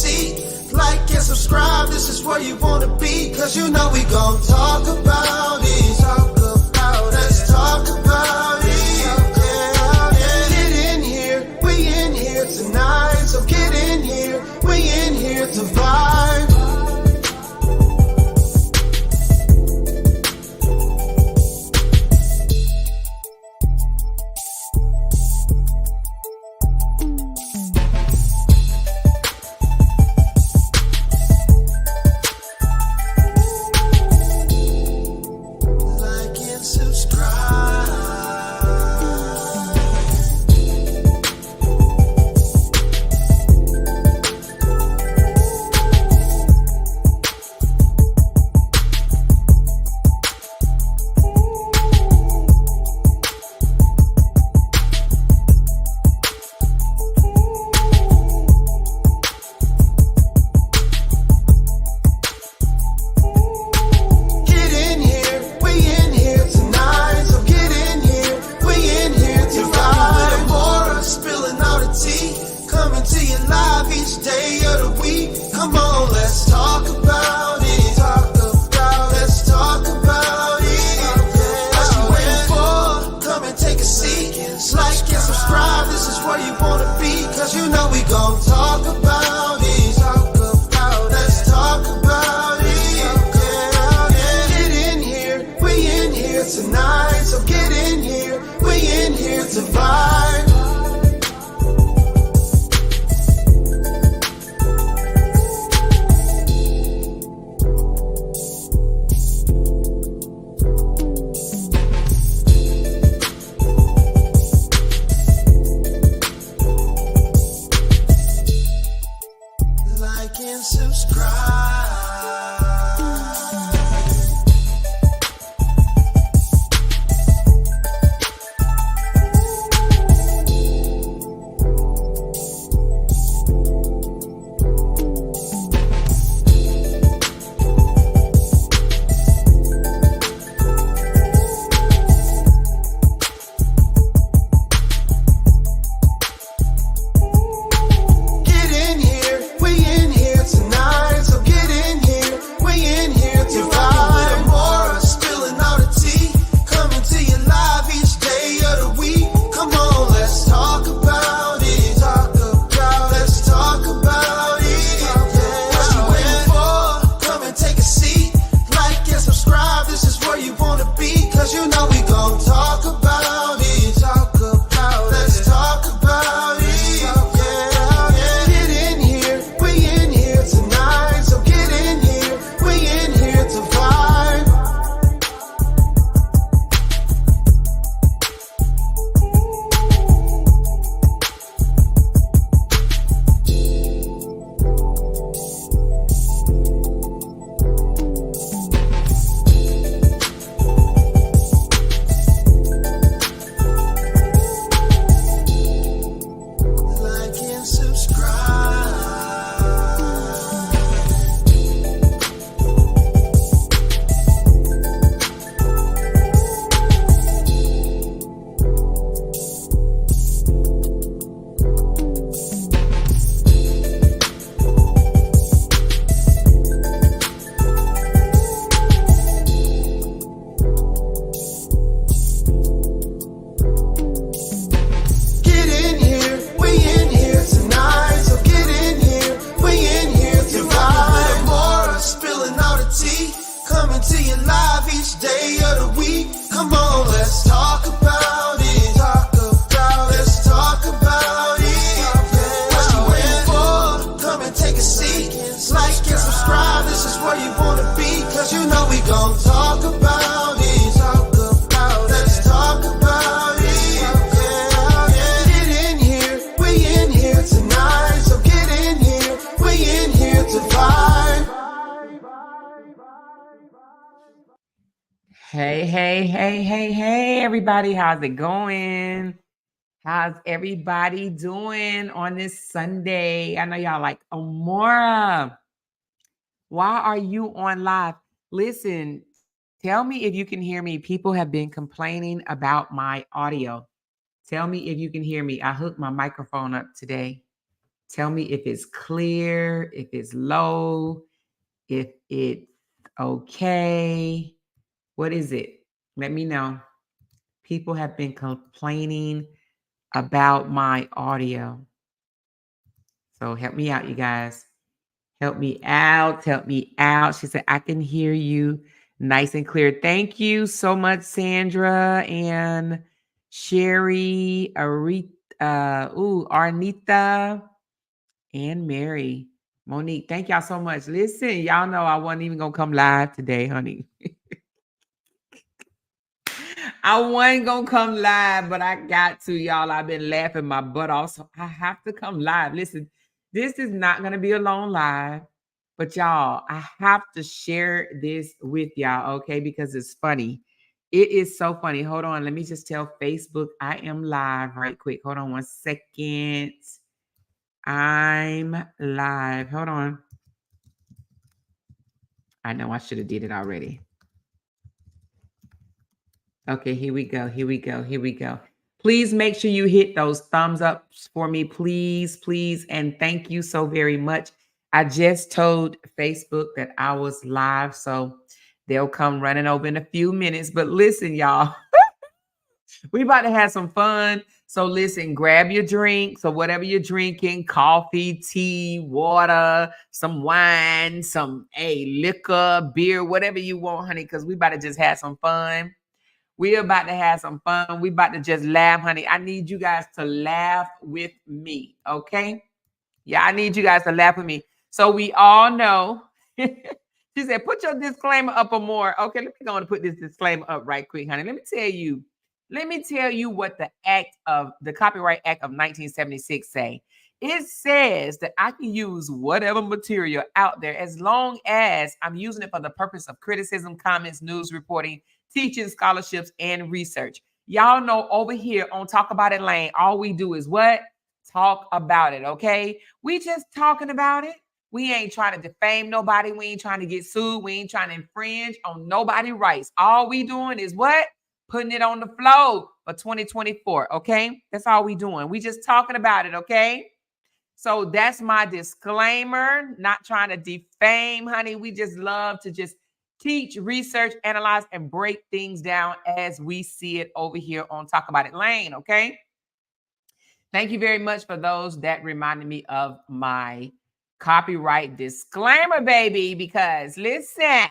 seat. Like and subscribe, this is where you wanna be. Cause you know we gon' talk about it. Talk about it. Let's talk about it. Get in here, we in here tonight. So get in here, we in here to vibe. Hey, everybody. How's it going? How's everybody doing on this Sunday? I know y'all like, Amora, why are you on live? Listen, tell me if you can hear me. People have been complaining about my audio. Tell me if you can hear me. I hooked my microphone up today. Tell me if it's clear, if it's low, if it's okay. What is it? Let me know. People have been complaining about my audio. So help me out, you guys. Help me out. Help me out. She said, I can hear you nice and clear. Thank you so much, Sandra and Sherry, Arnita, and Mary. Monique, thank y'all so much. Listen, y'all know I wasn't even going to come live today, honey. I wasn't going to come live, but I got to, y'all. I've been laughing my butt off, so I have to come live. Listen, this is not going to be a long live, but y'all, I have to share this with y'all, okay, because it's funny. It is so funny. Hold on. Let me just tell Facebook I am live right quick. Hold on one second. I'm live. Hold on. I know I should have did it already. Okay, here we go. Here we go. Here we go. Please make sure you hit those thumbs up for me, please, please. And thank you so very much. I just told Facebook that I was live, so they'll come running over in a few minutes. But listen, y'all, we about to have some fun. So listen, grab your drink. So whatever you're drinking, coffee, tea, water, some wine, some liquor, beer, whatever you want, honey, because we about to just have some fun. We're about to have some fun. We about to just laugh, honey. I need you guys to laugh with me, okay? Yeah, I need you guys to laugh with me. So we all know. She said, put your disclaimer up or more. Okay, let me go and put this disclaimer up right quick, honey. Let me tell you what the Copyright Act of 1976 say. It says that I can use whatever material out there as long as I'm using it for the purpose of criticism, comments, news reporting, teaching, scholarships, and research. Y'all know over here on Talk About It Lane, all we do is what? Talk about it, okay? We just talking about it. We ain't trying to defame nobody. We ain't trying to get sued. We ain't trying to infringe on nobody's rights. All we doing is what? Putting it on the floor for 2024, okay? That's all we doing. We just talking about it, okay? So that's my disclaimer. Not trying to defame, honey. We just love to just teach, research, analyze, and break things down as we see it over here on Talk About It Lane, okay? Thank you very much for those that reminded me of my copyright disclaimer, baby, because listen,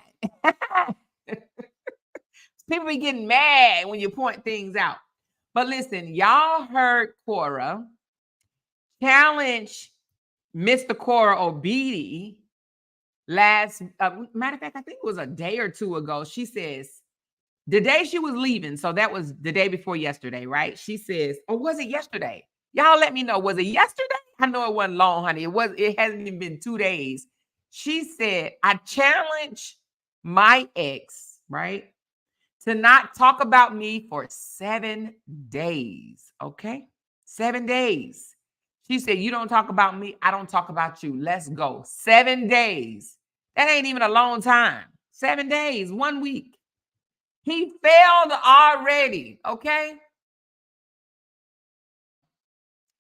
people be getting mad when you point things out. But listen, y'all heard Korra challenge Mr. Korra Obidi matter of fact, I think it was a day or two ago. She says, the day she was leaving, so that was the day before yesterday, right? She says, or was it yesterday? Y'all let me know. Was it yesterday? I know it wasn't long, honey. It hasn't even been 2 days. She said, I challenge my ex, right, to not talk about me for 7 days. Okay? 7 days. She said, you don't talk about me, I don't talk about you. Let's go. 7 days. That ain't even a long time. 7 days, 1 week. He failed already, okay?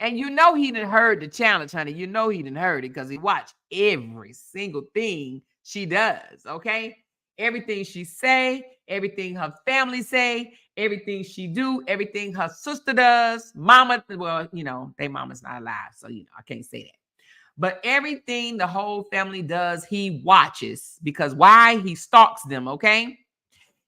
And you know he didn't heard the challenge, honey. You know he didn't heard it because he watched every single thing she does, okay? Everything she say, everything her family say, everything she do, everything her sister does. Mama, well, you know, they mama's not alive, so, you know, I can't say that. But everything the whole family does, he watches because why? He stalks them, okay?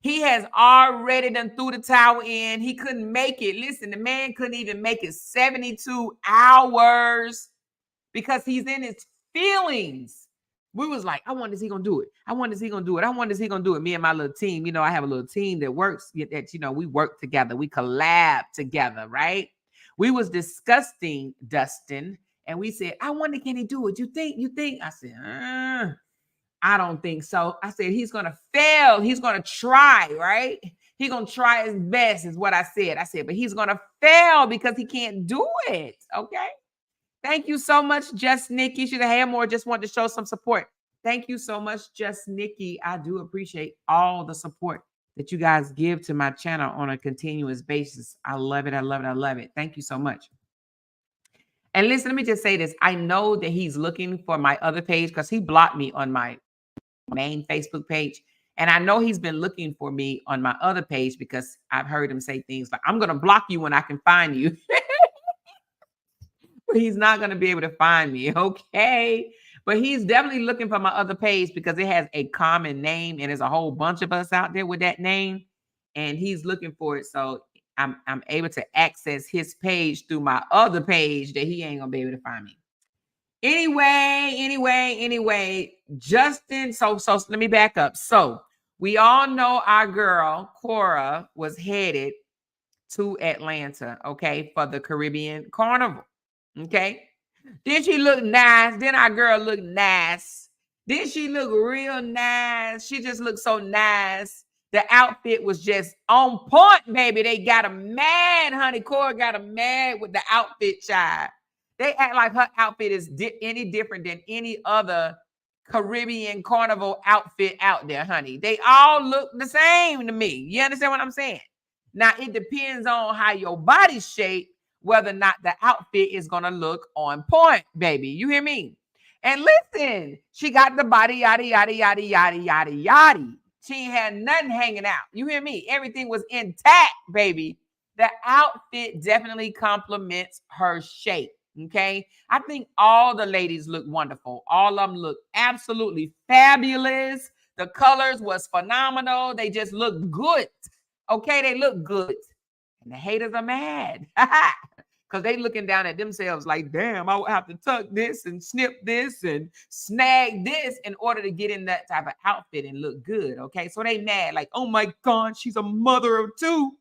He has already done threw the towel in. He couldn't make it. Listen, the man couldn't even make it 72 hours because he's in his feelings. We was like, I wonder is he gonna do it? I wonder is he gonna do it? I wonder is he gonna do it? Me and my little team, you know, I have a little team that works, that, you know, we work together. We collab together, right? We was discussing Dustin and we said, I wonder, can he do it? You think? I said, I don't think so. I said, he's going to fail. He's going to try, right? He's going to try his best is what I said. I said, but he's going to fail because he can't do it. Okay. Thank you so much, Just Nikki. She's a hair more. Just wanted to show some support. Thank you so much, Just Nikki. I do appreciate all the support that you guys give to my channel on a continuous basis. I love it. I love it. I love it. Thank you so much. And listen, let me just say this. I know that he's looking for my other page because he blocked me on my main Facebook page. And I know he's been looking for me on my other page because I've heard him say things like, I'm going to block you when I can find you. But he's not going to be able to find me. Okay. But he's definitely looking for my other page because it has a common name and there's a whole bunch of us out there with that name. And he's looking for it. So I'm able to access his page through my other page that he ain't going to be able to find me. Anyway, Justin. So let me back up. So we all know our girl Korra was headed to Atlanta, okay, for the Caribbean Carnival. Okay. Then she look nice. Then our girl look nice. Then she look real nice. She just looked so nice. The outfit was just on point, baby. They got her mad, honey. Korra got her mad with the outfit, child. They act like her outfit is any different than any other Caribbean Carnival outfit out there, honey. They all look the same to me. You understand what I'm saying? Now, it depends on how your body's shaped, whether or not the outfit is going to look on point, baby. You hear me? And listen, she got the body, yada, yada, yada, yada, yada, yada. She ain't had nothing hanging out. You hear me? Everything was intact, baby. The outfit definitely complements her shape. Okay. I think all the ladies look wonderful. All of them look absolutely fabulous. The colors was phenomenal. They just look good. Okay. They look good. And the haters are mad. Because they looking down at themselves like, damn, I would have to tuck this and snip this and snag this in order to get in that type of outfit and look good. Okay. So they mad like, oh my God, she's a mother of two.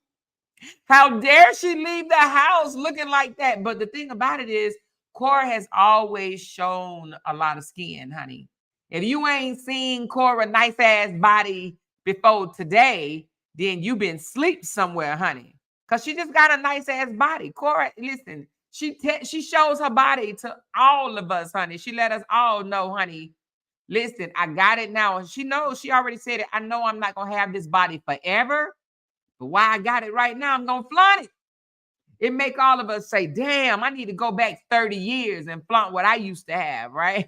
How dare she leave the house looking like that? But the thing about it is, Korra has always shown a lot of skin, honey. If you ain't seen Korra nice ass body before today, then you been sleep somewhere, honey. Because she just got a nice ass body. Korra, listen, she shows her body to all of us, honey. She let us all know, honey. Listen, I got it now. She knows, she already said it. I know I'm not going to have this body forever. But why I got it right now, I'm going to flaunt it. It make all of us say, damn, I need to go back 30 years and flaunt what I used to have, right?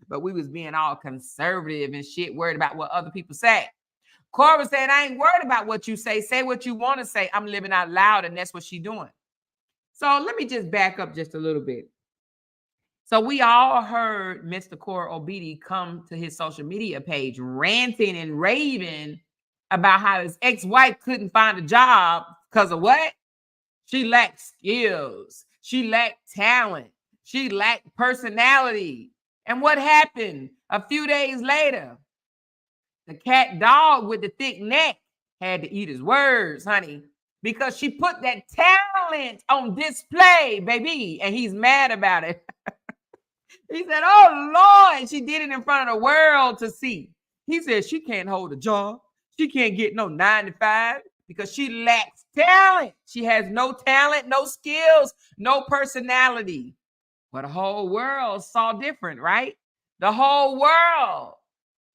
But we was being all conservative and shit, worried about what other people say. Korra said, I ain't worried about what you say. Say what you want to say. I'm living out loud, and that's what she's doing. So let me just back up just a little bit. So we all heard Mr. Korra Obidi come to his social media page ranting and raving about how his ex-wife couldn't find a job because of what? She lacked skills. She lacked talent. She lacked personality. And what happened? A few days later, the cat dog with the thick neck had to eat his words, honey, because she put that talent on display, baby, and he's mad about it. He said, oh, Lord, she did it in front of the world to see. He said she can't hold a job. She can't get no 9 to 5 because she lacks talent. She has no talent, no skills, no personality. But the whole world saw different, right? The whole world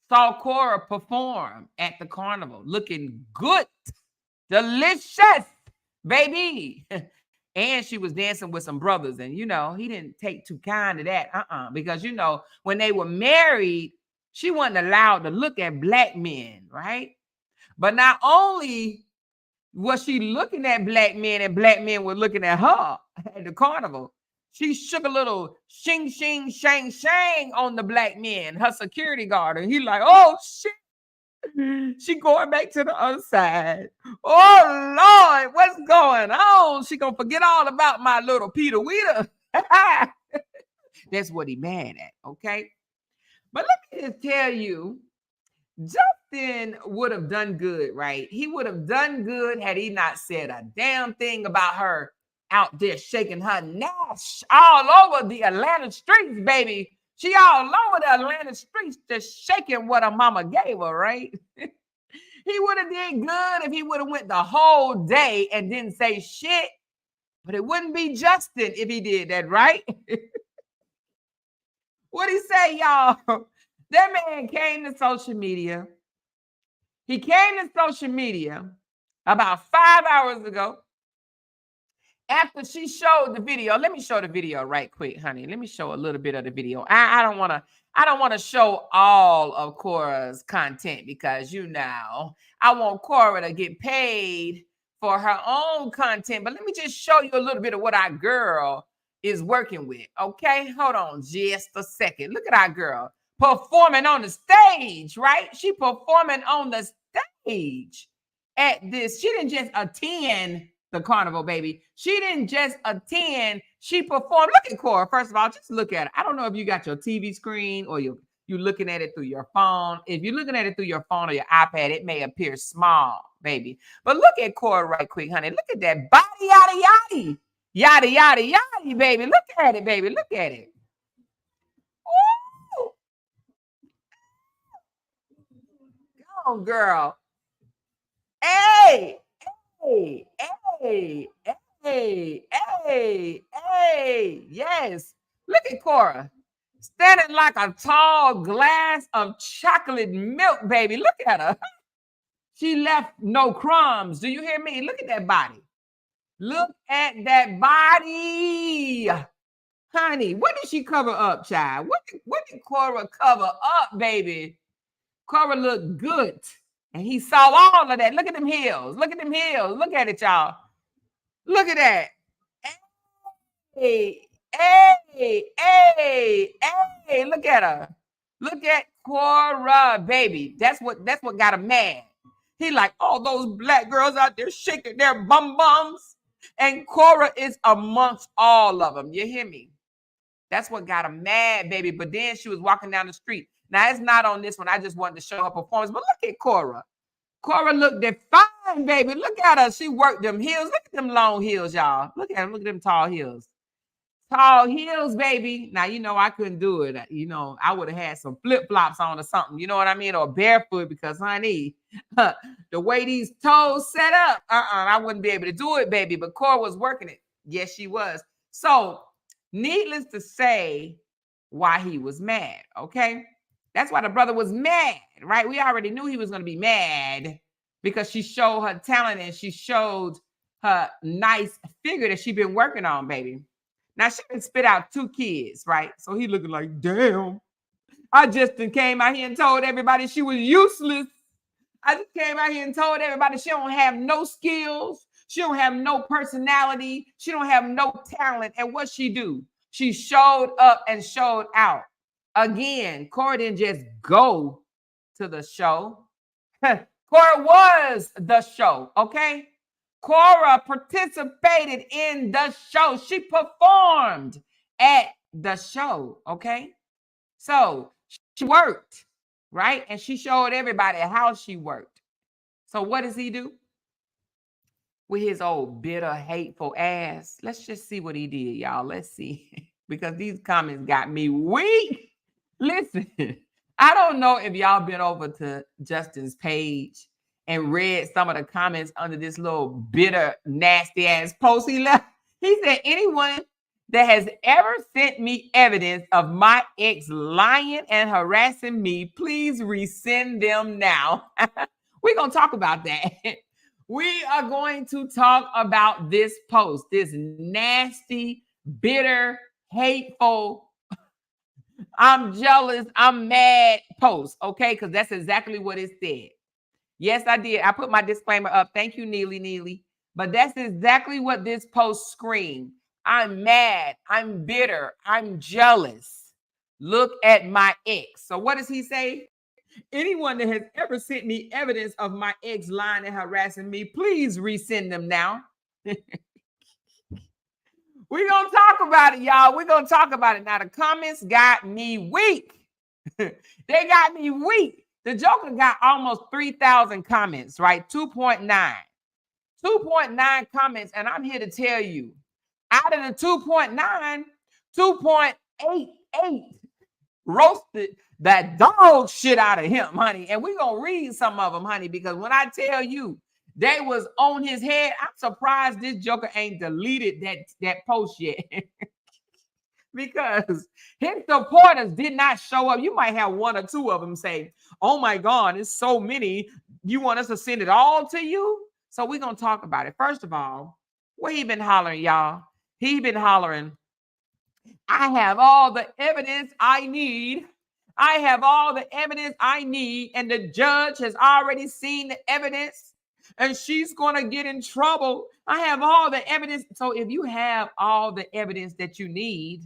saw Korra perform at the carnival, looking good, delicious, baby. And she was dancing with some brothers. And, you know, he didn't take too kind to that. Because, you know, when they were married, she wasn't allowed to look at black men, right? But not only was she looking at black men and black men were looking at her at the carnival, she shook a little shing, shing, shang, shang on the black men, her security guard. And he like, oh, shit. She going back to the other side. Oh, Lord, what's going on? She going to forget all about my little Peter Weeder. That's what he mad at, okay? But let me just tell you, Justin would have done good, right? He would have done good had he not said a damn thing about her out there shaking her nash all over the Atlanta streets, baby. She all over the Atlanta streets just shaking what her mama gave her, right? He would have did good if he would have went the whole day and didn't say shit. But it wouldn't be Justin if he did that, right? What'd he say, y'all? That man came to social media. He came to social media about 5 hours ago. after she showed the video, let me show the video right quick, honey. Let me show a little bit of the video. I don't want to show all of Korra's content because I want Korra to get paid for her own content. But let me just show you a little bit of what our girl is working with. Okay, hold on just a second. Look at our girl performing on the stage, right? She performing on the stage at this. She didn't just attend the carnival, baby. She didn't just attend, she performed. Look at Korra. First of all, just look at it. I don't know if you got your TV screen or you're looking at it through your phone. If you're looking at it through your phone or your iPad, it may appear small, baby. But look at Korra right quick, honey. Look at that body, yada, yada. Yada, yada, yada, baby. Look at it, baby. Look at it. Ooh. Come on, girl. Hey, hey, hey, hey, hey, hey. Yes. Look at Korra. Standing like a tall glass of chocolate milk, baby. Look at her. She left no crumbs. Do you hear me? Look at that body. Look at that body. Honey, what did she cover up, child? What did Korra cover up, baby? Korra looked good. And he saw all of that. Look at them heels. Look at them heels. Look at it, y'all. Look at that. Hey, hey, hey, hey. Look at her. Look at Korra, baby. That's what got him mad. He like, all those black girls out there shaking their bum bums. And Korra is amongst all of them. You hear me? That's what got him mad, baby. But then she was walking down the street. Now, it's not on this one. I just wanted to show her performance. But look at Korra. Korra looked fine, baby. Look at her. She worked them heels. Look at them long heels, y'all. Look at them. Look at them tall heels. Tall heels, baby. Now, I couldn't do it. I would have had some flip-flops on or something. You know what I mean? Or barefoot because, honey, the way these toes set up, I wouldn't be able to do it, baby. But Korra was working it. Yes, she was. So, needless to say, why he was mad, okay? That's why the brother was mad, right? We already knew he was going to be mad because she showed her talent and she showed her nice figure that she's been working on, baby. Now, she been spit out 2 kids, right? So he looking like, damn. I just came out here and told everybody she was useless. I just came out here and told everybody she don't have no skills. She don't have no personality. She don't have no talent. And what she do? She showed up and showed out. Again, Korra didn't just go to the show. Korra was the show, okay? Korra participated in the show. She performed at the show, okay? So she worked, right? And she showed everybody how she worked. So what does he do? With his old bitter, hateful ass. Let's just see what he did, y'all. Let's see. Because these comments got me weak. Listen, I don't know if y'all been over to Justin's page and read some of the comments under this little bitter, nasty ass post he left. He said, anyone that has ever sent me evidence of my ex lying and harassing me, please resend them now. We're going to talk about that. We are going to talk about this post, this nasty, bitter, hateful, I'm jealous, I'm mad post, okay? Because that's exactly what it said. Yes, I did. I put my disclaimer up. Thank you, Neely. But that's exactly what this post screamed. I'm mad. I'm bitter. I'm jealous. Look at my ex. So what does he say? Anyone that has ever sent me evidence of my ex lying and harassing me, please resend them now. We're going to talk about it, y'all. We're going to talk about it. Now, the comments got me weak. They got me weak. The Joker got almost 3,000 comments, right? 2.9. 2.9 comments, and I'm here to tell you, out of the 2.9, 2.88 roasted that dog shit out of him, honey. And we're going to read some of them, honey, because when I tell you they was on his head, I'm surprised this Joker ain't deleted that post yet. Because his supporters did not show up. You might have 1 or 2 of them say, oh my God, it's so many. You want us to send it all to you? So we're going to talk about it. First of all, What he been hollering, y'all? He been hollering, I have all the evidence I need. I have all the evidence I need, and the judge has already seen the evidence, and she's going to get in trouble. I have all the evidence. So if you have all the evidence that you need,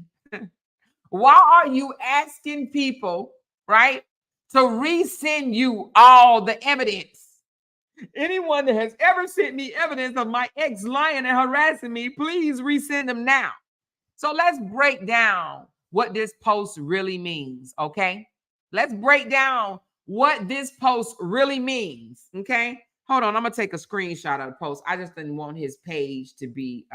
why are you asking people, right, to resend you all the evidence? Anyone that has ever sent me evidence of my ex lying and harassing me, please resend them now. So let's break down what this post really means, okay? Let's break down what this post really means, okay? Hold on, I'm gonna take a screenshot of the post. I just didn't want his page to be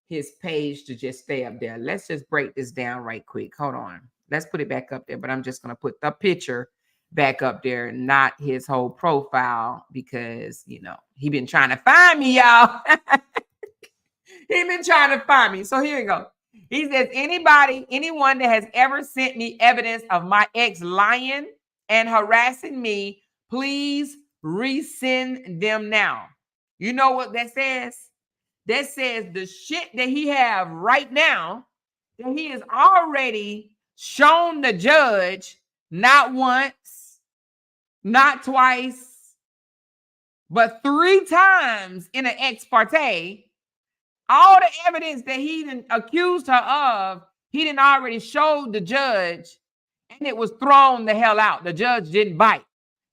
just stay up there. Let's just break this down right quick. Hold on. Let's put it back up there, but I'm just gonna put the picture back up there, not his whole profile, because he been trying to find me, y'all. He been trying to find me. So here you go. He says, anyone that has ever sent me evidence of my ex lying and harassing me, please resend them now. You know what that says? That says the shit that he have right now, that he has already shown the judge not once, not twice, but 3 times in an ex parte. All the evidence that he didn't accused her of, he didn't already showed the judge, and it was thrown the hell out. The judge didn't bite.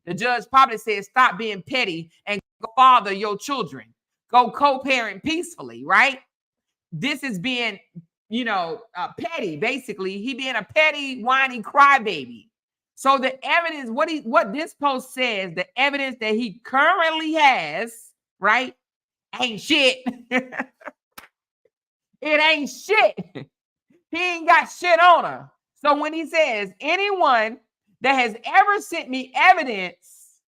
The judge probably said, stop being petty and go father your children. Go co-parent peacefully, right? This is being, petty, basically. He being a petty, whiny crybaby. So the evidence, what this post says, the evidence that he currently has, right, ain't shit. It ain't shit. He ain't got shit on her. So when he says, anyone that has ever sent me evidence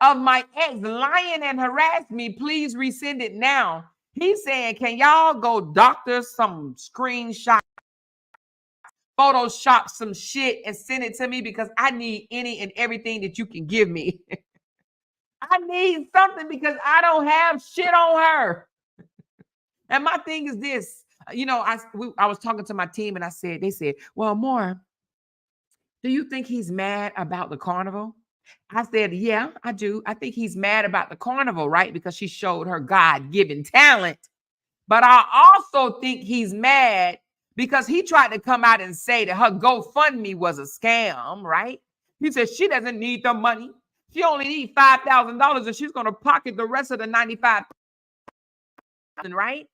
of my ex lying and harassed me, please resend it now. He's saying, can y'all go doctor some screenshot, Photoshop some shit and send it to me, because I need any and everything that you can give me. I need something because I don't have shit on her. And my thing is this. I was talking to my team and they said, well, Maura, do you think he's mad about the carnival? I said, yeah, I do. I think he's mad about the carnival, right? Because she showed her God-given talent. But I also think he's mad because he tried to come out and say that her GoFundMe was a scam, right? He said she doesn't need the money. She only needs $5,000 and she's going to pocket the rest of the $95,000, right?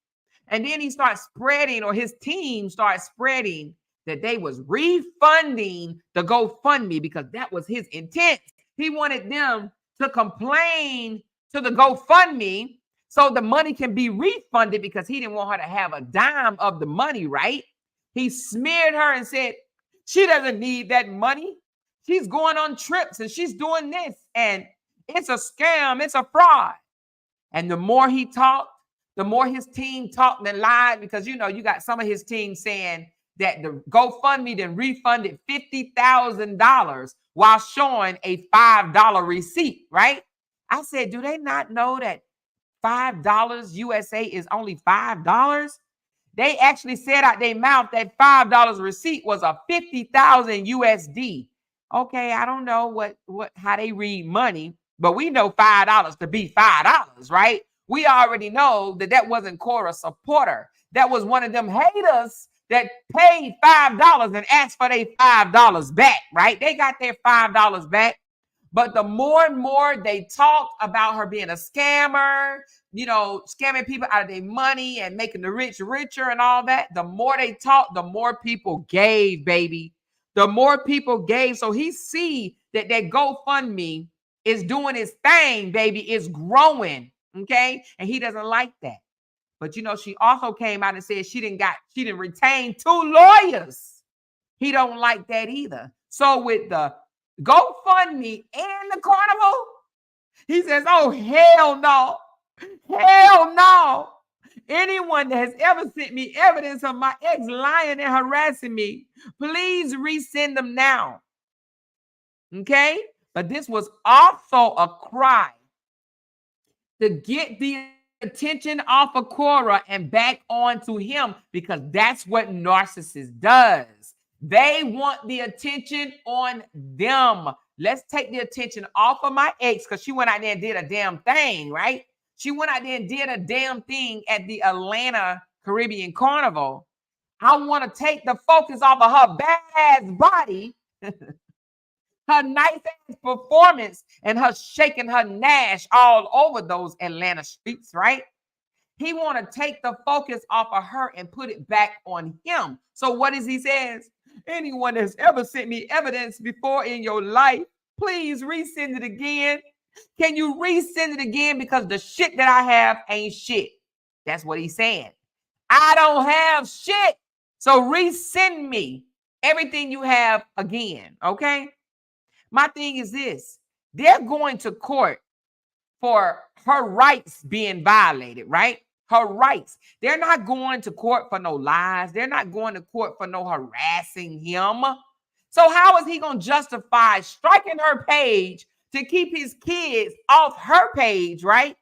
And then he starts spreading, or his team starts spreading, that they was refunding the GoFundMe because that was his intent. He wanted them to complain to the GoFundMe so the money can be refunded, because he didn't want her to have a dime of the money, right? He smeared her and said, she doesn't need that money. She's going on trips and she's doing this, and it's a scam. It's a fraud. And the more he talked, the more his team talked and lied, because, you got some of his team saying that the GoFundMe then refunded $50,000 while showing a $5 receipt, right? I said, do they not know that $5 USA is only $5? They actually said out their mouth that $5 receipt was a 50,000 USD. Okay, I don't know how they read money, but we know $5 to be $5, right? We already know that wasn't Korra's supporter. That was one of them haters that paid $5 and asked for their $5 back, right? They got their $5 back. But the more and more they talk about her being a scammer, scamming people out of their money and making the rich richer and all that, the more they talk, the more people gave, baby. The more people gave. So he see that GoFundMe is doing its thing, baby. It's growing. Okay. And he doesn't like that. But she also came out and said she didn't retain 2 lawyers. He don't like that either. So with the GoFundMe and the carnival, he says, oh, hell no. Hell no. Anyone that has ever sent me evidence of my ex lying and harassing me, please resend them now. Okay? But this was also a cry to get the attention off of Korra and back onto him, because that's what narcissist does. They want the attention on them. Let's take the attention off of my ex, because she went out there and did a damn thing, right? She went out there and did a damn thing at the Atlanta Caribbean Carnival. I want to take the focus off of her bad body, her nice ass performance, and her shaking her Nash all over those Atlanta streets, right? He want to take the focus off of her and put it back on him. So what does he says? Anyone that's ever sent me evidence before in your life, please resend it again. Can you resend it again? Because the shit that I have ain't shit. That's what he's saying. I don't have shit. So resend me everything you have again, okay? My thing is this. They're going to court for her rights being violated, right? Her rights. They're not going to court for no lies. They're not going to court for no harassing him. So how is he going to justify striking her page to keep his kids off her page, right?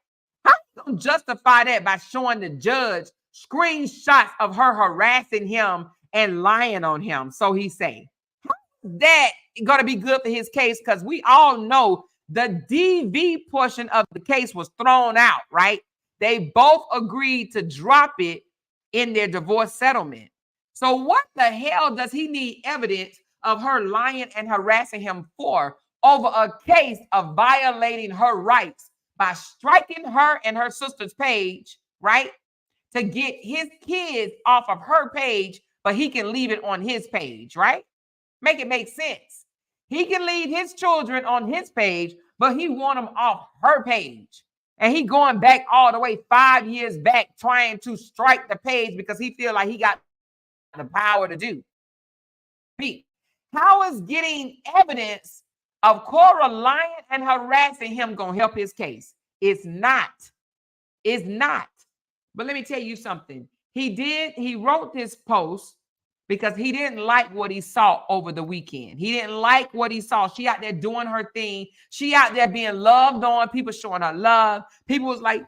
How are you going to justify that by showing the judge screenshots of her harassing him and lying on him? So he's saying, how is that going to be good for his case? Because we all know the DV portion of the case was thrown out, right? They both agreed to drop it in their divorce settlement. So what the hell does he need evidence of her lying and harassing him for over a case of violating her rights by striking her and her sister's page, right? To get his kids off of her page, but he can leave it on his page, right? Make it make sense. He can leave his children on his page, but he want them off her page. And he going back all the way 5 years back trying to strike the page because he feel like he got the power to do. How is getting evidence of Korra lying and harassing him going to help his case? It's not. It's not. But let me tell you something. He wrote this post because he didn't like what he saw over the weekend. He didn't like what he saw. She out there doing her thing. She out there being loved on. People showing her love. People was like,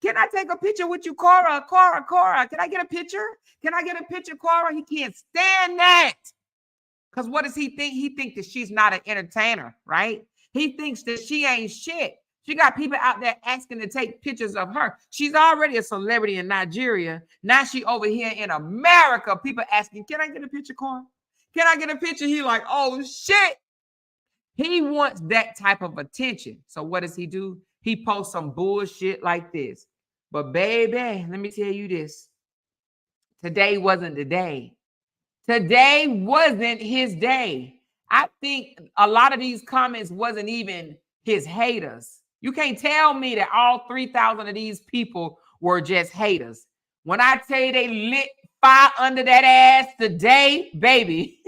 can I take a picture with you, Korra? Korra, can I get a picture? Can I get a picture, Korra? He can't stand that. Because what does he think? He thinks that she's not an entertainer, right? He thinks that she ain't shit. She got people out there asking to take pictures of her. She's already a celebrity in Nigeria. Now she over here in America. People asking, can I get a picture, Korra? Can I get a picture? He like, oh, shit. He wants that type of attention. So what does he do? He posts some bullshit like this. But baby, let me tell you this. Today wasn't the day. Today wasn't his day. I think a lot of these comments wasn't even his haters. You can't tell me that all 3,000 of these people were just haters. When I tell you they lit fire under that ass today, baby.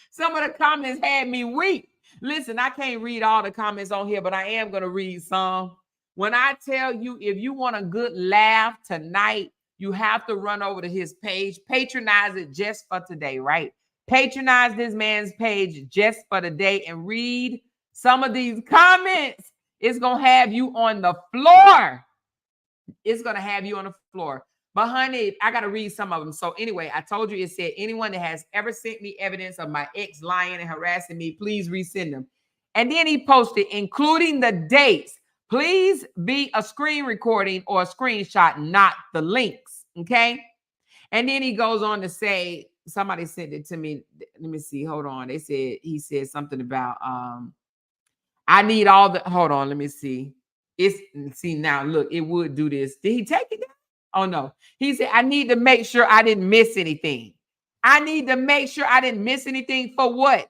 Some of the comments had me weak. Listen, I can't read all the comments on here, but I am going to read some. When I tell you, if you want a good laugh tonight, you have to run over to his page. Patronize it just for today, right? Patronize this man's page just for today and read some of these comments. It's going to have you on the floor. It's going to have you on the floor. But honey, I got to read some of them. So anyway, I told you it said, anyone that has ever sent me evidence of my ex lying and harassing me, please resend them. And then he posted, including the dates. Please be a screen recording or a screenshot, not the links. Okay. And then he goes on to say, somebody sent it to me. Let me see. Hold on. He said something about, I need all the, hold on. Let me see. See now, look, it would do this. Did he take it down? Oh no. He said, I need to make sure I didn't miss anything. I need to make sure I didn't miss anything. For what?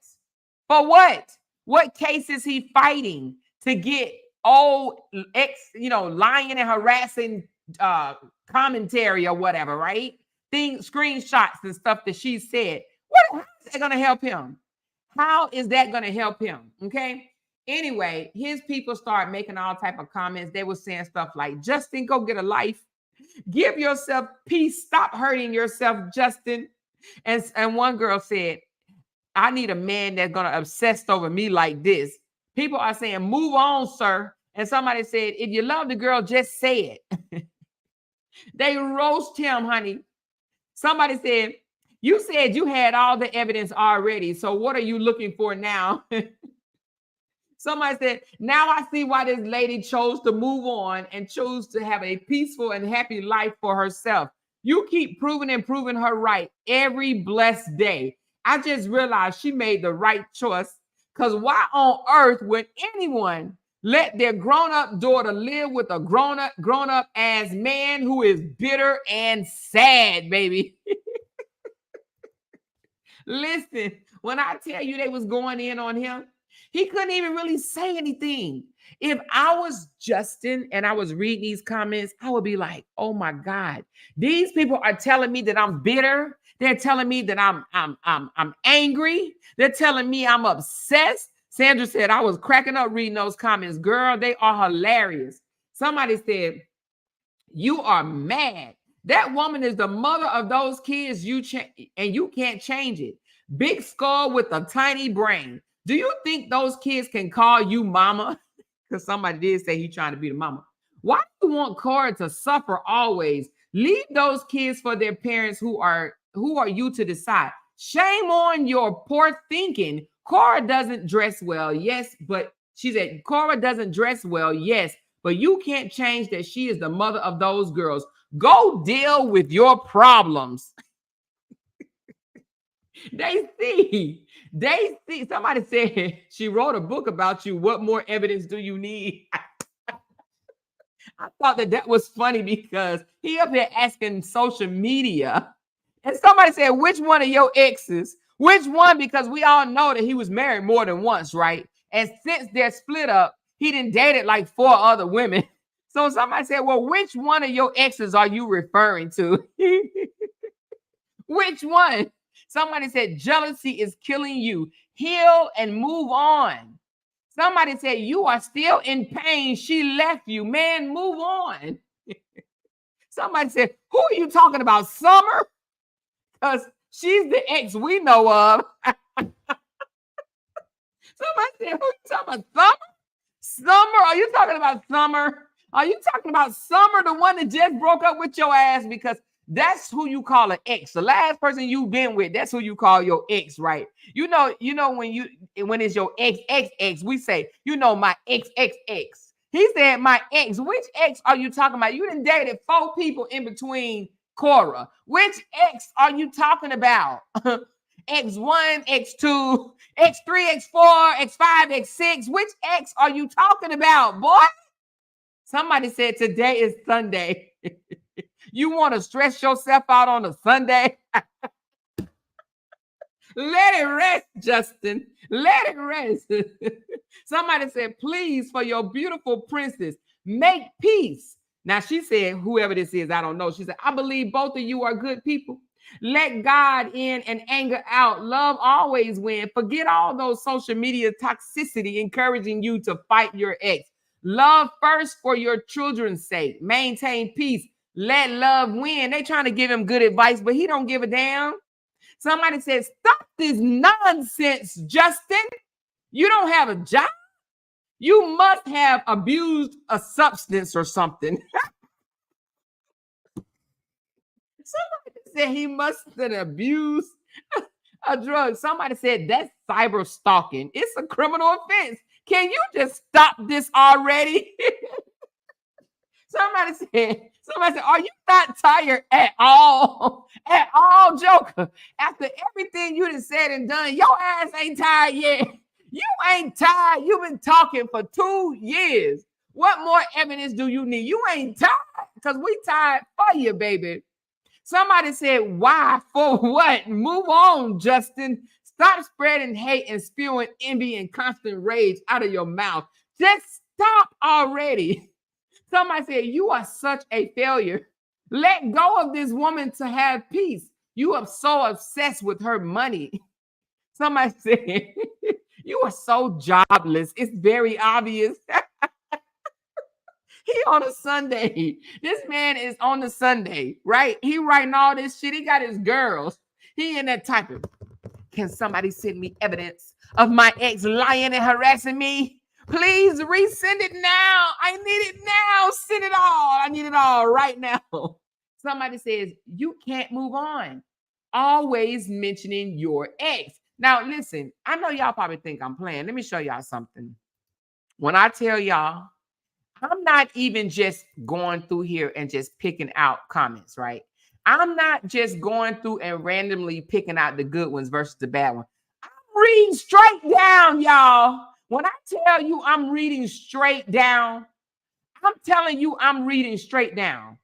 For what? What case is he fighting to get old ex, lying and harassing commentary or whatever, right? Screenshots and stuff that she said. How is that going to help him? How is that going to help him? Okay. Anyway, his people start making all type of comments. They were saying stuff like, Justin, go get a life. Give yourself peace. Stop hurting yourself, Justin. And one girl said, I need a man that's going to obsess over me like this. People are saying, move on, sir. And somebody said, if you love the girl, just say it. They roast him, honey. Somebody said, you said you had all the evidence already. So what are you looking for now? Somebody said, now I see why this lady chose to move on and chose to have a peaceful and happy life for herself. You keep proving and proving her right every blessed day. I just realized she made the right choice, because why on earth would anyone let their grown-up daughter live with a grown-up ass man who is bitter and sad, baby? Listen, when I tell you they was going in on him, he couldn't even really say anything. If I was Justin and I was reading these comments, I would be like, oh my God, these people are telling me that I'm bitter. They're telling me that I'm angry. They're telling me I'm obsessed. Sandra said, I was cracking up reading those comments. Girl, they are hilarious. Somebody said, you are mad. That woman is the mother of those kids, and you can't change it. Big skull with a tiny brain. Do you think those kids can call you mama? Because somebody did say he's trying to be the mama. Why do you want Korra to suffer always? Leave those kids for their parents. Who are you to decide? Shame on your poor thinking. Korra doesn't dress well. Yes, but she said Korra doesn't dress well. Yes, but you can't change that she is the mother of those girls. Go deal with your problems. They see. Somebody said she wrote a book about you. What more evidence do you need? I thought that was funny because he up there asking social media. And somebody said, which one of your exes? Which one? Because we all know that he was married more than once, right? And since they're split up, he done dated like 4 other women. So somebody said, well, which one of your exes are you referring to? Which one? Somebody said, jealousy is killing you. Heal and move on. Somebody said, you are still in pain. She left you. Man, move on. Somebody said, who are you talking about, Summer? Because she's the ex we know of. Somebody said, who are you talking about, Summer? Summer, are you talking about Summer? Are you talking about Summer, the one that just broke up with your ass? Because that's who you call an ex. The last person you've been with, that's who you call your ex, right? You know when it's your ex, we say, my ex. He said, my ex. Which ex are you talking about? You done dated 4 people in between Korra. Which ex are you talking about? X1, X2, X3, X4, X5, X6. Which ex are you talking about, boy? Somebody said today is Sunday. You want to stress yourself out on a Sunday? Let it rest, Justin. Let it rest. Somebody said, please, for your beautiful princess, make peace. Now, she said, whoever this is, I don't know. She said, I believe both of you are good people. Let God in and anger out. Love always wins. Forget all those social media toxicity encouraging you to fight your ex. Love first for your children's sake. Maintain peace. Let love win. They trying to give him good advice, but he don't give a damn. Somebody said, stop this nonsense, Justin. You don't have a job. You must have abused a substance or something. Somebody said he must have abused a drug. Somebody said that's cyber stalking. It's a criminal offense. Can you just stop this already? Somebody said, are you not tired at all? At all, Joker? After everything you done said and done, your ass ain't tired yet. You ain't tired. You've been talking for 2 years. What more evidence do you need? You ain't tired, because we tired for you, baby. Somebody said, why? For what? Move on, Justin. Stop spreading hate and spewing envy and constant rage out of your mouth. Just stop already. Somebody said, you are such a failure. Let go of this woman to have peace. You are so obsessed with her money. Somebody said, you are so jobless. It's very obvious. He on a Sunday. This man is on a Sunday, right? He writing all this shit. He got his girls. He in that type of, can somebody send me evidence of my ex lying and harassing me? Please resend it now. I need it now. Send it all. I need it all right now. Somebody says, you can't move on. Always mentioning your ex. Now, listen, I know y'all probably think I'm playing. Let me show y'all something. When I tell y'all, I'm not even just going through here and just picking out comments, right? I'm not just going through and randomly picking out the good ones versus the bad one. I'm reading straight down, y'all. When I tell you I'm reading straight down, I'm telling you I'm reading straight down.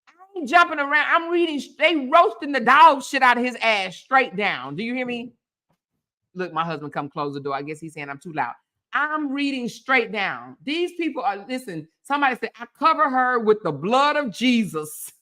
I ain't jumping around. I'm reading. They roasting the dog shit out of his ass straight down. Do you hear me? Look, my husband come close the door. I guess he's saying I'm too loud. I'm reading straight down. These people are, listen, somebody said, I cover her with the blood of Jesus.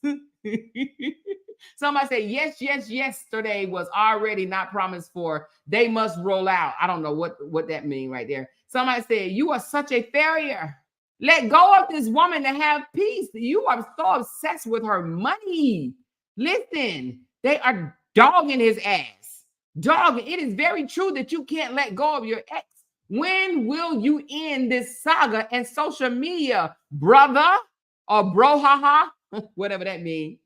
Somebody said, yes, yesterday was already not promised for. They must roll out. I don't know what that means right there. Somebody said, you are such a failure. Let go of this woman to have peace. You are so obsessed with her money. Listen, they are dogging his ass. Dogging. It is very true that you can't let go of your ex. When will you end this saga and social media, brother or brohaha, whatever that means?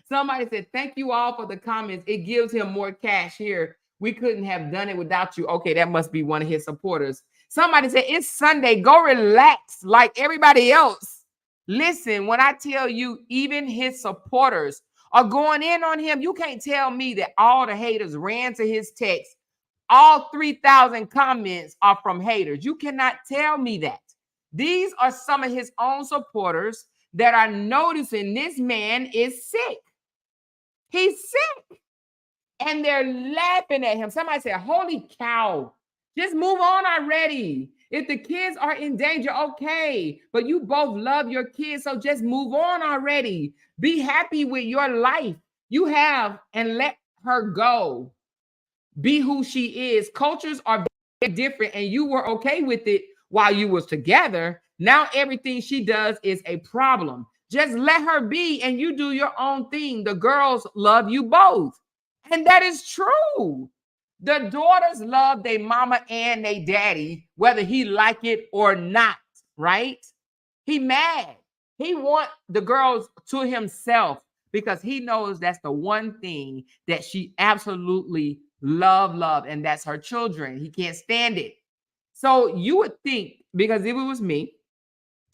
Somebody said, thank you all for the comments. It gives him more cash here. We couldn't have done it without you. Okay, that must be one of his supporters. Somebody said, it's Sunday. Go relax like everybody else. Listen, when I tell you, even his supporters are going in on him, you can't tell me that all the haters ran to his text. All 3,000 comments are from haters. You cannot tell me that. These are some of his own supporters that are noticing this man is sick. He's sick. And they're laughing at him. Somebody said, holy cow, just move on already. If the kids are in danger, okay. But you both love your kids, so just move on already. Be happy with your life you have and let her go. Be who she is. Cultures are very different, and you were okay with it while you was together. Now everything she does is a problem. Just let her be, and you do your own thing. The girls love you both. And that is true. The daughters love their mama and their daddy, whether he like it or not, right? He mad. He want the girls to himself because he knows that's the one thing that she absolutely love, and that's her children. He can't stand it. So you would think, because if it was me,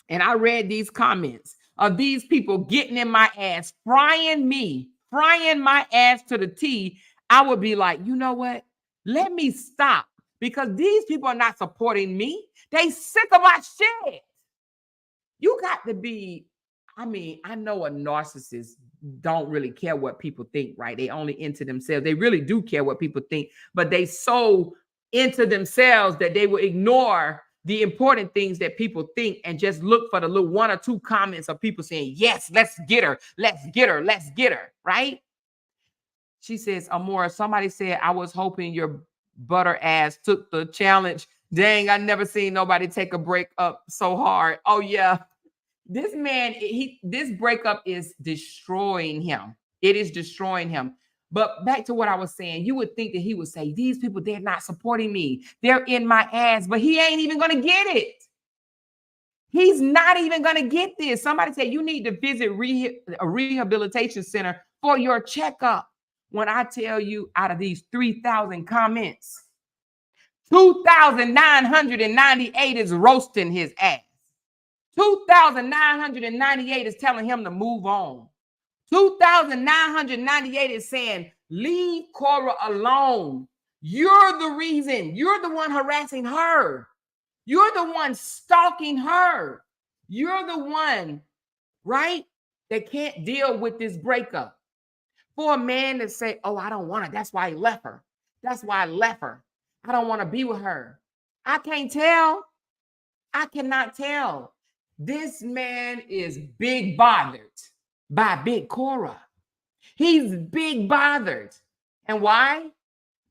and I read these comments of these people getting in my ass, frying my ass to the T, I would be like, you know what? Let me stop, because these people are not supporting me. They sick of my shit. You got to be, I mean, I know a narcissist don't really care what people think, right? They only into themselves. They really do care what people think, but they so into themselves that they will ignore the important things that people think and just look for the little one or two comments of people saying, yes, let's get her, let's get her, let's get her, right? She says, Amora, somebody said, I was hoping your butter ass took the challenge. Dang, I never seen nobody take a break up so hard. Oh, yeah. This man, this breakup is destroying him. It is destroying him. But back to what I was saying, you would think that he would say, these people, they're not supporting me. They're in my ass, but he ain't even going to get it. He's not even going to get this. Somebody said, you need to visit a rehabilitation center for your checkup. When I tell you, out of these 3,000 comments, 2,998 is roasting his ass. 2,998 is telling him to move on. 2,998 is saying, leave Korra alone. You're the reason. You're the one harassing her. You're the one stalking her. You're the one, right, that can't deal with this breakup. For a man to say, oh, I don't want her. That's why he left her. That's why I left her. I don't want to be with her. I can't tell. I cannot tell. This man is big bothered by Big Korra. He's big bothered. And why?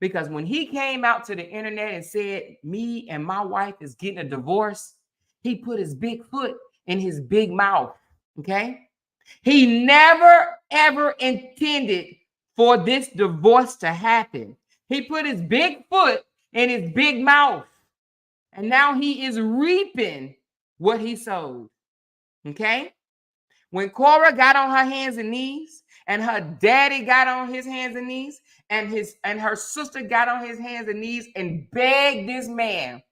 Because when he came out to the internet and said, me and my wife is getting a divorce, he put his big foot in his big mouth. Okay? He never, ever intended for this divorce to happen. He put his big foot in his big mouth. And now he is reaping what he sowed. Okay? When Korra got on her hands and knees, and her daddy got on his hands and knees, and her sister got on his hands and knees and begged this man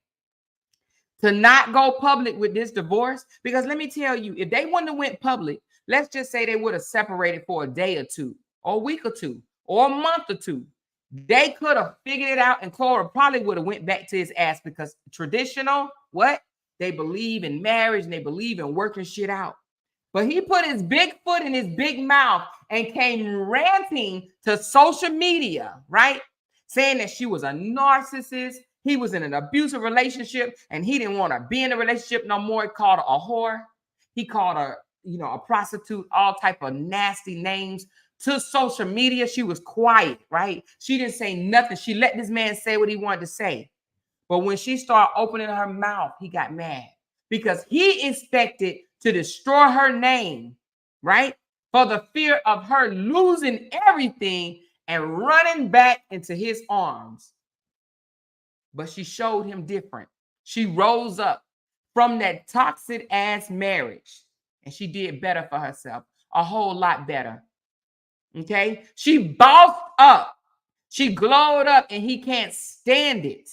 to not go public with this divorce, because let me tell you, if they wouldn't have went public, let's just say they would have separated for a day or two, or a week or two, or a month or two. They could have figured it out, and Korra probably would have went back to his ass, because traditional, what? They believe in marriage and they believe in working shit out. But he put his big foot in his big mouth and came ranting to social media, right? Saying that she was a narcissist. He was in an abusive relationship and he didn't want to be in a relationship no more. He called her a whore. He called her, a prostitute, all type of nasty names to social media. She was quiet, right? She didn't say nothing. She let this man say what he wanted to say. But when she started opening her mouth, he got mad because he expected to destroy her name, right? For the fear of her losing everything and running back into his arms. But she showed him different. She rose up from that toxic ass marriage and she did better for herself, a whole lot better. Okay? She bossed up. She glowed up and he can't stand it.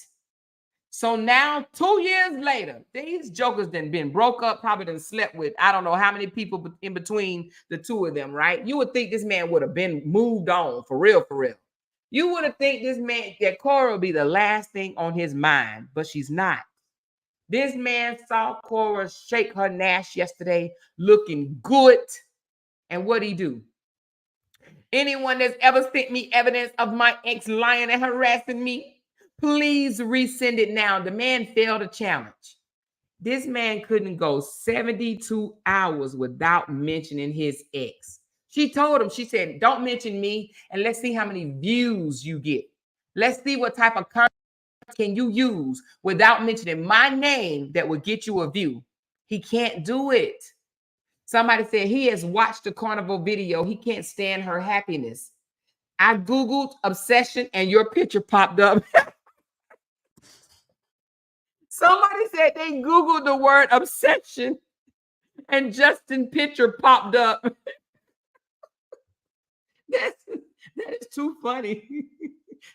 So now, 2 years later, these jokers done been broke up, probably done slept with, I don't know how many people in between the two of them, right? You would think this man would have been moved on, for real, for real. You would have think this man, that Korra would be the last thing on his mind, but she's not. This man saw Korra shake her Nash yesterday, looking good. And what'd he do? Anyone that's ever sent me evidence of my ex lying and harassing me, please resend it now. The man failed a challenge. This man couldn't go 72 hours without mentioning his ex. She told him, she said, don't mention me and let's see how many views you get. Let's see what type of content can you use without mentioning my name that will get you a view. He can't do it. Somebody said he has watched the carnival video. He can't stand her happiness. I Googled obsession and your picture popped up. Somebody said they Googled the word obsession and Justin's picture popped up. That is too funny.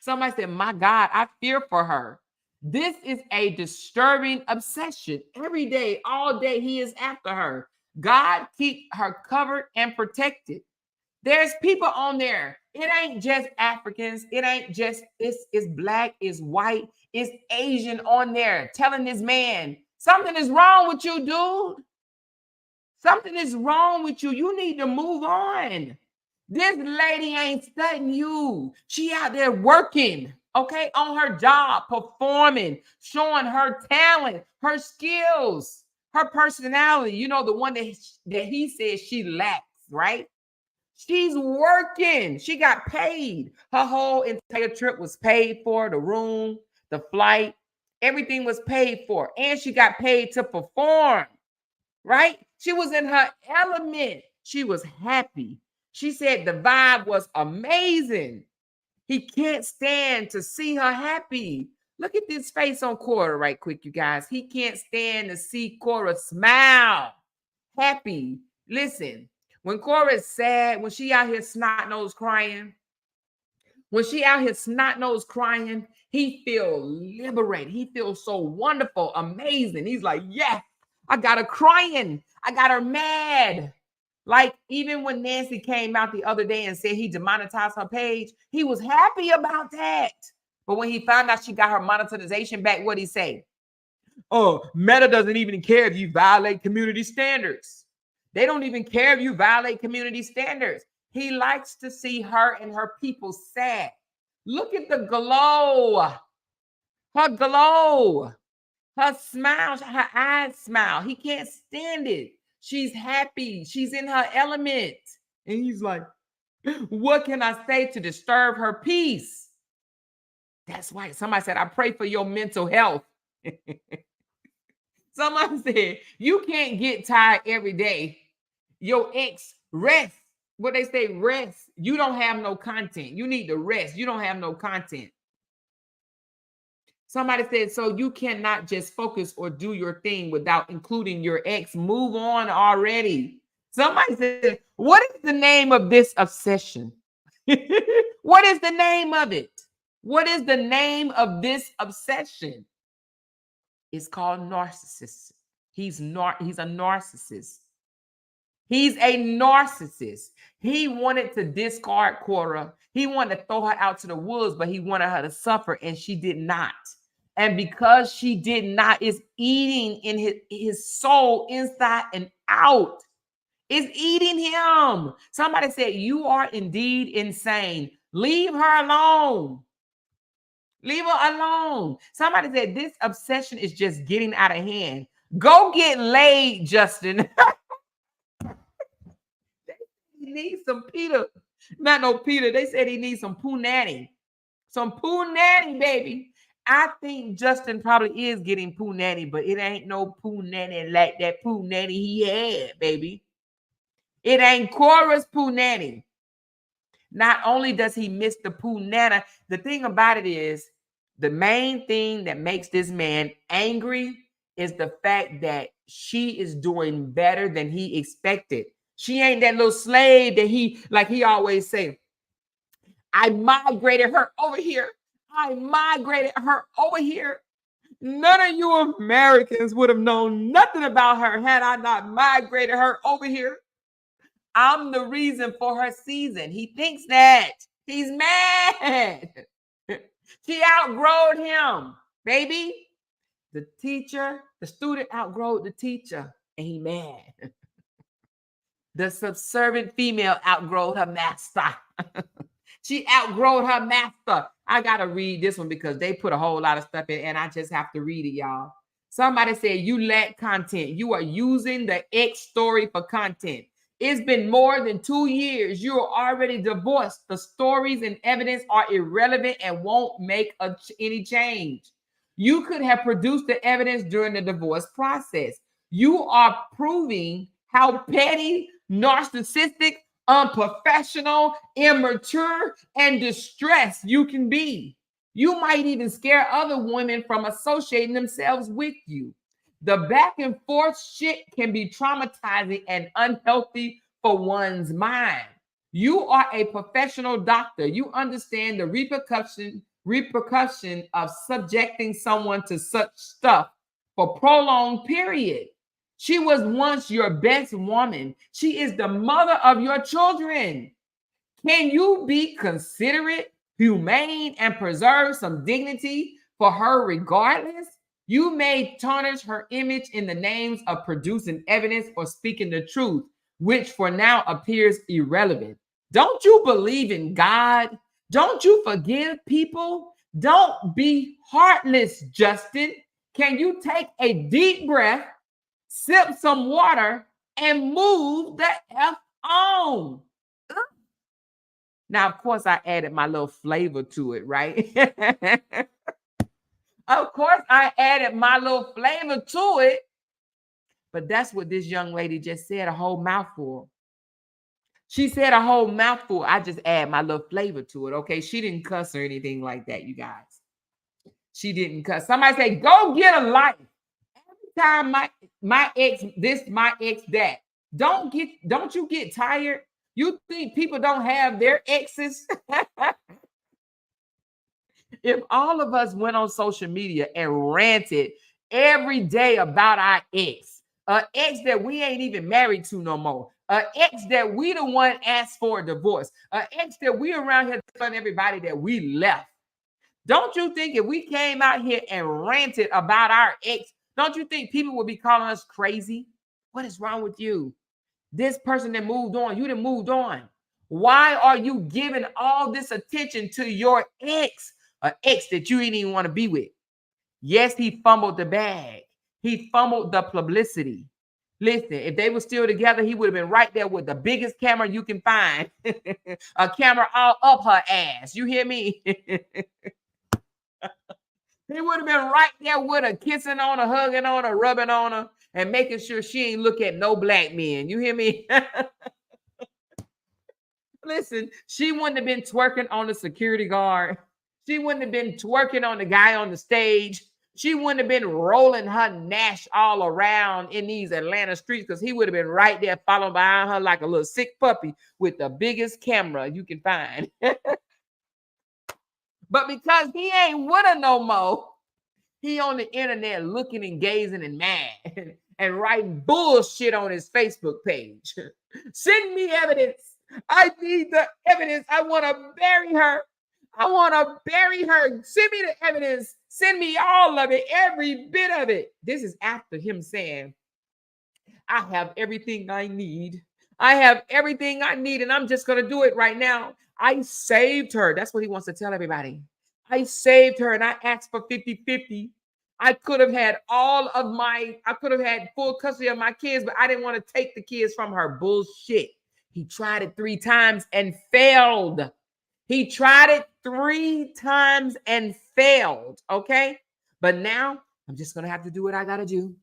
Somebody said, my God, I fear for her. This is a disturbing obsession. Every day, all day, he is after her. God keep her covered and protected. There's people on there. It ain't just Africans. It ain't just, it's black, it's white, it's Asian on there telling this man, something is wrong with you, dude. Something is wrong with you. You need to move on. This lady ain't studying you. She out there working, okay, on her job, performing, showing her talent, her skills, her personality. You know, the one that he says she lacks, right? She's working. She got paid. Her whole entire trip was paid for. The room, the flight, everything was paid for. And she got paid to perform, right? She was in her element. She was happy. She said the vibe was amazing. He can't stand to see her happy. Look at this face on Korra right quick, you guys. He can't stand to see Korra smile, happy. Listen, when Korra is sad, when she out here snot-nosed crying, he feels liberated. He feels so wonderful, amazing. He's like, yeah, I got her crying. I got her mad. Like, even when Nancy came out the other day and said he demonetized her page, he was happy about that. But when he found out she got her monetization back, what'd he say? Oh, Meta doesn't even care if you violate community standards. They don't even care if you violate community standards. He likes to see her and her people sad. Look at the glow. Her glow. Her smile, her eyes smile. He can't stand it. She's happy. She's in her element. And he's like, what can I say to disturb her peace? That's why somebody said, I pray for your mental health. Somebody said, you can't get tired every day. Your ex, rest. What they say, rest. You don't have no content. You need to rest. You don't have no content. Somebody said, so you cannot just focus or do your thing without including your ex. Move on already. Somebody said, what is the name of this obsession? What is the name of it? What is the name of this obsession? It's called narcissist. He's a narcissist. He's a narcissist. He wanted to discard Korra. He wanted to throw her out to the woods, but he wanted her to suffer, and she did not. And because she did not, it's eating in his soul inside and out. It's eating him. Somebody said, you are indeed insane. Leave her alone. Leave her alone. Somebody said, this obsession is just getting out of hand. Go get laid, Justin. He needs some Peter. Not no Peter. They said he needs some poo nanny. Some poo nanny, baby. I think Justin probably is getting poo nanny, but it ain't no poo nanny like that poo nanny he had, baby. It ain't Korra's poo nanny. Not only does he miss the poo nana, the thing about it is, the main thing that makes this man angry is the fact that she is doing better than he expected. She ain't that little slave that he always say, I migrated her over here. I migrated her over here. None of you Americans would have known nothing about her had I not migrated her over here. I'm the reason for her season. He thinks that. He's mad. She outgrowed him, baby. The student outgrowed the teacher, and he mad. The subservient female outgrowed her master. She outgrowed her master. I got to read this one because they put a whole lot of stuff in, and I just have to read it, y'all. Somebody said, you lack content. You are using the X story for content. It's been more than 2 years. You are already divorced. The stories and evidence are irrelevant and won't make any change. You could have produced the evidence during the divorce process. You are proving how petty, narcissistic, unprofessional, immature, and distressed you can be. You might even scare other women from associating themselves with you. The back and forth shit can be traumatizing and unhealthy for one's mind. You are a professional doctor. You understand the repercussion of subjecting someone to such stuff for prolonged period. She was once your best woman. She is the mother of your children. Can you be considerate, humane, and preserve some dignity for her regardless? You may tarnish her image in the names of producing evidence or speaking the truth, which for now appears irrelevant. Don't you believe in God? Don't you forgive people? Don't be heartless, Justin. Can you take a deep breath, sip some water, and move the F on? Now, of course, I added my little flavor to it, right? Of course, I added my little flavor to it. But that's what this young lady just said, a whole mouthful. She said a whole mouthful. I just add my little flavor to it, okay? She didn't cuss or anything like that, you guys. She didn't cuss. Somebody say, go get a life. Every time my ex this, my ex that. Don't you get tired? You think people don't have their exes? If all of us went on social media and ranted every day about our ex, an ex that we ain't even married to no more, an ex that we the one asked for a divorce, an ex that we around here telling everybody that we left. Don't you think if we came out here and ranted about our ex, don't you think people would be calling us crazy? What is wrong with you? This person that moved on, you done moved on. Why are you giving all this attention to your ex? An ex that you didn't even want to be with. Yes, he fumbled the bag. He fumbled the publicity. Listen, if they were still together, he would have been right there with the biggest camera you can find. A camera all up her ass. You hear me? He would have been right there with her, kissing on her, hugging on her, rubbing on her, and making sure she ain't look at no black men. You hear me? Listen, she wouldn't have been twerking on the security guard. She wouldn't have been twerking on the guy on the stage. She wouldn't have been rolling her Nash all around in these Atlanta streets because he would have been right there following behind her like a little sick puppy with the biggest camera you can find. But because he ain't with her no more, he on the internet looking and gazing and mad and writing bullshit on his Facebook page. Send me evidence. I need the evidence. I want to bury her. I want to bury her. Send me the evidence. Send me all of it, every bit of it. This is after him saying, I have everything I need. I have everything I need, and I'm just going to do it right now. I saved her. That's what he wants to tell everybody. I saved her, and I asked for 50-50. I could have had I could have had full custody of my kids, but I didn't want to take the kids from her. Bullshit. He tried it 3 times and failed. He tried it 3 times and failed, okay? But now I'm just going to have to do what I got to do.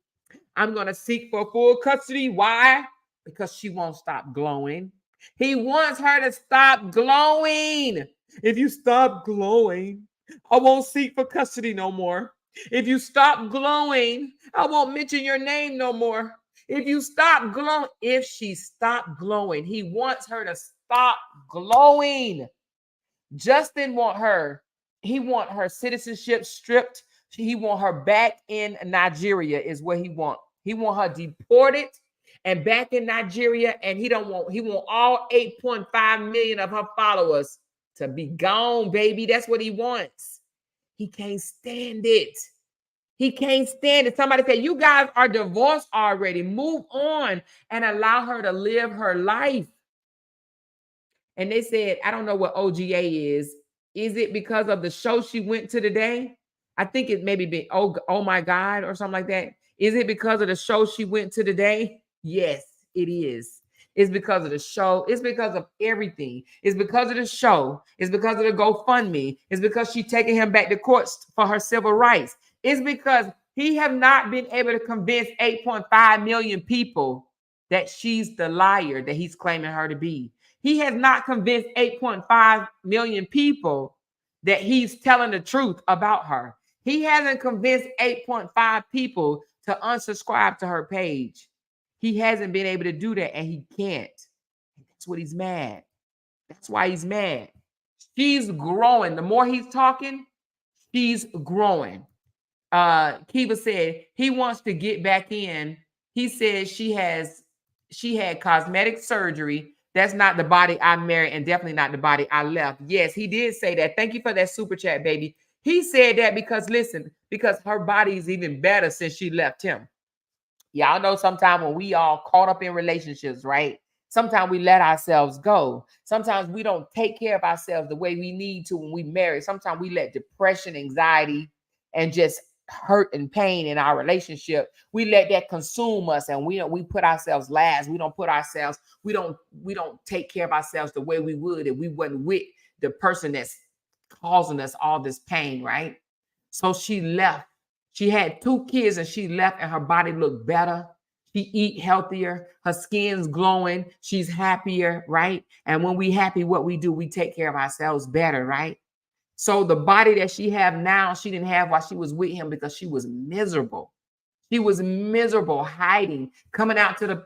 I'm going to seek for full custody. Why? Because she won't stop glowing. He wants her to stop glowing. If you stop glowing, I won't seek for custody no more. If you stop glowing, I won't mention your name no more. If you stop glowing, if she stopped glowing, he wants her to stop glowing. Justin he want her citizenship stripped. He want her back in Nigeria is what he want. He want her deported and back in Nigeria, and he want all 8.5 million of her followers to be gone, baby. That's what he wants. He can't stand it. He can't stand it. Somebody said, you guys are divorced already. Move on and allow her to live her life. And they said, I don't know what OGA is. Is it because of the show she went to today? I think it maybe be oh my God or something like that. Is it because of the show she went to today? Yes, it is. It's because of the show. It's because of everything. It's because of the show. It's because of the GoFundMe. It's because she's taking him back to court for her civil rights. It's because he have not been able to convince 8.5 million people that she's the liar that he's claiming her to be. He has not convinced 8.5 million people that he's telling the truth about her. He hasn't convinced 8.5 people to unsubscribe to her page. He hasn't been able to do that, and he can't. That's what he's mad. That's why he's mad. She's growing. The more he's talking, she's growing. Kiva said he wants to get back in. He says she had cosmetic surgery. That's not the body I married, and definitely not the body I left. Yes, he did say that. Thank you for that super chat, baby. He said that because, listen, because her body is even better since she left him. Y'all know sometimes when we all caught up in relationships, right? Sometimes we let ourselves go. Sometimes we don't take care of ourselves the way we need to when we marry. Sometimes we let depression, anxiety, and just hurt and pain in our relationship, we let that consume us, and we put ourselves last. We don't take care of ourselves the way we would if we wasn't with the person that's causing us all this pain, right? So she left. She had 2 kids and she left, and her body looked better. She eat healthier. Her skin's glowing. She's happier, right? And when we happy, what we do, we take care of ourselves better, right? So the body that she have now, she didn't have while she was with him because she was miserable. She was miserable, hiding, coming out to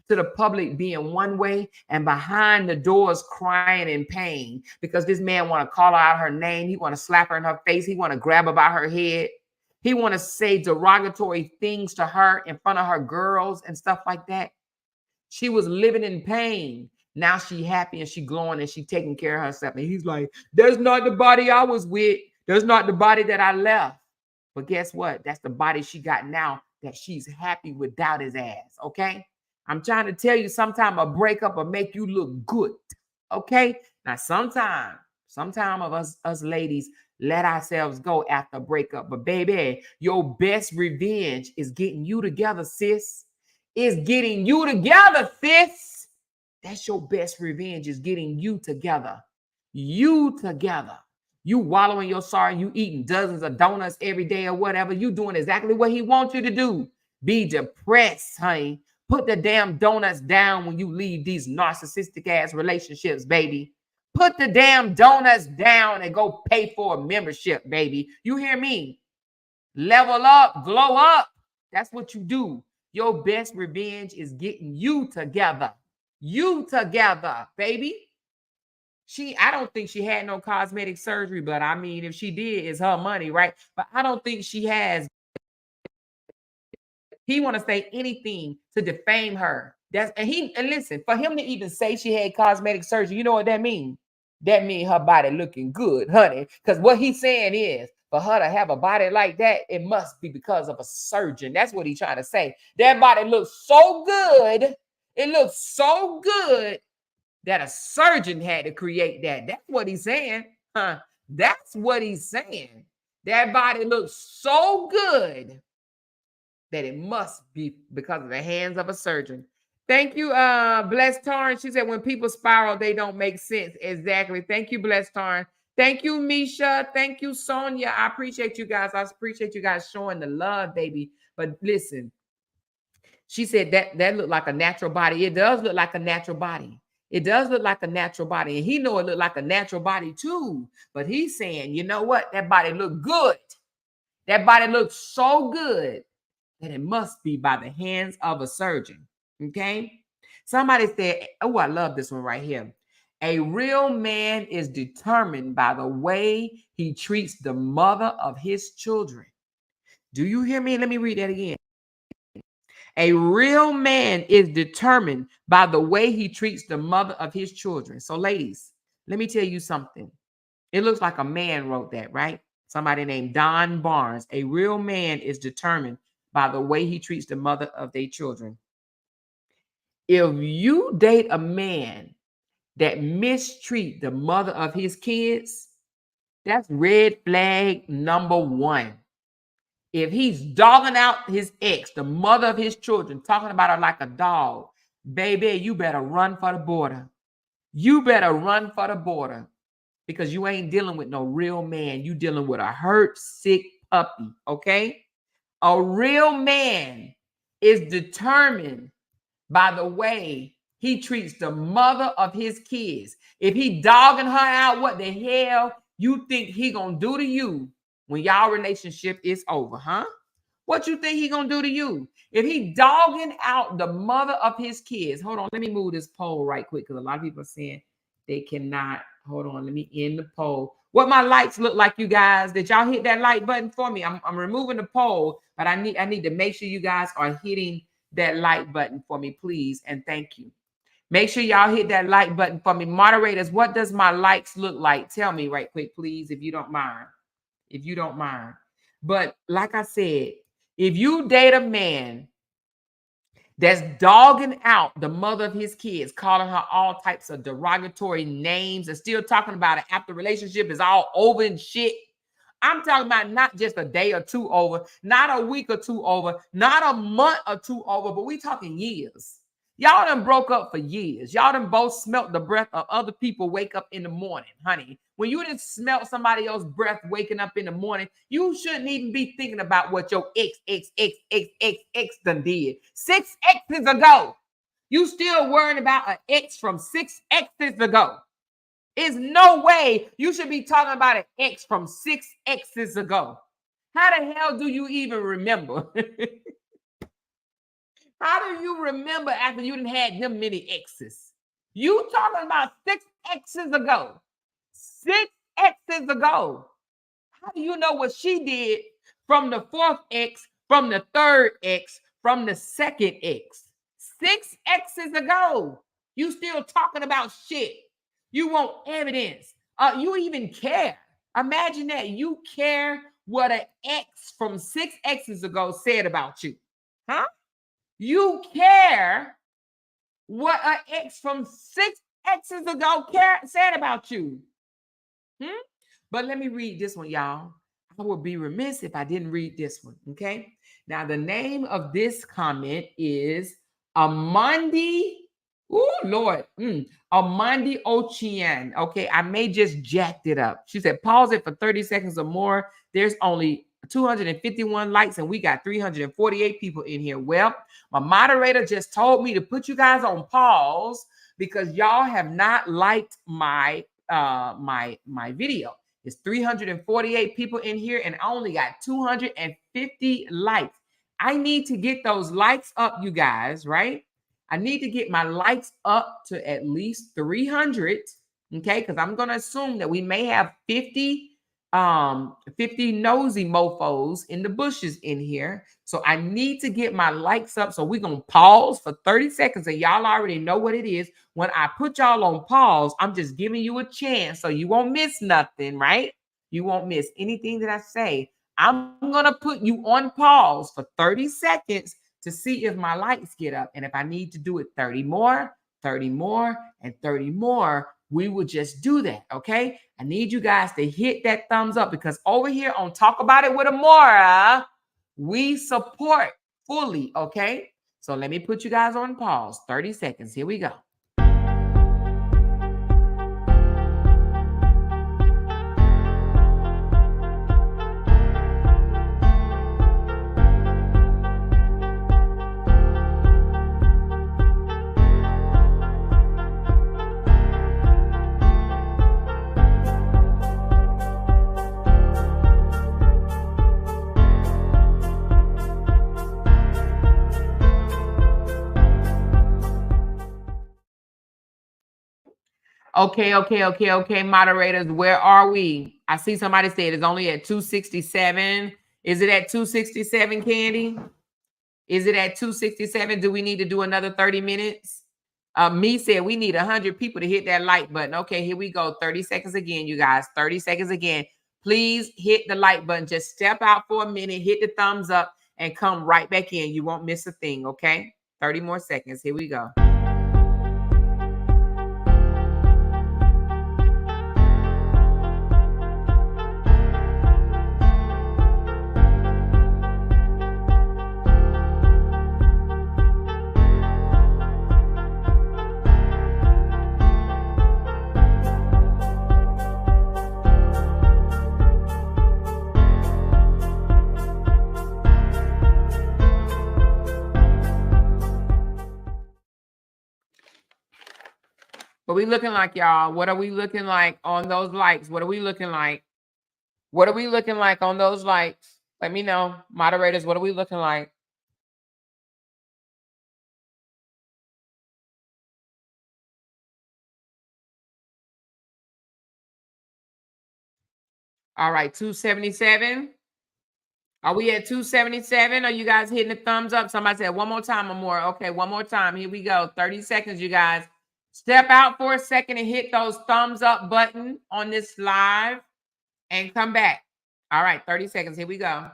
the public being one way, and behind the doors crying in pain because this man want to call out her name. He want to slap her in her face. He want to grab her by her head. He want to say derogatory things to her in front of her girls and stuff like that. She was living in pain. Now she happy and she glowing and she taking care of herself. And he's like, that's not the body I was with. That's not the body that I left. But guess what? That's the body she got now that she's happy without his ass. Okay? I'm trying to tell you, sometime a breakup will make you look good. Okay? Now, sometime of us ladies let ourselves go after a breakup. But baby, your best revenge is getting you together, sis. Is getting you together, sis. That's your best revenge, is getting you together. You together. You wallowing your sorrow. You eating dozens of donuts every day or whatever. You doing exactly what he wants you to do. Be depressed, honey. Put the damn donuts down when you leave these narcissistic ass relationships, baby. Put the damn donuts down and go pay for a membership, baby. You hear me? Level up, glow up. That's what you do. Your best revenge is getting you together. You together, baby. I don't think she had no cosmetic surgery, but I mean, if she did, it's her money, right? But I don't think she has. He want to say anything to defame her. And listen, for him to even say she had cosmetic surgery, you know what that means? That means her body looking good, honey. Because what he's saying is, for her to have a body like that, it must be because of a surgeon. That's what he's trying to say. That body looks so good. It looks so good that a surgeon had to create that. That's what he's saying. Huh? That's what he's saying. That body looks so good that it must be because of the hands of a surgeon. Thank you, Blessed Tarn. She said, when people spiral, they don't make sense. Exactly. Thank you, Blessed Tarn. Thank you, Misha. Thank you, Sonia. I appreciate you guys. I appreciate you guys showing the love, baby. But listen, she said that looked like a natural body. It does look like a natural body. It does look like a natural body. And he know it looked like a natural body too. But he's saying, you know what? That body looked good. That body looked so good that it must be by the hands of a surgeon. Okay. Somebody said, oh, I love this one right here. A real man is determined by the way he treats the mother of his children. Do you hear me? Let me read that again. A real man is determined by the way he treats the mother of his children. So, ladies, let me tell you something. It looks like a man wrote that, right? Somebody named Don Barnes. A real man is determined by the way he treats the mother of their children. If you date a man that mistreat the mother of his kids, that's red flag number one. If he's dogging out his ex, the mother of his children, talking about her like a dog, baby, you better run for the border. You better run for the border because you ain't dealing with no real man. You dealing with a hurt, sick puppy, okay? A real man is determined by the way he treats the mother of his kids. If he dogging her out, what the hell you think he gonna do to you when y'all relationship is over, huh? What you think he gonna do to you? If he dogging out the mother of his kids, hold on, let me move this poll right quick because a lot of people are saying they cannot. Hold on, let me end the poll. What my likes look like, you guys? Did y'all hit that like button for me? I'm removing the poll, but I need to make sure you guys are hitting that like button for me, please, and thank you. Make sure y'all hit that like button for me. Moderators, what does my likes look like? Tell me right quick, please, if you don't mind. If you don't mind. But like I said, if you date a man that's dogging out the mother of his kids, calling her all types of derogatory names and still talking about it after the relationship is all over and shit. I'm talking about not just a day or two over, not a week or two over, not a month or two over, but we talking years. Y'all done broke up for years. Y'all done both smelt the breath of other people wake up in the morning, honey. When you didn't smell somebody else's breath waking up in the morning, you shouldn't even be thinking about what your ex done did. 6 exes ago. You still worrying about an ex from 6 exes ago. There's no way you should be talking about an ex from 6 exes ago. How the hell do you even remember? How do you remember after you didn't had them many exes? You talking about 6 exes ago. 6 exes ago. How do you know what she did from the 4th ex, from the 3rd ex, from the 2nd ex? 6 exes ago. You still talking about shit. You want evidence. You even care. Imagine that. You care what an ex from 6 exes ago said about you. Huh? You care what an ex from 6 exes ago said about you. But let me read this one, y'all. I would be remiss if I didn't read this one, okay? Now, the name of this comment is Amandi. Oh, Lord. Amandi Ochian. Okay, I may just jacked it up. She said, pause it for 30 seconds or more. There's only 251 likes and we got 348 people in here. Well, my moderator just told me to put you guys on pause because y'all have not liked my my video. It's 348 people in here and I only got 250 likes. I need to get those likes up, you guys, right? I need to get my likes up to at least 300, okay? Because I'm going to assume that we may have 50 nosy mofos in the bushes in here. So I need to get my likes up. So we're going to pause for 30 seconds. And y'all already know what it is. When I put y'all on pause, I'm just giving you a chance so you won't miss nothing, right? You won't miss anything that I say. I'm going to put you on pause for 30 seconds to see if my lights get up. And if I need to do it 30 more, 30 more, and 30 more, we will just do that, okay? I need you guys to hit that thumbs up because over here on Talk About It with Amora, we support fully, okay? So let me put you guys on pause. 30 seconds. Here we go. Okay, moderators, where are we? I see somebody said it's only at 267. Is it at 267, Candy? Is it at 267? Do we need to do another 30 minutes? Me said we need 100 people to hit that like button. Okay, here we go. 30 seconds again, you guys. 30 seconds again. Please hit the like button. Just step out for a minute, hit the thumbs up, and come right back in. You won't miss a thing, okay? 30 more seconds. Here we go. What we looking like, y'all? What are we looking like on those likes? What are we looking like? What are we looking like on those likes? Let me know. Moderators, what are we looking like? All right, 277. Are we at 277? Are you guys hitting the thumbs up? Somebody said one more time or more. Okay, one more time. Here we go. 30 seconds, you guys. Step out for a second and hit those thumbs up button on this live and come back. All right, 30 seconds. Here we go.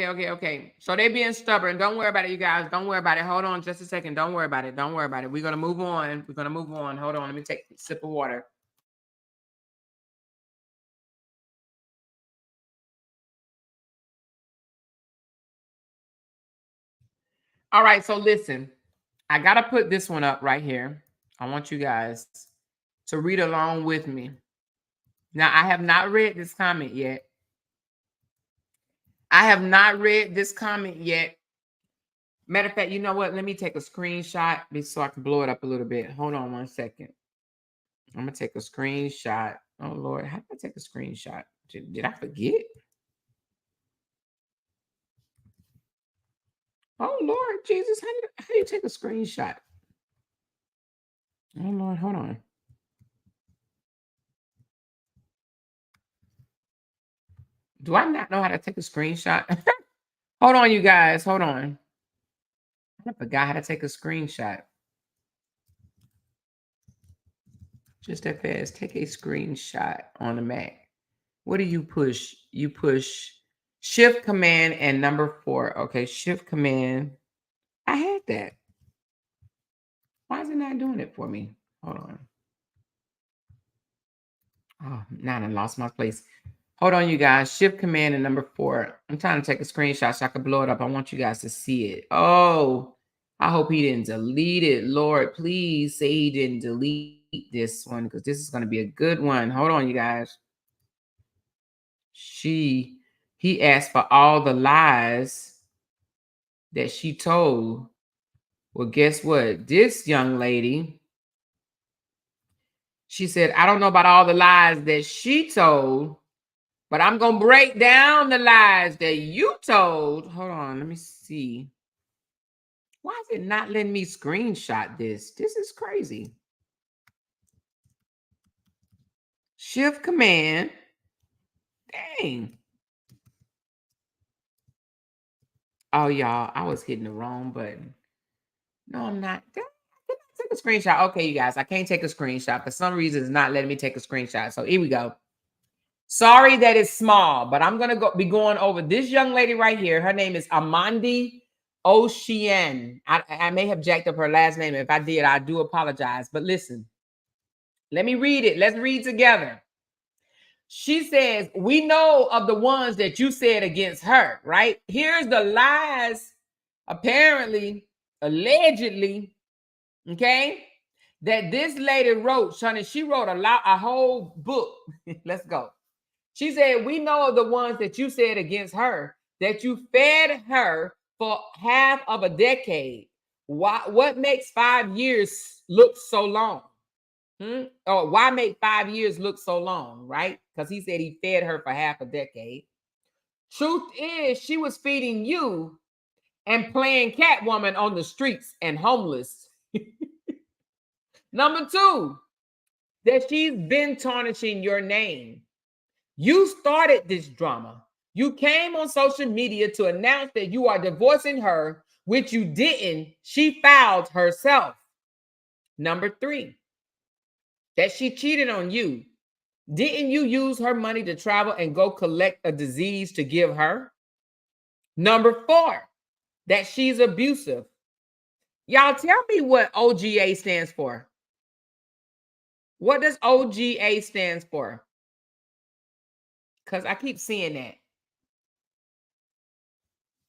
Okay. So they being stubborn. Don't worry about it, you guys. Don't worry about it. Hold on just a second. Don't worry about it. Don't worry about it. We're going to move on. We're going to move on. Hold on. Let me take a sip of water. All right. So listen, I got to put this one up right here. I want you guys to read along with me. Now, I have not read this comment yet. Matter of fact, you know what? Let me take a screenshot so I can blow it up a little bit. Hold on 1 second. I'm going to take a screenshot. Oh, Lord. How did I take a screenshot? Did I forget? Oh, Lord Jesus. How do you take a screenshot? Oh, Lord. Hold on. Do I not know how to take a screenshot? Hold on, you guys. Hold on. I forgot how to take a screenshot. Just that fast. Take a screenshot on the Mac. What do you push? You push Shift Command and number 4. Okay, Shift Command. I had that. Why is it not doing it for me? Hold on. Oh, now I lost my place. Hold on, you guys. Shift command and number 4. I'm trying to take a screenshot so I can blow it up. I want you guys to see it. Oh, I hope he didn't delete it. Lord, please say he didn't delete this one because this is going to be a good one. Hold on, you guys. He asked for all the lies that she told. Well, guess what? This young lady, she said, I don't know about all the lies that she told, but I'm going to break down the lies that you told. Hold on, let me see. Why is it not letting me screenshot this? This is crazy. Shift command. Dang. Oh, y'all, I was hitting the wrong button. No, I'm not. Take a screenshot. Okay, you guys, I can't take a screenshot. For some reason, it's not letting me take a screenshot. So here we go. Sorry that it's small, but I'm gonna be going over this young lady right here. Her name is Amandi Ocean. I may have jacked up her last name. If I did, I do apologize. But listen, let me read it. Let's read together. She says, we know of the ones that you said against her, right? Here's the lies, apparently, allegedly, okay, that this lady wrote. Shani, she wrote a whole book. Let's go. She said, we know of the ones that you said against her, that you fed her for half of a decade. What makes 5 years look so long? Or why make 5 years look so long, right? Because he said he fed her for half a decade. Truth is, she was feeding you and playing Catwoman on the streets and homeless. Number 2, that she's been tarnishing your name. You started this drama. You came on social media to announce that you are divorcing her, which you didn't. She filed herself. Number 3, that she cheated on you. Didn't you use her money to travel and go collect a disease to give her? Number 4, that she's abusive. Y'all tell me what OGA stands for. What does OGA stands for? Because I keep seeing that.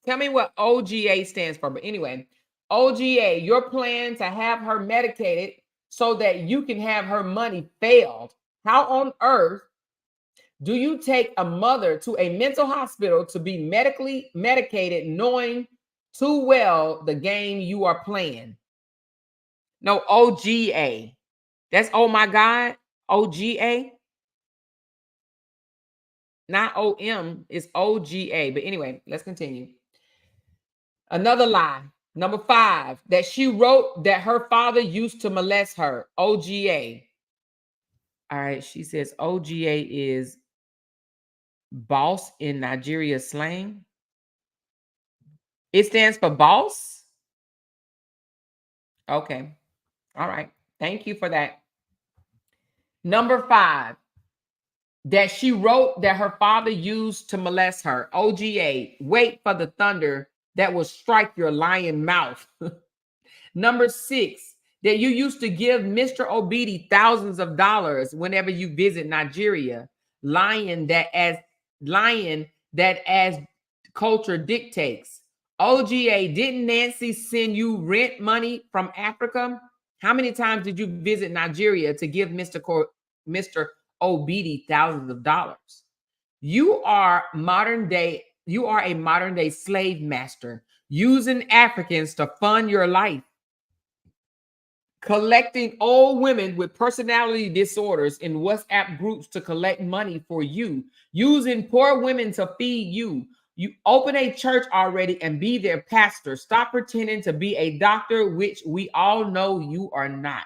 Tell me what OGA stands for. But anyway, OGA, your plan to have her medicated so that you can have her money failed. How on earth do you take a mother to a mental hospital to be medically medicated, knowing too well the game you are playing? No, OGA. That's oh my God. OGA. Not OM, it's OGA. But anyway, let's continue. Another lie. Number 5, that she wrote that her father used to molest her. OGA. All right, she says OGA is boss in Nigeria slang. It stands for boss. Okay. All right. Thank you for that. Number 5, that she wrote that her father used to molest her. OGA. Wait for the thunder that will strike your lying mouth. Number 6, that you used to give Mr. Obidi thousands of dollars whenever you visit Nigeria, lying that as culture dictates. OGA, didn't Nancy send you rent money from Africa? How many times did you visit Nigeria to give Mr. Obidi thousands of dollars? You are a modern day slave master, using Africans to fund your life, collecting old women with personality disorders in WhatsApp groups to collect money for you, using poor women to feed you. You open a church already and be their pastor. Stop pretending to be a doctor, which we all know you are not.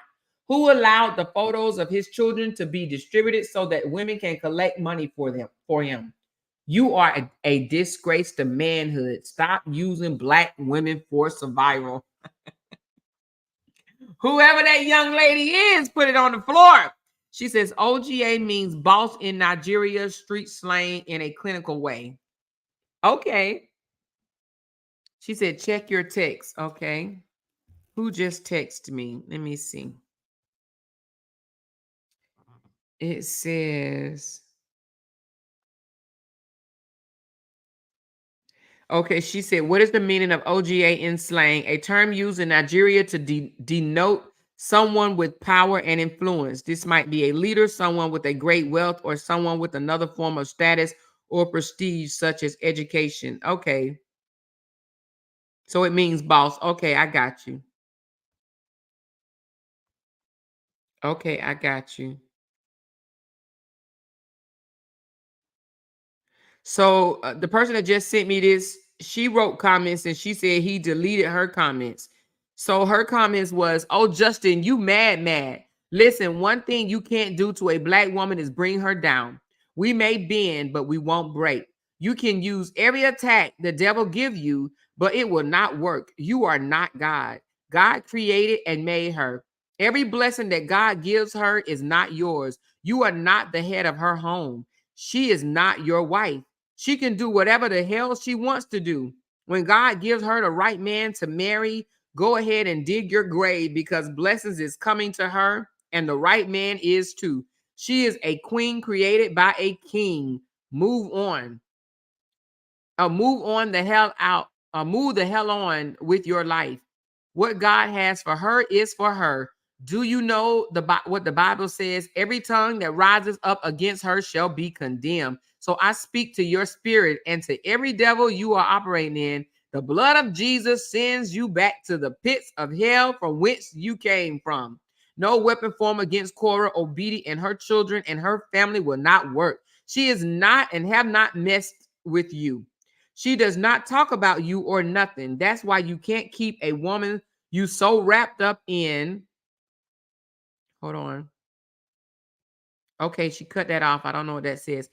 Who allowed the photos of his children to be distributed so that women can collect money for him? You are a disgrace to manhood. Stop using Black women for survival. Whoever that young lady is, put it on the floor. She says OGA means boss in Nigeria, street slang in a clinical way. Okay. She said, check your text. Okay. Who just texted me? Let me see. It says, okay, she said, what is the meaning of OGA in slang? A term used in Nigeria to denote someone with power and influence. This might be a leader, someone with a great wealth, or someone with another form of status or prestige, such as education. Okay. So it means boss. Okay, I got you. Okay, I got you. So the person that just sent me this, she wrote comments and she said he deleted her comments. So her comments was, "Oh, Justin, you mad. Listen, one thing you can't do to a black woman is bring her down. We may bend, but we won't break. You can use every attack the devil give you, but it will not work. You are not God. God created and made her. Every blessing that God gives her is not yours. You are not the head of her home. She is not your wife. She can do whatever the hell she wants to do. When God gives her the right man to marry, go ahead and dig your grave because blessings is coming to her and the right man is too. She is a queen created by a king. Move on. Move on the hell out. Move the hell on with your life. What God has for her is for her. Do you know what the Bible says? Every tongue that rises up against her shall be condemned. So I speak to your spirit and to every devil you are operating in. The blood of Jesus sends you back to the pits of hell from whence you came from. No weapon formed against Korra, Obidi, and her children and her family will not work. She is not and have not messed with you. She does not talk about you or nothing. That's why you can't keep a woman you so wrapped up in. Hold on. Okay, she cut that off. I don't know what that says.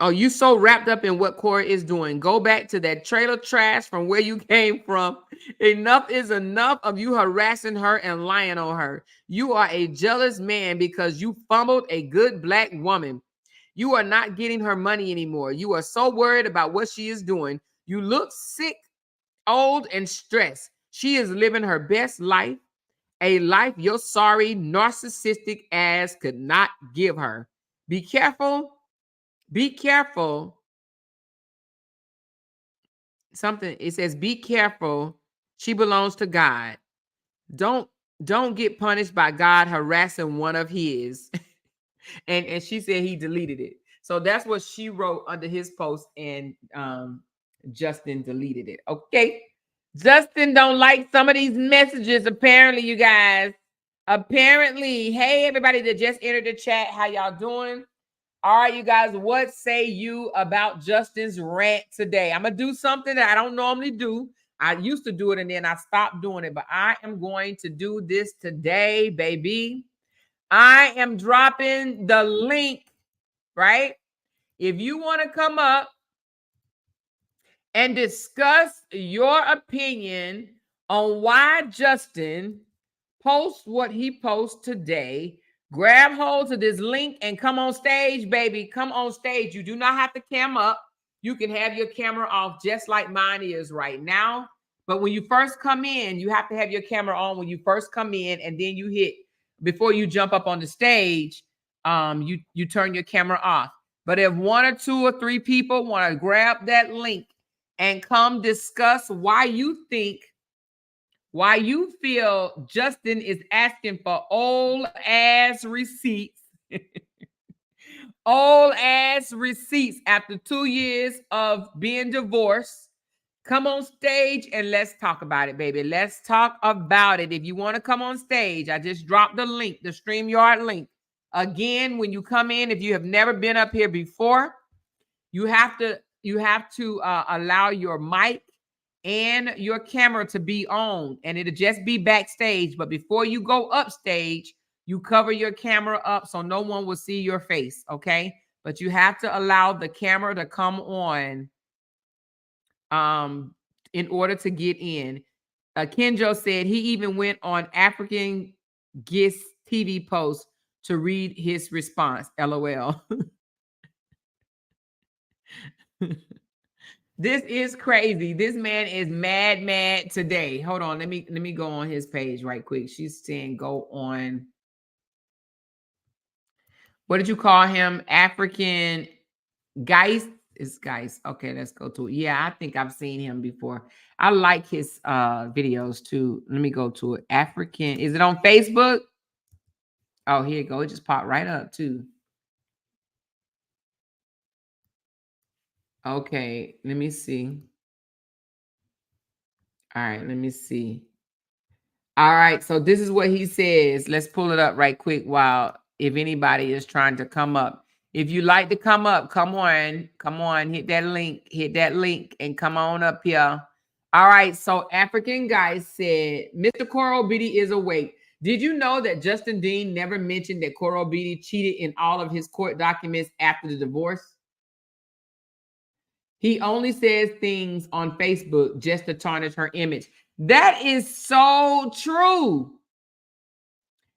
Oh, you so wrapped up in what Korra is doing. Go back to that trailer trash from where you came from. Enough is enough of you harassing her and lying on her. You are a jealous man because you fumbled a good black woman. You are not getting her money anymore. You are so worried about what she is doing. You look sick, old, and stressed. She is living her best life, a life your sorry, narcissistic ass could not give her. Be careful. Be careful. Something it says, be careful. She belongs to God. Don't don't get punished by God harassing one of his. and she said he deleted it. So that's what she wrote under his post, and Justin deleted it. Okay. Justin don't like some of these messages, apparently, you guys. Apparently. Hey, everybody that just entered the chat, how y'all doing? All right, you guys, what say you about Justin's rant today? I'm going to do something that I don't normally do. I used to do it and then I stopped doing it, but I am going to do this today, baby. I am dropping the link, right? If you want to come up and discuss your opinion on why Justin posts what he posts today, grab hold of this link and come on stage, baby. Come on stage. You do not have to cam up. You can have your camera off just like mine is right now. But when you first come in, you have to have your camera on when you first come in, and then you hit, before you jump up on the stage, you turn your camera off. But if one or two or three people want to grab that link and come discuss why you feel Justin is asking for old ass receipts, old ass receipts after 2 years of being divorced, come on stage and let's talk about it, baby. Let's talk about it. If you want to come on stage, I just dropped the link, the StreamYard link. Again, when you come in, if you have never been up here before, you have to allow your mic and your camera to be on, and it'll just be backstage. But before you go upstage, you cover your camera up so no one will see your face, okay? But you have to allow the camera to come on in order to get in. Kenjo said he even went on African Gist TV post to read his response. LOL. This is crazy. This man is mad today. Hold on. Let me go on his page right quick. She's saying go on. What did you call him? African Geist is Geist. Okay, let's go to it. Yeah, I think I've seen him before. I like his videos too. Let me go to it. African. Is it on Facebook? Oh, here you go. It just popped right up too. Okay, let me see. All right, let me see. All right, so this is what he says. Let's pull it up right quick while if anybody is trying to come up. If you like to come up, come on, hit that link, and come on up here. All right, so African Guy said, Mr. Korra Obidi is awake. Did you know that Justin Dean never mentioned that Korra Obidi cheated in all of his court documents after the divorce? He only says things on Facebook just to tarnish her image. That is so true.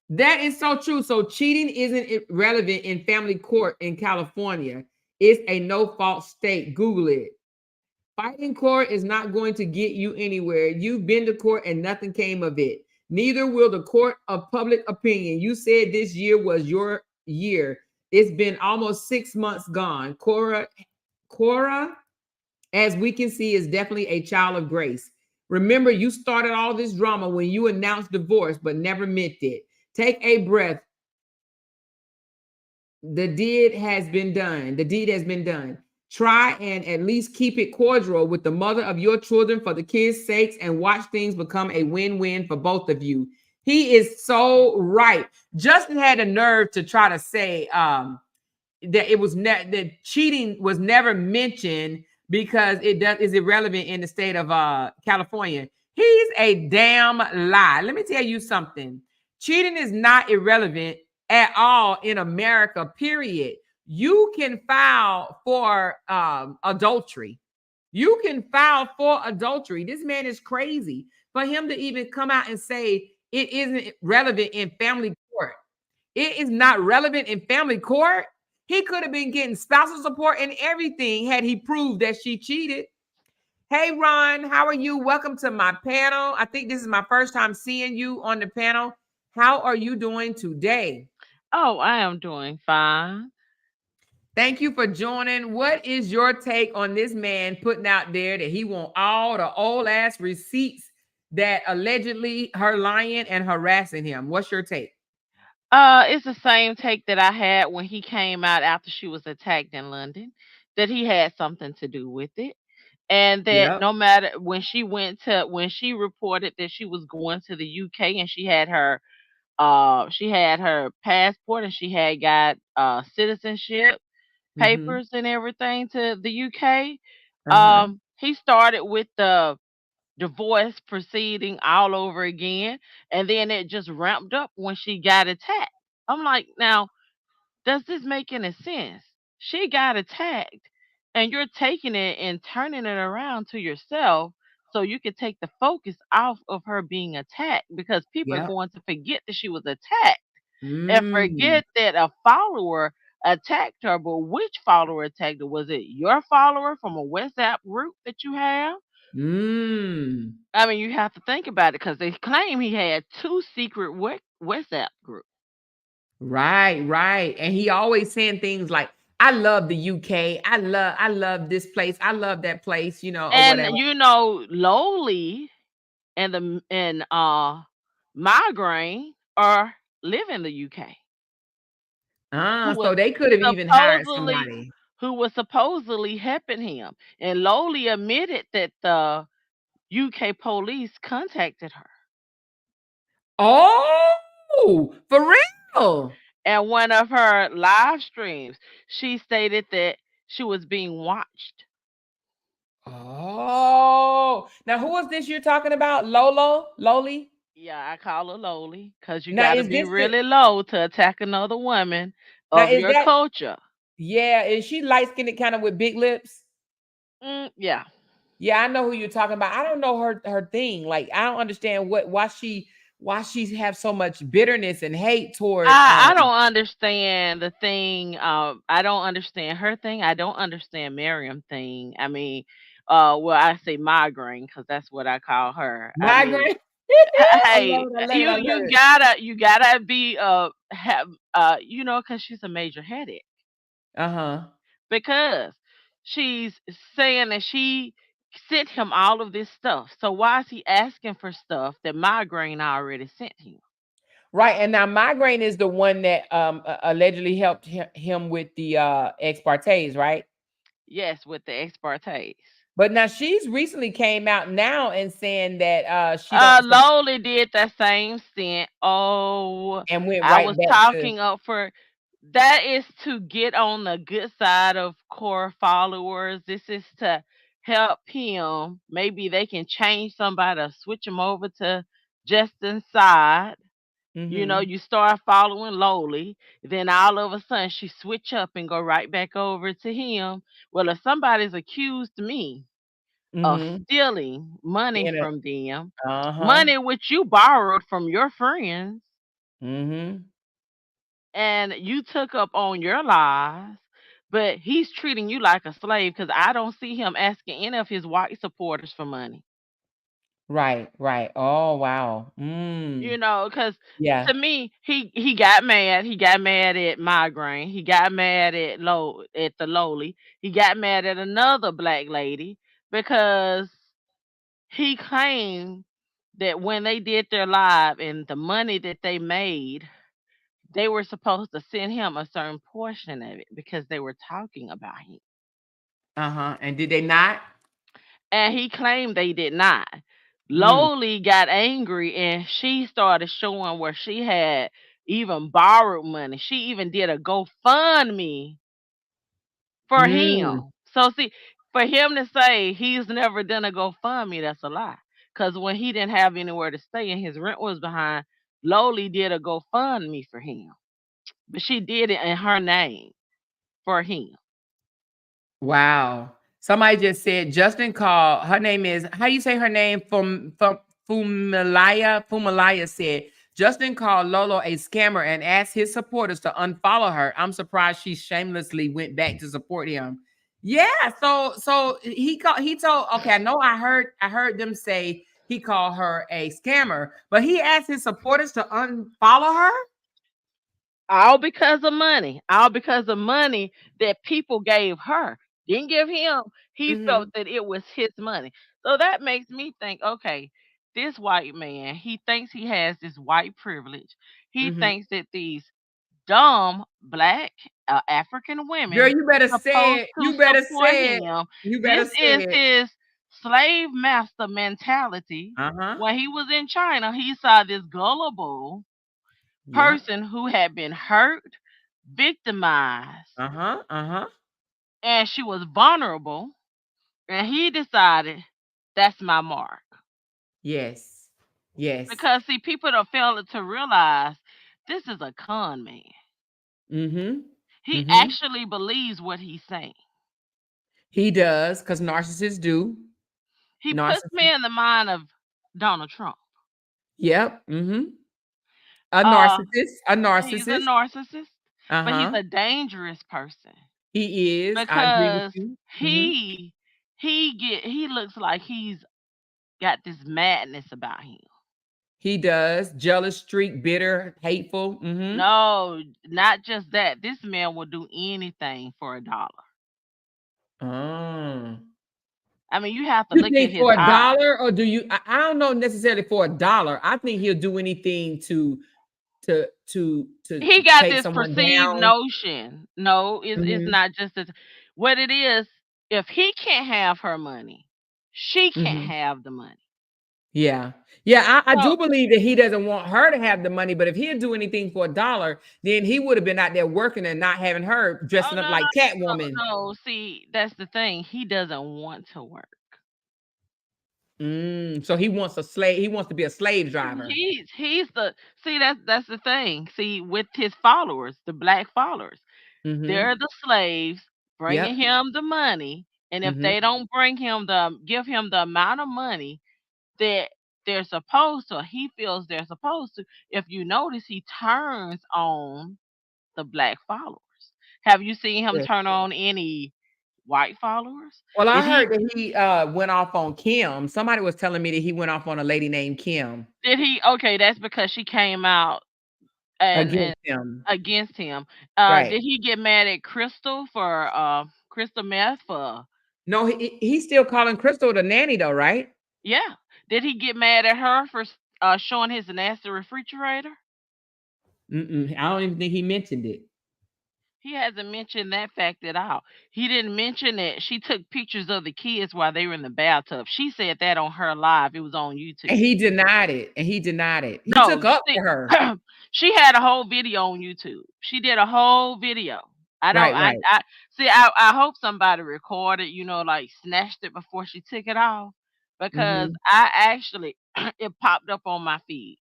That is so true. So cheating isn't relevant in family court in California. It's a no-fault state. Google it. Fighting court is not going to get you anywhere. You've been to court and nothing came of it. Neither will the court of public opinion. You said this year was your year. It's been almost 6 months gone. Korra, as we can see, is definitely a child of grace. Remember, you started all this drama when you announced divorce, but never meant it. Take a breath. The deed has been done. The deed has been done. Try and at least keep it cordial with the mother of your children for the kids' sakes and watch things become a win-win for both of you. He is so right. Justin had a nerve to try to say that it was that cheating was never mentioned because it is irrelevant in the state of California. He's a damn lie. Let me tell you something. Cheating is not irrelevant at all in America, period. You can file for adultery. You can file for adultery. This man is crazy. For him to even come out and say it isn't relevant in family court. It is not relevant in family court. He could have been getting spousal support and everything had he proved that she cheated. Hey, Ron, how are you? Welcome to my panel. I think this is my first time seeing you on the panel. How are you doing today? Oh, I am doing fine. Thank you for joining. What is your take on this man putting out there that he want all the old ass receipts that allegedly her lying and harassing him? What's your take? It's the same take that I had when he came out after she was attacked in London, that he had something to do with it. And that Yep. no matter when she reported that she was going to the UK and she had her passport and she had got citizenship Mm-hmm. papers and everything to the UK. Uh-huh. He started with the divorce proceeding all over again, and then it just ramped up when she got attacked. I'm like, now, does this make any sense? She got attacked, and you're taking it and turning it around to yourself so you can take the focus off of her being attacked because people are Yep. going to forget that she was attacked and Mm. forget that a follower attacked her. But which follower attacked her? Was it your follower from a WhatsApp group that you have? Mm. I mean, you have to think about it because they claim he had two secret WhatsApp groups. Right, right. And he always saying things like, I love the UK. I love this place. I love that place, or And whatever. Lowly and Migraine are live in the UK. Who was So they could have even hired supposedly somebody. helping him. And Lowly admitted that the UK police contacted her. Oh, for real. And one of her live streams, she stated that she was being watched. Oh, now who is this you're talking about? Lolo? Loli? Yeah, I call her lowly because you Now got to is be this the really low to attack another woman now of is your that culture. yeah, is she light skinned kind of with big lips? Yeah. Yeah, I know who you're talking about. I don't know her thing. Like, I don't understand why she have so much bitterness and hate toward I don't understand the thing. I don't understand her thing. I don't understand Miriam thing. I mean, well, I say migraine because that's what I call her. I mean, migraine. I love Hey, it. I love it. I love it. you gotta be have because she's a major headache Uh-huh. because she's saying that she sent him all of this stuff. So why is he asking for stuff that migraine already sent him? Right. And now migraine is the one that allegedly helped him with the ex partes, right? Yes, with the ex partes. But now she's recently came out now and saying that she don't Lowly did that same stint. Oh, and went I right was back to talking up for that is to get on the good side of core followers. This is to help him. Maybe they can change somebody or switch him over to Justin's side. mhm. You start following Lowly, then all of a sudden she switch up and go right back over to him. Well, if somebody's accused me of Mhm. stealing money Being from them, uh-huh. money which you borrowed from your friends Mhm. and you took up on your lies, but he's treating you like a slave because I don't see him asking any of his white supporters for money. Right, right. Oh, wow. Because Yeah. to me, he got mad. He got mad at migraine. He got mad at the lowly. He got mad at another black lady because he claimed that when they did their live and the money that they made, they were supposed to send him a certain portion of it because they were talking about him. Uh-huh. And did they not? And he claimed they did not. Mm. Lowly got angry and she started showing where she had even borrowed money. She even did a GoFundMe for Mm. him. So see, for him to say he's never done a GoFundMe, that's a lie. Because when he didn't have anywhere to stay and his rent was behind, Lowly did a GoFundMe for him. But she did it in her name for him. Wow. Somebody just said Justin called. Her name is how you say her name from Fumalaya. Fumalaya said Justin called Lolo a scammer and asked his supporters to unfollow her. I'm surprised she shamelessly went back to support him. Yeah, so he told okay, I heard them say he called her a scammer, but he asked his supporters to unfollow her. All because of money. All because of money that people gave her. Didn't give him. He felt Mhm. that it was his money. So that makes me think, okay, this white man, he thinks he has this white privilege. He Mhm. thinks that these dumb black African Girl, women you better supposed say it. to You better support say it. him. You better This say is it. his slave master mentality. Uh-huh. When he was in China, he saw this gullible Yep. person who had been hurt, victimized, Uh-huh. Uh-huh. and she was vulnerable, and he decided that's my mark. Yes. Yes. Because see, people don't fail to realize this is a con man. Mm-hmm. He Mm-hmm. actually believes what he's saying. He does, because narcissists do. He puts me Narcissists. in the mind of Donald Trump. Yep. Mm-hmm. A Uh, narcissist. A he's a narcissist. narcissist, but he's Uh-huh. a dangerous person He is. I agree with because you. Mm-hmm. he looks like he's got this madness about him. He does. Jealous streak, bitter, hateful. Mm-hmm. No, not just that. This man will do anything for $1. Oh. I mean, you have to You look at think his for a eyes. dollar, or do you? I don't know necessarily for a dollar. I think he'll do anything to He got take this someone perceived down. notion. No, it's Mhm, not just as what it is. If he can't have her money, she can't mhm. have the money. Yeah. Yeah, I So, do believe that he doesn't want her to have the money, but if he'd do anything for a dollar, then he would have been out there working and not having her oh dressing up no, no, like Catwoman. no, no. See, that's the thing. He doesn't want to work. So he wants a slave. He wants to be a slave See, driver. he's the see that's the thing. See, with his followers, the black followers. Mhm. They're the slaves bringing Yep. him the money, and if Mhm. they don't bring him the give him the amount of money that they're supposed to, he feels they're supposed to. If you notice, he turns on the black followers. Have you seen him Yes. turn on any white followers? Well, I Did he heard that he, went off on Kim. Somebody was telling me that he went off on a lady named Kim did he okay, that's because she came out and against him. against him. Right. Did he get mad at Crystal for Crystal Meth for No, he's still calling Crystal the nanny though, right? yeah. Did he get mad at her for showing his nasty refrigerator? Mm-mm, I don't even think he mentioned it. He hasn't mentioned that fact at all. He didn't mention that she took pictures of the kids while they were in the bathtub. She said that on her live. It was on And YouTube. he denied it, and he denied it. He No, took up see, for her. she had a whole video on YouTube. She did a whole video. I don't. Right, right. I see. I hope somebody recorded. Like snatched it before she took it off, because Mhm, I actually it popped up on my feed.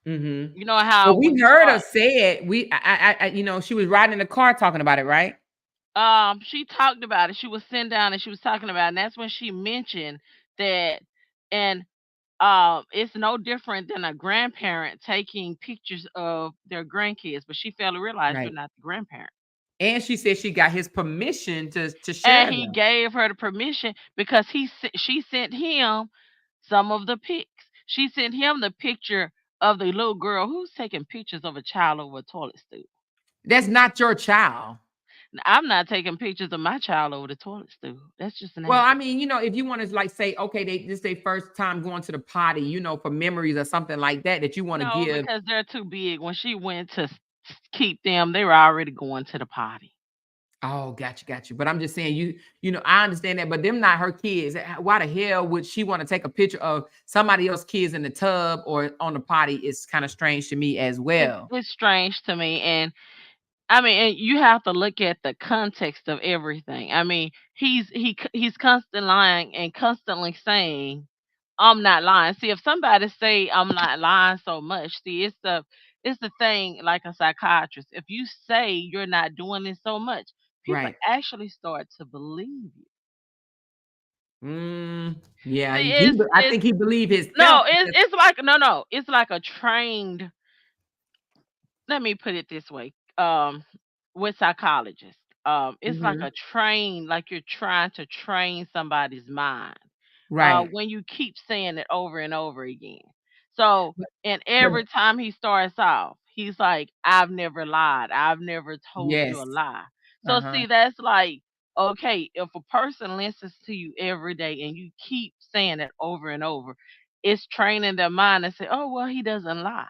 mhm. You know how Well, when we you heard her start, say it. She was riding in the car talking about it, right? she talked about it. She was sitting down and she was talking about it, and that's when she mentioned that. And it's no different than a grandparent taking pictures of their grandkids, but she failed to realize you're Right. not the grandparent. And she said she got his permission to And share he them. gave her the permission because she sent him some of the pics. She sent him the picture of the little girl who's taking pictures of a child over a toilet stool. That's not your child. I'm not taking pictures of my child over the toilet stool. That's just Well, nasty. I mean, if you wanna, like, say, okay, this their first time going to the potty, for memories or something like that, that you wanna No, give. because they're too big. When she went to keep them, they were already going to the potty. Oh, got you. But I'm just saying, I understand that, but them not her kids. Why the hell would she want to take a picture of somebody else's kids in the tub or on the potty? Is kind of strange to me as well. It's strange to me, and I mean, and you have to look at the context of everything. I mean, he's constantly lying and constantly saying, "I'm not lying." See, if somebody say I'm not lying so much, see, it's the thing like a psychiatrist. If you say you're not doing this so much, people Right. actually start to believe you. Yeah. See, I it's think he believed himself no, because. it's like no, it's like a trained, let me put it this way, with psychologists, it's like Mhm. a train, like you're trying to train somebody's mind, Right. when you keep saying it over and over again. So, But, and but every time he starts off, he's like, "I've never lied. I've never told you a yes. lie." So, Uh-huh. see, that's like, okay, if a person listens to you every day and you keep saying it over and over, it's training their mind to say, "Oh, well, he doesn't lie."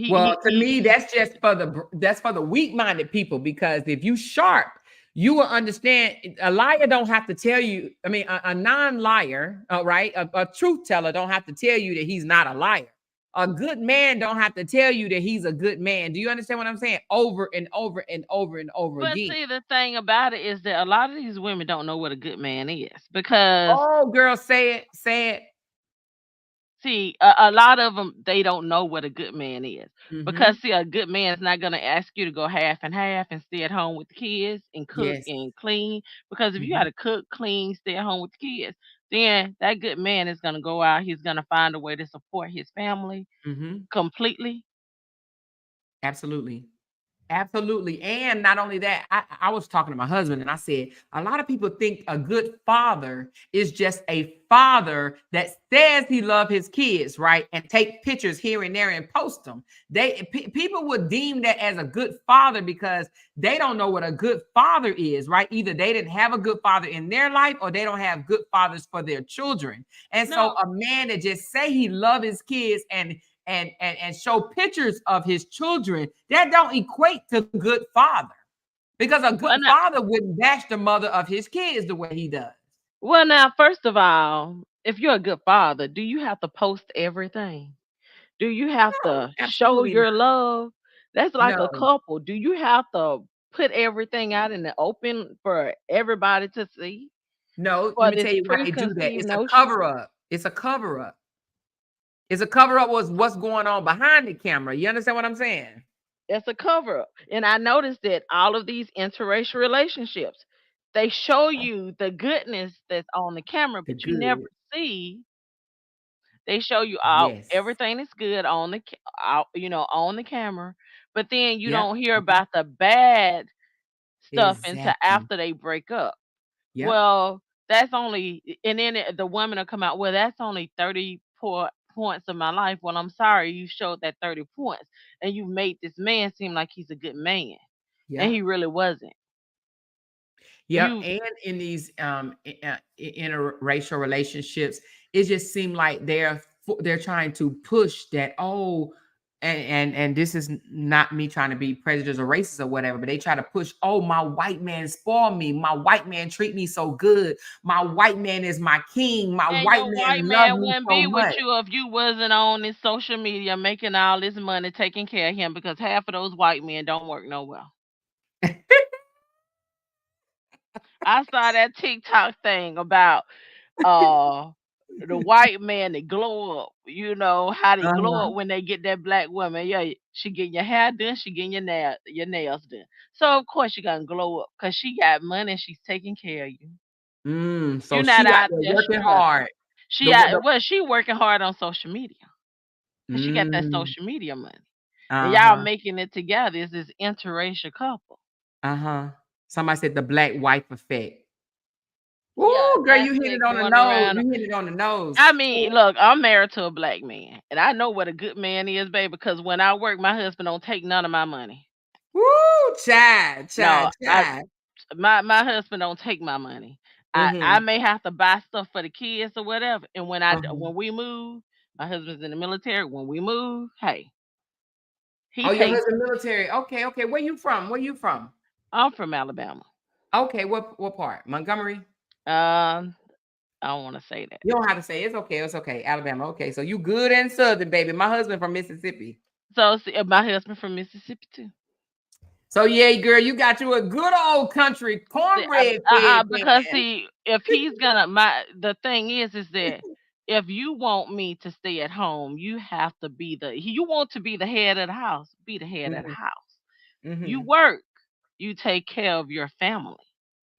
Well, to me, He that's for the weak-minded people, because if you sharp, you will understand. A liar don't have to tell you. I mean, a non-liar, right? A truth teller don't have to tell you that he's not a liar. A good man don't have to tell you that he's a good man. Do you understand what I'm saying? Over and over and over and over But again. see, the thing about it is that a lot of these women don't know what a good man is, because Oh, girl, say it, say it. see, a lot of them, they don't know what a good man is, because Hmm. see, a good man is not going to ask you to go half and half and stay at home with the kids and cook Yes. and clean, because if you got Hmm. to cook, clean, stay at home with the kids, then that good man is going to go out. He's going to find a way to support his family Hmm. completely. Absolutely. Absolutely. And not only that, I was talking to my husband and I said, a lot of people think a good father is just a father that says he loves his kids, right? And take pictures here and there and post them. People would deem that as a good father because they don't know what a good father is, right? Either they didn't have a good father in their life or they don't have good fathers for their children. And so No, a man that just say he love his kids and show pictures of his children, that don't equate to good father, because a good well, no, father wouldn't bash the mother of his kids the way he does. well, now, first of all, if you're a good father, do you have to post everything? Do you have No, to show absolutely your not. love? That's like a No, couple. Do you have to put everything out in the open for everybody to see no, let for me tell this you why they do that. preconceived It's a notion? cover up. It's a cover up. It's a cover up was what's going on behind the camera. You understand what I'm saying? That's a cover up. And I noticed that all of these interracial relationships, they show you the goodness that's on the camera, The but you never good. see. They show you all Yes. everything is good on the on the camera, but then you Yep. don't hear Mhm. about the bad stuff until Exactly. after they break up. Yep. Well, that's only, and then the woman will come out, well, that's only 30 points of my life. Well, I'm sorry, you showed that 30 points, and you made this man seem like he's a good man, and Yep. he really wasn't. Yep, You and in these interracial relationships, it just seemed like they're trying to push that. Oh, and this is not me trying to be prejudiced or racist or whatever, but they try to push. Oh, my white man spoiled me. My white man treat me so good. My white man is my king. My and white your white man love man me wouldn't so be with much. you if you wasn't on this social media making all this money taking care of him, because half of those white men don't work no well. I saw that TikTok thing about uh the white man that glow up. You know how they glow Uh-huh. up when they get that black woman. Yeah, she getting your hair done, she getting your nails done. So of course she gonna glow up because she got money and she's taking care of you. So You're not she out out there there working struggling. hard. She The out well, she working hard on social media because she got that mm, social media money. And y'all uh-huh. making it together is this interracial couple. Uh-huh. Somebody said the black wife effect. Yeah, Ooh, girl, you that's hit it it on the going nose. around. You hit it on the nose. I mean, look, I'm married to a black man, and I know what a good man is, baby. Because when I work, my husband don't take none of my money. Woo, child, No, child, child. my husband don't take my money. I Mhm. may have to buy stuff for the kids or whatever, and Uh-huh. when we move, my husband's in the military. When we move, hey, he Oh, your pays. husband military. Okay, okay. Where you from? Where you from? I'm from Alabama. Okay, what part? Montgomery? Um, I don't want to say that. You don't have to say it's okay. It's okay. Alabama. Okay, so you good and southern, baby. My husband from Mississippi. So see, my husband from Mississippi too. So yeah, girl, you got you a good old country See, cornbread fed because man. see, if he's gonna the thing is that if you want me to stay at home, you have to be you want to be the head of the house, be the head of the Mhm, house. You mhm, work, you take care of your family.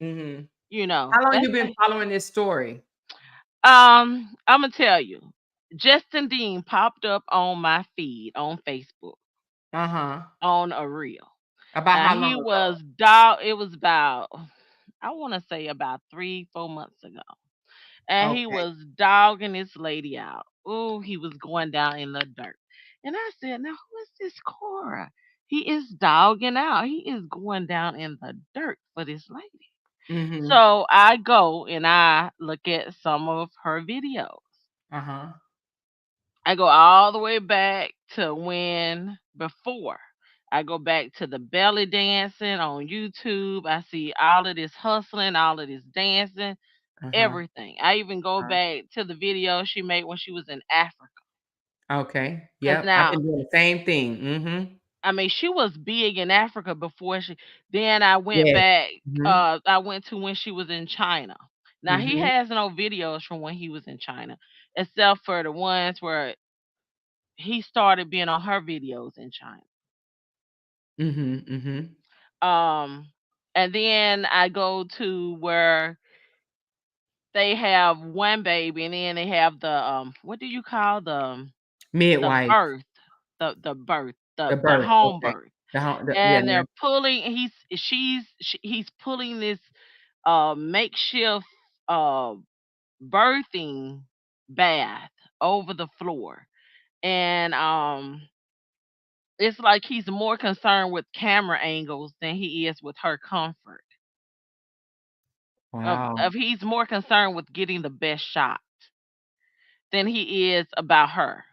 mhm. You know, How long that's you been following this story? I'm gonna tell you. Justin Dean popped up on my feed on Facebook Uh-huh. on a reel. About And how long he ago? was dog it was about, I wanna say about 3, 4 months ago. And he Okay. was dogging this lady out. Ooh, he was going down in the dirt. And I said, now who is this Korra? He is dogging out. He is going down in the dirt for this lady. Mhm. So I go and I look at some of her videos. Uh-huh. I go all the way back to when before. I go back to the belly dancing on YouTube. I see all of this hustling, all of this dancing, Uh-huh. everything. I even go Uh, back to the video she made when she was in Africa. okay. Cause Yep. I've now, been doing the same thing. Mhm. I mean, she was big in Africa before she. Then I went Yes. back. Mhm. I went to when she was in China. Now he Mhm. has no videos from when he was in China, except for the ones where he started being on her videos in China. Mhm. Mhm. Um, and then I go to where they have one baby, and then they have the what do you call the Midwife. birth, the birth, The the birth. home Okay. birth, Yeah, and yeah. they're pulling. He's pulling this makeshift uh birthing bath over the floor, and it's like he's more concerned with camera angles than he is with her comfort. Wow. He's more concerned with getting the best shot than he is about her.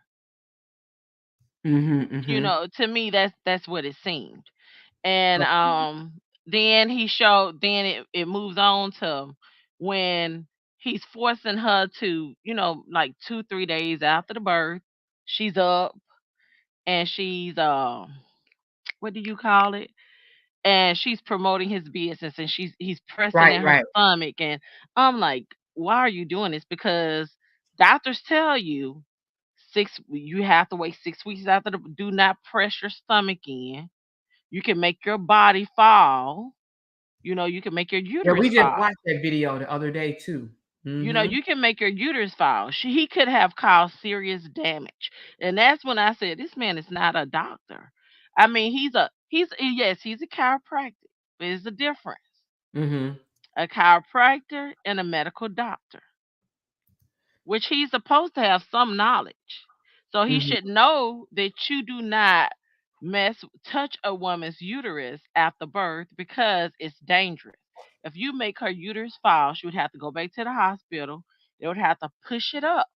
Mhm. Mhm. To me that's what it seemed. And Okay. then it moves on to when he's forcing her to, like 2, 3 days after the birth, she's up and she's what do you call it? And she's promoting his business and he's pressing Right, in her right. stomach, and I'm like, why are you doing this? Because doctors tell you you have to wait 6 weeks after do not press your stomach in. You can make your body fall. You can make your Yeah, uterus we just fall. watched that video the other day too. Mhm. You can make your uterus fall. He could have caused serious damage. And that's when I said, this man is not a doctor. I mean, yes, he's a chiropractic, but it's a difference. Mhm. a chiropractor, and a medical doctor, which he's supposed to have some knowledge. So he Mhm. should know that you do not touch a woman's uterus after birth because it's dangerous. If you make her uterus fall, she would have to go back to the hospital. They would have to push it up,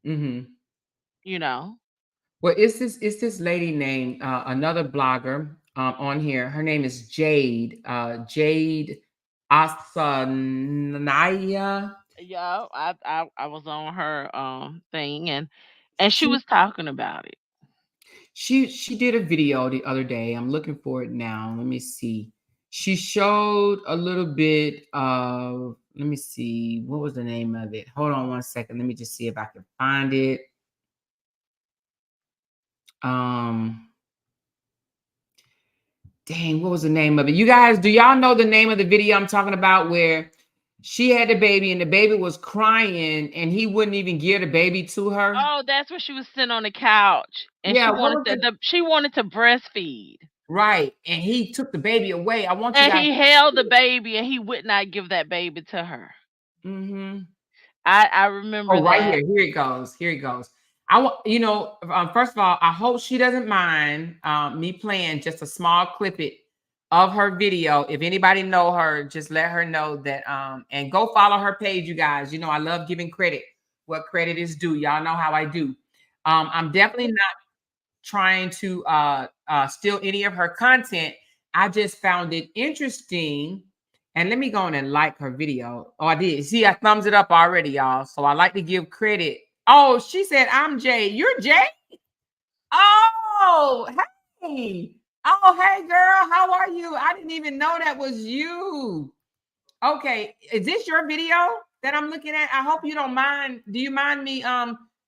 Mhm. you know. Well, it's this lady named another blogger on here. Her name is Jade. Jade Asanaya. Yeah, I was on her thing, and she She was talking about it. she did a video the other day. I'm looking for it now. Let me see. She showed a little bit of. Let me see. What was the name of it? Hold on one second. Let me just see if I can find it. Um. Dang, what was the name of it? You guys, do y'all know the name of the video I'm talking about where she had the baby and the baby was crying and he wouldn't even give the baby to her? Oh, that's when she was sitting on the couch and Yeah, she what wanted was to it? she wanted to breastfeed. Right. And he took the baby away. I want you And guys he held the baby and he would not give that baby to her. hmm I remember Oh, right here. that. Here it goes. Here it goes. I want, first of all, I hope she doesn't mind me playing just a small clip it of her video. If anybody know her, just let her know that and go follow her page, you guys. You know, I love giving credit what credit is due. Y'all know how I do. I'm definitely not trying to steal any of her content. I just found it interesting. And let me go on and like her video. Oh, I did. See, I thumbs it up already, y'all. So I like to give credit. Oh, she said, I'm Jay. You're Jay? Oh, hey. Oh, hey, girl. How are you? I didn't even know that was you. Okay. Is this your video that I'm looking at? I hope you don't mind. Do you mind me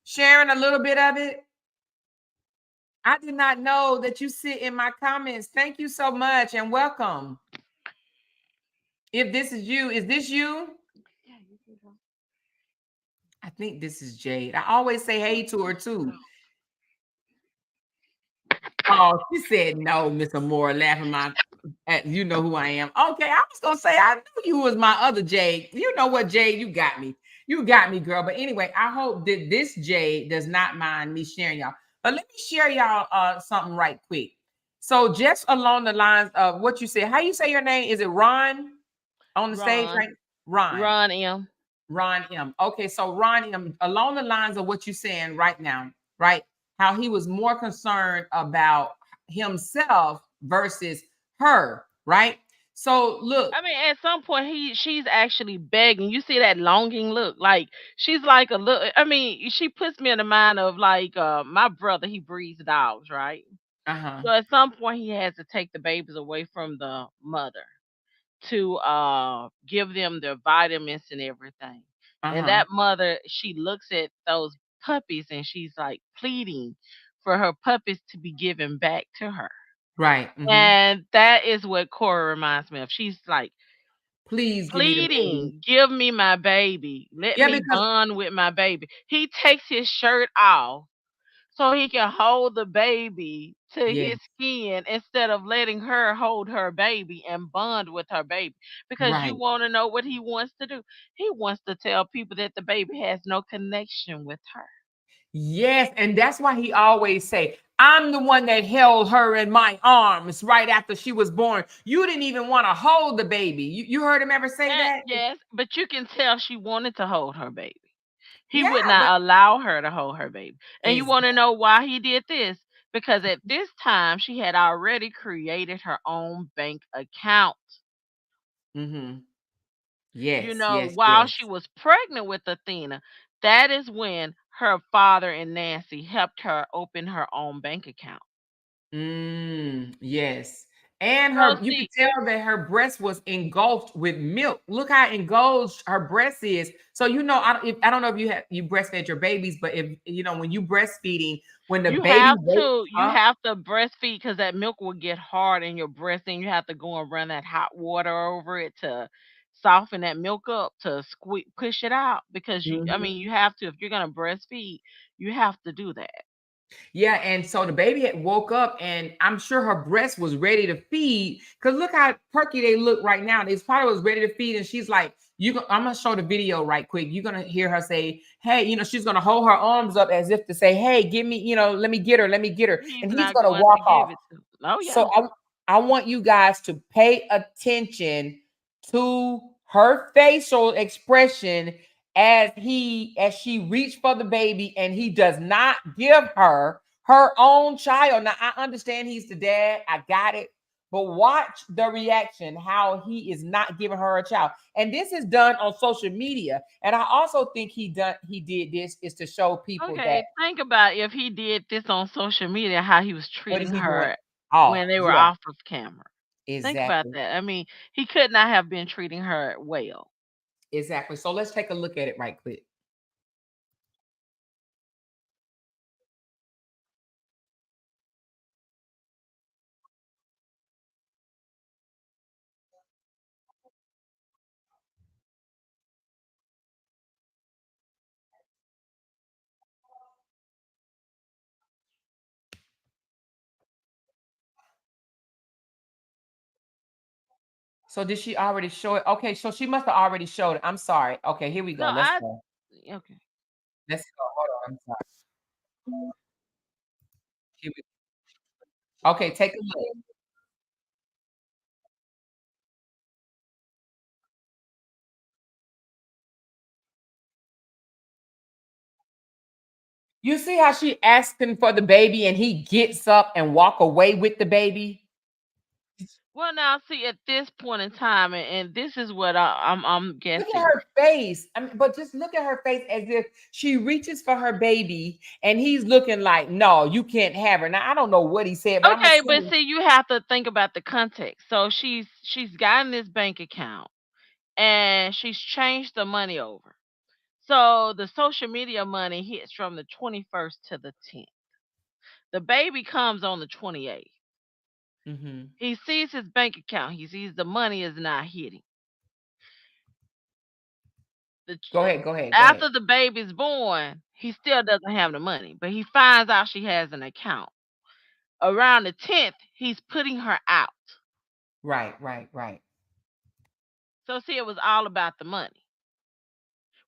sharing a little bit of it? I did not know that you sit in my comments. Thank you so much and welcome. If this is you, is this you? I think this is Jade. I always say hey to her too. Oh, she said no, Miss Amora, laughing my at you know who I am. Okay, I was gonna say I knew you was my other Jade. You know what, Jade? You got me. You got me, girl. But anyway, I hope that this Jade does not mind me sharing y'all. But let me share y'all something right quick. So just along the lines of what you said, how you say your name? Is it Ron on the stage, Ron. right? Ron. Ron M. Ron M. Okay, so Ron M, along the lines of what you're saying right now, right? How he was more concerned about himself versus her, right? So look, I mean, at some point she's actually begging. You see that longing look. Like she's like a little I mean, she puts me in the mind of like my brother, he breeds dogs, right? uh-huh, So at some point he has to take the babies away from the mother to give them their vitamins and everything. And uh-huh, that mother, she looks at those puppies and she's like pleading for her puppies to be given back to her. right. Mm-hmm. And that is what Cora reminds me of. She's like Please give me the baby. pleading, give me my baby. Let Yeah, me because bond with my baby. He takes his shirt off so he can hold the baby to yeah, his skin instead of letting her hold her baby and bond with her baby. Because you right. want to know what he wants to do. He wants to tell people that the baby has no connection with her. Yes, and that's why he always say, I'm the one that held her in my arms right after she was born. You didn't even want to hold the baby. You heard him ever say And that? yes, but you can tell she wanted to hold her baby. He Yeah, would but not allow her to hold her baby. And you is want to know why he did this? Because at this time, she had already created her own bank account. mm-hmm. You Yes, know, yes, while she yes. was pregnant with Athena, that is when her father and Nancy helped her open her own bank account. Yes. And So her, you could see, tell that her breast was engulfed with milk. Look how engulfed her breast is. So I don't know if you breastfed your babies, but if when you breastfeeding, when the baby wakes you up, have to breastfeed because that milk will get hard in your breast, and you have to go and run that hot water over it to soften that milk up to push it out. Because I mhm, mean, you have to if you're gonna breastfeed, you have to do that. Yeah, and so the baby had woke up, and I'm sure her breast was ready to feed. Cause look how perky they look right now. They probably was ready to feed, and she's like, I'm gonna show the video right quick. You're gonna hear her say, "Hey," she's gonna hold her arms up as if to say, "Hey, give me, let me get her, let me get her," He's and he's not gonna going to walk give off. it to. Oh So yeah. I want you guys to pay attention to her facial expression as she reached for the baby and he does not give her own child. Now I understand he's the dad. I got it. But watch the reaction, how he is not giving her a child. And this is done on social media. And I also think he did this is to show people that Okay, think about if he did this on social media, how he was what is treating he doing? her Oh, when they were yeah, off of camera. Think about exactly. that. I mean, he could not have been treating her well. Exactly. So let's take a look at it right quick. So did she already show it? Okay, so she must have already showed it. I'm sorry. Okay, here we No, go. Let's I go. okay. Let's go. Hold on. I'm sorry. Here we, okay, take a look. You see how she asking for the baby and he gets up and walk away with the baby? Well, now see at this point in time, and this is what I'm Look at guessing. her face. I mean, but just look at her face as if she reaches for her baby and he's looking like, no, you can't have her. Now, I don't know what he said, but I'm Okay, but assuming. see, you have to think about the context. So she's gotten this bank account and she's changed the money over. So the social media money hits from the 21st to the 10th. The baby comes on the 28th. Mhm. He sees his bank account. He sees the money is not hitting. The, Go ahead, go ahead, go ahead. after the baby's born, he still doesn't have the money, but he finds out she has an account. Around the 10th, he's putting her out. Right, right, right, So see, it was all about the money.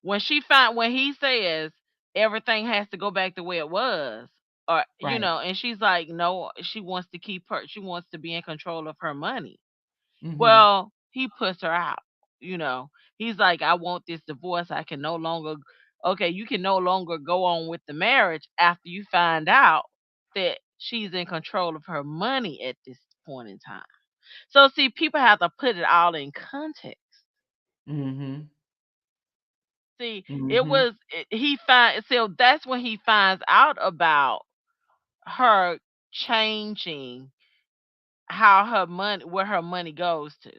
When he says everything has to go back the way it was, or right. and she's like, no, she wants to be in control of her money. Mhm. Well, he puts her out. You know, he's like, I want this divorce. I can no longer, okay, you can no longer go on with the marriage after you find out that she's in control of her money at this point in time. So, see, people have to put it all in context. Mhm. See, Mhm. so that's when he finds out about her changing where her money goes to.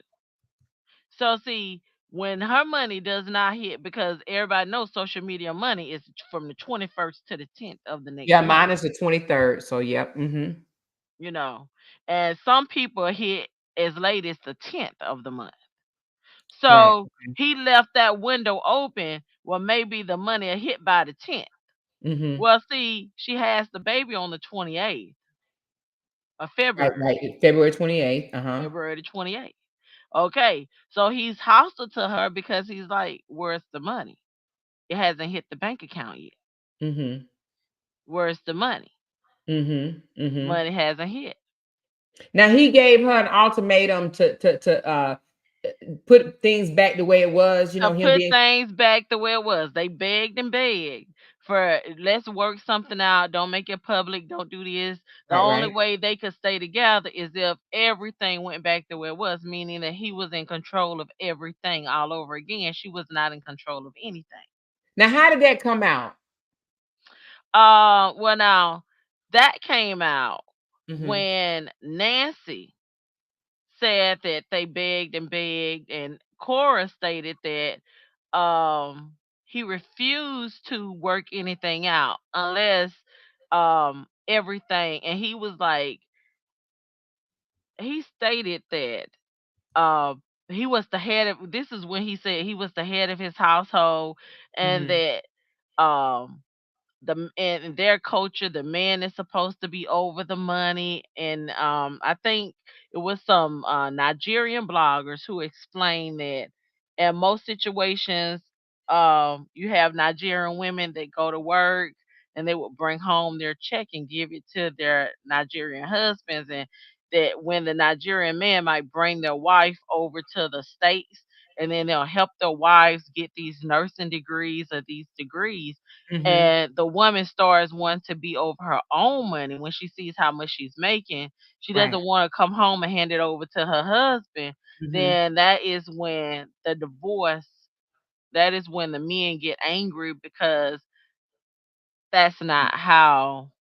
So see, when her money does not hit, because everybody knows social media money is from the 21st to the 10th of the Yeah, next month, mine is the 23rd. So, yep. Mhm. you know. And some people hit as late as the 10th of the month. Right. So he left that window open. Well, maybe the money will hit by the 10th. Mhm. Well, see, she has the baby on the 28th of Right, February, right. February 28th. Uh-huh. February the 28th. Okay, so he's hostile to her because he's like, where's the money? It hasn't hit the bank account yet. Mhm. Where's the money? Mhm. Mhm. Money hasn't hit. Now he gave her an ultimatum to put things back the way it was, To him put being things back the way it was. They begged and begged for let's work something out. Don't make it public. Don't do this. The right, only right. way they could stay together is if everything went back the way it was, meaning that he was in control of everything all over again. She was not in control of anything. Now, how did that come out? Well, now that came out Mhm. when Nancy said that they begged and begged, and Korra stated that he refused to work anything out unless everything, and he was like, he stated that he was the head of, this is when he said he was the head of his household, and Mhm. that um in their culture, the man is supposed to be over the money. And I think it was some Nigerian bloggers who explained that in most situations, you have Nigerian women that go to work and they would bring home their check and give it to their Nigerian husbands, and that when the Nigerian man might bring their wife over to the States, and then they'll help their wives get these nursing degrees or these degrees, Mm-hmm. and the woman starts wanting to be over her own money when she sees how much she's making. She Right. doesn't want to come home and hand it over to her husband. Mm-hmm. Then that is when the divorce, that is when the men get angry, because that's not how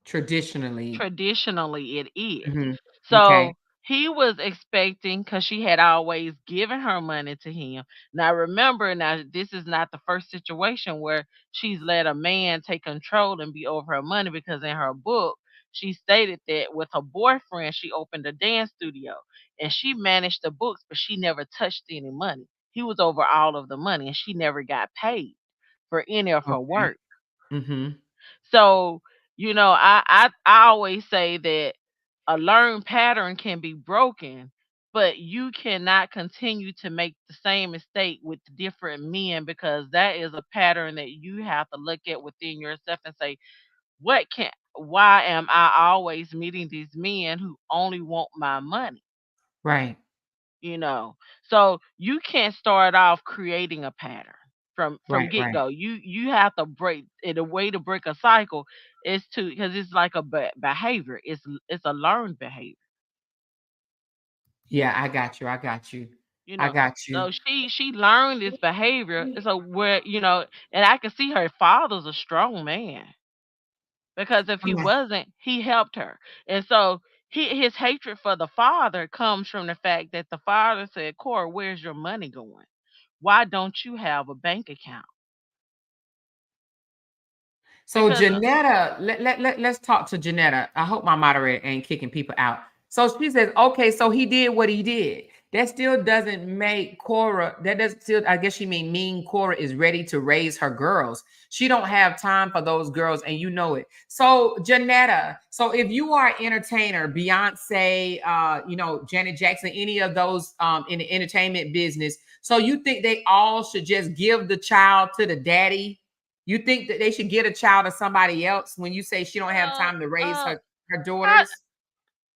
Traditionally. traditionally it is. Mm-hmm. Okay. So he was expecting, because she had always given her money to him. Now remember, now this is not the first situation where she's let a man take control and be over her money, because in her book she stated that with her boyfriend she opened a dance studio and she managed the books, but she never touched any money. He was over all of the money and she never got paid for any of her Okay. work. Mm-hmm. So, I always say that a learned pattern can be broken, but you cannot continue to make the same mistake with different men, because that is a pattern that you have to look at within yourself and say, why am I always meeting these men who only want my money? Right. you know so you can't start off creating a pattern from Right. get Right. go. You have to break it. A way to break a cycle is to, because it's like a behavior. It's a learned behavior. Yeah, I got you. I got you. you I know got you. so she learned this behavior. So where, and I can see her father's a strong man, because if he I'm not- wasn't, he helped her. And so his hatred for the father comes from the fact that the father said, Cora, where's your money going? Why don't you have a bank account? So Because Janetta, let's talk to Janetta. I hope my moderator ain't kicking people out. So she says, okay, so he did what he did. That still doesn't make Cora, that does still, I guess she mean Cora is ready to raise her girls. She don't have time for those girls, and you know it. So Janetta, so if you are an entertainer, Beyonce, Janet Jackson, any of those in the entertainment business, so you think they all should just give the child to the daddy? You think that they should get a child to somebody else when you say she don't have well, time to raise her how, daughters?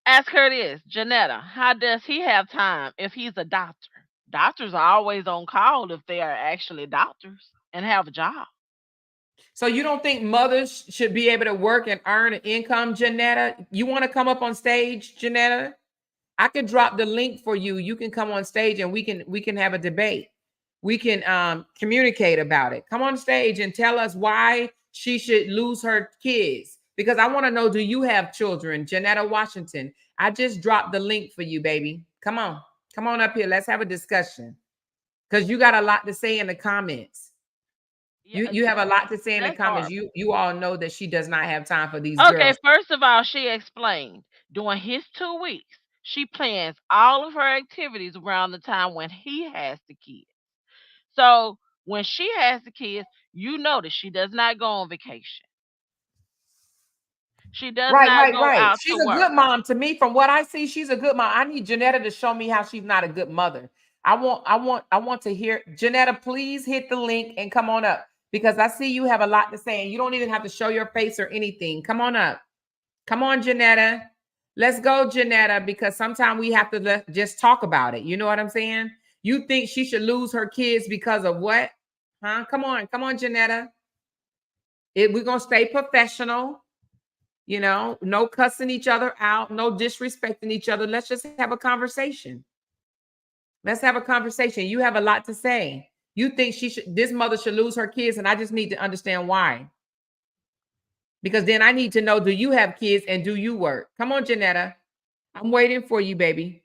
ask her this, Janetta. How does he have time if he's a doctor? Doctors are always on call if they are actually doctors and have a job. So you don't think mothers should be able to work and earn an income, Janetta? You want to come up on stage, Janetta? I can drop the link for you. You can come on stage and we can have a debate. We can communicate about it. Come on stage and tell us why she should lose her kids. Because I want to know, do you have children? Janetta Washington. I just dropped the link for you, baby. Come on. Come on up here. Let's have a discussion. Because you got a lot to say in the comments. Yeah, You have a lot to say in the that's comments. horrible. You all know that she does not have time for these Okay, girls. first of all, she explained during his 2 weeks, she plans all of her activities around the time when he has the kids. So when she has the kids, you notice she does not go on vacation. She does Right, not right, go right. out to She's a work. good mom to me. From what I see, she's a good mom. I need Janetta to show me how she's not a good mother. I want to hear Janetta. Please hit the link and come on up because I see you have a lot to say, and you don't even have to show your face or anything. Come on up. Come on, Janetta. Let's go, Janetta, because sometimes we have to just talk about it. You know what I'm saying? You think she should lose her kids because of what? Huh? Come on, Janetta. We're gonna stay professional. No cussing each other out, no disrespecting each other. Let's just have a conversation. Let's have a conversation. You have a lot to say. You think this mother should lose her kids, and I just need to understand why. Because then I need to know, do you have kids and do you work? Come on, Janetta. I'm waiting for you, baby.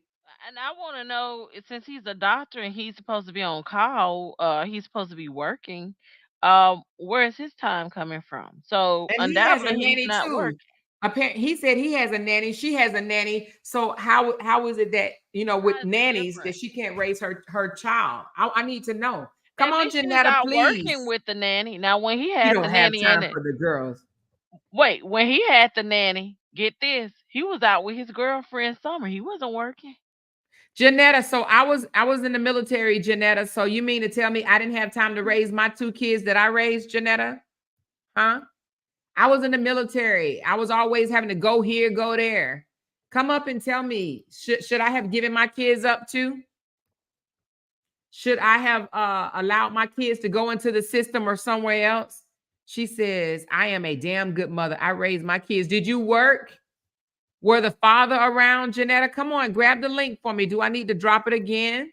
And I want to know, since he's a doctor and he's supposed to be on call, he's supposed to be working. Where is his time coming from? So And he has a undoubtedly he's nanny not too. working. Apparently, he said he has a nanny. She has a nanny. So how is it that with How is it nannies different? that she can't raise her child? I need to know. Come At on, least she's Janetta, out working please. with the nanny. Now, when he You had the don't have nanny in time it, for the girls. wait, when he had the nanny, get this, he was out with his girlfriend Summer. He wasn't working. Janetta, so I was in the military, Janetta. So you mean to tell me I didn't have time to raise my two kids that I raised, Janetta? Huh? I was in the military. I was always having to go here, go there. Come up and tell me, should I have given my kids up too? Should I have allowed my kids to go into the system or somewhere else? She says, I am a damn good mother. I raised my kids. Did you work? Were the father around, Janetta? Come on, grab the link for me. Do I need to drop it again?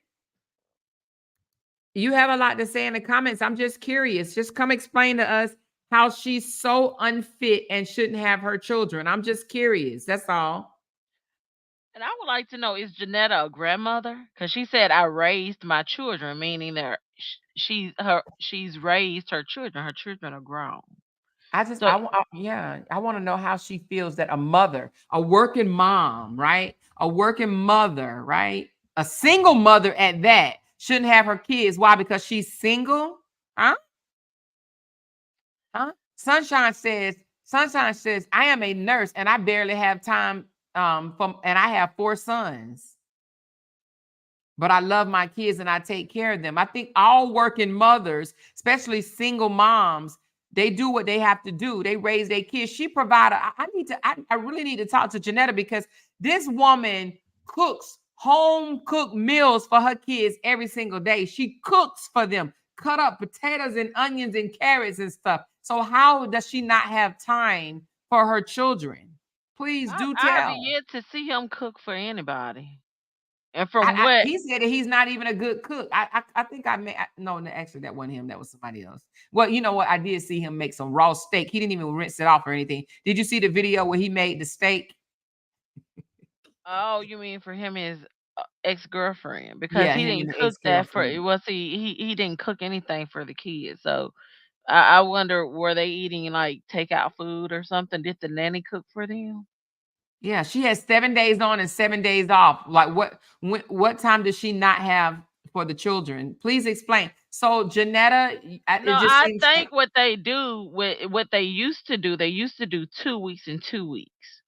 You have a lot to say in the comments. I'm just curious. Just come explain to us how she's so unfit and shouldn't have her children. I'm just curious. That's all. And I would like to know, is Janetta a grandmother? Because she said I raised my children, meaning that she's raised her children. Her children are grown. I just, So yeah, I want to know how she feels that a mother, a working mom, right? A working mother, right? A single mother at that shouldn't have her kids. Why? Because she's single? Huh? Huh? Sunshine says, I am a nurse and I barely have time and I have 4 sons. But I love my kids and I take care of them. I think all working mothers, especially single moms, they do what they have to do. They raise their kids. She provided. I really need to talk to Janetta because this woman cooks home cooked meals for her kids every single day. She cooks for them, cut up potatoes and onions and carrots and stuff. So how does she not have time for her children? Please do I have tell. yet to see him cook for anybody. And from what He said that he's not even a good cook. I think no, actually that wasn't him. That was somebody else. Well, you know what? I did see him make some raw steak. He didn't even rinse it off or anything. Did you see the video where he made the steak? oh, you mean for him his ex-girlfriend, because Yeah, he him and didn't the cook that for ex-girlfriend. well, see, he didn't cook anything for the kids. So I wonder, were they eating like takeout food or something? Did the nanny cook for them? Yeah, she has 7 days on and 7 days off. Like what time does she not have for the children? Please explain. So Janetta, No, it just I seems like think what they do with what they used to do 2 weeks and 2 weeks.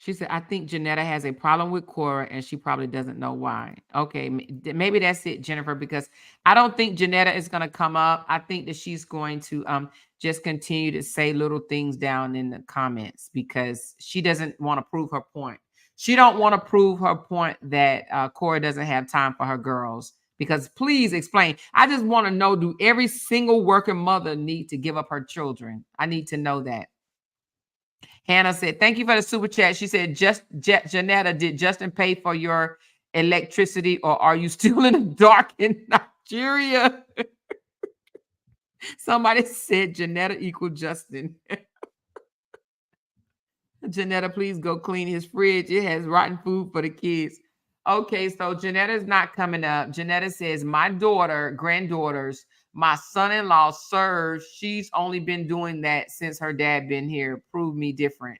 she said, I think Janetta has a problem with Korra and she probably doesn't know why. Okay, maybe that's it, Jennifer, because I don't think Janetta is going to come up. I think that she's going to just continue to say little things down in the comments because she doesn't want to prove her point. She don't want to prove her point that Korra doesn't have time for her girls. Because please explain. I just want to know, do every single working mother need to give up her children? I need to know that. Hannah said, thank you for the super chat. She said, Janetta, did Justin pay for your electricity or are you still in the dark in Nigeria? Somebody said Janetta equal Justin. Janetta, please go clean his fridge. It has rotten food for the kids. Okay, so Janetta's not coming up. Janetta says, my granddaughters, my son-in-law serves. She's only been doing that since her dad been here. Prove me different.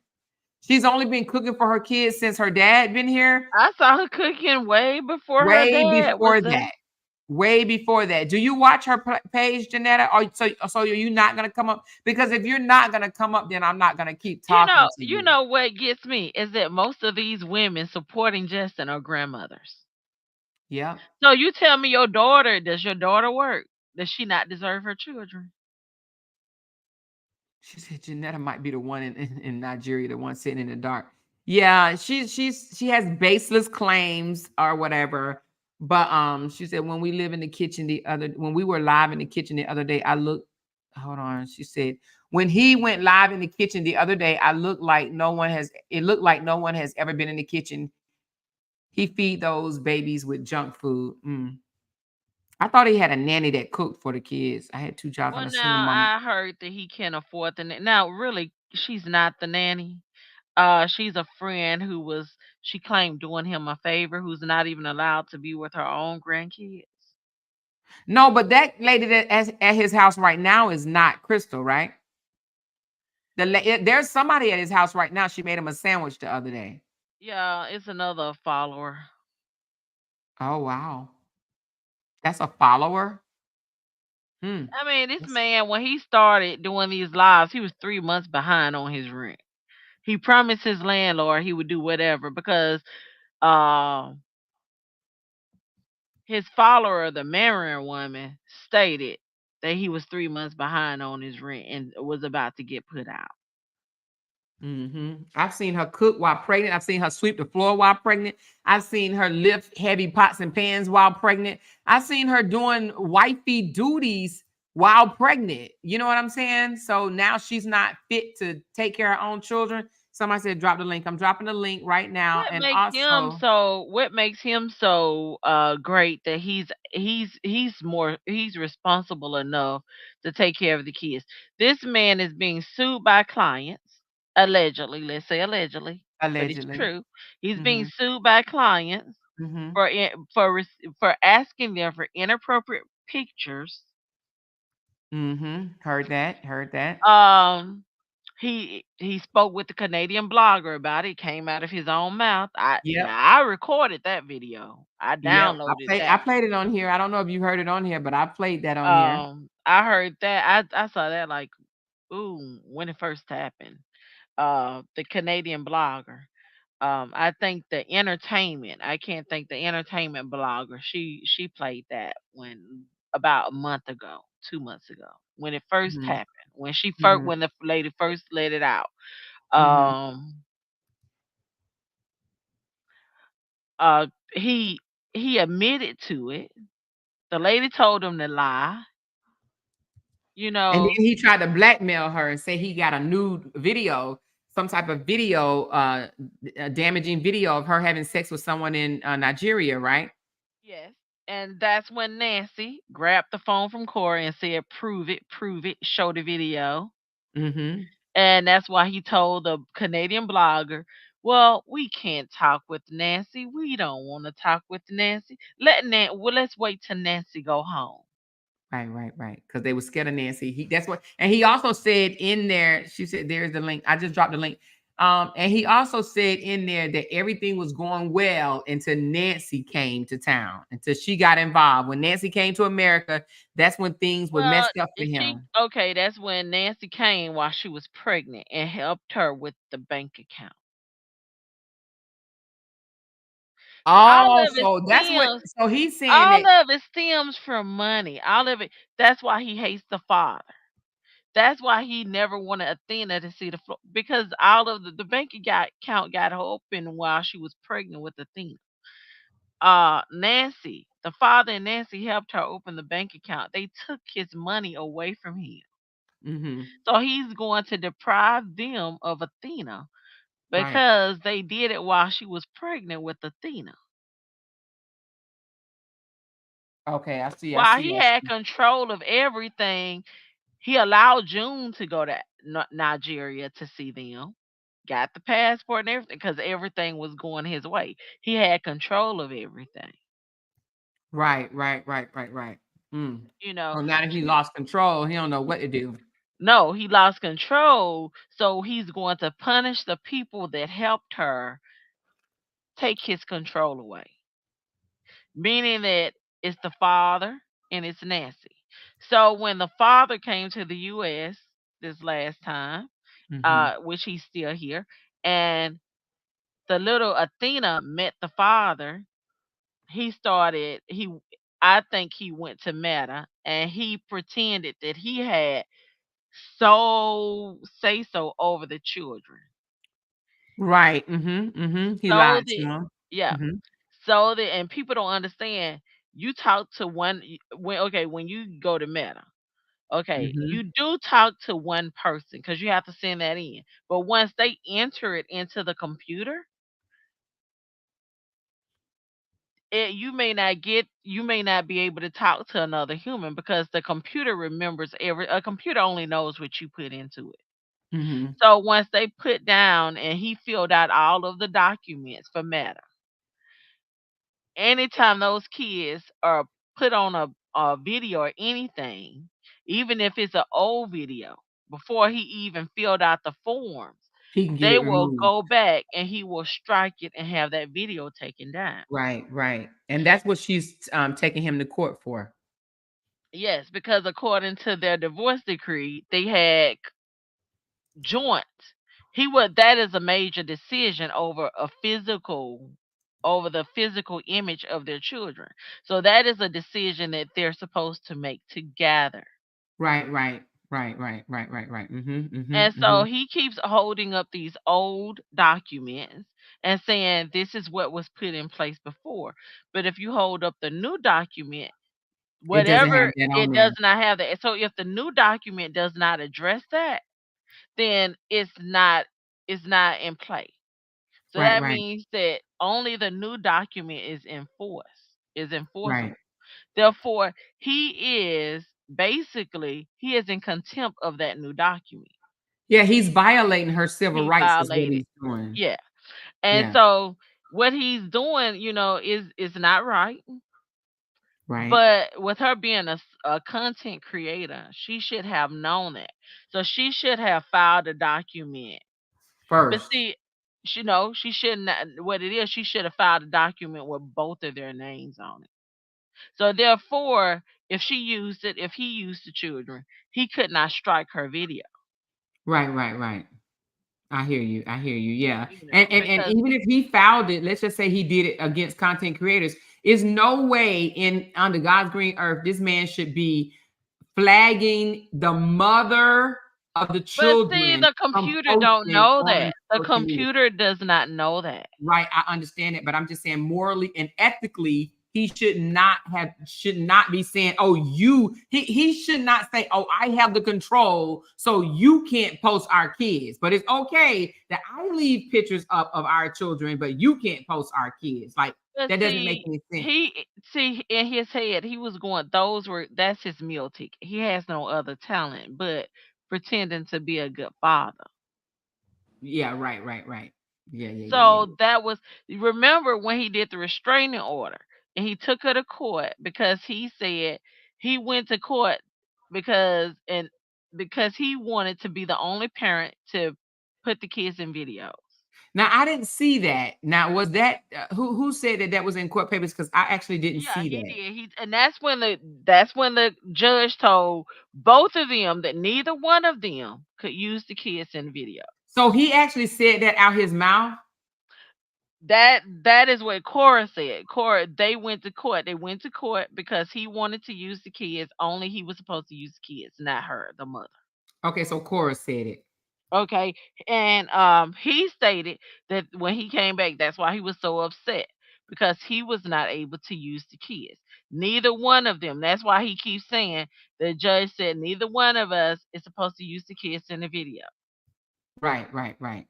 She's only been cooking for her kids since her dad been here. I saw her cooking way before her Way dad was before there. that. Way before that. Do you watch her page, Janetta? Or so are you not gonna come up? Because if you're not gonna come up, then I'm not gonna keep talking to You you. know what gets me is that most of these women supporting Justin are grandmothers. Yeah. So you tell me, does your daughter work? Does she not deserve her children? She said Janetta might be the one in Nigeria, the one sitting in the dark. Yeah, she has baseless claims or whatever. But she said when we were live in the kitchen the other day, I looked, hold on. She said when he went live in the kitchen the other day, it looked like no one has ever been in the kitchen. He feed those babies with junk food. I thought he had a nanny that cooked for the kids. I had 2 jobs. I'm Well, a single now mom. I heard that he can't afford now, really, she's not the nanny. She's a friend she claimed doing him a favor, who's not even allowed to be with her own grandkids. No, but that lady that at his house right now is not Crystal, right? There's somebody at his house right now. She made him a sandwich the other day. Yeah, it's another follower. Oh wow. That's a follower? Hmm. I mean, this That's man, when he started doing these lives, he was 3 months behind on his rent. He promised his landlord he would do whatever because uh, his follower, the Marion woman, stated that he was 3 months behind on his rent and was about to get put out. I've seen her cook while pregnant. I've seen her sweep the floor while pregnant. I've seen her lift heavy pots and pans while pregnant. I've seen her doing wifey duties while pregnant. You know what I'm saying? So now she's not fit to take care of her own children. Somebody said drop the link. I'm dropping the link right now. And also, What makes him so great that he's responsible enough to take care of the kids. This man is being sued by clients, allegedly, let's say allegedly, but it's allegedly. true. He's being Mm-hmm. sued by clients Mm-hmm. for asking them for inappropriate pictures. Heard that. Heard that. Um he spoke with the Canadian blogger about it. It came out of his own mouth. Yep. I recorded that video. I Yep. downloaded I that. played it on here. I don't know if you heard it on here, but I played that on here. I heard that. I saw that like, ooh, when it first happened. The Canadian blogger. I think the entertainment. I can't think the entertainment blogger. She played that when about a month ago, 2 months ago, when it first Mhm. happened. Mhm. When the lady first let it out. Mhm. Um he admitted to it. The lady told him to lie, you And then know. he tried to blackmail her and say he got a nude video, some type of video, damaging video of her having sex with someone in Nigeria, right? Yes. And that's when Nancy grabbed the phone from Corey and said, prove it, show the video. Mhm. And that's why he told the Canadian blogger, well, we can't talk with Nancy. We don't want to talk with Nancy. Let's wait till Nancy go home. Right. Because they were scared of Nancy. That's what, and he also said in there. She said, "There's the link." I just dropped the link. And he also said in there that everything was going well until Nancy came to town, until she got involved. When Nancy came to America, that's when things were Well, messed up for is she him. okay? That's when Nancy came while she was pregnant and helped her with the bank account. See, Oh, so that's what. So he's saying all that. of it stems from money. All of it. That's why he hates the father. That's why he never wanted Athena to see the floor because all of the bank account got open while she was pregnant with Athena. Nancy, the father and Nancy helped her open the bank account. They took his money away from him. Mhm. So he's going to deprive them of Athena Right. because they did it while she was pregnant with Athena. Okay, I see. I While see. he I had see. control of everything, he allowed June to go to Nigeria to see them. Got the passport and everything because everything was going his way. He had control of everything. Right. Mm. You know, So now that he lost control, he don't know what to do. no, he lost control, so he's going to punish the people that helped her take his control away. Meaning that it's the father and it's Nancy. So when the father came to the US this last time, Mhm. which he's still here, and the little Athena met the father, he started he I think he went to Meta and he pretended that he had say so over the children. Right. He So lied to that him. yeah. Mhm. So that and people don't understand. You talk to when you go to Meta, okay, Mhm. you do talk to one person because you have to send that in. But once they enter it into the computer, you may not be able to talk to another human because the computer remembers a computer only knows what you put into it. Mhm. So once they put down and he filled out all of the documents for Meta, anytime those kids are put on a video or anything, even if it's an old video, before he even filled out the forms, He can get they it will removed. go back and he will strike it and have that video taken down. Right, right. And that's what she's taking him to court for. Yes, because according to their divorce decree, they had joints. He would that is a major decision over the physical image of their children. So that is a decision that they're supposed to make together. Right, right, right, right, right, right, right. And so Mm-hmm. he keeps holding up these old documents and saying this is what was put in place before. But if you hold up the new document, It doesn't have whatever, that on it does there. not have that. So if the new document does not address that, then it's not in play. So Right, that right, means that only the new document is right. enforceable. Therefore, he is in contempt of that new document. Yeah, he's violating her civil He rights is what violated. he's doing. Yeah. And Yeah, so what he's doing, is not right. right. But with her being a content creator, she should have known that. So she should have filed a document. But First. see, she should not. What it is, she should have filed a document with both of their names on it. So therefore, if he used the children, he could not strike her video. Right, right, right. I hear you. I hear you. Yeah. And Because even if he filed it, let's just say he did it against content creators, is no way in under God's green earth this man should be flagging the mother of the but see, children the from computer don't posting know on that. The social media. computer does not know that. Right, I understand it, but I'm just saying morally and ethically, he should not be saying, "Oh, he should not say, "Oh, I have the control, so you can't post our kids." But it's okay that I leave pictures up of our children, but you can't post our kids. Like But that doesn't make see, any sense. in his head, he was going. That's his meal ticket. He has no other talent but pretending to be a good father. Yeah, right, right, right. Yeah, yeah, yeah, yeah, So that was remember when he did the restraining order and he took her to court because he said he went to court because he wanted to be the only parent to put the kids in videos. Now I didn't see that. Now was that who said that that was in court papers? Because I actually didn't Yeah, see he that. did. And that's when the judge told both of them that neither one of them could use the kids in the video. So he actually said that out his mouth. That is what Korra said. Korra, they went to court. They went to court because he wanted to use the kids. Only he was supposed to use the kids, not her, the mother. Okay, so Cora said it. Okay. And he stated that when he came back, that's why he was so upset because he was not able to use the kids. Neither one of them. That's why he keeps saying the judge said neither one of us is supposed to use the kids in the video. Right, right, right.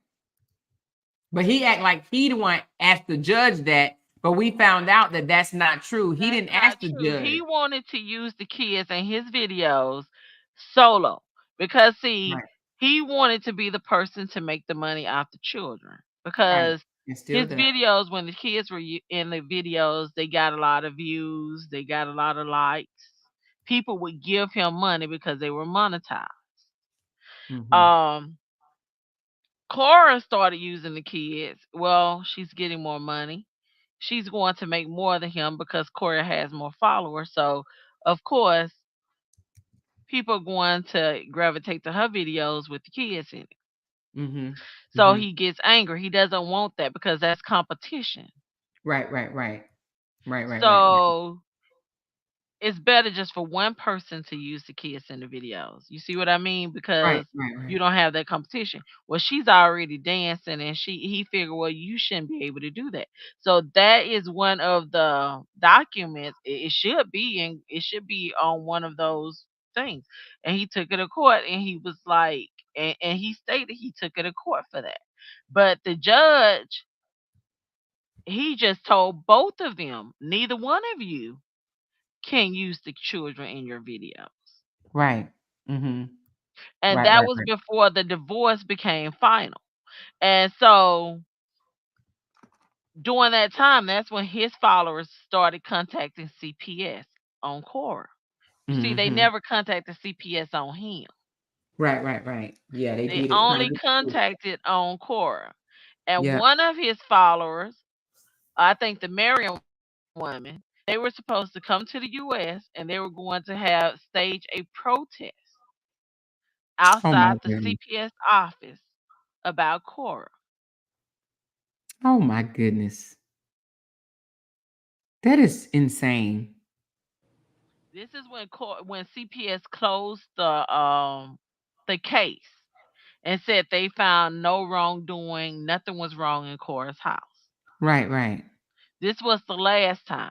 But he act like he the one asked the judge that, but we found out that that's not true. He That's didn't not ask the true. He judge. wanted to use the kids in his videos solo because, see, Right, he wanted to be the person to make the money off the children right. because And still his does. videos, when the kids were in the videos, they got a lot of views, they got a lot of likes. People would give him money because they were monetized. Hmm. Um, Cora started using the kids. Well, she's getting more money. She's going to make more than him because Cora has more followers. So, of course, people are going to gravitate to her videos with the kids in it. Hmm. So Hmm. he gets angry. He doesn't want that because that's competition. Right, right, right. Right, right, right, right. So it's better just for one person to use the kids in the videos. You see what I mean? Right, Because right, you right. don't have that competition. Well, she's already dancing and he figured, well, you shouldn't be able to do that. So that is one of the documents. It should be on one of those things. And he took it to court and he was like and he stated he took it to court for that. But the judge, he just told both of them, neither one of you can use the children in your videos. Right. Hmm. And Right, that right, was right. before the divorce became final. And so during that time, that's when his followers started contacting CPS on Quora. You see, they Hmm. never contacted CPS on him. Right, right, right. Yeah, they They did it kind only of. contacted on Korra. And Yeah. one of his followers, I think the Marion woman, they were supposed to come to the US and they were going to have stage a protest Oh my outside the goodness. CPS office about Korra. Oh my goodness. That is insane. This is when CPS closed the case and said they found no wrongdoing, nothing was wrong in Cora's house. Right, right. This was the last time,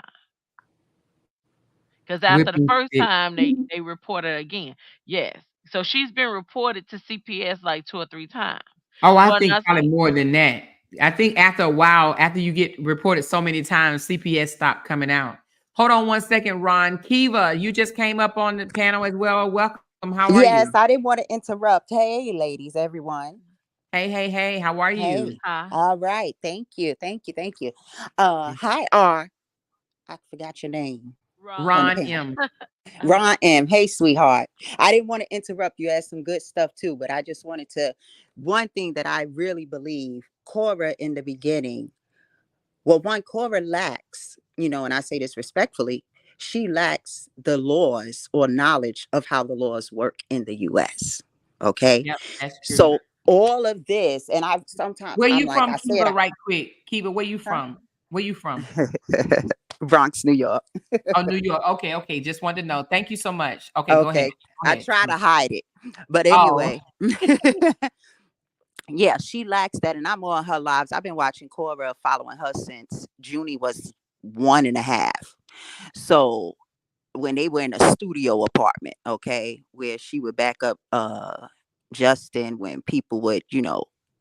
because after the Whipping first stick. time they reported again. Yes, so she's been reported to CPS like 2 or 3 times. Oh, I Well, think now probably see, more than that. I think after a while, after you get reported so many times, CPS stopped coming out. Hold on one second, Ron. Kiva, you just came up on the panel as well. Welcome. How are you? Yes, I didn't want to interrupt. Hey, ladies, everyone. Hey, hey, hey. How are you? Hey. huh? All right. Thank you. Thank you. Thank you. Yeah. Hi, R. I forgot your name on the Ron. Ron panel. M. Uh, Ron M. Hey, sweetheart. I didn't want to interrupt. You had some good stuff too, but I just wanted to. One thing that I really believe, Cora in the beginning. Well, one, Cora lacks, and I say this respectfully, she lacks the laws or knowledge of how the laws work in the US. Okay. Yep, that's true. So all of this, and I sometimes Where I'm you like, from, I said, Kiva? Right quick, Kiva. Where you huh? from? Where you from? Bronx, New York. Oh, New York. Okay, okay. Just wanted to know. Thank you so much. Okay, go ahead. Okay. Go I ahead. try to hide it. But Oh, anyway, yeah, she lacks that. And I'm on her lives. I've been watching Cora, following her since Junie was 1.5. So when they were in a studio apartment, okay, where she would back up Justin when people would,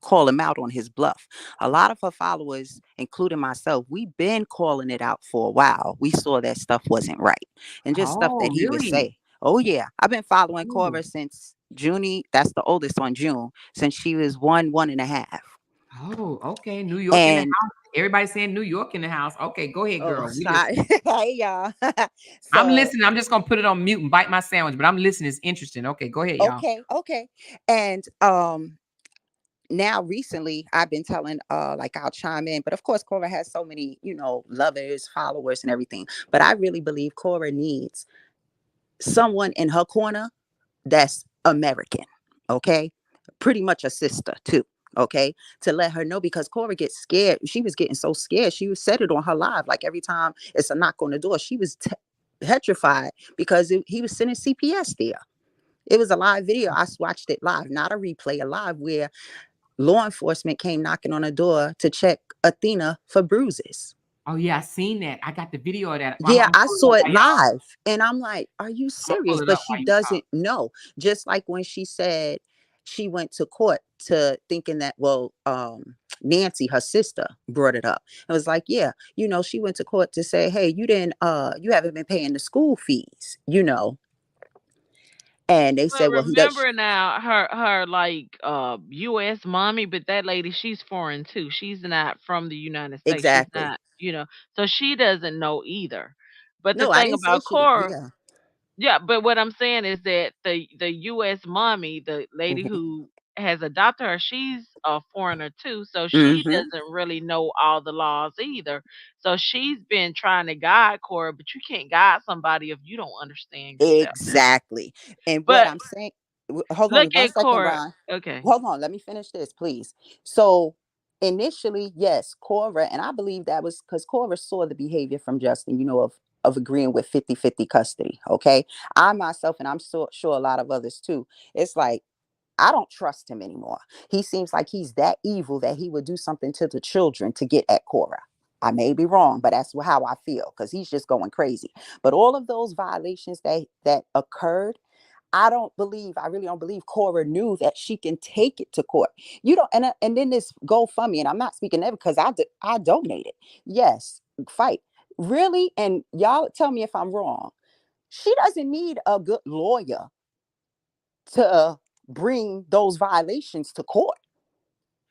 call him out on his bluff. A lot of her followers, including myself, we've been calling it out for a while. We saw that stuff wasn't right. And just stuff oh, that he would really? say. Oh yeah. I've been following Oh, Cora since Junie, that's the oldest one, June, since she was 1.5. oh, okay. New York in the And house. Everybody saying New York in the house. Okay, go ahead, oh girl. We sorry. listen. Hey y'all. I'm So listening. I'm just gonna put it on mute and bite my sandwich, but I'm listening. It's interesting. Okay, go ahead, y'all. okay. And now recently I've been telling like I'll chime in, but of course Cora has so many, lovers, followers and everything. But I really believe Cora needs someone in her corner that's American, okay? Pretty much a sister too, okay? To let her know, because Cora gets scared. She was getting so scared. She was said it on her live. Like every time it's a knock on the door, she was petrified because he was sending CPS there. It was a live video. I watched it live, not a replay, a live where law enforcement came knocking on the door to check Athena for bruises. Oh yeah, I seen that. I got the video of that. I'm Yeah, I pulling it saw up it while y'all. live and I'm like, are you I'm gonna pull serious? it But up she while you talk. doesn't know. Just like when she said she went to court to thinking that, well, Nancy, her sister, brought it up. It was like, yeah, she went to court to say, hey, you haven't been paying the school fees. And they but said, well, he does. remember now, her like U.S. mommy, but that lady, she's foreign too. She's not from the United States. She's Exactly. not, so she doesn't know either. But the No, I thing didn't say about she did. Cora, Yeah. yeah, but what I'm saying is that the U.S. mommy, the lady who has adopted her, she's a foreigner too, so she Hmm. doesn't really know all the laws either. So she's been trying to guide Cora, but you can't guide somebody if you don't understand yourself. Exactly. And what But I'm saying, hold on look 1 second, Cora. Ron. Okay. Hold on. Let me finish this, please. So initially, yes, Cora, and I believe that was because Cora saw the behavior from Justin, of agreeing with 50-50 custody. Okay. I myself, and I'm sure a lot of others too, it's like, I don't trust him anymore. He seems like he's that evil that he would do something to the children to get at Cora. I may be wrong, but that's how I feel because he's just going crazy. But all of those violations that occurred, I really don't believe Cora knew that she can take it to court. You don't, and then this GoFundMe, and I'm not speaking ever because I donated. Yes, fight really, and y'all tell me if I'm wrong. She doesn't need a good lawyer to bring those violations to court.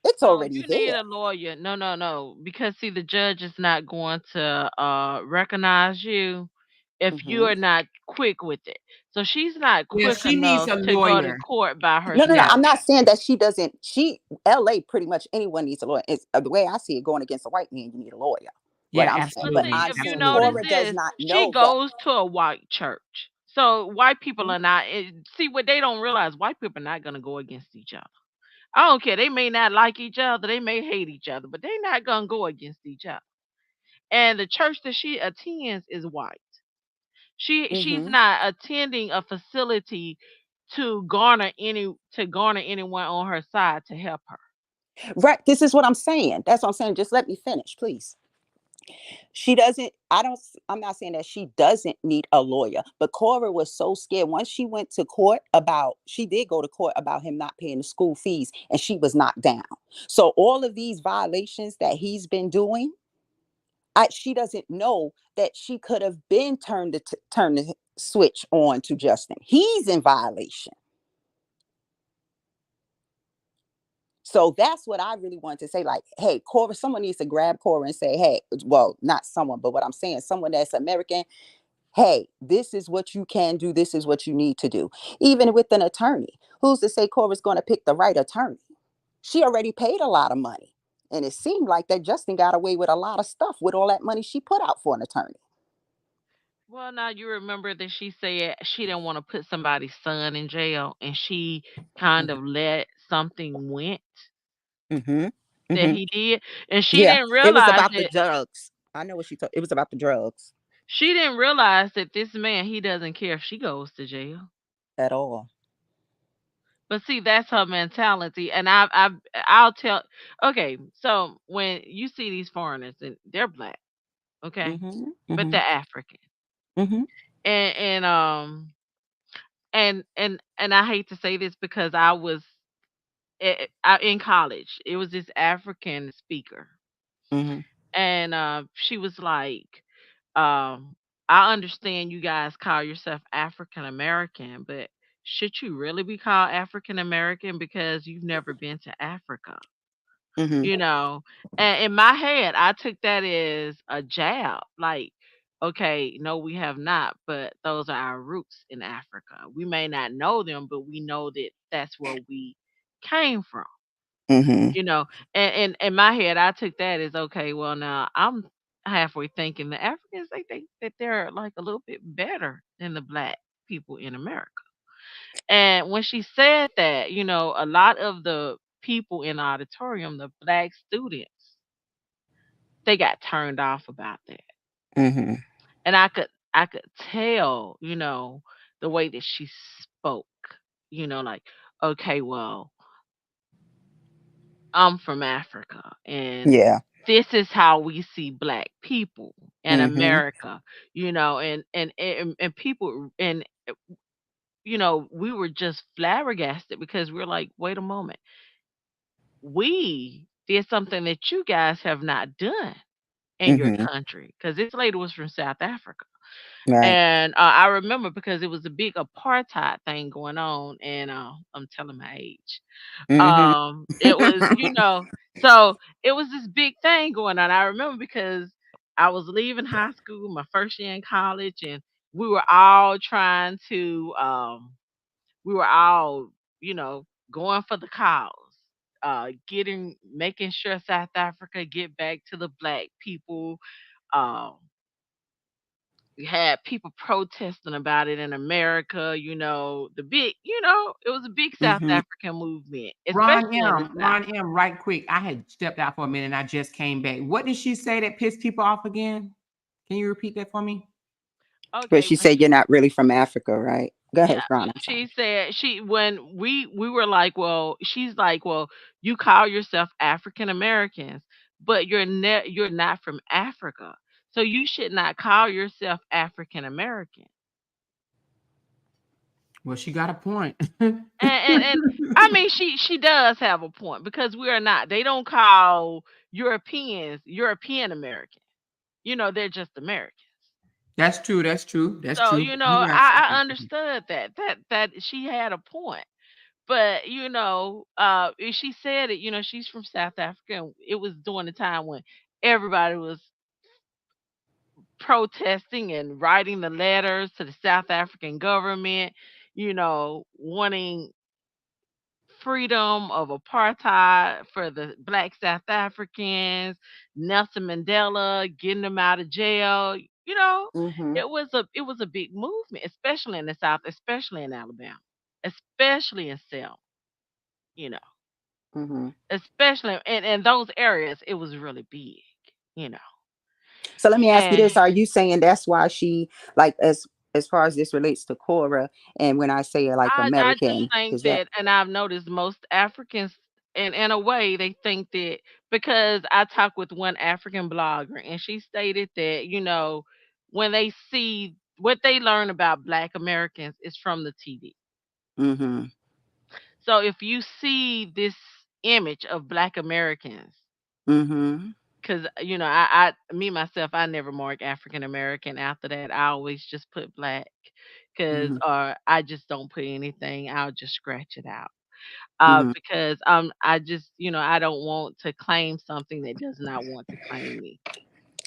It's No, already you need there. a lawyer. No, no, no. Because see, the judge is not going to recognize you if Hmm. you're not quick with it. So she's not Yeah, quick she needs enough a to go to lawyer. court by No, no, no. Yeah. herself. I'm not saying that she doesn't. LA pretty much anyone needs a lawyer. It's, the way I see it, going against a white man, you need a lawyer. What Yeah, I'm saying, But but see, absolutely. I'm if you saying notice Absolutely. Cora does this, not she know the. goes to a white church. So white people are not see what they don't realize, white people are not gonna go against each other. I don't care. They may not like each other, they may hate each other, but they're not gonna go against each other. And the church that she attends is white. She's Hmm. not attending a facility to garner anyone on her side to help her. Right. This is what I'm saying. That's what I'm saying. Just let me finish, please. She doesn't. I don't. I'm not saying that she doesn't need a lawyer, but Cora was so scared once she went to court about. She did go to court about him not paying the school fees, and she was knocked down. So all of these violations that he's been doing, she doesn't know that she could have been turned the switch on to Justin. He's in violation. So that's what I really wanted to say. Like, hey, Cora, someone needs to grab Cora and say, hey, well, not someone, but what I'm saying, someone that's American, hey, this is what you can do. This is what you need to do. Even with an attorney, who's to say Cora's going to pick the right attorney? She already paid a lot of money. And it seemed like that Justin got away with a lot of stuff with all that money she put out for an attorney. Well, now you remember that she said she didn't want to put somebody's son in jail, and she kind of let something went Mm-hmm. that Mm-hmm. he did, and she Yeah, didn't it was realize about the that drugs. I know what she told. It was about the drugs this man, he doesn't care if she goes to jail. at all. But see, that's her mentality, and I'll tell. Okay, so when you see these foreigners, and they're black, okay, Mm-hmm. but Mm-hmm. they're African, Mm-hmm. and I hate to say this because in college. It was this African speaker, Mm-hmm. and she was like, um, "I understand you guys call yourself African American, but should you really be called African American because you've never been to Africa?" Mm-hmm. You know, and in my head, I took that as a jab. Like, okay, no, we have not, but those are our roots in Africa. We may not know them, but we know that that's where we came from. Mm-hmm. You know, and in my head, I took that as okay. Well, now I'm halfway thinking the Africans they think that they're like a little bit better than the black people in America. And when she said that, a lot of the people in the auditorium, the black students, they got turned off about that. Mm-hmm. And I could tell, the way that she spoke, like, okay, well, I'm from Africa and Yeah. this is how we see black people in Mm-hmm. America, and people and we were just flabbergasted because we're like, wait a moment, we did something that you guys have not done in your Mm-hmm. country because this lady was from South Africa. Right. And I remember because it was a big apartheid thing going on, and I'm telling my age. Mm-hmm. It was, so it was this big thing going on. I remember because I was leaving high school, my first year in college, and we were all trying to, we were all, going for the cause, making sure South Africa get back to the black people. Um, we had people protesting about it in America, it was a big South Mm-hmm. African movement, especially in the South. Ron M, right quick. I had stepped out for a minute and I just came back. What did she say that pissed people off again? Can you repeat that for me? But Okay, she when said you're not really from Africa, right? Go ahead, yeah, Ron. I'm sorry. she said when we were like, well, she's like, well, you call yourself African Americans, but you're not from Africa, so you should not call yourself African American. Well, she got a point. And I mean, she does have a point because we are not. They don't call Europeans European American. They're just Americans. That's true. That's true. That's So, true. You're I absolutely right. understood that she had a point. But, she said it, she's from South Africa, and it was during the time when everybody was protesting and writing the letters to the South African government, wanting freedom of apartheid for the black South Africans, Nelson Mandela getting them out of jail. Mm-hmm. It was a big movement, especially in the South, especially in Alabama, especially in Selma, you know, Mm-hmm. especially in those areas, it was really big, you know. So let me ask you And this: are you saying that's why she, like, as far as this relates to Cora, and when I say like I just American, think is that that, and I've noticed most Africans, in a way, they think that, because I talked with one African blogger, and she stated that, when they see what they learn about Black Americans is from the TV. mm-hmm. So if you see this image of Black Americans, Mm-hmm. because me myself, I never mark African American. After that, I always just put Black, because Mm-hmm. I just don't put anything. I'll just scratch it out. Mm-hmm. Because I just, I don't want to claim something that does not want to claim me.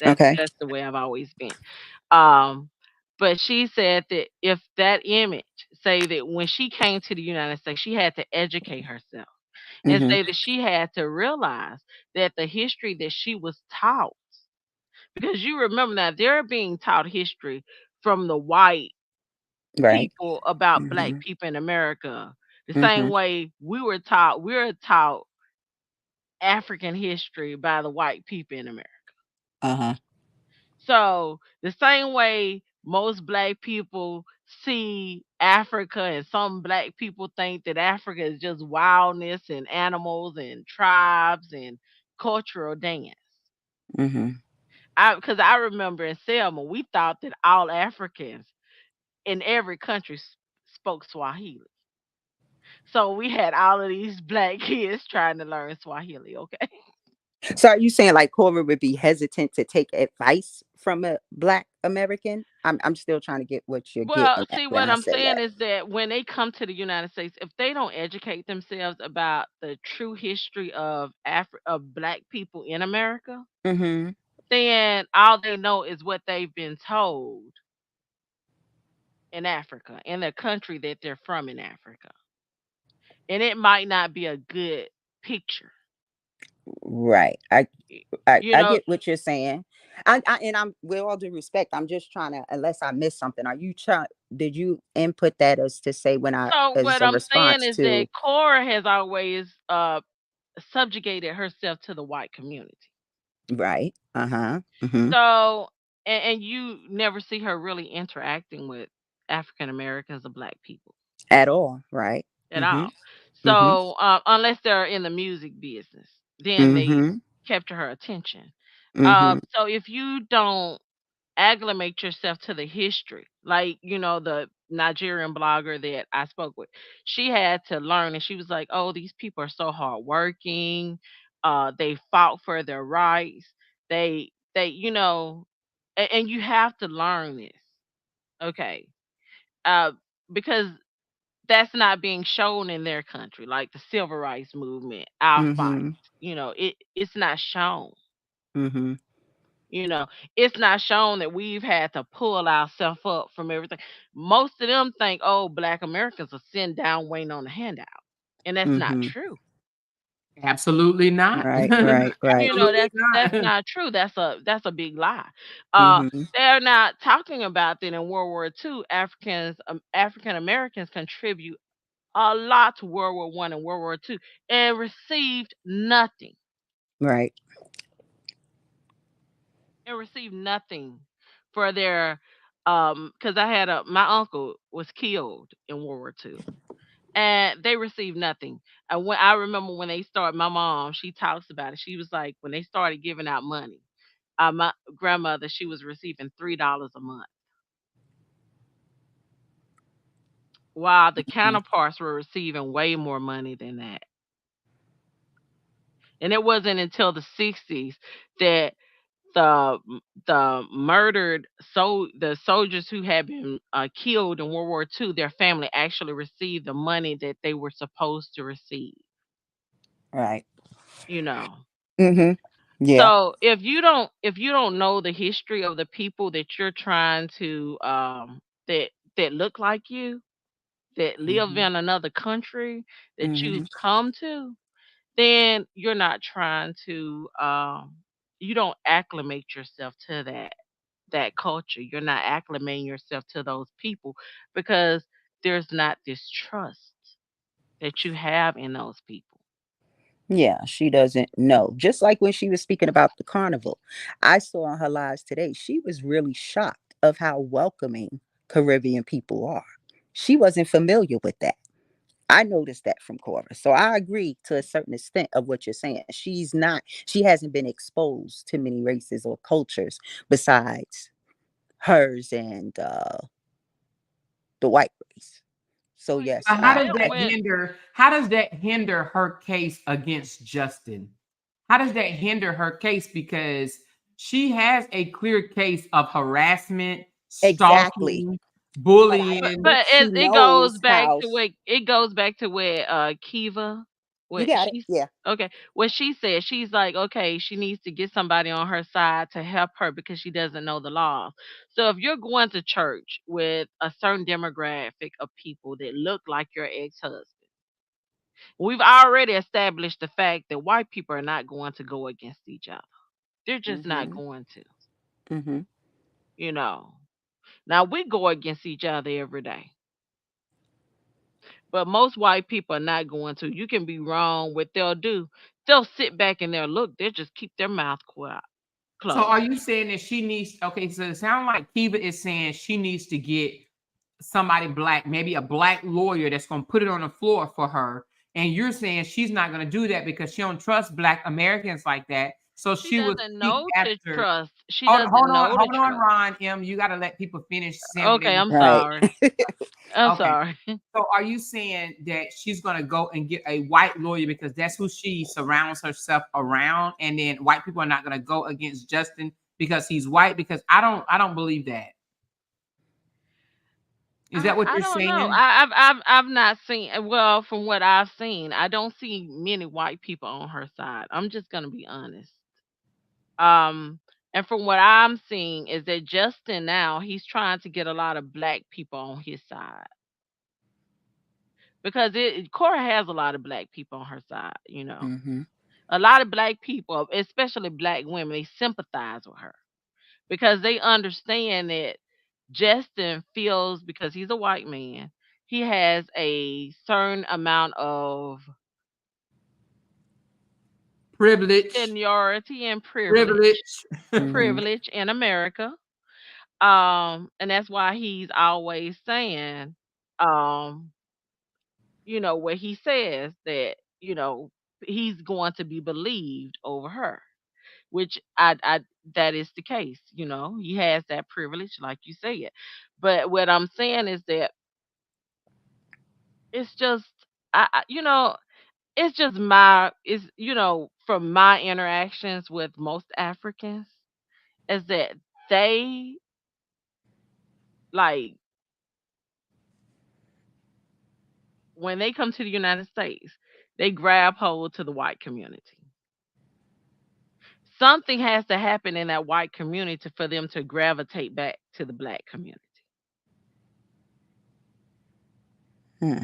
That's Okay. that's the way I've always been. Um, but she said that if that image, say that when she came to the United States, she had to educate herself, and Mm-hmm. say that she had to realize that the history that she was taught, because you remember now they're being taught history from the white Right. people about Black Mm-hmm. people in America, the Mm-hmm. same way we were taught African history by the white people in America. Uh-huh. So the same way most Black people see Africa, and some Black people think that Africa is just wildness and animals and tribes and cultural dance. Mm-hmm. Because I remember in Selma, we thought that all Africans in every country spoke Swahili. So we had all of these Black kids trying to learn Swahili. Okay. So are you saying like Cora would be hesitant to take advice from a Black American? I'm still trying to get what you're Well, getting at see, when what I I'm say saying that. is that when they come to the United States, if they don't educate themselves about the true history of Black people in America, Mm-hmm. then all they know is what they've been told in Africa, in the country that they're from in Africa. And it might not be a good picture. Right. y- I You I know, get what you're saying. And I'm, with all due respect, I'm just trying to, unless I missed something. Are you trying? Did you input that as to say when I, so as what a I'm saying response is that to? Cora has always subjugated herself to the white community. Right. Uh-huh. Mm-hmm. So, and you never see her really interacting with African Americans or Black people At all. Right. at Mm-hmm. all. Mm-hmm. So, unless they're in the music business, then they Mm-hmm. kept her attention. Mm-hmm. So if you don't acclimate yourself to the history, like, the Nigerian blogger that I spoke with, she had to learn, and she was like, "Oh, these people are so hardworking. They fought for their rights. And you have to learn this, okay? Uh, because that's not being shown in their country, like the civil rights movement, our fight. Mm-hmm. It's not shown. Mm-hmm. You know, it's not shown that we've had to pull ourselves up from everything. Most of them think, oh, Black Americans are sitting down waiting on a handout. And that's not Mm-hmm. true. Absolutely not. Right. Right. Right. Absolutely That's not. not true. That's a big lie. Mm-hmm. They're not talking about that in World War II. African Americans contribute a lot to World War One and World War II, and received nothing. Right. And received nothing for their, because I had my uncle was killed in World War II, and they received nothing. And when I remember when they started, my mom, she talks about it. She was like, when they started giving out money, my grandmother, she was receiving $3 a month, while the Mm-hmm. counterparts were receiving way more money than that. And it wasn't until the 60s that the the soldiers who had been killed in World War II, their family actually received the money that they were supposed to receive. Right. You know. Mm-hmm. Yeah. So if you don't know the history of the people that you're trying to that look like you, that live Hmm. in another country that Hmm. you've come to, then you're not trying to you don't acclimate yourself to that culture. You're not acclimating yourself to those people because there's not this trust that you have in those people. Yeah, she doesn't know. Just like when she was speaking about the carnival, I saw on her lives today, she was really shocked of how welcoming Caribbean people are. She wasn't familiar with that. I noticed that from Cora. So I agree to a certain extent of what you're saying. She hasn't been exposed to many races or cultures besides hers and the white race. So Well, you yes, But how you I, does met I that with hinder? How does that hinder her case against Justin? How does that hinder her case? Because she has a clear case of harassment, exactly. stalking, But I bullying. think but she it goes knows back how to where Kiva, you what got it. she's Yeah. okay, what she said, she's like, okay, she needs to get somebody on her side to help her because she doesn't know the laws. So if you're going to church with a certain demographic of people that look like your ex-husband, we've already established the fact that white people are not going to go against each other. They're just not Mhm. going to, Mhm. you know. Now we go against each other every day. But most white people are not going to. You can be wrong. What they'll do, they'll sit back and they'll look. They'll just keep their mouth So are closed. you saying that she needs? Okay, so it sounds like Kiva is saying she needs to get somebody black, maybe a black lawyer that's going to put it on the floor for her. And you're saying she's not going to do that because she don't trust black Americans like that. So She she would doesn't seek know to after. trust. She Hold, doesn't hold on, know to hold on, trust. Ron M. You got to let people finish saying what they Okay, want I'm to say. Right. sorry. I'm Okay. sorry. So are you saying that she's going to go and get a white lawyer because that's who she surrounds herself around, and then white people are not going to go against Justin because he's white? Because I don't believe that. Is that what I you're don't know. saying? I've not seen. Well, from what I've seen, I don't see many white people on her side. I'm just gonna be honest. Um, and from what I'm seeing is that Justin now he's trying to get a lot of black people on his side because Cora has a lot of black people on her side. Mhm. A lot of black people, especially black women, they sympathize with her because they understand that Justin feels because he's a white man, he has a certain amount of Privilege, seniority and privilege. Mhm. privilege in America. And that's why he's always saying, um, where he says that, he's going to be believed over her, which I that is the case. He has that privilege, like you said. But what I'm saying is that it's just, it's just from my interactions with most Africans, is that they like when they come to the United States, they grab hold to the white community. Something has to happen in that white community for them to gravitate back to the black community. Hmm.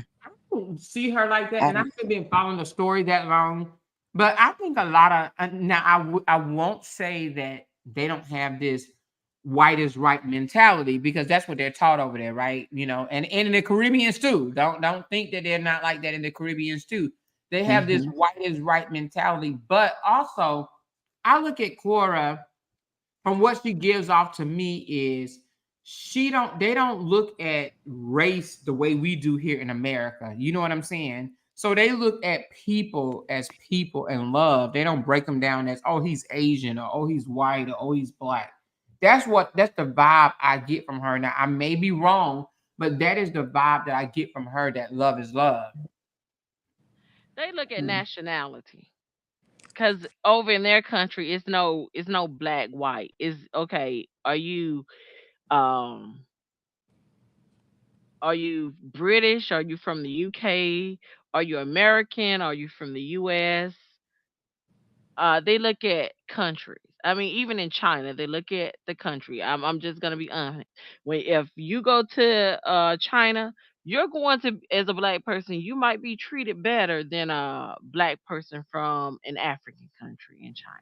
Don't see her like that, I and I don't. haven't been following the story that long. But I think a lot of now I won't say that they don't have this white is right mentality because that's what they're taught over there, right? And in the Caribbeans too. Don't think that they're not like that in the Caribbeans too. They have this Mhm. white is right mentality, but also I look at Cora from what she gives off to me is they don't look at race the way we do here in America. You know what I'm saying? So they look at people as people and love. They don't break them down as, oh, he's Asian, or oh, he's white, or oh, he's black. That's the vibe I get from her. Now I may be wrong, but that is the vibe that I get from her, that love is love. They look at Mhm. nationality. Cause over in their country, it's no black white. Is okay. Um are you British? Are you from the UK? Are you American? Are you from the US? they look at countries. I mean, even in China, they look at the country. I'm just gonna be honest. When if you go to China, you're going to, as a black person, you might be treated better than a black person from an African country in China.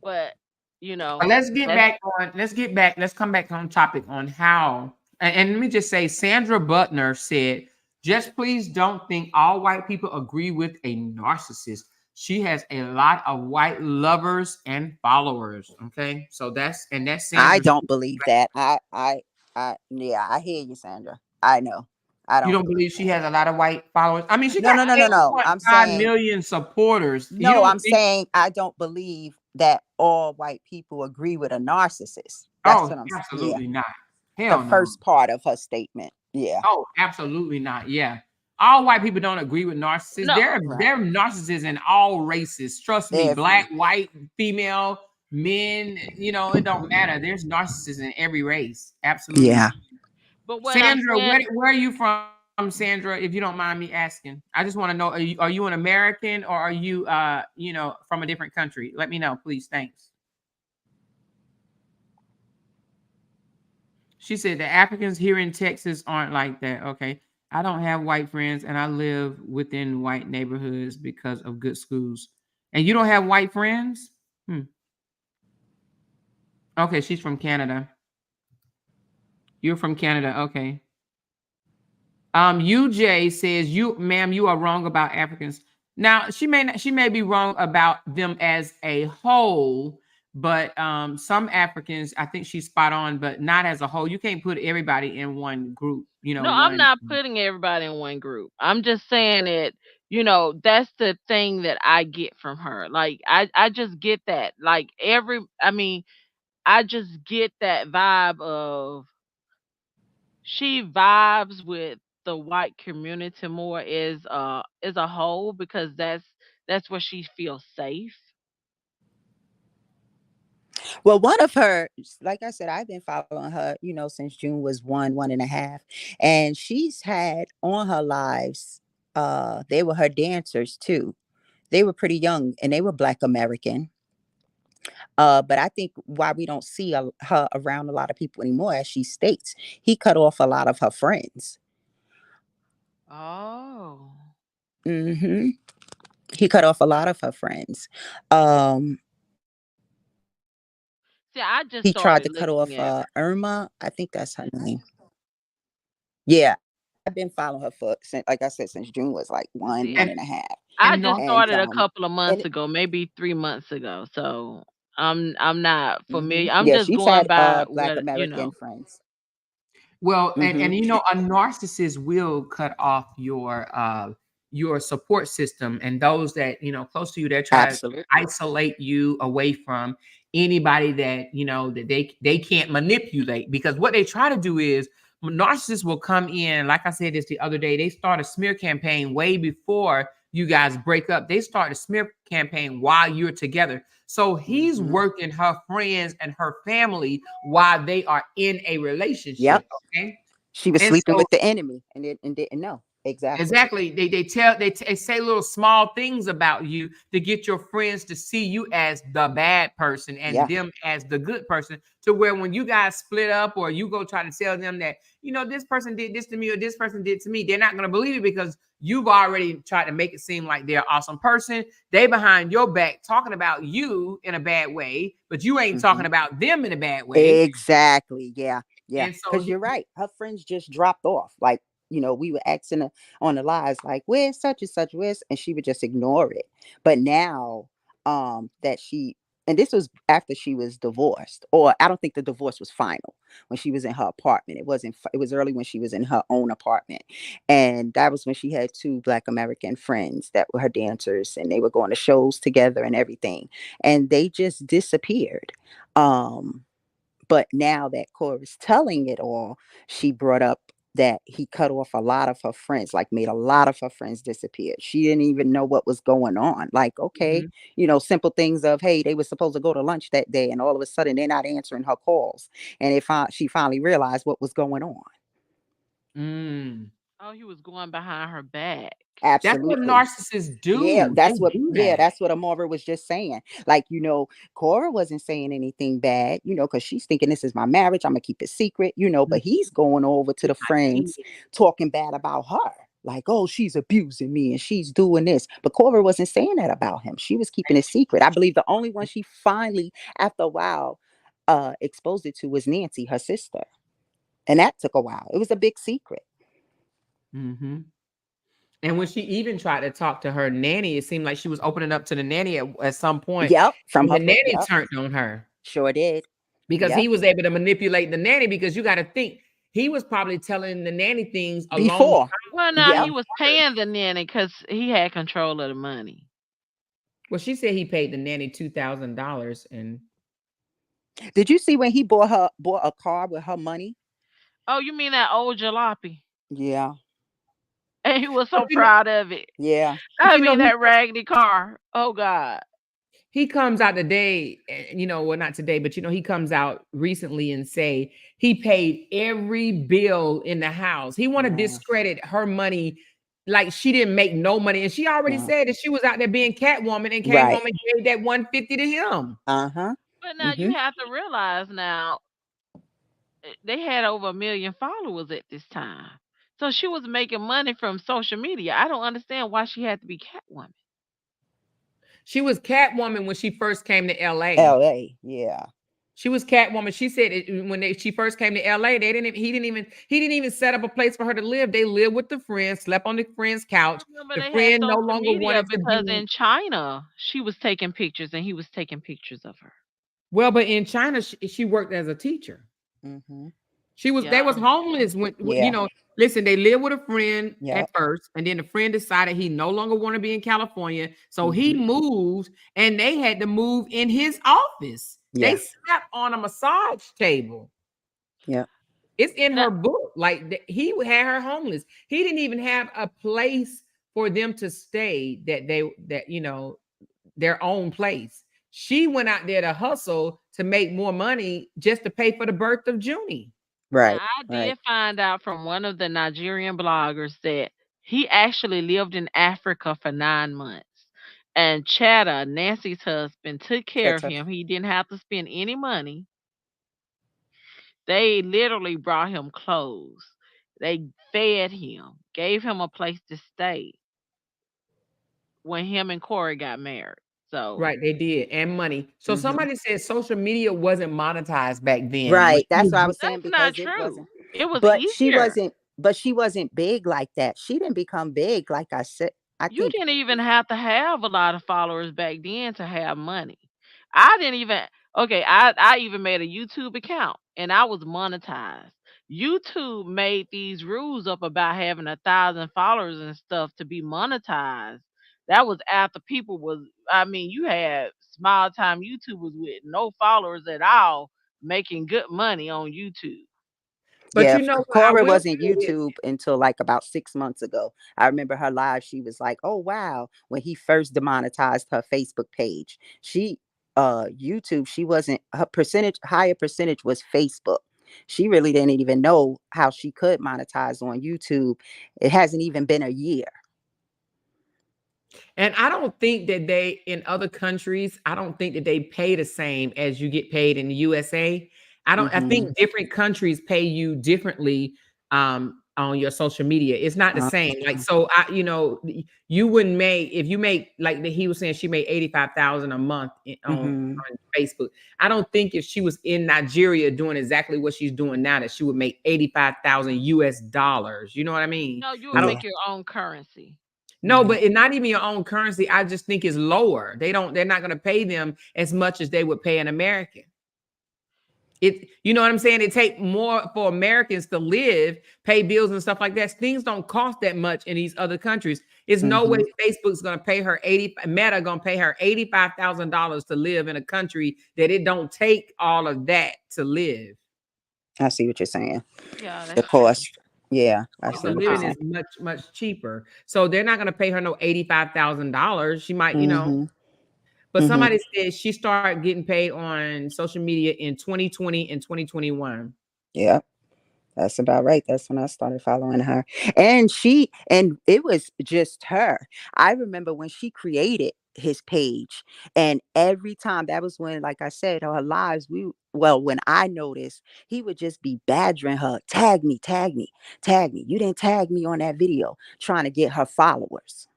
But you But know, let's get that's back on. Let's come back on topic on how. And let me just say, Sandra Butner said, "Just please don't think all white people agree with a narcissist. She has a lot of white lovers and followers." Okay, so that's I Sandra. don't believe that. Yeah, I hear you, Sandra. I know. I You don't don't believe believe she that. has a lot of white followers? I mean, she No, got no, no, no, no. I'm 8.5 saying million supporters. You no. don't I'm think? saying I don't believe that all white people agree with a narcissist. That's Oh, what I'm. Yeah, absolutely not. the Hell no. first part of her statement. Yeah, Oh, absolutely not. Yeah. All white people don't agree with narcissists. no. There are right. narcissists in all races. Trust me, black, Every. white, female, men, it don't matter. There's narcissists in every race. Absolutely. Yeah. But what I'm Sandra, saying, where are you from, Sandra, if you don't mind me asking? I just want to know, are you an American or are you from a different country? Let me know, please. Thanks. She said the Africans here in Texas aren't like that. Okay. I don't have white friends and I live within white neighborhoods because of good schools. And you don't have white friends? Hmm. Okay, she's from Canada. You're from Canada. Okay. UJ says, "You, ma'am, you are wrong about Africans." Now, she may be wrong about them as a whole, but some Africans, I think she's spot on, but not as a whole. You can't put everybody in one group, no, I'm one. not putting everybody in one group. I'm just saying it, that's the thing that I get from her. Like I just get that. Like I mean, I just get that vibe of she vibes with the white community more as a whole because that's where she feels safe. Well, one of her, like I said, I've been following her, since June was 1.5, and she's had on her lives. They were her dancers too. They were pretty young, and they were Black American. But I think why we don't see her around a lot of people anymore, as she states, he cut off a lot of her friends. Oh. Hmm. He cut off a lot of her friends. Um, See, I he just tried to started cut off looking at her. Irma. I think that's her name. Yeah, I've been following her for since, like I said, since June was like See, one And and a half, I and just North. and started a couple of and months ago, maybe 3 months ago. So I'm not familiar. I'm yeah, just she's going had by Black what American friends. Well, and Hmm. a narcissist will cut off your support system and those that close to you. They try to Absolutely. isolate you away from anybody that that they can't manipulate, because what they try to do is narcissists will come in. Like I said this the other day, they start a smear campaign way before you guys break up. They start a smear campaign while you're together. So he's Hmm. working her friends and her family while they are in a Yep. relationship. Okay. She was And sleeping so with the enemy and didn't know. Exactly. exactly. They say little small things about you to get your friends to see you as the bad person and Yeah. them as the good person. To where when you guys split up or you go try to tell them that this person did this to me or this person did to me, they're not going to believe it because you've already tried to make it seem like they're an awesome person. They behind your back talking about you in a bad way, but you ain't Hmm. talking about them in a bad way. Exactly. Yeah. Yeah. And so Because you're right. Her friends just dropped off. Like, we were asking her on the lives, like, where's such and such, and she would just ignore it. But now, that and this was after she was divorced, or I don't think the divorce was final when she was in her apartment. It wasn't, it was early when she was in her own apartment. And that was when she had two Black American friends that were her dancers, and they were going to shows together and everything. And they just disappeared. Um, but now that Cora's telling it all, she brought up that he cut off a lot of her friends, like made a lot of her friends disappear. She didn't even know what was going on. Like, okay, Mhm. simple things of, hey, they were supposed to go to lunch that day, and all of a sudden they're not answering her calls. And she finally realized what was going on. Mm. Oh, he was going behind her back. That's what Absolutely. narcissists Yeah, do. They do that. that's what Amora was just saying. Like, Cora wasn't saying anything bad, because she's thinking this is my marriage. I'm gonna keep it secret, but Mhm. he's going over to the I did. friends talking bad about her. Like, oh, she's abusing me and she's doing this. But Cora wasn't saying that about him. She was keeping it secret. I believe the only one she finally, after a while, exposed it to was Nancy, her sister. And that took a while. It was a big secret. Mhm. And when she even tried to talk to her nanny, it seemed like she was opening up to the nanny at some point, Yep. From and her the nanny yep. turned on her Sure did. because Yep. he was able to manipulate the nanny, because you gotta think, he was probably telling the nanny things along the Before. Well, now Yep. he was paying the nanny because he had control of the money. well, she said he paid the nanny $2,000, and Did you see when he bought a car with her money? Oh, you mean that old jalopy? Yeah. And he was but so proud of it. Yeah. I you know, mean, that raggedy car. Oh, God. he comes out today, well, not today, but he comes out recently and say he paid every bill in the house. He want to Yeah. discredit her money, like she didn't make no money, and she already Yeah. said that she was out there being Catwoman and came Right. home and gave that 150 to him. Uh-huh. But now you Mm-hmm. have to realize now, they had over 1 million followers at this time. So she was making money from social media. I don't understand why she had to be Catwoman. She was Catwoman when she first came to LA. LA. Yeah. She was Catwoman. She said when she first came to LA, he didn't even set up a place for her to live. They lived with the friend, slept on the friend's couch. Remember, The they had friend no social longer media wanted to because be. in China, she was taking pictures and he was taking pictures of her. Well, but in China, she worked as a teacher. Mm-hmm. Yeah. They was homeless when, Yeah. listen, they lived with a friend at Yep. first, and then the friend decided he no longer want to be in California. So he Mm-hmm. moved, and they had to move in his office. They Yeah. slept on a massage table. Yeah. It's in Now, her book. Like he had her homeless. He didn't even have a place for them to stay, their own place. She went out there to hustle to make more money just to pay for the birth of Junie. now, Right. I Right. did find out from one of the Nigerian bloggers that he actually lived in Africa for 9 months. And Chatta, Nancy's husband, took care of That's a him. He didn't have to spend any money. They literally brought him clothes. They fed him, gave him a place to stay when him and Corey got married. So Right, they did, and money. So mm-hmm. somebody said social media wasn't monetized back then. Right. That's what I was saying that's not because it true. wasn't. It was But she easier. wasn't. But she wasn't big like that. She didn't become big like I said. I You think. didn't even have to have a lot of followers back then to have money. I didn't even okay, I even made a YouTube account and I was monetized. YouTube made these rules up about having 1,000 followers and stuff to be monetized. That was after people was I mean, you had small time YouTubers with no followers at all making good money on YouTube. But Yeah, you know what? I Cora will wasn't say this. YouTube until like about 6 months ago. I remember her live. She was like, "Oh wow!" When he first demonetized her Facebook page, YouTube. She wasn't her percentage. Higher percentage was Facebook. She really didn't even know how she could monetize on YouTube. It hasn't even been a year. And I don't think that in other countries, I don't think that they pay the same as you get paid in the USA. I Mm-hmm. think different countries pay you differently on your social media. It's not the Uh, same. Like, so you wouldn't make, if you make, like he was saying, she made 85,000 a month mm-hmm. on Facebook. I don't think if she was in Nigeria doing exactly what she's doing now, that she would make 85,000 US dollars. You know what I mean? No, you I would don't Yeah. make your own currency. No, Mm-hmm. but it's not even your own currency. I just think it's lower. They're not going to pay them as much as they would pay an American. You know what I'm saying? It take more for Americans to live, pay bills and stuff like that. Things don't cost that much in these other countries. There's no way Mm-hmm. Facebook's going to pay her Meta going to pay her $85,000 to live in a country that it don't take all of that to live. I see what you're saying. Yeah, The that's true. cost. Yeah, I Cost see of what you're living saying. is much, much cheaper. So they're not going to pay her no $85,000. She might, Mm-hmm. but Mm-hmm. somebody said she started getting paid on social media in 2020 and 2021. Yeah. That's about right. That's when I started following her. And it was just her. I remember when she created his page, and every time, that was when, like I said, her lives, when I noticed, he would just be badgering her, tag me, tag me, tag me. You didn't tag me on that video, trying to get her followers.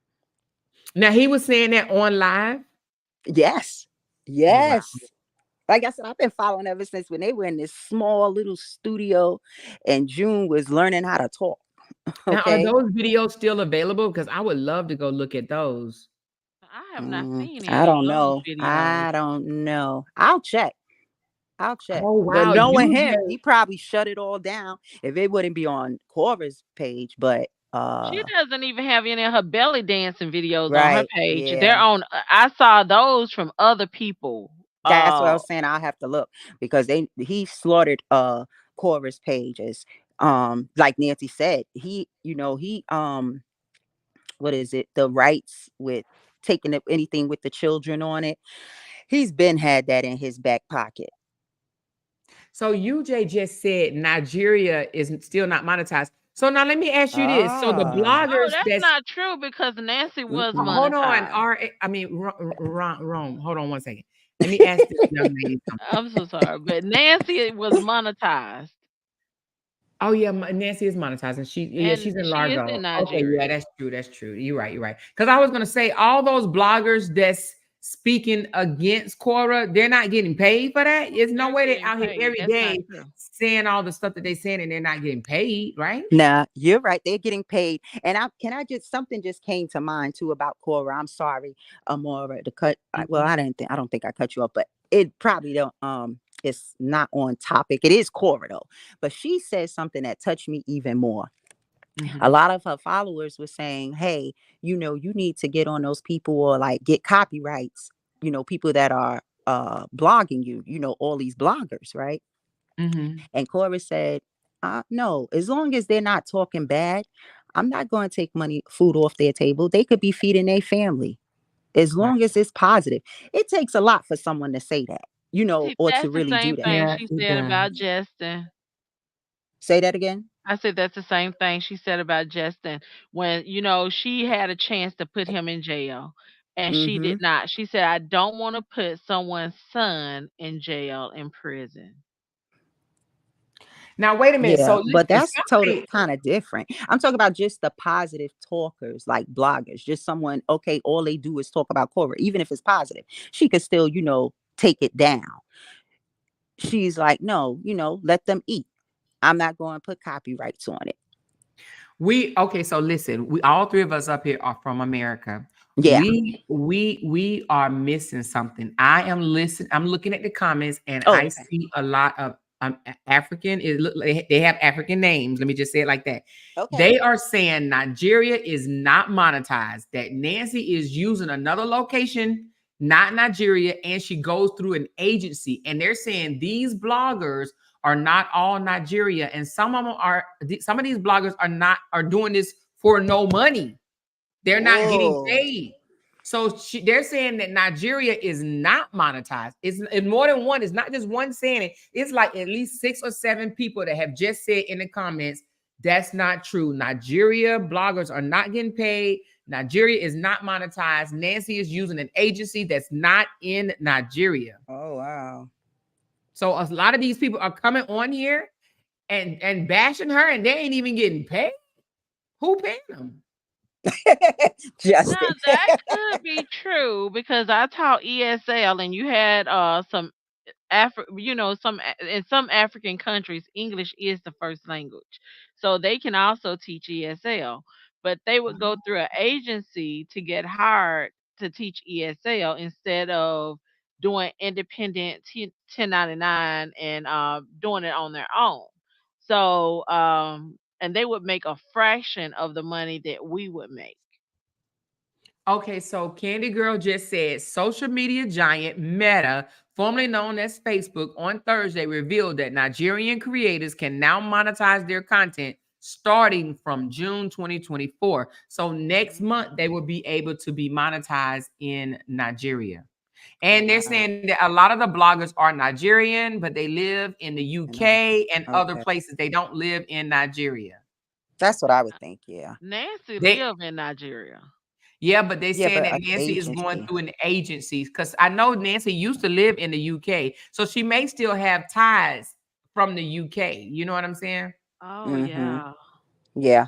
Now he was saying that on live. Yes. Oh wow. Yes. Like I said, I've been following ever since when they were in this small little studio and June was learning how to talk. Now are Okay. those videos still available? Because I would love to go look at those. I have not seen I any of don't those know. videos. I don't know. I'll check. I'll check. Oh But wow, knowing you him, he just probably shut it all down if it wouldn't be on Cora's page. But She doesn't even have any of her belly dancing videos on her right, page. They're yeah. on I saw those from other people. That's what I was saying. I'll have to look because he slaughtered Cora's pages. Like Nancy said, he what is it? The rights with taking up anything with the children on it. He's been had that in his back pocket. so UJ just said Nigeria is still not monetized. So now let me ask you this. So the Ah. Oh, bloggers that's that's not true because Nancy was Mm-mm. hold on, monetized. I mean Rome. Hold on one second. Let me ask this young lady something. I'm so sorry, but Nancy was monetized, Oh yeah, Nancy is monetizing. and She's in she is Largo. in Okay, yeah, Nigeria. that's true. That's true. You're right. You're right. Because I was gonna say all those bloggers that's speaking against Korra, they're not getting paid for that. There's no They're way they're getting out here paid. every That's not day true. saying all the stuff that they're saying and they're not getting paid, right? Nah, you're right. They're getting paid. And I just something just came to mind too about Cora. I'm sorry, Amora, to cut. Well, Mhm. I don't think I cut you off, but it probably don't. It's not on topic. It is Cora though, but she said something that touched me even more. A Mhm. lot of her followers were saying, "Hey, you need to get on those people or like get copyrights. People that are blogging you. All these bloggers, right?" Mhm. And Cora said, no, as long as they're not talking bad, I'm not going to take food off their table. They could be feeding their family as Right. long as it's positive. It takes a lot for someone to say that, See, or to that's the really do same that. thing Yeah, she it said about does. Justin. Say that again. I said that's the same thing she said about Justin when, she had a chance to put him in jail and she Mm-hmm. did not. She said, I don't want to put someone's son in jail, in prison. Now wait a minute. Yeah, So but listen, that's total somebody kind of different. I'm talking about just the positive talkers, like bloggers, just someone, okay, all they do is talk about Cora, even if it's positive. She could still, take it down. She's like, no, let them eat. I'm not going to put copyrights on it. okay, so listen, we all three of us up here are from America. Yeah. We are missing something. I'm looking at the comments and Oh, I okay. see a lot of African. It look like they have African names. Let me just say it like that. Okay. They are saying Nigeria is not monetized, that Nancy is using another location, not Nigeria, and she goes through an agency. And they're saying these bloggers are not all Nigeria, and some of these bloggers are doing this for no money. They're not getting Whoa. paid. So they're saying that Nigeria is not monetized. It's more than one. It's not just one saying it. It's like at least 6 or 7 people that have just said in the comments that's not true. Nigeria bloggers are not getting paid. Nigeria is not monetized. Nancy is using an agency that's not in Nigeria. Oh, wow. So a lot of these people are coming on here and bashing her, and they ain't even getting paid. Who paying them? Now Justin. that could be true because I taught ESL and you had some in some African countries, English is the first language. So they can also teach ESL, but they would go through an agency to get hired to teach ESL instead of doing independent 1099 and doing it on their own. So, and they would make a fraction of the money that we would make. Okay, so Candy Girl just said social media giant Meta, formerly known as Facebook, on Thursday revealed that Nigerian creators can now monetize their content starting from June 2024. So next month, they will be able to be monetized in Nigeria. And they're Wow. saying that a lot of the bloggers are Nigerian, but they live in the And other UK and other okay. places. They don't live in Nigeria. That's what I would think, yeah. Nancy They live in Nigeria. Yeah, but they Yeah, saying but that an Nancy is going agency. through an agency because I know Nancy used to live in the UK, so she may still have ties from the UK. You know what I'm saying? Oh Mm-hmm. yeah. Yeah.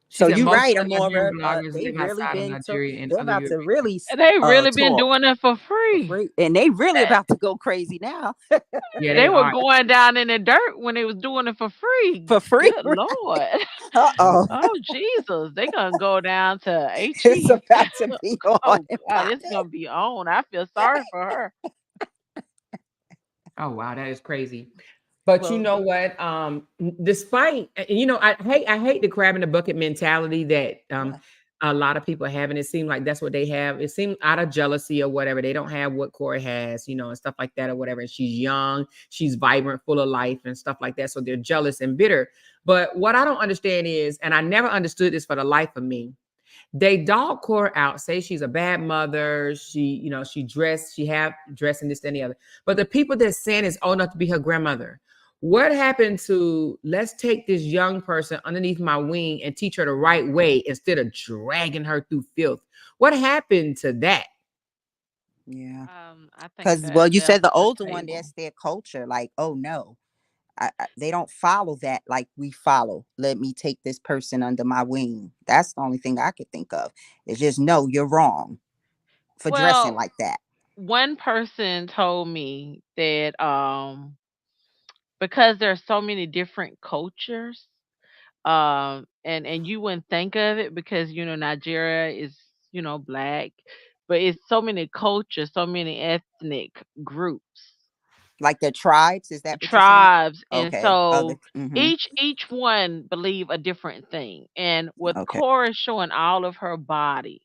She So said you most right, of the Nigerian Amora. bloggers They live really outside of been took. Nigeria and They're other about to European. really And they really been talk doing it for for free. free, and they really about to go crazy now Yeah, They they were are. going down in the dirt when they was doing it for free. for free. Good Lord. Uh-oh. Oh Jesus. They gonna go down to It's HE. about to be on Oh and God, it's popping. gonna be on. I feel sorry for her. Oh wow, that is crazy. But you Well, know what? Despite I hate the crab in the bucket mentality that What? a lot of people have, and it seems like that's what they have. It seems out of jealousy or whatever. They don't have what Corey has, and stuff like that or whatever. And she's young, she's vibrant, full of life and stuff like that. So they're jealous and bitter. But what I don't understand is, and I never understood this for the life of me, they dog Cora out, say she's a bad mother. She have dressing this, and the other. But the people that saying is old enough to be her grandmother. What happened to let's take this young person underneath my wing and teach her the right way instead of dragging her through filth? What happened to that? Yeah. I think Because, that well, you left said the the older one, table. that's their culture. Like, oh no, they don't follow that like we follow. Let me take this person under my wing. That's the only thing I could think of. It's just, no, you're wrong for dressing Well, like that. one person told me that because there's so many different cultures, and you wouldn't think of it because Nigeria is black, but it's so many cultures, so many ethnic groups, Like the tribes, is that what you're saying? tribes, and Okay. so Mm-hmm. each one believe a different thing. And with Okay. Cora showing all of her body,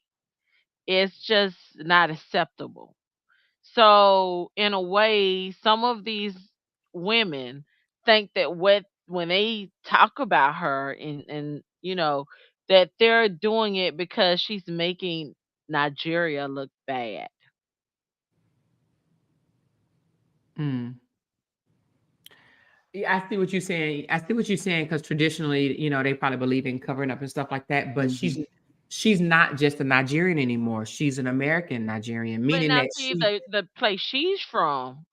it's just not acceptable. So in a way, some of these women think that when they talk about her and that they're doing it because she's making Nigeria look bad. Mm. Yeah, I see what you're saying. I see what you're saying because traditionally, they probably believe in covering up and stuff like that. But Mm-hmm. she's not just a Nigerian anymore. She's an American Nigerian, But meaning now that see the place she's from,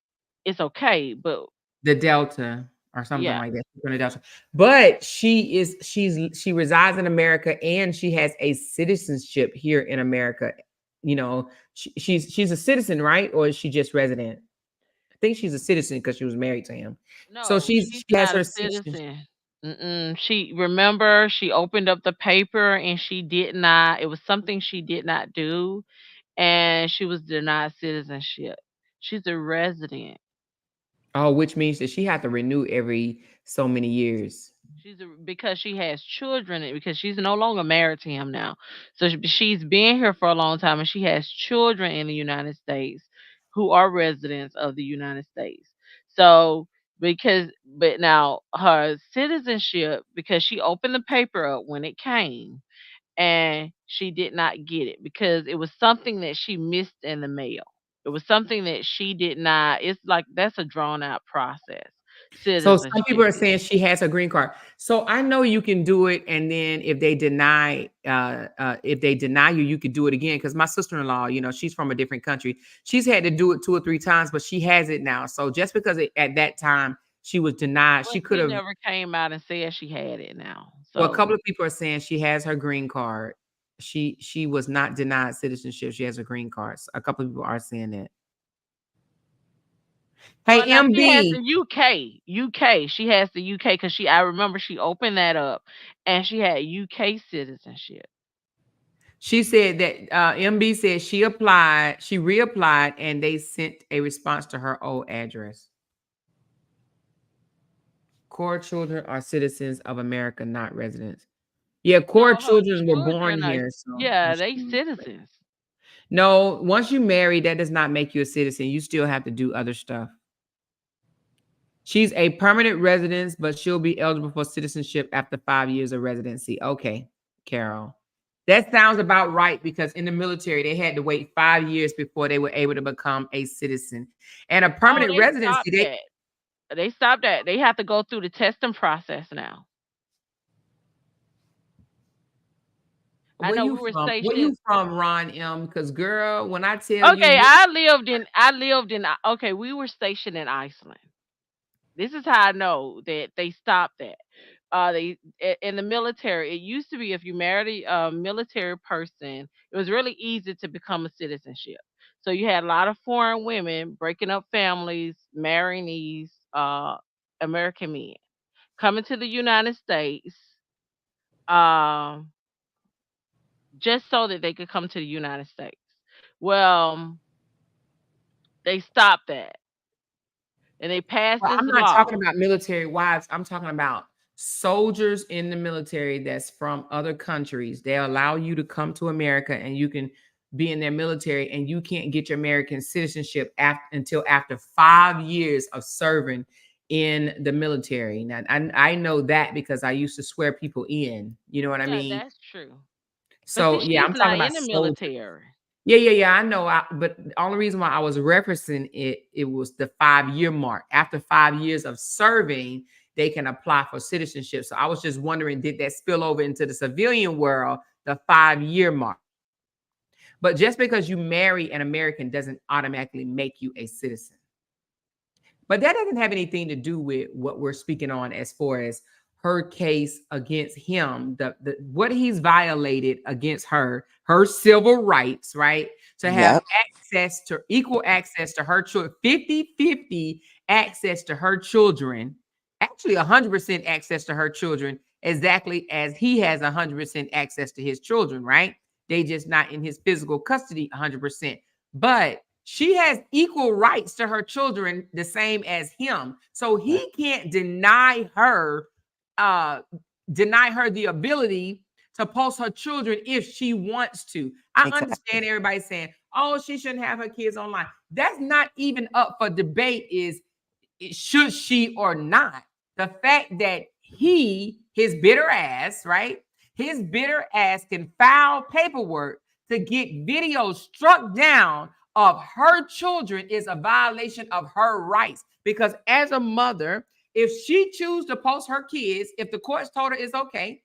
it's okay, but the Delta or something yeah. like that. She's from the Delta. But she resides in America and she has a citizenship here in America. She's a citizen, right? Or is she just resident? I think she's a citizen because she was married to him. So No, she she's has not a her citizenship. citizen. Mm-mm. She opened up the paper and she did not. It was something she did not do, and she was denied citizenship. She's a resident. Oh, which means that she had to renew every so many years. Because she has children because she's no longer married to him now. So she's been here for a long time and she has children in the United States who are residents of the United States. So but now her citizenship, because she opened the paper up when it came and she did not get it because it was something that she missed in the mail. It was something that she did not. It's like that's a drawn out process. So some people Citizenship are is. saying she has a green card. So I know you can do it, and then if they deny you, you could do it again. Because my sister-in-law, she's from a different country. She's had to do it 2 or 3 times, but she has it now. So just because at that time she was denied, Well, she could she have. never came out and said she had it now. Well, a So couple of people are saying she has her green card. She was not denied citizenship. She has a green card. So a couple of people are saying that. Hey, well, now she has MB. the UK. UK. She has the UK because I remember she opened that up and she had UK citizenship. She said that MB said she reapplied, and they sent a response to her old address. Core children are citizens of America, not residents. Yeah, core No, her children were born children are, here. So yeah, they citizens. no, once you marry, that does not make you a citizen. You still have to do other stuff. She's a permanent resident, but she'll be eligible for citizenship after 5 years of residency. Okay, Carol. That sounds about right, because in the military, they had to wait 5 years before they were able to become a citizen. And a Oh, permanent they residency, stopped that. They stopped that. They have to go through the testing process now. I where know you we were from? Where you stationed. from, Ron M? Because girl, when I tell Okay, you, okay, we were stationed in Iceland. This is how I know that they stopped that. In the military, it used to be if you married a military person, it was really easy to become a citizenship. So you had a lot of foreign women breaking up families, marrying these American men, coming to the United States, um, just so that they could come to the United States. Well, they stopped that and they passed well, this I'm not talking law. about military wives. I'm talking about soldiers in the military that's from other countries. They allow you to come to America and you can be in their military, and you can't get your American citizenship until after 5 years of serving in the military. Now, I know that because I used to swear people in. You know what I Yeah, mean? that's true. But see, So yeah, she's I'm talking not about in the soldiers. military. Yeah. I know. But the only reason why I was referencing it, it was the 5 year mark. After 5 years of serving, they can apply for citizenship. So I was just wondering, did that spill over into the civilian world, the 5 year mark? But just because you marry an American doesn't automatically make you a citizen. But that doesn't have anything to do with what we're speaking on as far as her case against him, the what he's violated against her civil rights, right? To have Yep. access to equal access to her children, 50-50 access to her children, actually 100% access to her children, exactly as he has 100% access to his children, right? They just not in his physical custody 100%. But she has equal rights to her children, the same as him. So Right. he can't uh, deny her the ability to post her children if she wants to. I Exactly. understand everybody saying, "Oh, she shouldn't have her kids online." That's not even up for debate. Should she or not? The fact that his bitter ass, right? His bitter ass can file paperwork to get videos struck down of her children is a violation of her rights. Because as a mother, if she chooses to post her kids, if the courts told her it's okay,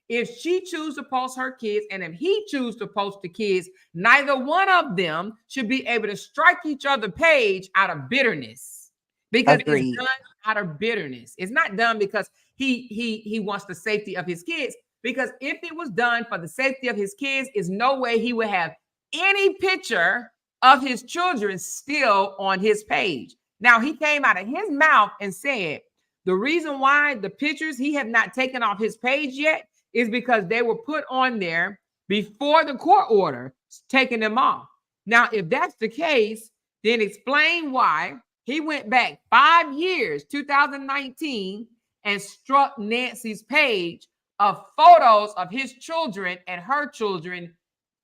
if she chooses to post her kids and if he chooses to post the kids, neither one of them should be able to strike each other page out of bitterness, because it's Agreed. done out of bitterness. It's not done because he wants the safety of his kids. Because if it was done for the safety of his kids, is no way he would have any picture of his children still on his page. Now, he came out of his mouth and said the reason why the pictures he have not taken off his page yet is because they were put on there before the court order taking them off. Now, if that's the case, then explain why he went back 5 years, 2019, and struck Nancy's page of photos of his children and her children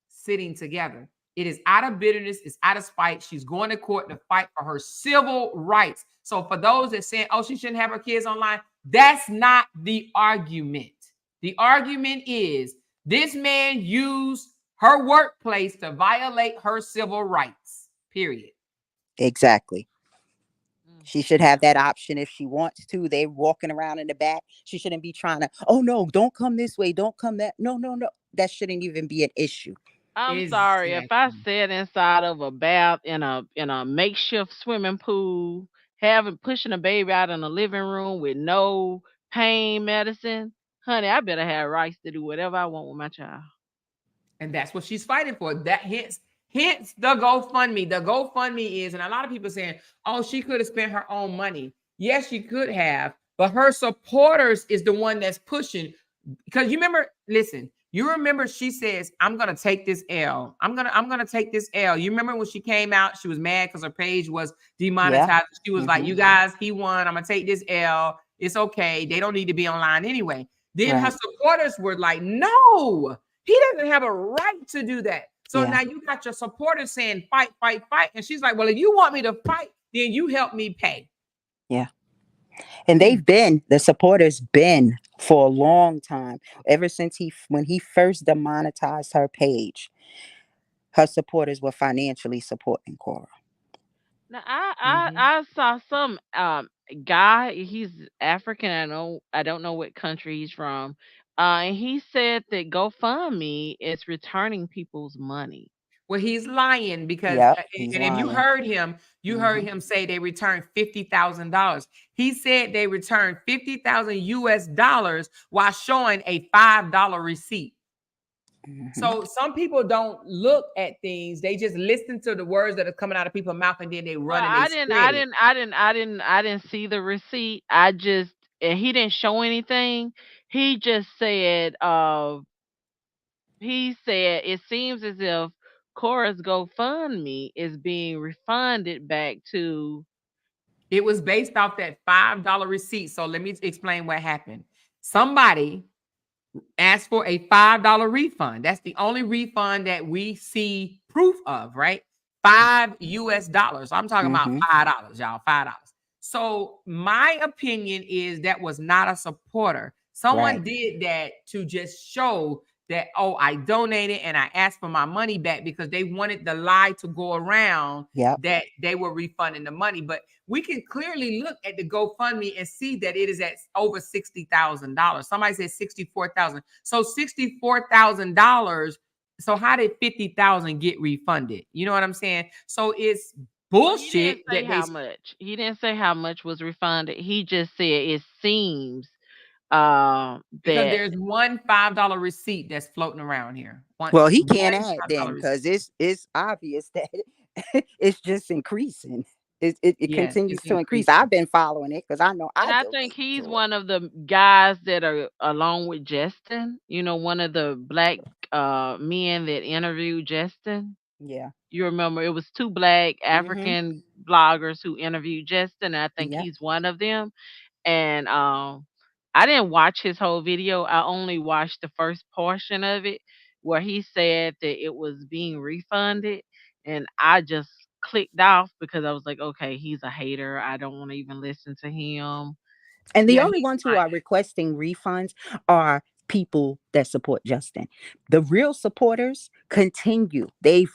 sitting together. It is out of bitterness, it's out of spite. She's going to court to fight for her civil rights. So for those that say, "Oh, she shouldn't have her kids online," that's not the argument. The argument is this man used her workplace to violate her civil rights. Period. Exactly. Mm, She should have that option if she wants to. They walking around in the back. She shouldn't be trying to, oh no, don't come this way, don't come that. No, no, no. That shouldn't even be an issue. I'm sorry if I Exactly. sat inside of a bath in a makeshift swimming pool, having pushing a baby out in the living room with no pain medicine. Honey, I better have rights to do whatever I want with my child. And that's what she's fighting for. That hence the GoFundMe. The GoFundMe is, and a lot of people saying, "Oh, she could have spent her own money." Yes, she could have, but her supporters is the one that's pushing. Because you remember, listen, you remember she says, "I'm gonna take this L. I'm gonna take this L." You remember when she came out, she was mad because her page was Yeah. demonetized. She was like, Mm-hmm. "You guys, he won. I'm gonna take this L. It's okay. They don't need to be online anyway." Then her Right. supporters were like, "No, he doesn't have a right to do that." So Yeah. now you got your supporters saying, "Fight, fight, fight." And she's like, "Well, if you want me to fight, then you help me pay." Yeah. And Hmm. the supporters been for a long time. Ever since when he first demonetized her page, her supporters were financially supporting Korra. Now Mhm. I saw some guy, he's African, I don't know what country he's from. And he said that GoFundMe is returning people's money. Well, he's lying because, Yep, he's and if you lying. heard him, you heard Hmm. him say they returned $50,000. He said they returned 50,000 US dollars while showing a $5 receipt. Hmm. So some people don't look at things; they just listen to the words that are coming out of people's mouth, and then they Well, run and they spread it. I didn't see the receipt. I just and he didn't show anything. He just said he said it seems as if Cora's GoFundMe is being refunded back to. It was based off that $5 receipt. So let me explain what happened. Somebody ask for a $5 refund. That's the only refund that we see proof of, right? $5 US. I'm talking about Hmm. $5, y'all. $5. So my opinion is that was not a supporter. Someone Right. did that to just show that, oh, I donated and I asked for my money back because they wanted the lie to go around Yep. that they were refunding the money. But we can clearly look at the GoFundMe and see that it is at over $60,000. Somebody said 64,000. So $64,000. So how did 50,000 get refunded? You know what I'm saying? So it's Well, he didn't bullshit say that they, how much. He didn't say how much was refunded. He just said it seems because that there's one $5 receipt that's floating around here. One Well, he one can't add then, $5 receipt. because it's obvious that it's just increasing. It Yes, continues it's to increase. increasing. I've been following it because I know and I I think donated he's to it. one of the guys that are along with Justin, one of the black men that interviewed Justin. Yeah. You remember it was two black Hmm. African bloggers who interviewed Justin, and I think Yep. he's one of them. And I didn't watch his whole video. I only watched the first portion of it where he said that it was being refunded, and I just clicked off because I was like, okay, he's a hater. I don't want to even listen to him. And the Yeah, only he's ones who lying. are requesting refunds are people that support Justin. The real supporters continue. They've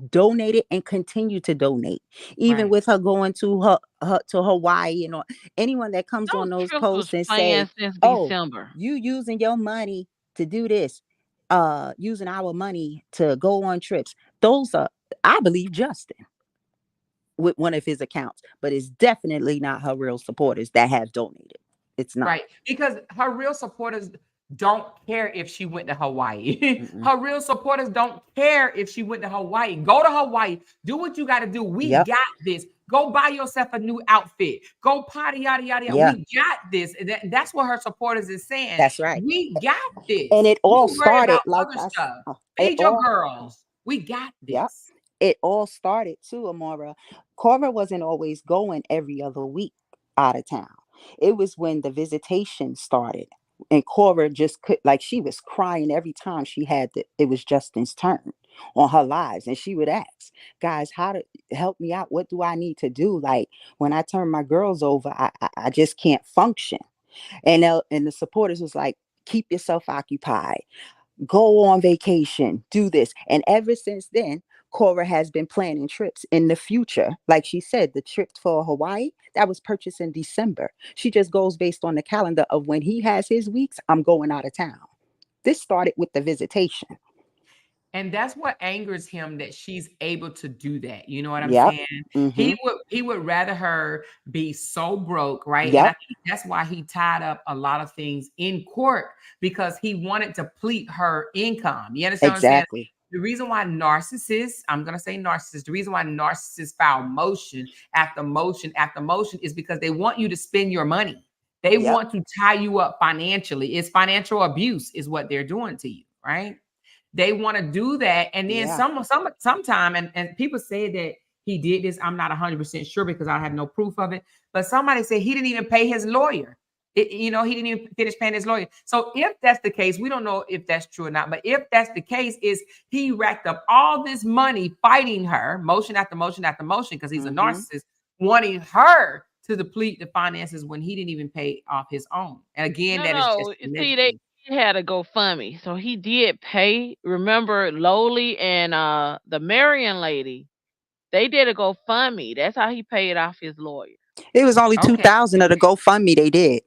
donated and continue to donate, even Right. with her going to her to Hawaii, and anyone that comes on Those those trips was posts and say, planned since "Oh, December. you using your money to do this, using our money to go on trips." Those are, I believe, Justin with one of his accounts, but it's definitely not her real supporters that have donated. It's not. Right. Because her real supporters don't care if she went to Hawaii. Mm-mm. Her real supporters don't care if she went to Hawaii. Go to Hawaii. Do what you got to do. We Yep. got this. Go buy yourself a new outfit. Go party, yada, yada, yada. Yeah, We got this. And that's what her supporters is saying. that's right. We got And this. it all You worry started about like other stuff. it Feed your all. girls. We got Yep. this. It all started too, Amora. Cora wasn't always going every other week out of town. It was when the visitation started. And Cora just could, like, she was crying every time she had it was Justin's turn on her lives. And she would ask, guys, how to help me out? What do I need to do? Like, when I turn my girls over, I just can't function. And the supporters was like, keep yourself occupied, go on vacation, do this. And ever since then, Cora has been planning trips in the future. Like she said, the trip for Hawaii, that was purchased in December. She just goes based on the calendar of when he has his weeks, I'm going out of town. This started with the visitation. And that's what angers him, that she's able to do that. You know what I'm Yep. saying? Mm-hmm. He would rather her be so broke, right? And I Yep. think that's why he tied up a lot of things in court, because he wanted to deplete her income. You understand what I'm saying? Exactly. The reason why narcissists, I'm gonna say narcissists, the reason why narcissists file motion after motion after motion is because they want you to spend your money. They Yep. want to tie you up financially. It's financial abuse, is what they're doing to you, right? They want to do that. And then Yeah. sometime, and people say that he did this. I'm not 100% sure because I have no proof of it. But somebody said he didn't even pay his lawyer. He didn't even finish paying his lawyer. So if that's the case, we don't know if that's true or not. But if that's the case, is he racked up all this money fighting her, motion after motion after motion, because he's a Mm-hmm. narcissist, wanting her to deplete the finances when he didn't even pay off his own? And again, No, that is just no. See, they allegedly. he had a GoFundMe, so he did pay. Remember, Lowly and the Marion lady, they did a GoFundMe. That's how he paid off his lawyer. It was only two Okay. thousand of the GoFundMe they did.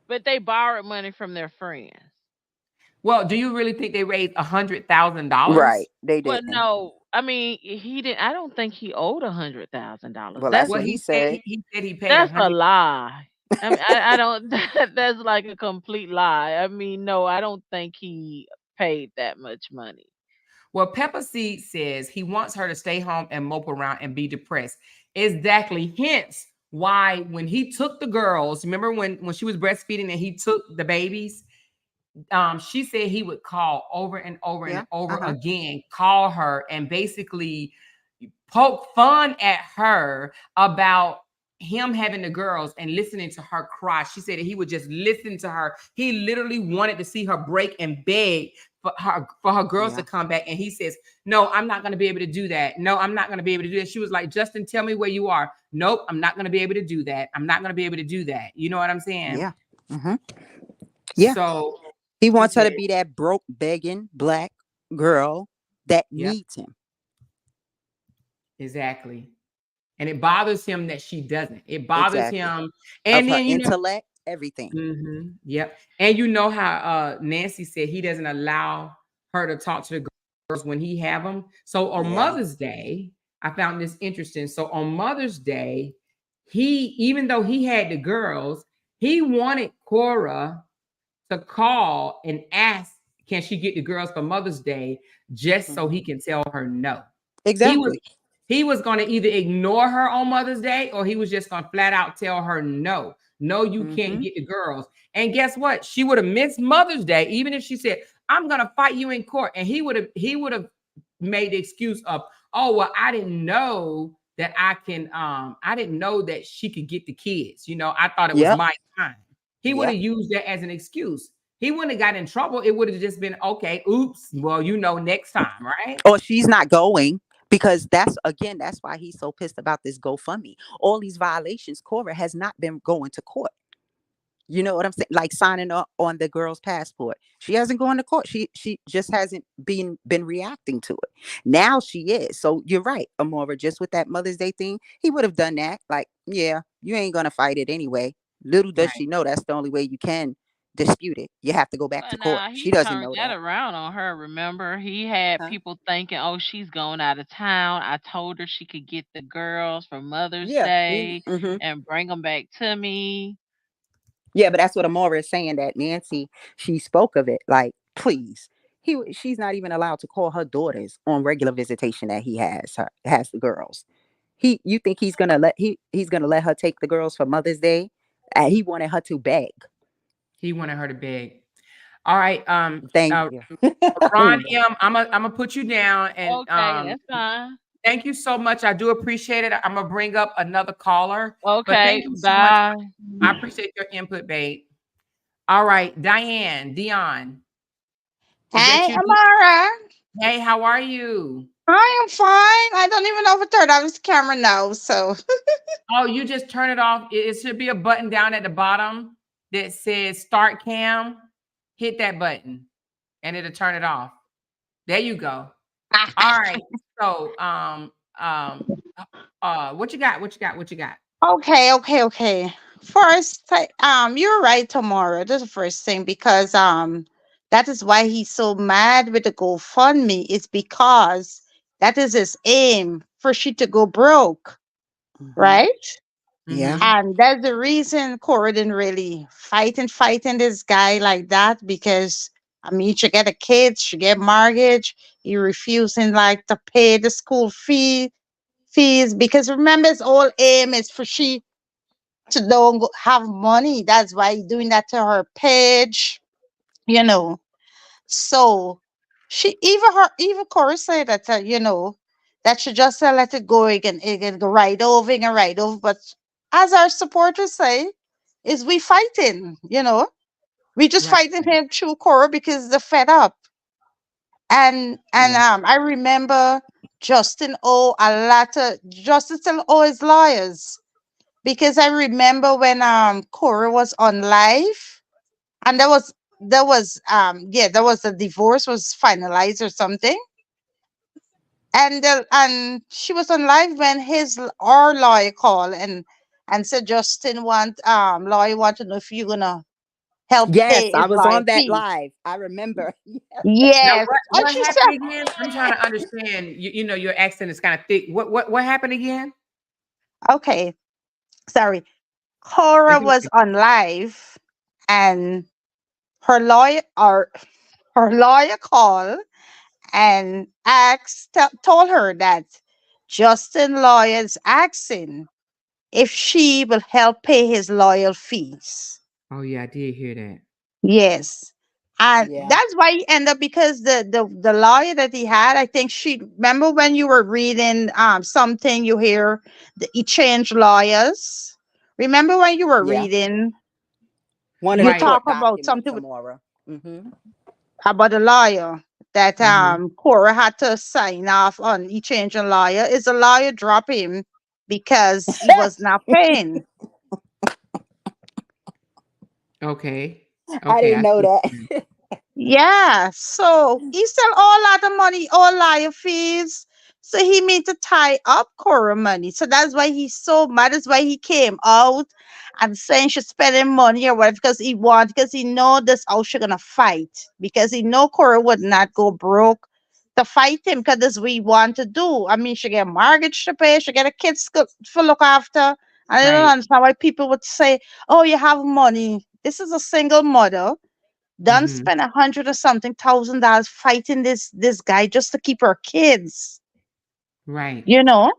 But they borrowed money from their friends. Well, do you really think they raised $100,000? Right. They Well, didn't. no, I mean he didn't. I don't think he owed $100,000. Well, That's that's Well, what he said. he said he paid a that's a hundred. lie. I mean, I don't. That's like a complete lie. I mean, no, I don't think he paid that much money. Well, Pepper Seed says he wants her to stay home and mope around and be depressed. Exactly. Hence why when he took the girls, remember when she was breastfeeding and he took the babies, she said he would call over and over and Yeah. over Uh-huh. again, call her and basically poke fun at her about him having the girls and listening to her cry. She said that he would just listen to her. He literally wanted to see her break and beg for her girls to Yeah. come back. And he says, "No, I'm not going to be able to do that. No, I'm not going to be able to do that." She was like, "Justin, tell me where you are." "Nope, I'm not going to be able to do that. I'm not going to be able to do that." You know what I'm saying? Yeah. Hmm. Yeah. So He he wants her said, to be that broke, begging black girl that "Yep, needs him. exactly." And it bothers him that she doesn't. It bothers Exactly. him. Of And her then intellect, everything. yep. And you know how Nancy said he doesn't allow her to talk to the girls when he have them. So on Yeah. Mother's Day, I found this interesting. So on Mother's Day, he, even though he had the girls, he wanted Cora to call and ask, can she get the girls for Mother's Day, just so Hmm. he can tell her no. He was Exactly. he was going to either ignore her on Mother's Day, or he was just going to flat out tell her no. No, you can't Hmm. get the girls. And guess what? She would have missed Mother's Day, even if she said, "I'm going to fight you in court." And he would have made the excuse of, "Oh, well, I didn't know that I didn't know that she could get the kids. I thought it was Yep. my time." He would have Yep. used that as an excuse. He wouldn't have got in trouble. It would have just been, okay, oops, well, next time, right? Or she's not going, because that's why he's so pissed about this GoFundMe. All these violations, Cora has not been going to court. You know what I'm saying? Like signing up on the girl's passport. She hasn't gone to court. She just hasn't been reacting to it. Now she is. So you're right, Amora. Just with that Mother's Day thing, he would have done that. Like, yeah, you ain't gonna fight it anyway. Little does Right. she know that's the only way you can dispute it. You have to go back to But court. now She he doesn't turned know that that. around on her. Remember, he had Huh? people thinking, "Oh, she's going out of town. I told her she could get the girls for Mother's Yeah. Day Hmm. and bring them back to me." Yeah, but that's what Amora is saying, that Nancy, she spoke of it. Like, please. She's not even allowed to call her daughters on regular visitation that he has the girls. You think he's gonna let her take the girls for Mother's Day? He wanted her to beg. He wanted her to beg. All right. Thank you. Ron M, I'm gonna put you down, and Okay, that's fine. thank you so much. I do appreciate it. I'm gonna bring up another caller, but thank Okay, you so much. bye. I appreciate your input, babe. All right, Dion, is that Hey, you? Amara. Hey, how are you? I am fine. I don't even know if I turned off this camera now. So, Oh, you just turn it off. It should be a button down at the bottom that says "Start Cam." Hit that button, and it'll turn it off. There you go. All right. So, what you got? What you got? What you got? okay. First, you're right, tomorrow. That's the first thing because that is why he's so mad with the GoFundMe. It's because that is his aim for she to go broke, Hmm. right? Yeah. Mm-hmm. And that's the reason Cora didn't really fighting this guy like that because I mean she get a kid, she get mortgage, he refusing like to pay the school fees because remember his whole aim is for she to don't have money. That's why he doing that to her page, you know. So she even Cora said that that she just let it go again, go right over and right over. But as our supporters say, is we fighting, we just Right. fighting him through Cora because they're fed up. And Yeah. I remember Justin still owe his lawyers. because I remember when Korra was on live, and there was the divorce was finalized or something, and she was on live when our lawyer called and said Justin lawyer want to know if you're gonna help Yes, pay I his was lawyer on that fee. live. I remember. Now, Yes, and what she happened said, again? I'm trying to understand. You know, your accent is kind of thick. What happened again? okay, sorry. It's Cora was okay. on live, and her lawyer or her lawyer called and told her that Justin lawyer is asking if she will help pay his lawyer fees. Oh yeah, I did hear that. Yes. And Yeah. that's why he ended up because the lawyer that he had, I think she remember when you were reading something you hear he changed lawyers. Remember when you were Yeah. reading One of you the Right. talk court about documents, something Amora. Mm-hmm. about a lawyer that Uh-huh. Cora had to sign off on he changed a lawyer. Is the lawyer drop him because he was not paying? Okay. I Okay. didn't I know see. that. Yeah, so he sell all lot of money, all liar fees. So he mean to tie up Cora money. So that's why he's so mad. That's why he came out and saying she's spending money or whatever because he know this how she gonna fight. Because he know Cora would not go broke to fight him because that's what he want to do. I mean, she get mortgage to pay, she get a kids to look after. And I don't Right. understand why people would say, oh, you have money. This is a single mother done Mm-hmm. spent 100 or something $1,000 fighting this guy just to keep her kids, Right. you know.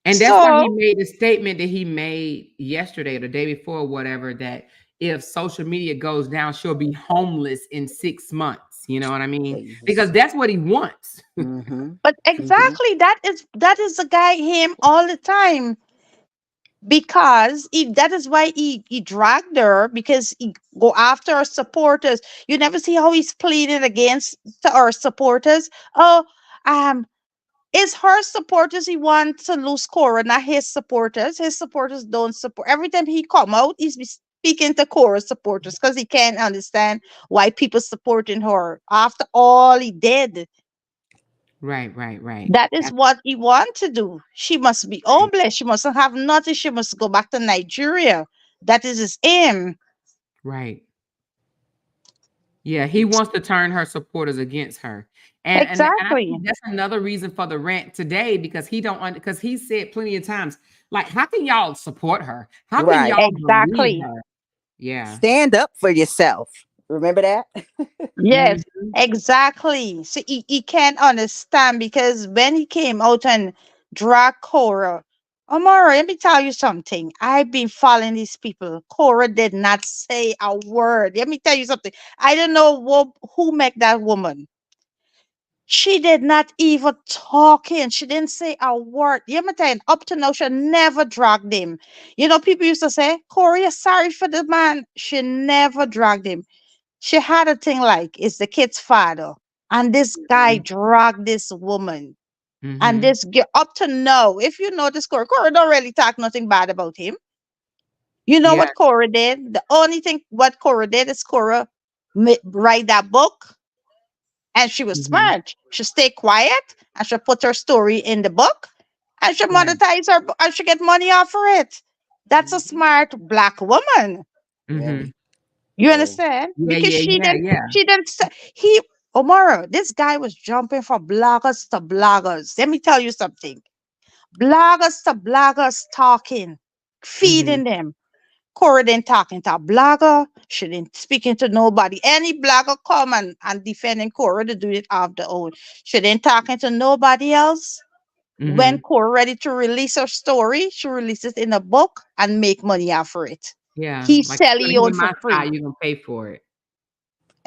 And that's why he So made the statement that he made yesterday or the day before, whatever, that if social media goes down, she'll be homeless in 6 months. You know what I mean? Because Jesus. that's what he wants. Mm-hmm. but Mm-hmm. exactly that is the guy him all the time, because that is why he dragged her, because he go after our supporters. You never see how he's pleading against our supporters. Oh, um it's her supporters he wants to lose Cora, not his supporters. His supporters don't support. Every time he come out, he's be speaking to Cora's supporters because he can't understand why people supporting her after all he did. Right, right, right. That is That's what he want to do. She must be right. homeless. She mustn't have nothing. She must go back to Nigeria. That is his aim. Right. Yeah, he wants to turn her supporters against her. And I Exactly. think that's another reason for the rant today because he don't because he said plenty of times, like, how can y'all support her? How can Right. y'all believe Exactly. her? Yeah. Stand up for yourself. Remember that? Yes, Mhm. exactly. So he can't understand because when he came out and drag Cora, Amara, let me tell you something. I've been following these people. Cora did not say a word. Let me tell you something. I don't know who make that woman. She did not even talk in. She didn't say a word. You me tell you, up to now, she never dragged him. You know, people used to say, Corey, you're sorry for the man. She never dragged him. She had a thing like, it's the kid's father. And this guy Mhm. dragged this woman. And Mhm. this girl, up to now, if you notice Corey don't really talk nothing bad about him. You know Yeah. what Cora did? The only thing what Cora did is Cora write that book, and she was Mhm. smart. She stayed quiet and she put her story in the book, and she Right. monetize her and she get money off for it. That's a Mhm. smart black woman. Mhm. Very, You very. understand? Yeah, Because yeah, yeah, yeah. she didn't say, he, Omara, this guy was jumping from bloggers to bloggers. Let me tell you something. Bloggers to bloggers talking, Mhm. feeding them. Cora didn't talking to a blogger. She didn't speaking to nobody. Any blogger come and defending Cora to do it off the own. She didn't talking to nobody else. When Mhm. Cora ready to release her story, she releases it in a book and make money off for it. Yeah. He Like, sell you're it gonna out hear for my free. side, you're gonna pay for it.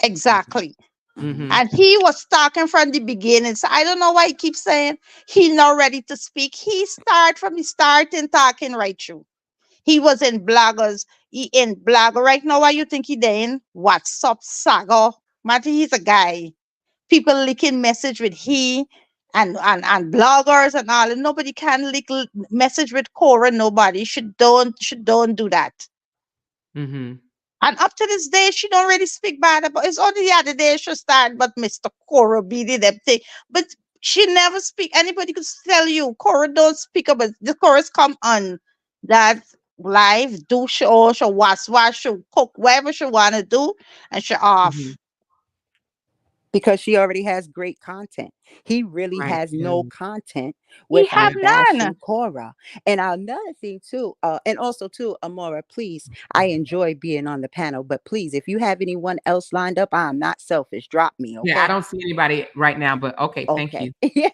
Exactly. Mhm. And he was talking from the beginning. So I don't know why he keeps saying he not ready to speak. He start from the starting talking right through. He was in bloggers. He in blogger right now. Why you think he in? WhatsApp saga. Matty, he's a guy. People leaking message with he. and bloggers and all, and nobody can message with Korra. Nobody should don't do that. Mm-hmm. And up to this day, she don't really speak bad about. It's only the other day she started, but Mr. Korra Obidi them thing. But she never speak. Anybody could tell you Korra don't speak about the chorus come on that live, do show, she wash, she cook, whatever she wanna do, and she Mm-hmm. off. because she already has great content. He really Right. has Yeah. no content He Yeah. have without bashing none. Cora. And another thing too, and also too, Amora, please, I enjoy being on the panel, but please, if you have anyone else lined up, I'm not selfish. Drop me, Yeah. I okay? don't see anybody right now, but okay. Thank Okay. you.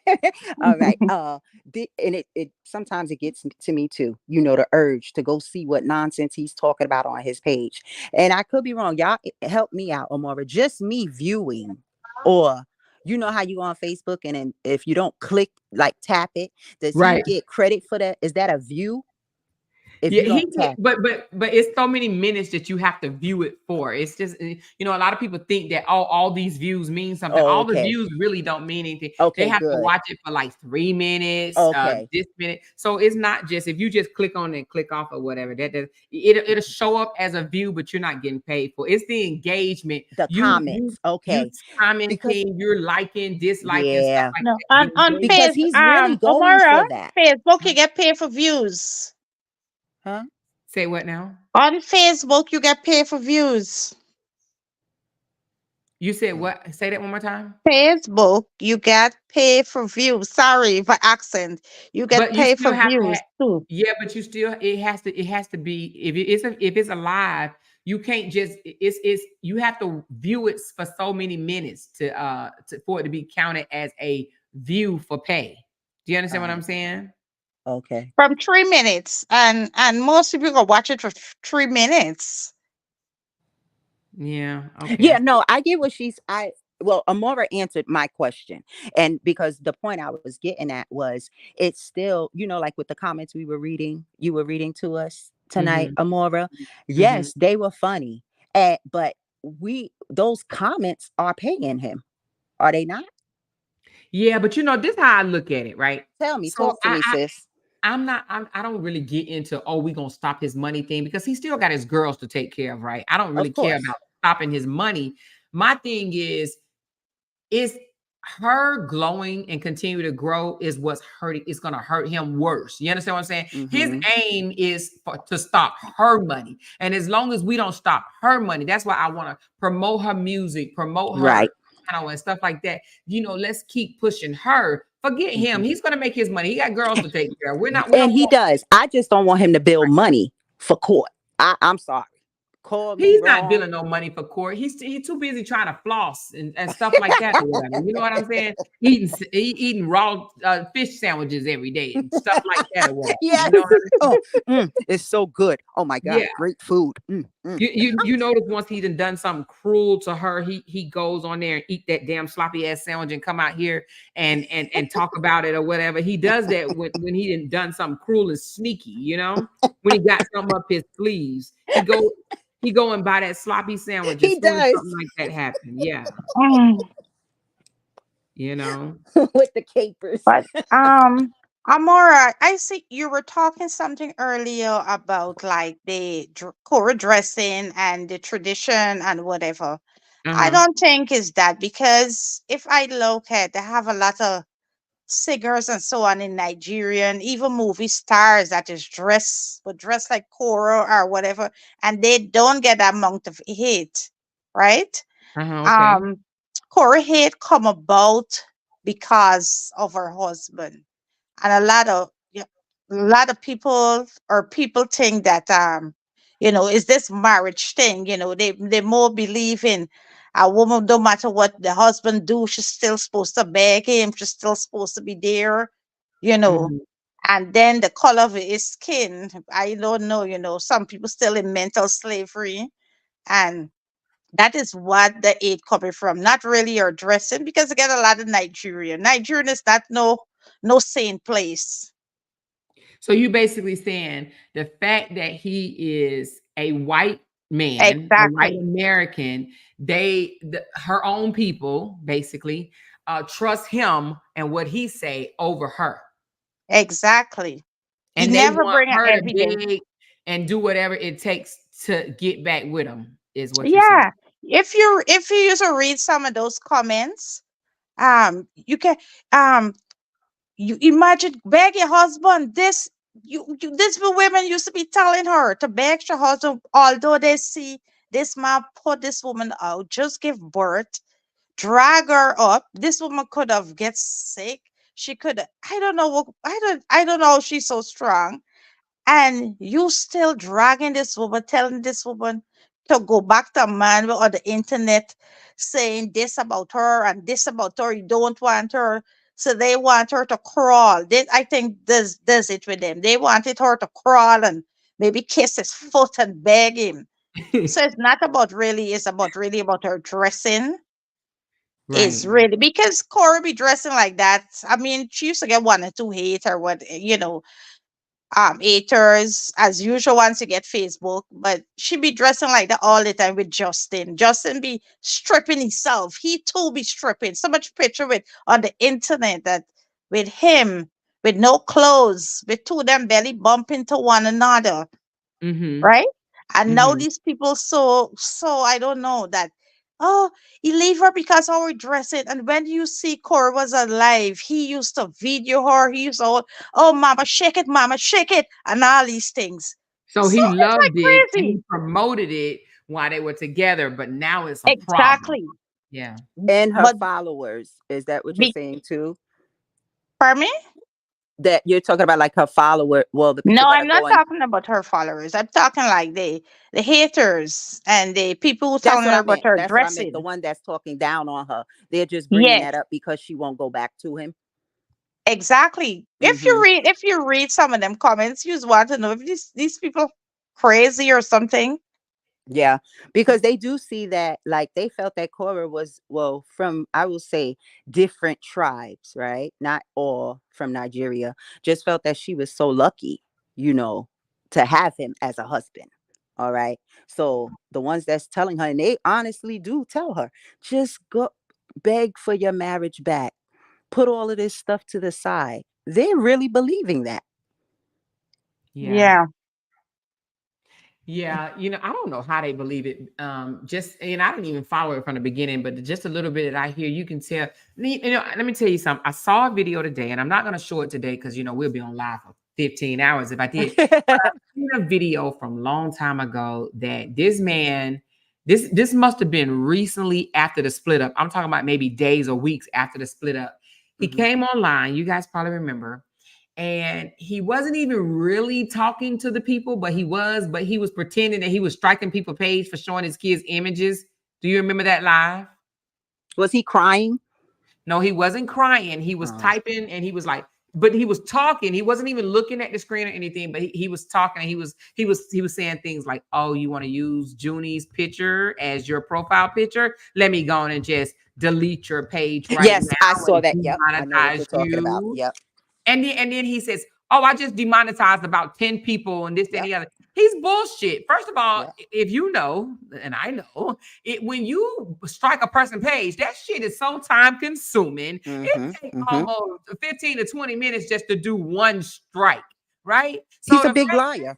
All right. And it sometimes it gets to me too, the urge to go see what nonsense he's talking about on his page. And I could be wrong. Y'all help me out, Amora. Just me viewing, or you know how you on Facebook and then if you don't click, like tap it, does he Right. get credit for that? Is that a view if Yeah, you don't tap it? but it's so many minutes that you have to view it for. It's just a lot of people think that all these views mean something. Oh, All the okay. views really don't mean anything. They Okay, have to good. watch it for like 3 minutes, Okay. this minute. So it's not just if you just click on it and click off or whatever. That does it'll show up as a view, but you're not getting paid for. It's the engagement. The You comments. Okay. Because commenting, you're liking, disliking stuff yeah, like No, that. The on engagement. because face he's really going Omara, for that. Facebook Huh? you get paid for views. Huh? Say what now? On Facebook you get paid for views. You said what? Say that one more time. Facebook, you get paid for views. Sorry for accent. You get But you paid still for have to views too. yeah, but you still it has to be if it's a live, you can't just it's you have to view it for so many minutes for it to be counted as a view for pay. Do you understand what I'm Oh, saying? okay. From 3 minutes, and most people go watch it for 3 minutes. Yeah, okay. I Yeah, see. no, I get what she's I well, Amora answered my question. And because the point I was getting at was it's still, like with the comments you were reading to us tonight, Mhm. Amora. Mhm. Yes, they were funny. But those comments are paying him. Are they not? Yeah, but this how I look at it, right? Tell me, So talk to me, sis. I don't really get into, oh, we gonna stop his money thing because he still got his girls to take care of, right? I don't really Of care course. about stopping his money. My thing is her glowing and continue to grow is what's hurting. It's gonna hurt him worse. You understand what I'm saying? His Mm-hmm. aim is to stop her money, and as long as we don't stop her money, that's why I want to promote her music, promote her Right. channel and stuff like that. Let's keep pushing her. Forget him. Mhm. He's gonna make his money. He got girls to take care of. We And don't he want. does. I just don't want him to build money for court. I'm sorry. Call me He's not wrong. billing no money for court. He's too busy trying to floss and stuff like that or whatever. You know what I'm saying? Eating raw fish sandwiches every day and stuff like that or whatever. You Yes. know what I mean? Oh, it's so good. Oh my Yeah. God, great food. You notice once he done something cruel to her, he goes on there and eat that damn sloppy ass sandwich and come out here and talk about it or whatever. He does that when he done something cruel and sneaky, when he got something up his sleeves. He go and buy that sloppy sandwich as He soon as does something like that happened. Yeah, Mm. you know. with the capers. But Amora, I see you were talking something earlier about like the Kora dressing and the tradition and whatever. I Uh-huh. don't think it's that, because if I look at, they have a lot of singers and so on in Nigeria, and even movie stars that is dressed like Koro or whatever, and they don't get that amount of hate, right? Uh-huh. Okay. Um, Koro hate come about because of her husband, and a lot of people think that is this marriage thing, they more believe in a woman, no matter what the husband do, she's still supposed to beg him, she's still supposed to be there, you know Mhm. and then the color of his skin, I don't know, some people still in mental slavery, and that is what the aid coming from, not really your dressing, because again, a lot of Nigerian is not no sane place. So you basically saying the fact that he is a white man, a white Exactly. American, her own people basically trust him and what he say over her. Exactly. He And they never want bring an her to evidence. beg and do whatever it takes to get back with him, is what you're saying. Yeah. If you used to read some of those comments, you can um you imagine beg your husband this. This women used to be telling her to beg her husband, although they see this man put this woman out, just give birth, drag her up. This woman could have get sick. She could. I don't know what. I don't know. She's so strong, and you still dragging this woman, telling this woman to go back to a man on the internet, saying this about her and this about her. You don't want her, so they want her to crawl. I think this does it with them. They wanted her to crawl and maybe kiss his foot and beg him. So it's not about really. It's about really about her dressing. Is Right. really because Corey be dressing like that. I mean, she used to get one or two hate or what, haters as usual once you get Facebook, but she be dressing like that all the time with Justin. Justin be stripping himself. He too be stripping. So much picture with on the internet that with him with no clothes, with two of them belly bumping to one another, Mm-hmm. right? And now Mm-hmm. these people so I don't know that. Oh, he leave her because of her dressing. And when you see Cora was alive, he used to video her. He used to, oh, mama, shake it, and all these things. So So he it's like loved it and crazy. he promoted it while they were together, but now it's a problem. Exactly. Yeah. And her But followers. Is that what you're be saying too? for me, That you're talking about like her follower, well, the no, people that I'm are not going. talking about her followers. I'm talking like the haters and the people who That's telling what her I about meant. her That's what I meant. The dressing. one that's talking down on her. They're just bringing Yes. that up because she won't go back to him. Exactly. Mm-hmm. If you read some of them comments, you just want to know if these people crazy or something. Yeah, because they do see that, like they felt that Korra was, well, from, I will say, different tribes, right? Not all from Nigeria. Just felt that she was so lucky, you know, to have him as a husband. All right. So the ones that's telling her, and they honestly do tell her, just go beg for your marriage back. Put all of this stuff to the side. They're really believing that. Yeah. Yeah. Yeah, I don't know how they believe it. Just and I didn't even follow it from the beginning, but just a little bit that I hear, you can tell. Let me tell you something. I saw a video today, and I'm not going to show it today because we'll be on live for 15 hours if I did. But I seen a video from a long time ago that this man, this must have been recently after the split up. I'm talking about maybe days or weeks after the split up. He Mhm. came online. You guys probably remember. And he wasn't even really talking to the people, but he was pretending that he was striking people page for showing his kids images. Do you remember that live? Was he crying? No, he wasn't crying. He was Oh. typing and he was like, but he was talking. He wasn't even looking at the screen or anything, but he was talking and he was saying things like, oh, you want to use Junie's picture as your profile picture? Let me go on and just delete your page right Yes, I now saw and that. Yep, I know what demonetize you're talking about. you. Yep, And then he says, oh, I just demonetized about 10 people and this, that, and yep, the other. He's bullshit. First of all, yep. if you know, and I know, when you strike a person page, that shit is so time consuming. It Mm-hmm, takes mm-hmm. almost 15 to 20 minutes just to do one strike, right? So He's a the big fact liar.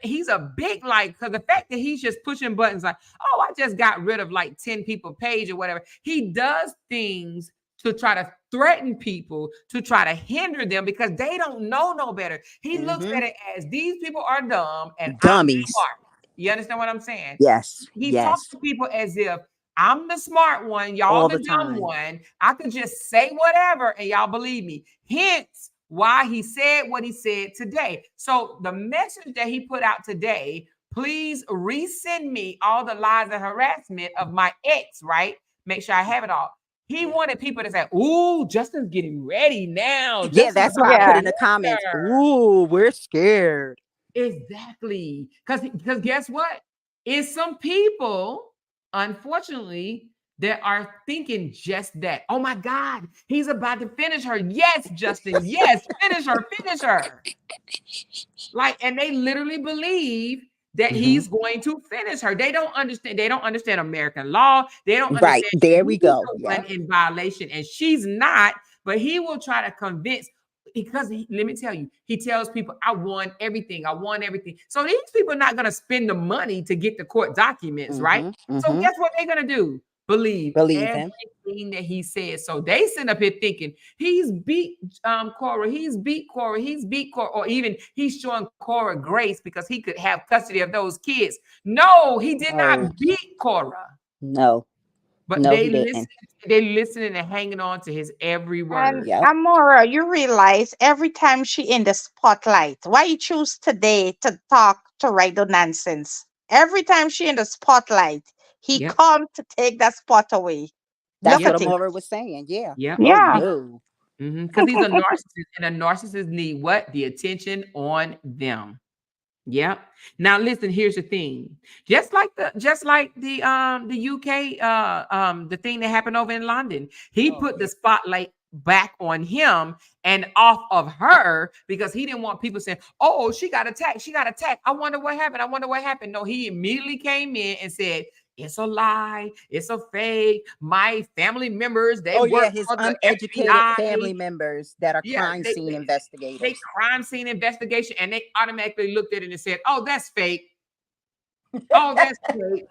he's a big like, because the fact that he's just pushing buttons like, oh, I just got rid of like 10 people page or whatever. He does things to try to threaten people, to try to hinder them because they don't know no better. He looks Mm-hmm. at it as these people are dumb and I'm Dummies. smart. You understand what I'm saying? Yes, He talks yes. to people as if I'm the smart one, y'all All the the dumb time. one. I could just say whatever and y'all believe me. Hence why he said what he said today. So the message that he put out today, please resend me all the lies and harassment of my ex, right? Make sure I have it all. He wanted people to say, ooh, Justin's getting ready now. Yeah, Justin's that's why about I to put Yeah. in the comments. surrender. Ooh, we're scared. Exactly. Because guess what? Is some people, unfortunately, that are thinking just that. Oh my God, he's about to finish her. Yes, Justin. Yes, finish her, finish her. Like, and they literally believe that Mhm. he's going to finish her. They don't understand. They don't understand American law. They don't Right. understand There we he's go. the one Yep. in violation and she's not. But he will try to convince because let me tell you, he tells people, I won everything. I won everything. So these people are not going to spend the money to get the court documents, right? Mhm. So Mhm. guess what they're going to do? Believe Believe him. everything that he says. So they sit up here thinking he's beat Korra, he's beat Korra, he's beat Korra, or even he's showing Korra grace because he could have custody of those kids. No, he did not No. beat Korra. No. But No, he didn't. they listening and hanging on to his every And word. Yep. Amora, you realize every time she in the spotlight, why you choose today to talk to Rido nonsense? Every time she in the spotlight, he Yep. come to take that spot away. That's Look Yep. what at it. Amora was saying. Yeah. Yep. Oh Yeah. no. Because he's a narcissist, and a narcissist need what? The attention on them. Yep. Now listen, here's the thing. Just like the UK the thing that happened over in London. He Oh put the yeah. spotlight back on him and off of her because he didn't want people saying, "Oh, she got attacked. She got attacked. I wonder what happened. I wonder what happened." No, he immediately came in and said, "It's a lie. It's a fake. My family members, they Oh yeah. work His for the uneducated FBI." family members that are Yeah, crime scene they investigators. crime scene investigation and they automatically looked at it and said, "Oh, that's fake. Oh, that's fake."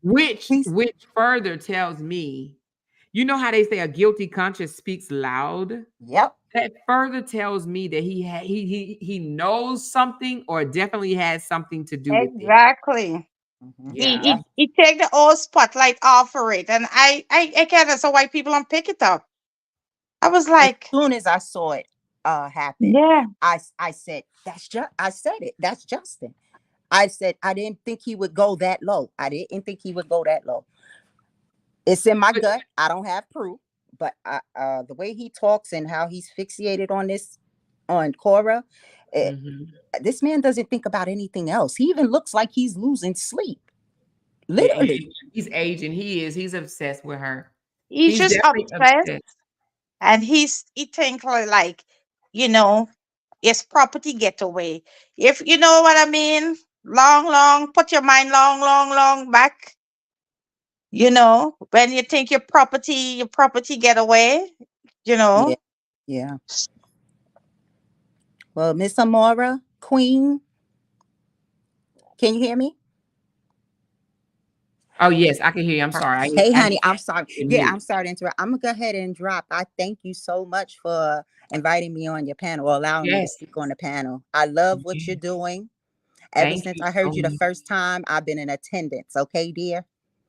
Which He's which further tells me, you know how they say a guilty conscience speaks loud? yep. That further tells me that he knows something or definitely has something to do with it. Exactly. Mhm. He, Yeah. Yep. he he take the old spotlight off for it. And I can't understand why people don't pick it up. I was As like, soon as I saw it happen, yeah, I said, that's just I said it. That's Justin. I said I didn't think he would go that low. I didn't think he would go that low. It's in my But gut. I don't have proof, but the way he talks and how he's fixated on this on Cora, it, mhm. this man doesn't think about anything else. He even looks like he's losing sleep. Yeah, Literally. he's aging. He is. He's obsessed with her. he's He's just definitely obsessed. obsessed. And he think like, you know, his property getaway. If you know what I mean, long, put your mind long back. When you think your property get away, you Yeah. know. Yeah. Well, Miss Amora, Queen, can you hear me? Oh yes, I can hear you. I'm sorry. Hey, I honey, I'm sorry. didn't Yeah, mute. I'm sorry to interrupt. I'm gonna go ahead and drop. I thank you so much for inviting me on your panel or allowing me to Yes. speak on the panel. I love what you're Yes. doing. Ever Thank since you I so heard you the much. first time, I've been in attendance. Okay, dear?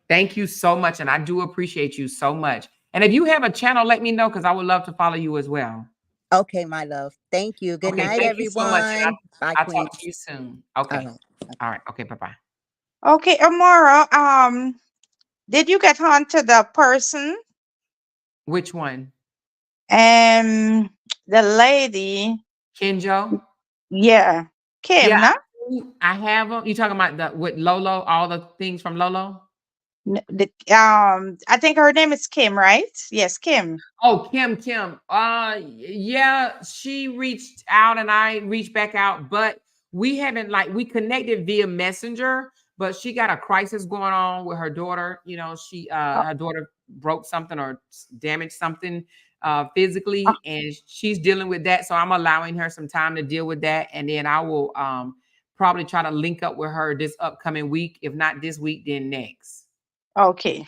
Thank you so much, and I do appreciate you so much. And if you have a channel, let me know because I would love to follow you as well. Okay, my love. Thank you. Good Okay, night, thank you so much, and everyone. Bye, I'll talk to Queens. you soon. All Okay. right. All right. Okay. Bye bye. Okay, Amora, did you get on to the person? Which one? The lady, Kenjo? yeah, Yeah, Kim, no? I have them. You talking about the with Lolo? All the things from Lolo? I think her name is Kim, right? Yes, Kim. Oh, Kim. Yeah, she reached out and I reached back out, but we haven't we connected via Messenger, but she got a crisis going on with her daughter. You know, she Oh, her daughter broke something or damaged something oh, physically, and she's dealing with that. So I'm allowing her some time to deal with that, and then I will probably try to link up with her this upcoming week. If not this week, then next. okay.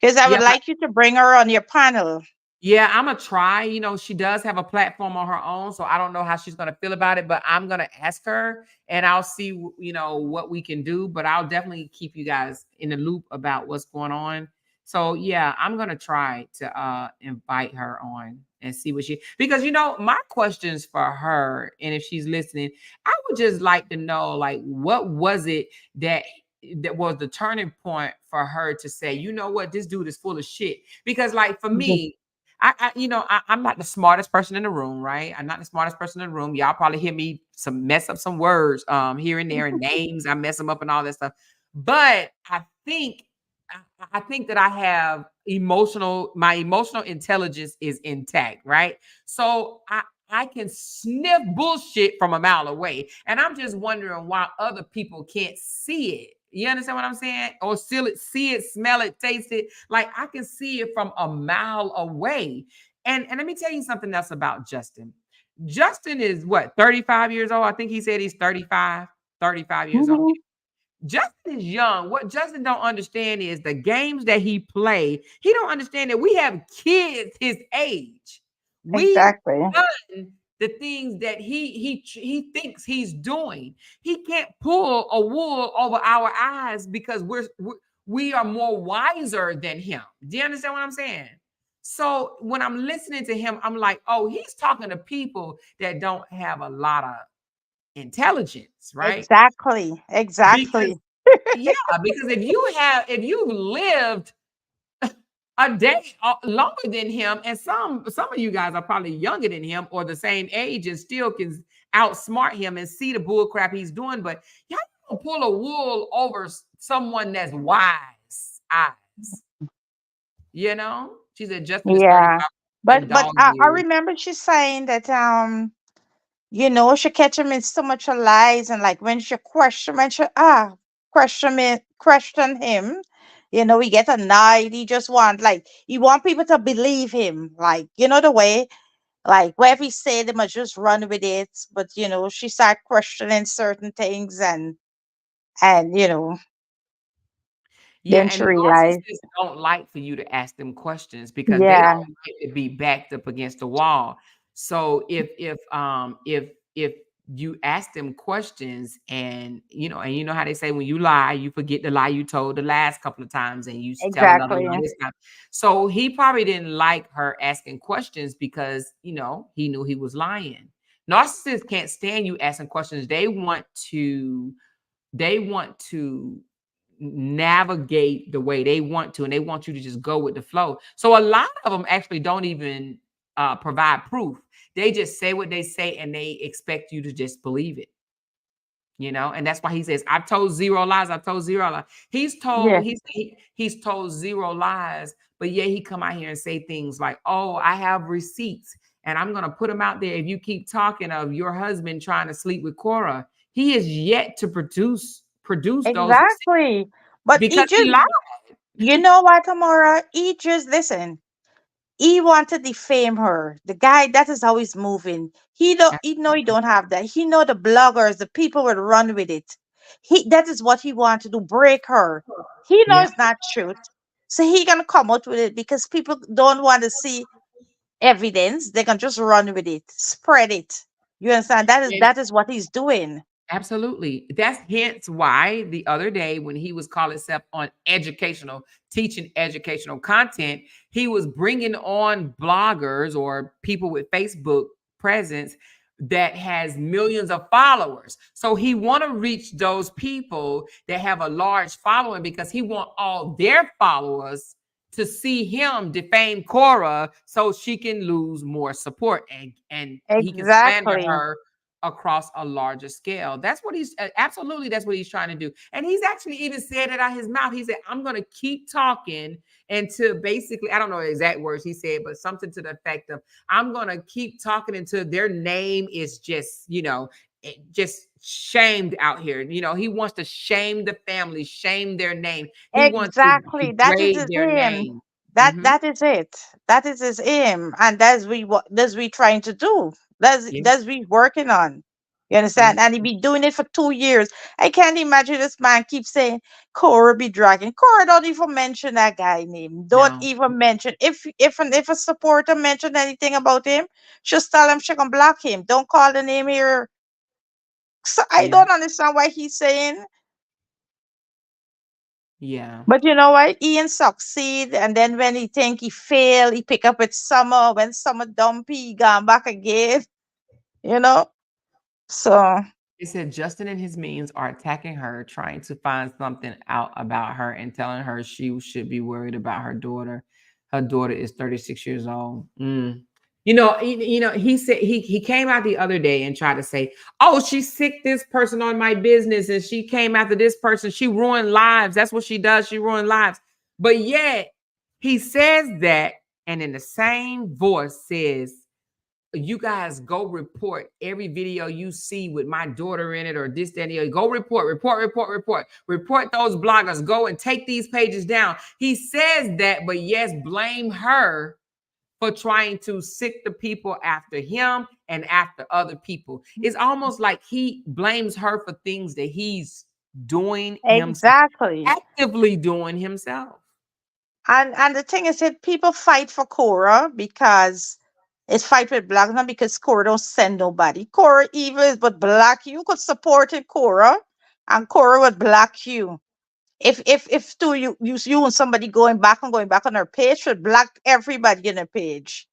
Because I would Yeah, like you to bring her on your panel. yeah, I'm gonna try. You know, she does have a platform on her own, so I don't know how she's gonna feel about it, but I'm gonna ask her and I'll see, you know, what we can do. But I'll definitely keep you guys in the loop about what's going on. So yeah, I'm gonna try to invite her on and see what she because you know my questions for her, and if she's listening, I would just like to know like what was it that was the turning point for her to say, you know what, this dude is full of shit. Because like for Mhm. me, I'm not the smartest person in the room, right? I'm not the smartest person in the room. Y'all probably hear me some mess up some words here and there and names. I mess them up and all that stuff. But I think that I have my emotional intelligence is intact, right? So I can sniff bullshit from a mile away. And I'm just wondering why other people can't see it. You understand what I'm saying? Or see it, smell it, taste it. Like I can see it from a mile away. And let me tell you something else about Justin. Justin is what, 35 years old? I think he said he's 35 years old. Mhm. Justin is young. What Justin don't understand is the games that he play. He don't understand that we have kids his age. We've Exactly. done the things that he thinks he's doing. He can't pull a wool over our eyes because we are more wiser than him. Do you understand what I'm saying? So when I'm listening to him, I'm like, oh, he's talking to people that don't have a lot of intelligence, right? Exactly. Because Exactly. yeah, because if you've lived a day longer than him, and some of you guys are probably younger than him or the same age and still can outsmart him and see the bull crap he's doing, but y'all don't pull a wool over someone that's wise eyes. You know, she said Justin is Yeah. 35 in But dog I years. remember she saying that she catch him in so much of lies, and like when she question him, he get annoyed. He just want people to believe him, like the way, like whatever he said, they must just run with it. But she start questioning certain things, and Yeah, then she and realized, narcissists don't like for you to ask them questions because they don't yeah, like to be backed up against the wall. So if you ask them questions and you know how they say when you lie, you forget the lie you told the last couple of times and tell another exactly, lie this time. So he probably didn't like her asking questions because he knew he was lying. Narcissists can't stand you asking questions. They want to navigate the way they want to, and they want you to just go with the flow. So a lot of them actually don't even provide proof. They just say what they say and they expect you to just believe it. And that's why he says, I've told zero lies. I've told zero lies. yeah, He's told zero lies, but yet he come out here and say things like, oh, I have receipts and I'm going to put them out there. If you keep talking of your husband trying to sleep with Korra, he is yet to produce those receipts exactly. But he because he just, lied. you know what, Amora? He just listen. He want to defame her. The guy, that is how he's moving. He know he Absolutely. don't have that. He know the bloggers, the people will run with it. That is what he want to do, break her. He know Yeah. it's not truth. So he gonna come out with it because people don't want to see evidence. They can just run with it, spread it. You understand? That is And that is what he's doing. absolutely. That's hence why the other day when he was calling himself on teaching educational content, he was bringing on bloggers or people with Facebook presence that has millions of followers. So he want to reach those people that have a large following because he want all their followers to see him defame Korra so she can lose more support and he can slander Exactly. her across a larger scale. That's what he's absolutely that's what he's trying to do. And he's actually even said it out his mouth. He said, I'm going to keep talking until basically, I don't know the exact words he said, but something to the effect of, I'm going to keep talking until their name is just shamed out here. He wants to shame the family, shame their name. He wants to Exactly. That is degrade his their aim. name. That Mhm. that is it. That is his aim, and that's we trying to do. That's Yeah. that's we working on. You Yeah. understand? And he be doing it for 2 years. I can't imagine this man keep saying Cora be dragging. Cora don't even mention that guy name. Don't No. even mention. If a supporter mention anything about him, just tell him she can block him. Don't call the name here. So I Yeah. don't understand why he's saying. Yeah. But you know what? Ian succeed, and then when he think he fail, he pick up with Summer. When Summer dumpy, he gone back again. You know. So It said Justin and his means are attacking her, trying to find something out about her and telling her she should be worried about her daughter. Her daughter is 36 years old. He said he came out the other day and tried to say, "Oh, she sick this person on my business, and she came after this person. She ruined lives. That's what she does. She ruined lives." But yet he says that, and in the same voice says you guys go report every video you see with my daughter in it or this, that, and the other. Go report those bloggers. Go and take these pages down. He says that, but yes, blame her for trying to sick the people after him and after other people. It's almost like he blames her for things that he's doing himself, Exactly. actively doing himself. And the thing is that people fight for Korra because it's fight with black, not because Korra don't send nobody. Korra evil is but black. You could support it, Korra, and Korra would black you. If two you and somebody going back on her page, should block everybody in her page.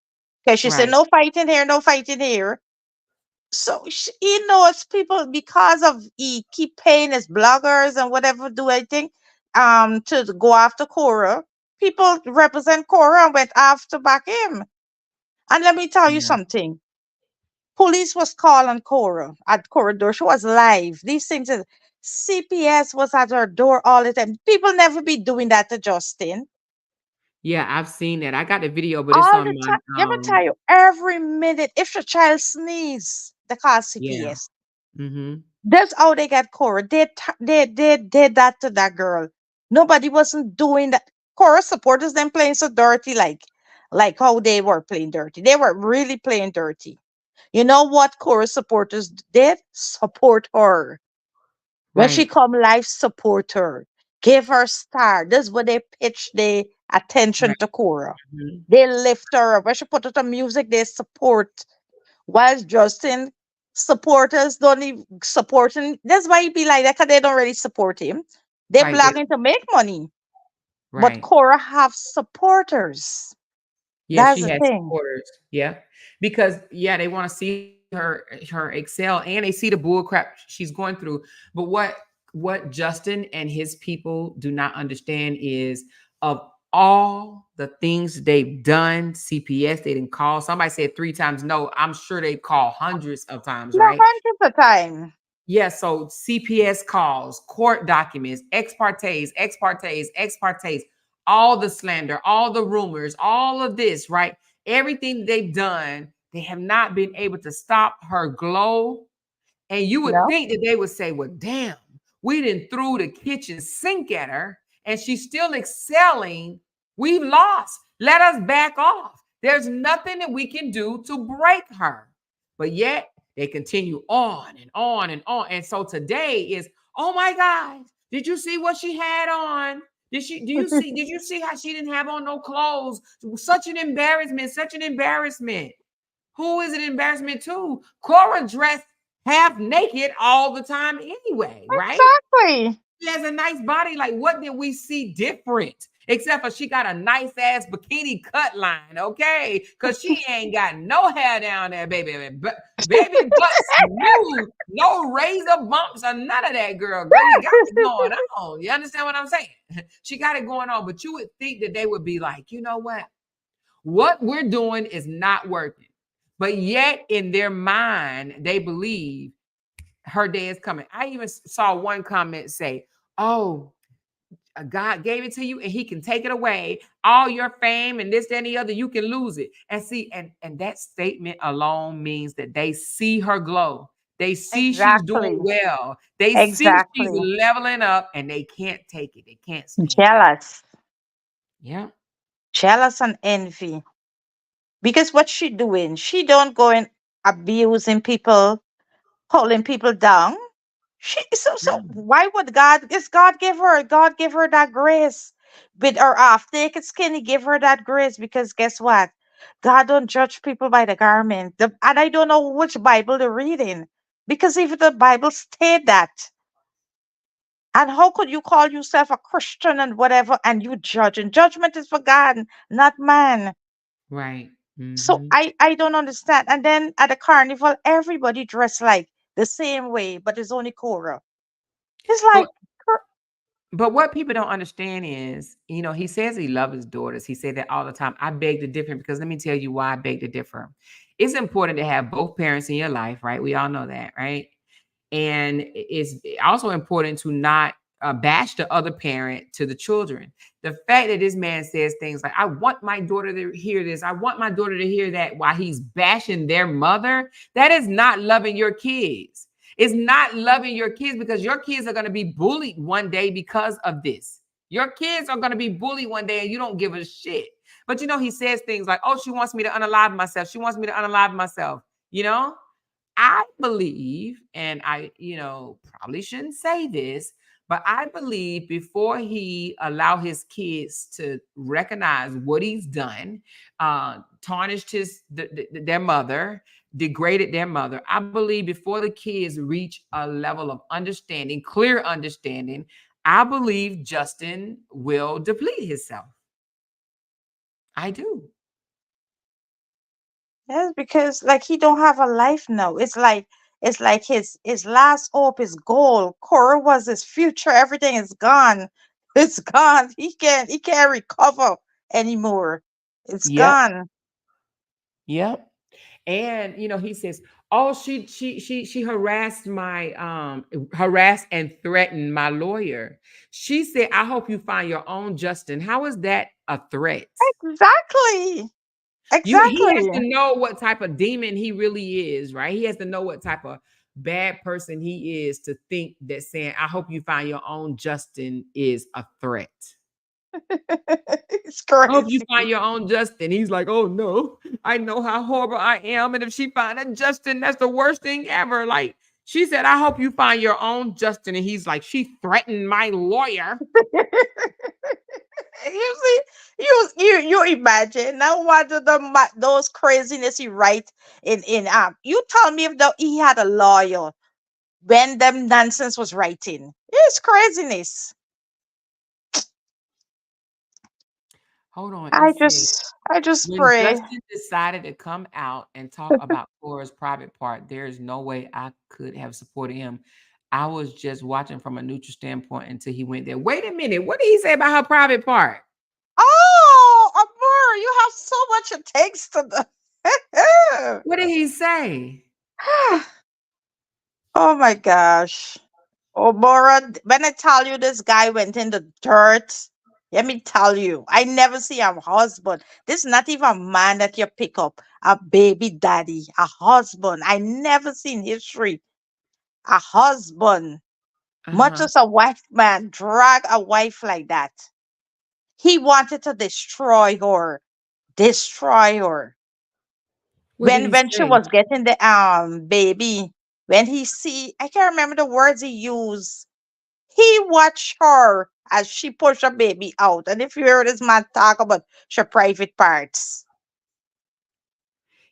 Because she said Right. no fighting here, no fighting here. So he knows people because of he keep paying his bloggers and whatever do I think to go after Korra. People represent Korra and went after back him. And let me tell you Yeah. something. Police was called on Korra at Korra door. She was live. These things is CPS was at her door all the time. People never be doing that to Justin. Yeah, I've seen that. I got the video, but it's All on the my time. Let me tell you, every minute, if your child sneeze, they call yeah. CPS. Mm-hmm. That's how they got Cora. They did that to that girl. Nobody wasn't doing that. Cora supporters them playing so dirty, like how they were playing dirty. They were really playing dirty. You know what Cora supporters did? Support her. When she Right. come live, support her. Give her star. This is what they pitch the attention Right. to Cora. Mhm. They lift her up. When she put out the music, they support. Whilst Justin supporters don't even support him. That's why he be like that, because they don't really support him. They're Right. blogging to make money. But Right. Cora have supporters. Yeah, That's she the has thing. supporters. Yeah. Because yeah, they want to see her excel and they see the bull crap she's going through. But what Justin and his people do not understand is of all the things they've done, CPS, they didn't call. Somebody said 3 times no. I'm sure they call hundreds of times, No, right? hundreds of time. Yeah, so CPS calls, court documents, ex partes, all the slander, all the rumors, all of this, right? Everything they've done, they have not been able to stop her glow. And you would No. think that they would say, well, damn, we didn't threw the kitchen sink at her and she's still excelling. We've lost. Let us back off. There's nothing that we can do to break her. But yet they continue on and on and on. And so today is, oh my God, did you see what she had on? Did you see how she didn't have on no clothes? Such an embarrassment, such an embarrassment. Who is an embarrassment to? Cora dressed half naked all the time anyway, right? Exactly. She has a nice body. Like, what did we see different? Except for she got a nice ass bikini cut line, okay? Because she ain't got no hair down there, baby. Baby butt smooth, no razor bumps or none of that, girl. Girl, you got it going on. You understand what I'm saying? She got it going on. But you would think that they would be like, you know what? What we're doing is not working. But yet in their mind, they believe her day is coming. I even saw one comment say, oh, God gave it to you and he can take it away. All your fame and this, that, and the other, you can lose it. And see, and that statement alone means that they see her glow. They see she's doing Exactly. well. They see she's Exactly. leveling up and they can't take it. They can't stand it. Jealous. Yeah. Jealous and envy. Because what she doing? She don't go and abusing people, pulling people down. So No. why would God? Is God give her that grace with her off take it skinny, give her that grace because guess what? God don't judge people by the garment. And I don't know which Bible they're reading because even the Bible state that. And how could you call yourself a Christian and whatever and you judge? And judgment is for God, not man. Right. So Mm-hmm. I don't understand. And then at the carnival, everybody dressed like the same way, but it's only Cora. It's like But But what people don't understand is, he says he loves his daughters. He said that all the time. I beg to differ because let me tell you why I beg to differ. It's important to have both parents in your life, right? We all know that, right? And it's also important to not bash the other parent to the children. The fact that this man says things like, I want my daughter to hear this, I want my daughter to hear that, while he's bashing their mother, that is not loving your kids. It's not loving your kids, because your kids are going to be bullied one day because of this. Your kids are going to be bullied one day and you don't give a shit. But he says things like, oh, she wants me to unalive myself. She wants me to unalive myself. I believe, and I, probably shouldn't say this, but I believe before he allow his kids to recognize what he's done, tarnished their mother, degraded their mother, I believe before the kids reach a level of understanding, clear understanding, I believe Justin will deplete himself. I do. Yes, because like he don't have a life now. It's like his last hope is goal. Cora was his future. Everything is gone. It's gone. He can't recover anymore. It's Yep. gone. Yep. And he says, oh, she harassed and threatened my lawyer. She said, I hope you find your own Justin. How is that a threat? Exactly. He has Exactly. to know what type of demon he really is, right? He has to know what type of bad person he is to think that saying, I hope you find your own Justin is a threat. It's I hope you crazy. find your own Justin. He's like, oh no, I know how horrible I am. And if she find a Justin, that's the worst thing ever. Like she said, I hope you find your own Justin. And he's like, she threatened my lawyer. You see, you imagine now what those craziness he write in. You tell me if he had a lawyer when them nonsense was writing. It's craziness. Hold on. It I says, just I just when pray. Justin decided to come out and talk about Cora's private part, there is no way I could have supported him. I was just watching from a neutral standpoint until he went there. Wait a minute. What did he say about her private part? Oh, Amor, you have so much it takes to the. What did he say? Oh my gosh. Oh, Bora, when I tell you this guy went in the dirt, let me tell you, I never see a husband. This is not even a man that you pick up, a baby daddy, a husband. I never seen history. A husband, much Uh-huh. as a wife man, drag a wife like that. He wanted to destroy her, destroy her. What did When he when she say? was getting the baby, when he see, I can't remember the words he used. He watched her as she pushed her baby out. And if you hear this man talk about her private parts,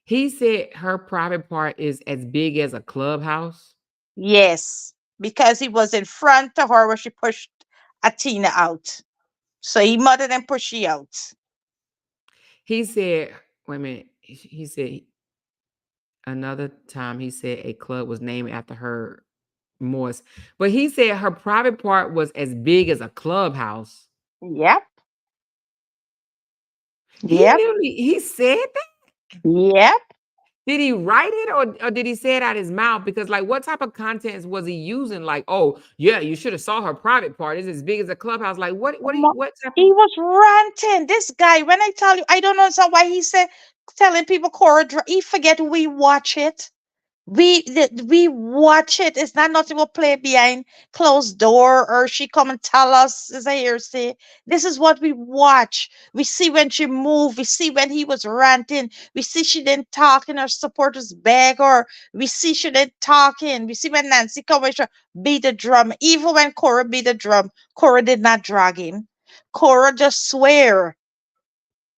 He said her private part is as big as a clubhouse. yes, because he was in front of her where she pushed Atina out. So he muttered and pushed she out. He said, wait a minute. He said another time he said a club was named after her Morse. But he said her private part was as big as a clubhouse. Yep, He yep, literally he said that. yep. Did he write it or did he say it out his mouth? Because like what type of contents was he using? Like, oh yeah, you should have saw her private part. It's as big as a clubhouse. Like what type of He was ranting. This guy, when I tell you, I don't understand why he said telling people Cora. He forget we watch it. We watch it. It's not nothing we play behind closed door or she come and tell us as a hearsay. This is what we watch. We see when she moved. We see when he was ranting. We see she didn't talk and her supporters beg her. We see she didn't talking. We see when Nancy come and she beat the drum. Even when Cora beat the drum, Cora did not drag him. Cora just swear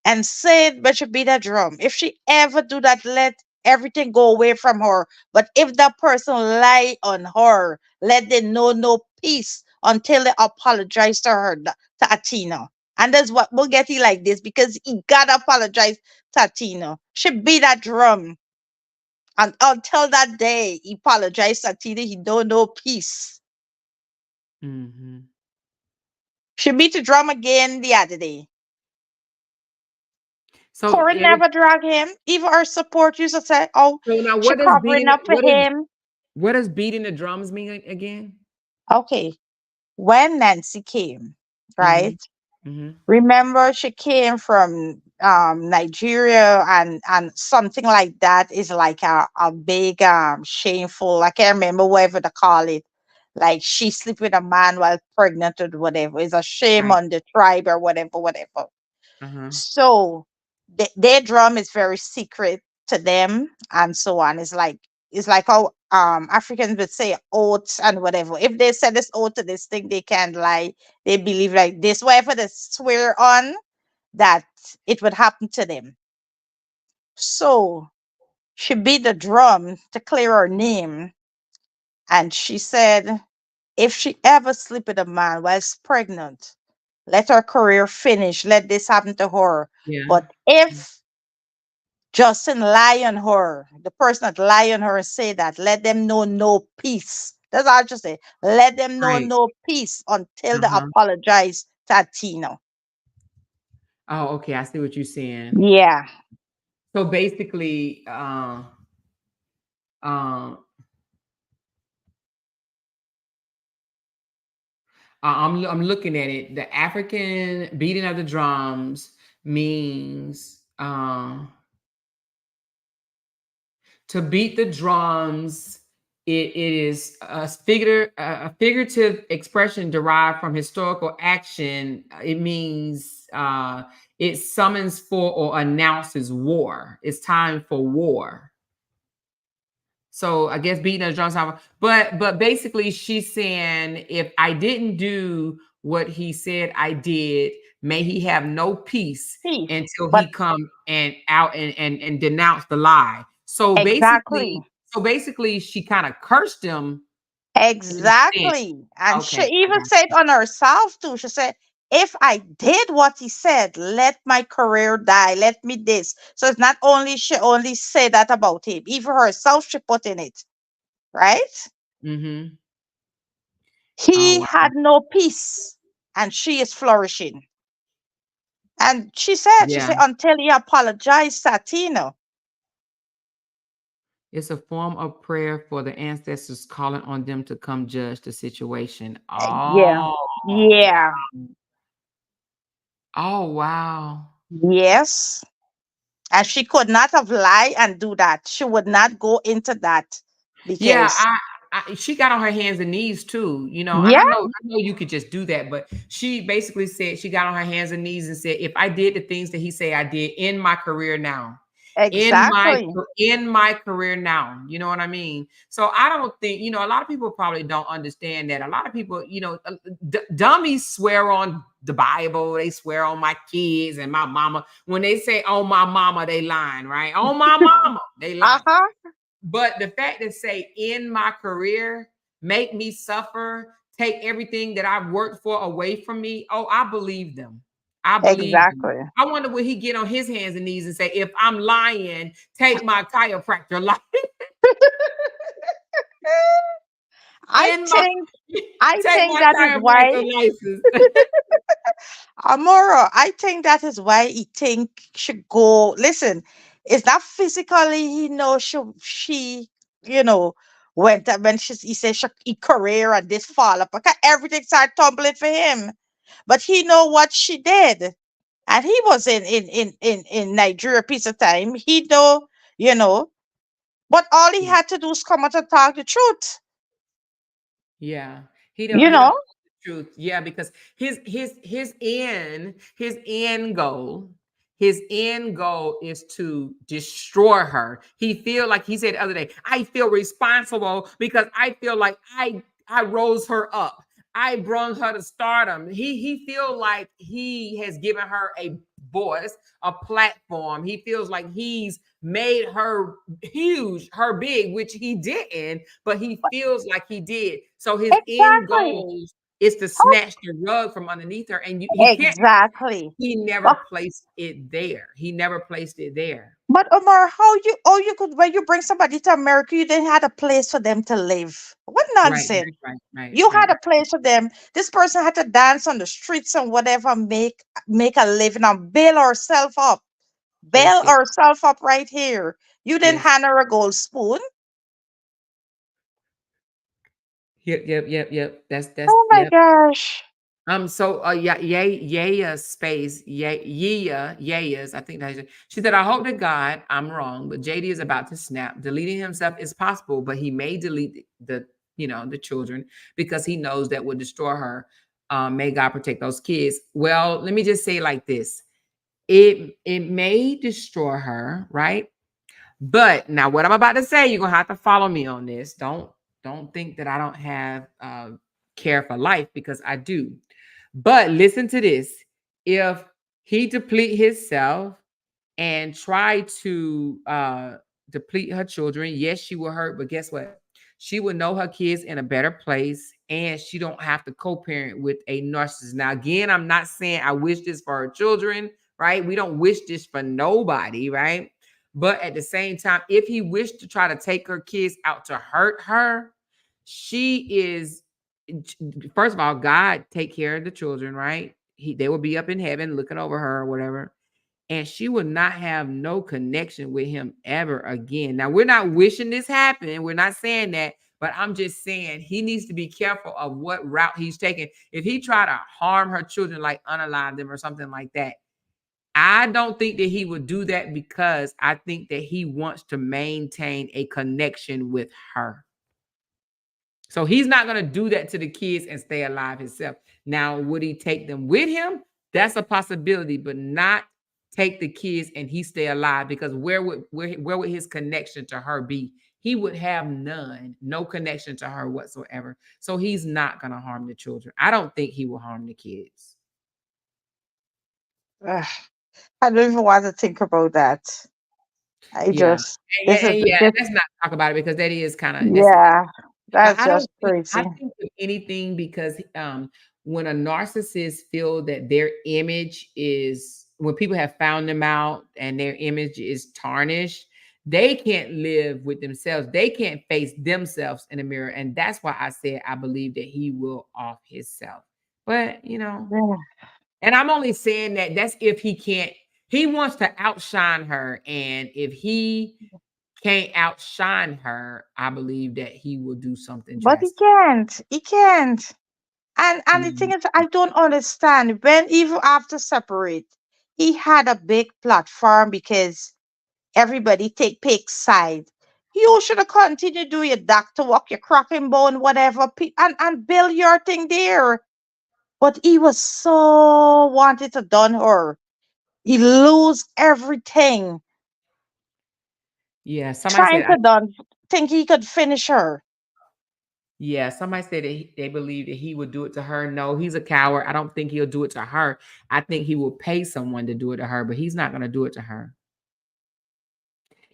and said but should beat that drum. If she ever do that, let everything go away from her. But if that person lie on her, let them know no peace until they apologize to her, to Atina. And that's what Bugatti like this because he gotta apologize to Atina. She beat that drum. And until that day, he apologized to Atina. He don't know peace. mm-hmm. She beat the drum again the other day. So Corin never drag him. Even her support used to say, "Oh, so now she covering up for him." what does beating the drums mean again? Okay. when Nancy came, Mm-hmm. right? Mm-hmm. Remember, she came from Nigeria, and something like that is like a big shameful. I can't remember whatever they call it. Like she sleep with a man while pregnant or whatever. It's a shame Right. on the tribe or whatever, whatever. Uh-huh. So their drum is very secret to them, and so on. It's like how Africans would say oaths and whatever. If they said this oath to this thing, they can't lie. They believe like this. Whatever they swear on, that it would happen to them. So she beat the drum to clear her name, and she said if she ever sleep with a man whilst pregnant, let her career finish. Let this happen to her. Yeah. But if Justin lie on her, the person that lie on her and say that, let them know no peace. That's all I just say. Let them know Right. no peace until they Uh-huh. apologize to Tina. Oh, okay. I see what you're saying. Yeah. So basically, um, I'm looking at it. The African beating of the drums means to beat the drums. It is a figurative expression derived from historical action. It means it summons for or announces war. It's time for war. So I guess beating a drum sound, but basically she's saying if I didn't do what he said I did, may he have no peace Peace. until But he come and out and denounce the lie. exactly. So basically she kind of cursed him in a sense. Exactly. And she Okay, I even got said on herself too. She said, if I did what he said, let my career die. Let me this. So it's not only she only said that about him, even herself she put in it. Right? you. Mm-hmm. Oh He wow. had no peace. And she is flourishing. And she Yeah. said, until he apologized, Satino. It's a form of prayer for the ancestors calling on them to come judge the situation. Yeah. Oh, Yeah. oh wow. Yes. And she could not have lied and do that. She would not go into that Yeah, because, she got on her hands and knees too, and yeah, I know you could just do that, but she basically said she got on her hands and knees and said, if I did the things that he say I did in my career now, exactly. in my career now, you know what I mean? So I don't think, a lot of people probably don't understand that. A lot of people, dummies swear on the Bible, they swear on my kids and my mama. When they say, oh, my mama, they lying, right? Oh, my mama, they lying. Uh-huh. But the fact that say in my career, make me suffer, take everything that I've worked for away from me. Oh, I believe them. I believe them. Exactly. I wonder will he get on his hands and knees and say, if I'm lying, take my chiropractor life I in my think I take think my that is why chiropractor license. Amora, I think that is why he think should go. Listen, it's not physically, she you know, went when he said he career and this fall up. Okay, everything started tumbling for him. But he know what she did. And he was in Nigeria piece of time. He know, you know, but all he had to do is come out and talk the truth. Yeah. You He don't know? know the truth. Yeah, because his end goal is to destroy her. He feel like he said the other day, I feel responsible because I feel like I rose her up. I brought her to stardom. He feel like he has given her a voice, a platform. He feels like he's made her huge, her big, which he didn't, but he feels like he did. So his end Exactly. goal is to How snatch the rug from underneath her, and he can't. exactly. He never But placed it there. He never placed it there. but Omar, how you could when you bring somebody to America, you didn't have a place for them to live. What Right, nonsense. You had right. a place for them. This person had to dance on the streets and whatever, make a living and bail herself up. That's Bail it. herself up right here. You didn't Yes, hand her a gold spoon. Yep, yep, yep, yep. That's Oh my yep. gosh. So yeah, yeah, space, yeah, I think that's it. She said, I hope to God I'm wrong, but JD is about to snap. Deleting himself is possible, but he may delete the children because he knows that would destroy her. May God protect those kids. Well, let me just say it like this. It may destroy her, right? But now what I'm about to say, you're gonna have to follow me on this. Don't think that I don't have care for life because I do. But listen to this. If he deplete himself and try to deplete her children, yes, she will hurt, but guess what? She will know her kids in a better place and she don't have to co-parent with a narcissist. Now, again, I'm not saying I wish this for her children, right? We don't wish this for nobody, right? But at the same time, if he wished to try to take her kids out to hurt her, she is first of all, God take care of the children, right? They will be up in heaven looking over her or whatever, and she will not have no connection with him ever again. Now, we're not wishing this happen. We're not saying that, but I'm just saying he needs to be careful of what route he's taking. If he try to harm her children, like unalive them or something like that, I don't think that he would do that because I think that he wants to maintain a connection with her. So he's not going to do that to the kids and stay alive himself. Now, would he take them with him? That's a possibility, but not take the kids and he stay alive because where would his connection to her be? He would have none, no connection to her whatsoever. So he's not going to harm the children. I don't think he will harm the kids. Ugh, I don't even want to think about that. I Yeah. just this is Yeah, this let's not talk about it because that is kind of this. yeah, that's I don't just think crazy. of anything because when a narcissist feel that their image is when people have found them out and their image is tarnished, they can't live with themselves. They can't face themselves in the mirror. And that's why I said I believe that he will off himself. But Yeah. and I'm only saying that that's if he can't, he wants to outshine her. And if he can't outshine her, I believe that he will do something But he drastic. can't. He can't. And the thing Mhm. is, I don't understand. When even after separate, he had a big platform because everybody pick side. You should have continued do your doctor walk, your cracking bone, whatever, and build your thing there. But he was so wanted to done her. He lose everything Yeah, somebody trying said to done think he could finish her. yeah, somebody said that they believe that he would do it to her. No, he's a coward. I don't think he'll do it to her. I think he will pay someone to do it to her, but he's not going to do it to her.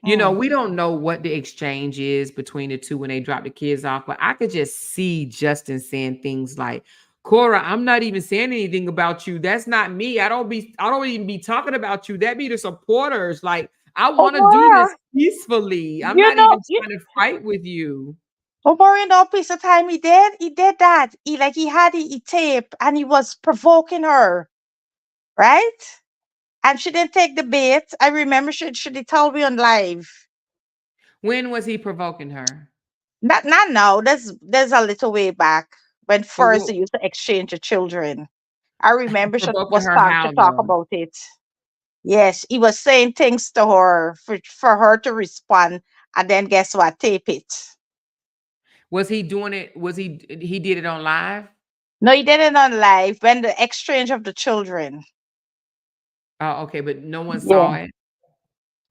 Mm. We don't know what the exchange is between the two when they drop the kids off, but I could just see Justin saying things like, Korra, I'm not even saying anything about you. That's not me. I don't even be talking about you. That be the supporters. Like, I want to do Omar, this peacefully. I'm you not know, even trying to fight with you. Omar, piece of time he did that. He had he tape and he was provoking her, right? And she didn't take the bait. I remember she told me on live. When was he provoking her? Not now. There's a little way back when But first what they used to exchange the children. I remember she provoking was her starting to how talk though? about it. Yes, he was saying things to her for her to respond, and then guess what? Tape it. Was he doing it? He did it on live? No, he did it on live when the exchange of the children. Oh, okay, but no one Yeah. saw it.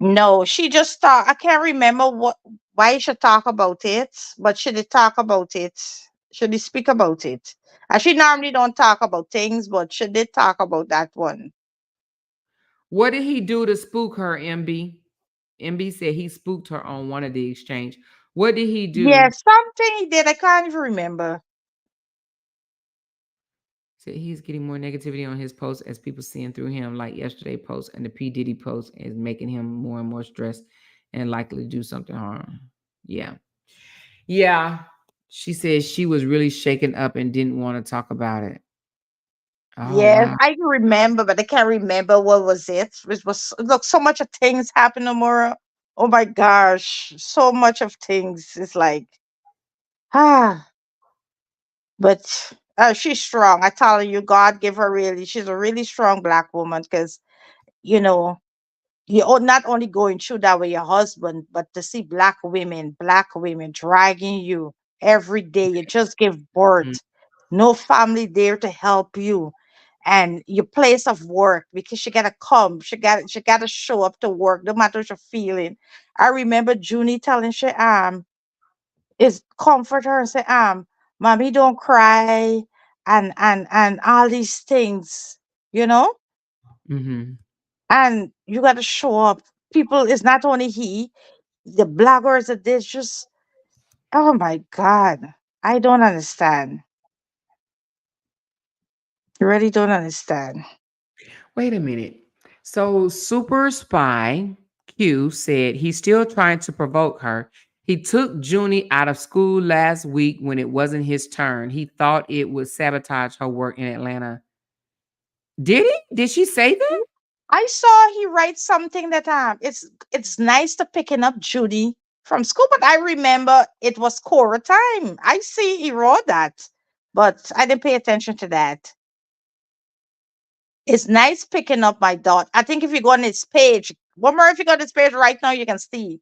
No, she just thought I can't remember why she talk about it, but she did talk about it. She did speak about it. And she normally don't talk about things, but she did talk about that one. What did he do to spook her, MB? MB said he spooked her on one of the exchange. What did he Yeah, do? something he did. I can't even remember. Said he's getting more negativity on his post as people seeing through him, like yesterday post and the P. Diddy post is making him more and more stressed and likely to do something harm. Yeah. Yeah. She said she was really shaken up and didn't want to talk about it. Oh Yes, wow. I can remember, but I can't remember what was it. It was look so much of things happen tomorrow. Oh my gosh, so much of things. It's like ah. But she's strong. I tell you, God give her really. She's a really strong black woman because you know you're not only going through that with your husband, but to see black women dragging you every day. You just give Mhm. birth, no family there to help you, and your place of work because she gotta come, she gotta show up to work, no matter what you're feeling. I remember Junie telling she is comfort her and say mommy don't cry and all these things, you know, Mhm. and you gotta show up. People is not only the bloggers that there's just oh my god. I don't understand. I really don't understand. Wait a minute. So Super Spy Q said he's still trying to provoke her. He took Junie out of school last week when it wasn't his turn. He thought it would sabotage her work in Atlanta. Did he? Did she say that? I saw he writes something that it's nice to picking up Judy from school, but I remember it was Korra time. I see he wrote that, but I didn't pay attention to that. It's nice picking up my daughter. I think if you go on his page, one more if you go on his page right now, you can see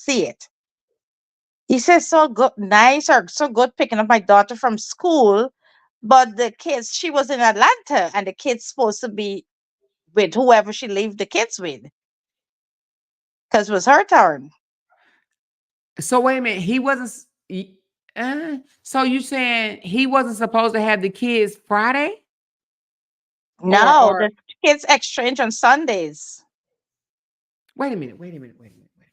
it. He says so good, nice or so good picking up my daughter from school, but the kids she was in Atlanta, and the kids supposed to be with whoever she leave the kids with, because it was her turn. So wait a minute. He wasn't. So you saying he wasn't supposed to have the kids Friday, No, or the kids exchange on Sundays. wait a minute. Wait a minute. Wait a minute. Wait.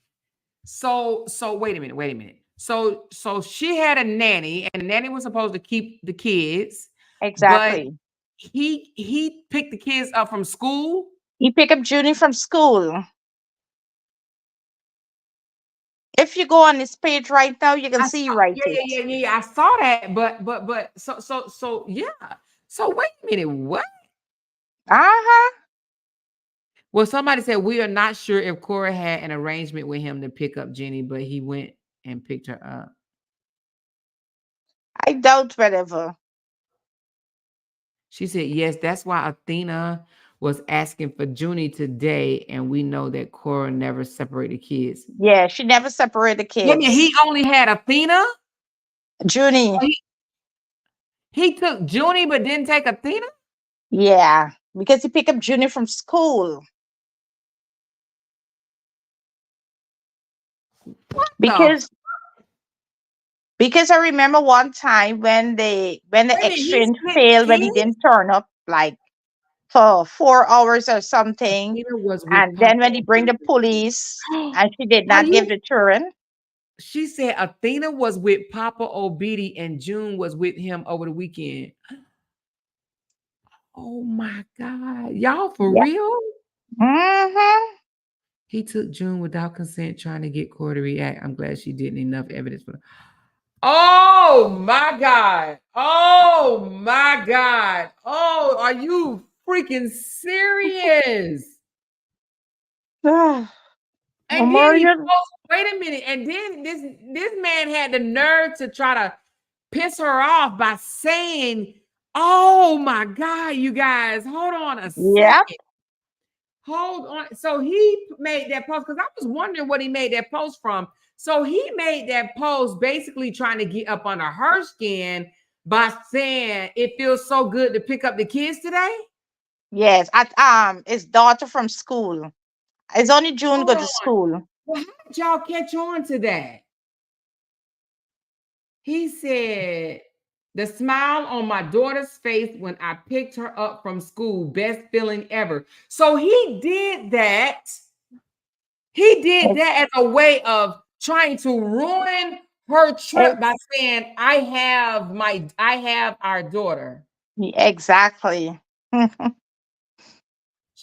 So wait a minute. Wait a minute. So she had a nanny, and the nanny was supposed to keep the kids, but Exactly. he picked the kids up from school. He pick up Junie from school. If you go on his page right now, you can I see saw, right yeah, it. yeah, yeah, yeah, yeah. I saw that, but so yeah. So wait a minute, what? Uh-huh. Well, somebody said we are not sure if Cora had an arrangement with him to pick up Jenny, but he went and picked her up. I doubt whatever. She said, yes, that's why Athena was asking for Junie today, and we know that Cora never separated kids. Yeah, she never separated Yeah, yeah, kids. he only had Athena. Junie. Or he took Junie but didn't take Athena. Yeah. Because he picked up Junie from school. What the? Because I remember one time when the Wait a minute, he exchange split failed, when he kids. didn't turn up like for 4 hours or something. Athena was with And then Papa when he bring the Obidi. police and she did Are not give you? the children. She said Athena was with Papa Obidi and June was with him over the weekend. Oh my God. Y'all for Yeah. real? Mm-hmm. He took June without consent, trying to get Cora to react. I'm glad she didn't. Enough evidence for. Oh my God. Oh my God. Oh, are you freaking serious? And then he Memorial. posts, wait a minute. And then this man had the nerve to try to piss her off by saying, oh my God, you guys, hold on a Yep. second. Hold on. So he made that post because I was wondering what he made that post from. So he made that post basically trying to get up under her skin by saying it feels so good to pick up the kids today. Yes. At his daughter from school. It's only June go Hold to on. school. Well, how did y'all catch on to that? He said, the smile on my daughter's face when I picked her up from school, best feeling ever. So he did that. He did Ex- that as a way of trying to ruin her ex- trip by saying, I have our daughter. Exactly.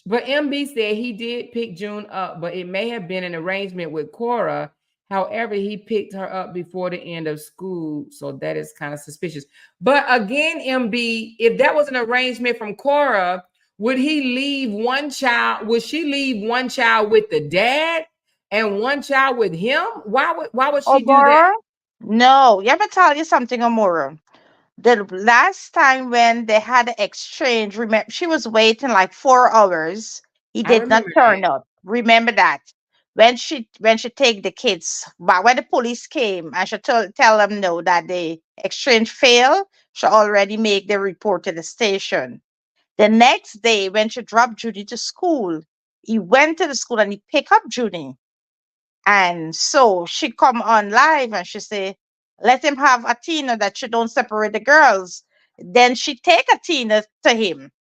But MB said he did pick June up, but it may have been an arrangement with Cora. However, he picked her up before the end of school. So that is kind of suspicious. But again, MB, if that was an arrangement from Cora, would he leave one child? Would she leave one child with the dad and one child with him? Why would she do that? Omora? No. Let me tell you something, Omora. The last time when they had an exchange, remember, she was waiting like 4 hours. He I did not remember that. turn up. Remember that. When she take the kids, but when the police came and she tell them no that the exchange failed, she already make the report to the station. The next day, when she dropped Judy to school, he went to the school and he picked up Judy. And so she come on live and she say, let him have Athena that she don't separate the girls. Then she take Athena to him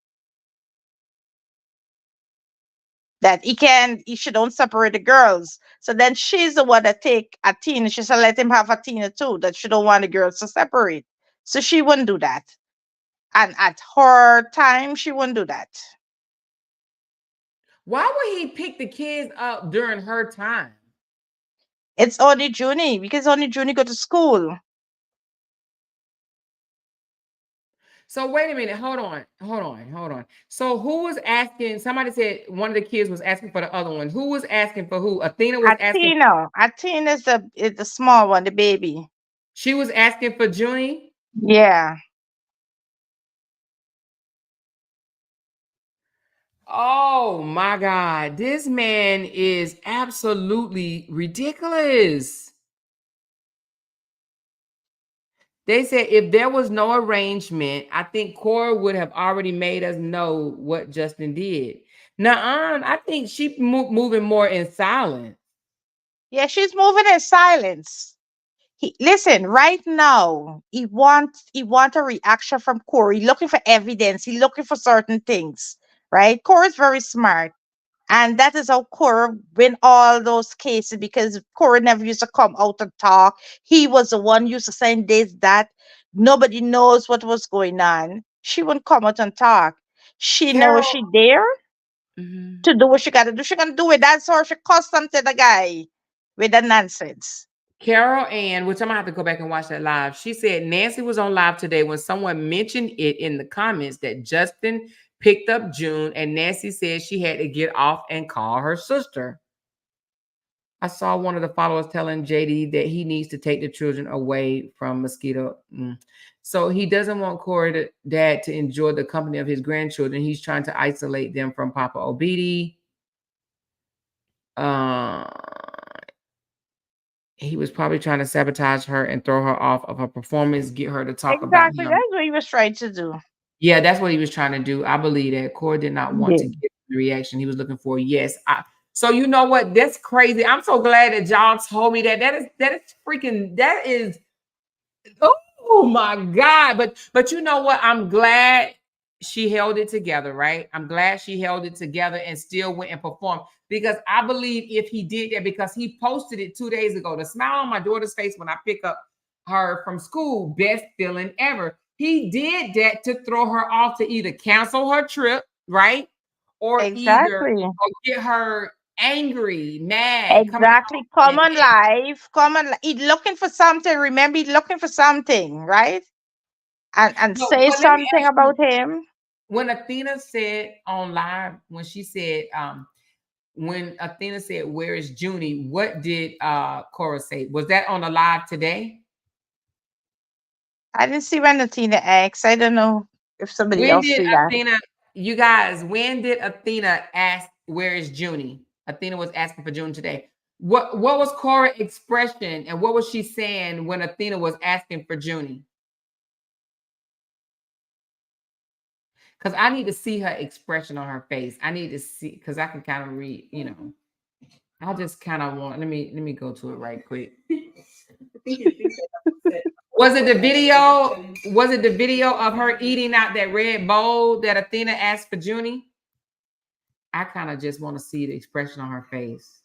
that he should don't separate the girls. So then she's the one that take Athena. She said, let him have Athena too, that she don't want the girls to separate. So she wouldn't do that. And at her time, she wouldn't do that. Why would he pick the kids up during her time? It's only Junie because only Junie go to school. So wait a minute, hold on. So who was asking? Somebody said one of the kids was asking for the other one. Who was asking for who? Athena was asking. Athena is the small one, the baby. She was asking for Junie. Yeah. Oh my God, this man is absolutely ridiculous. They said if there was no arrangement, I think Cora would have already made us know what Justin did. Now, I think she moving more in silence. Yeah, she's moving in silence. Listen, right now, he want a reaction from Corey, looking for evidence. He looking for certain things, right? Corey's very smart. And that is how Corey win all those cases because Corey never used to come out and talk. He was the one used to saying this, that. Nobody knows what was going on. She wouldn't come out and talk. She knows Carol. she there Mhm. to do what she gotta do. She gonna do it. That's how she cost something the guy with the nonsense. Carol Ann, which I'm gonna have to go back and watch that live. She said Nancy was on live today when someone mentioned it in the comments that Justin picked up June, and Nancy said she had to get off and call her sister. I saw one of the followers telling JD that he needs to take the children away from mosquito. So he doesn't want Corey dad to enjoy the company of his grandchildren. He's trying to isolate them from Papa Obidi. Uh, he was probably trying to sabotage her and throw her off of her performance, get her to talk about Exactly. him. That's what he was trying to do. Yeah, that's what he was trying to do. I believe that Corey did not want to Yeah. get the reaction he was looking for. Yes. So you know what? That's crazy. I'm so glad that y'all told me that. That is oh my God. But you know what? I'm glad she held it together, right? I'm glad she held it together and still went and performed because I believe if he did that, because he posted it 2 days ago, the smile on my daughter's face when I pick up her from school, best feeling ever. He did that to throw her off to either cancel her trip, right? Or either Exactly. get her angry, mad, coming Exactly. out Come on live. He's looking for something. Remember, he's looking for something, right? And no, say but let me something ask you, about him. when Athena said on live, when Athena said, "Where is Junie?" What did Cora say? Was that on the live today? I didn't see when Tina X. I don't know if somebody When else did see that. Athena, you guys, when did Athena ask, "Where is Junie?" Athena was asking for June today. What was Cora's expression and what was she saying when Athena was asking for Junie? Because I need to see her expression on her face. I need to see because I can kind of read, I just kind of want. Let me go to it right quick. Was it the video? Was it the video of her eating out that red bowl that Athena asked for Junie? I kind of just want to see the expression on her face.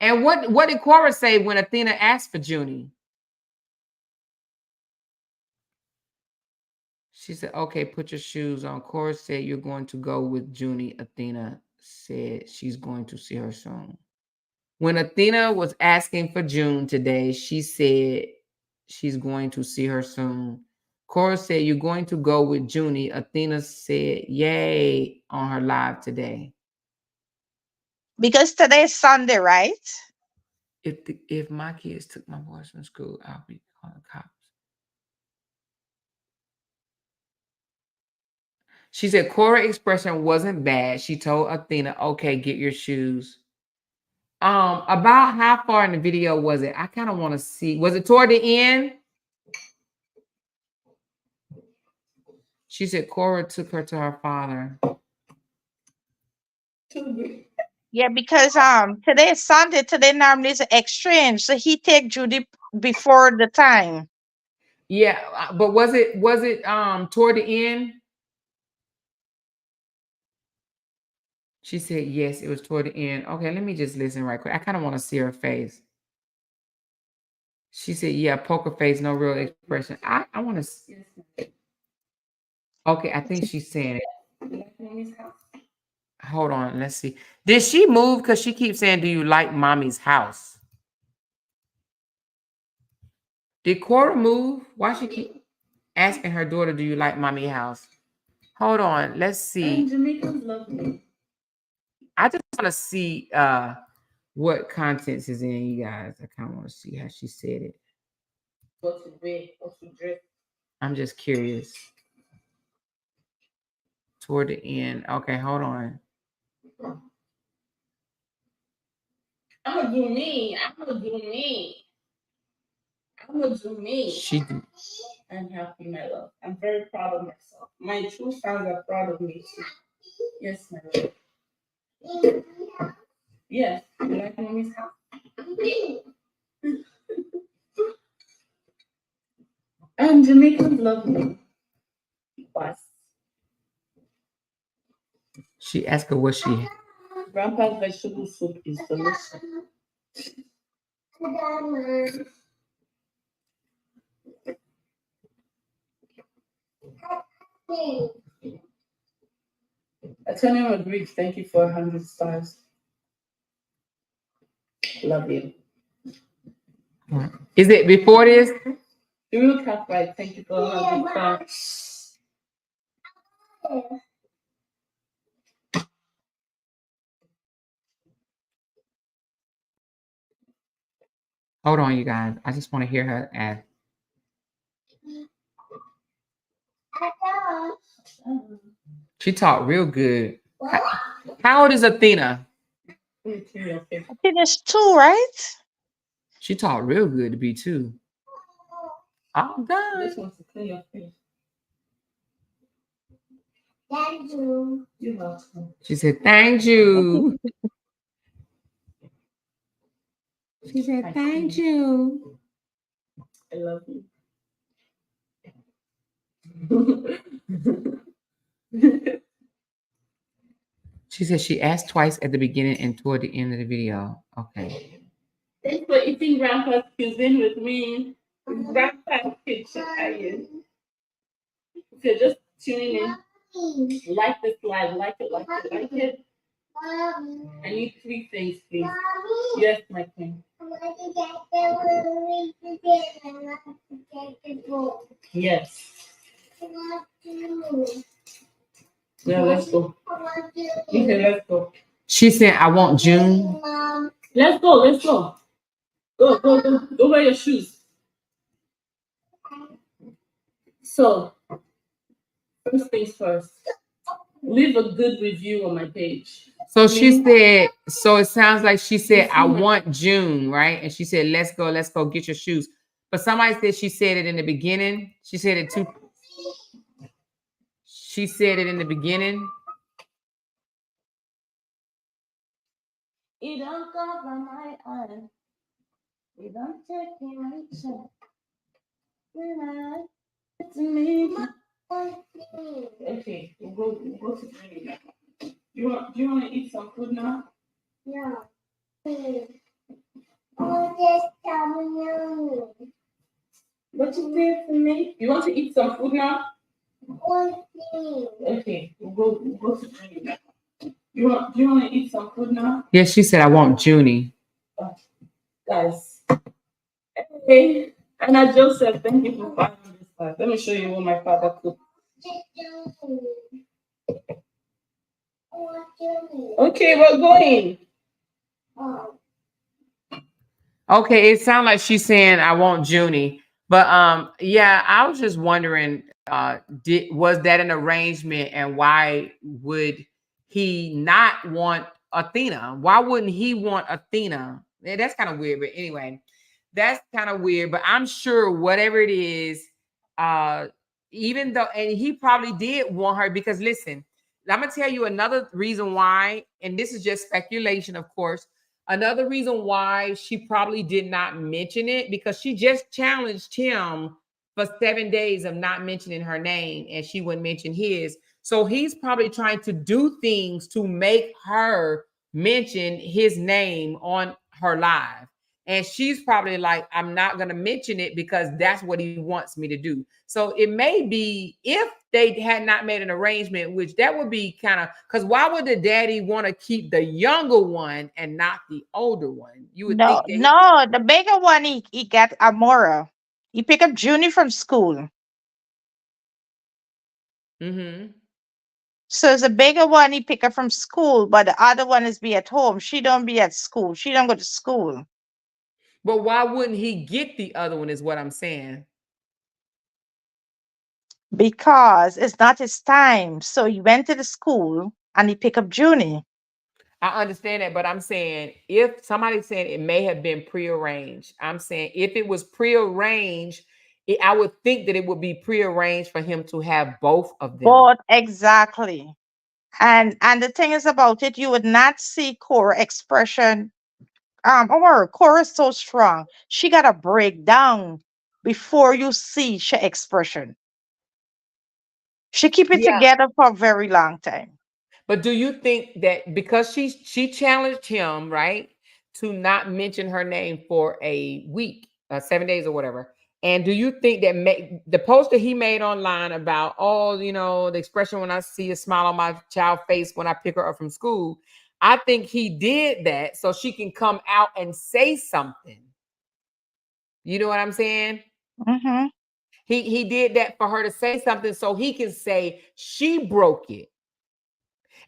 And what did Cora say when Athena asked for Junie? She said, "Okay, put your shoes on." Cora said, "You're going to go with Junie." Athena said she's going to see her soon. When Athena was asking for June today, she said she's going to see her soon. Cora said, "You're going to go with Junie." Athena said, "Yay," on her live today. Because today is Sunday, right? If my kids took my boys from school, I'll be calling the cops. She said Korra expression wasn't bad. She told Athena, okay, get your shoes. About how far in the video was it? I kind of want to see. Was it toward the end? She said Korra took her to her father. Yeah, because today is Sunday. Today normally is an exchange, so he take Judy before the time. Yeah, but was it toward the end? She said yes, it was toward the end. Okay, let me just listen right quick. I kind of want to see her face. She said, yeah, poker face, no real expression. I want to see. Okay, I think she's saying it. Hold on, let's see. Did she move? Because she keeps saying, do you like mommy's house? Did Korra move? Why she keep asking her daughter, do you like mommy's house? Hold on, let's see. Jamaicans love me. I just want to see what contents is in, you guys. I kind of want to see how she said it. What to wear, what to dress. I'm just curious. Toward the end. Okay, hold on. I'm gonna do me. I'm gonna do me. I'm gonna do me. She I'm happy, my love. I'm very proud of myself. My true fans are proud of me too. Yes, my love. Yes. You like mommy's house? And Jamaicans love me. But she asked her what she. Grandpa's vegetable soup is delicious. Antonio agreed. Thank you for 100 stars. Love you. Is it before this? The real cat right. Thank you for 100 stars. Hold on, you guys. I just want to hear her ask. She talked real good. How old is Athena? I think it's 2, right? She talked real good to be 2. Oh, This God. one's to clean your face. Thank you. You're welcome. She said, thank you. She said, thank you. I love you. She said she asked twice at the beginning and toward the end of the video. Okay. Thanks for eating Grandpa's cuisine with me. It's Grandpa's kitchen. If you're just tuning in, like this live, like it, like it, like it. I need 3 things, please. Yes, my queen. Yes. Yeah, let's go. Okay, let's go. She said, I want June. Let's go, let's go. Go, go, go. Go wear your shoes. So, first things first. Leave a good review on my page. So she said, so it sounds like she said, I want June, right? And she said, let's go get your shoes. But somebody said she said it in the beginning. She said it too. She said it in the beginning. You don't cover my eye. You don't take my check. Okay, we'll go to training. Do you want to eat some food now? Yeah. What you did for me? You want to eat some food now? Okay, we'll go to training. Do you want to eat some food now? Yes, she said, I want Junie. Guys. Hey, Anna Joseph, thank you for 500 stars. Let me show you what my father cooked. Okay, we're going. Okay, it sounds like she's saying I want Junie. But yeah, I was just wondering was that an arrangement, and why would he not want Athena? Why wouldn't he want Athena? That's kind of weird, but anyway, that's kind of weird. But I'm sure whatever it is, uh, even though, and he probably did want her, because listen, I'm gonna tell you another reason why, and this is just speculation, of course. Another reason why she probably did not mention it, because she just challenged him for 7 days of not mentioning her name, and she wouldn't mention his. So he's probably trying to do things to make her mention his name on her live. And she's probably like, I'm not going to mention it because that's what he wants me to do. So it may be, if they had not made an arrangement, which that would be kind of, because why would the daddy want to keep the younger one and not the older one? You would No, think that no, the bigger one he got Amora. He picked up Junie from school. mm-hmm. So it's a bigger one he pick up from school, but the other one is be at home. She don't be at school. She don't go to school. But why wouldn't he get the other one, is what I'm saying. Because it's not his time. So he went to the school and he pick up Junie. I understand that, but I'm saying, if somebody's saying it may have been prearranged, I'm saying if it was prearranged, I would think that it would be prearranged for him to have both of them. But exactly. And the thing is about it, you would not see Korra expression. Or Korra is so strong. She gotta break down before you see she expression. She keep it Yeah. together for a very long time. But do you think that because she challenged him, right, to not mention her name for a week, 7 days or whatever? And do you think that the poster he made online about, oh, the expression when I see a smile on my child's face when I pick her up from school, I think he did that so she can come out and say something. You know what I'm saying? Hmm. He did that for her to say something so he can say she broke it.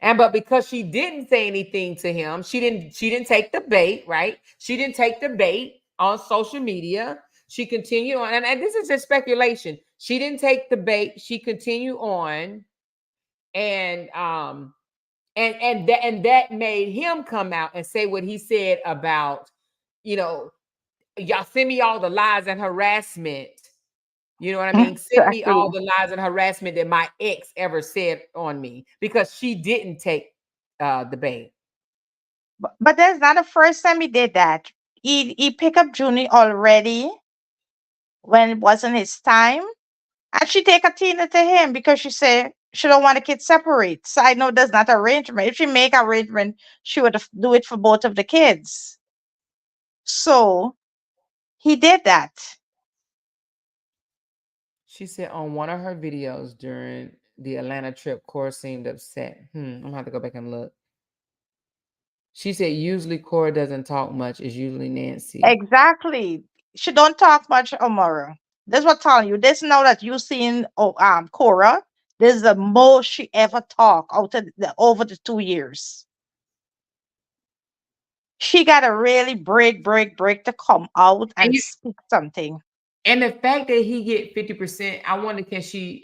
But because she didn't say anything to him, she didn't take the bait, right? She didn't take the bait on social media. She continued on, and this is just speculation. She didn't take the bait. She continued on, and that made him come out and say what he said about, you know, y'all send me all the lies and harassment. You know what I mean? Send me Exactly. all the lies and harassment that my ex ever said on me, because she didn't take the bait. But that's not the first time he did that. He picked up Junie already when it wasn't his time. And she take a Tina to him because she said she don't want the kids separate. So I know that's not arrangement. If she make arrangement, she would have do it for both of the kids. So he did that. She said on one of her videos during the Atlanta trip, Cora seemed upset. I'm gonna have to go back and look. She said usually Cora doesn't talk much. It's usually Nancy. Exactly. She don't talk much, Omara. That's what I'm telling you. This now that you seen Cora, this is the most she ever talk out of over the 2 years. She gotta really break to come out And and speak something. and the fact that he get 50%, I wonder, can she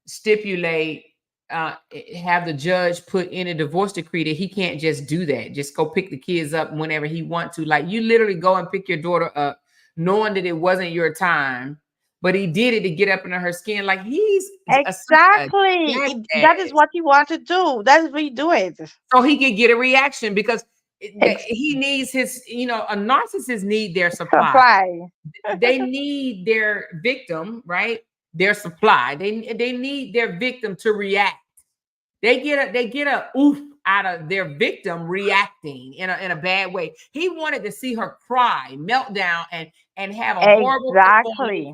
stipulate, have the judge put in a divorce decree that he can't just do that, just go pick the kids up whenever he want to. Like, you literally go and pick your daughter up knowing that it wasn't your time, but he did it to get up under her skin. Like, he's such a Exactly. That is jackass. what you want to do. That's what you do it. So he can get a reaction, because Ex- he needs his, a narcissist need their supply. Supply. They need their victim, right? Their supply. They need their victim to react. They get a oof out of their victim reacting in a bad way. He wanted to see her cry, melt down, and have a horrible performance, Exactly.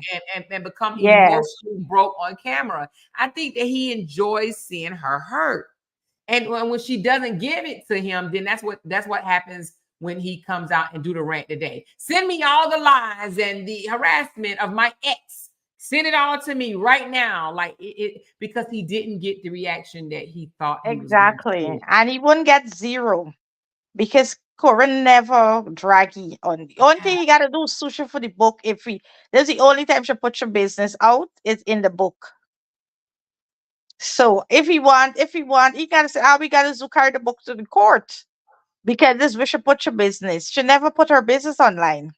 and become Yes. emotionally broke on camera. I think that he enjoys seeing her hurt. And when she doesn't give it to him, then that's what happens when he comes out and do the rant today. Send me all the lies and the harassment of my ex. Send it all to me right now. Like because he didn't get the reaction that he thought he was going to Exactly. get. And he wouldn't get zero because Korra never draggy on. The only thing you gotta do is sushi for the book. If we That's the only time she put your business out is in the book. So if he want, he gotta say, "Ah, we gotta carry the book to the court because this we should put your business." She never put her business online.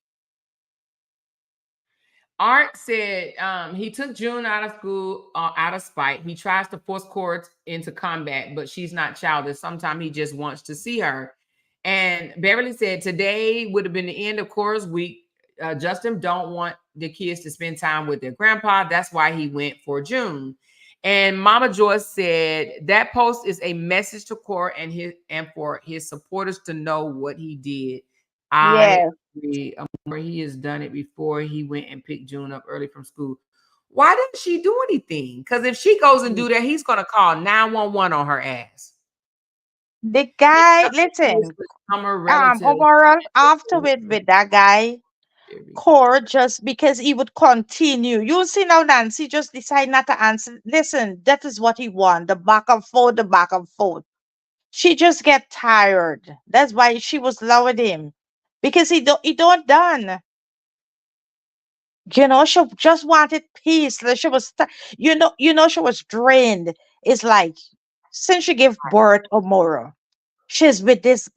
Art said he took June out of school out of spite. He tries to force Cora into combat, but she's not childish. Sometimes he just wants to see her. And Beverly said today would have been the end of Cora's week. Justin don't want the kids to spend time with their grandpa. That's why he went for June. And Mama Joyce said that post is a message to Cora and for his supporters to know what he did. I Yeah, agree. Where he has done it before. He went and picked June up early from school. Why didn't she do anything? Because if she goes and do that, he's gonna call 911 on her ass. the He guy. doesn't Listen, become her relative. overall, after with that guy, Core just because he would continue. You see now, Nancy just decide not to answer. Listen, that is what he want. The back and forth, the back and forth. She just get tired. That's why she was low with him. Because he don't done. She just wanted peace. Like, she was she was drained. It's like since she gave birth tomorrow. She's with this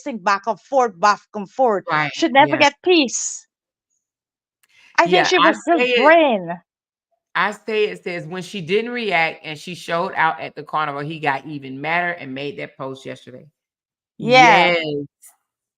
thing back and forth. Right. She never Yeah. get peace. I think Yeah. she was just drained. I say it says when she didn't react and she showed out at the carnival, he got even madder and made that post yesterday. Yeah, Yes.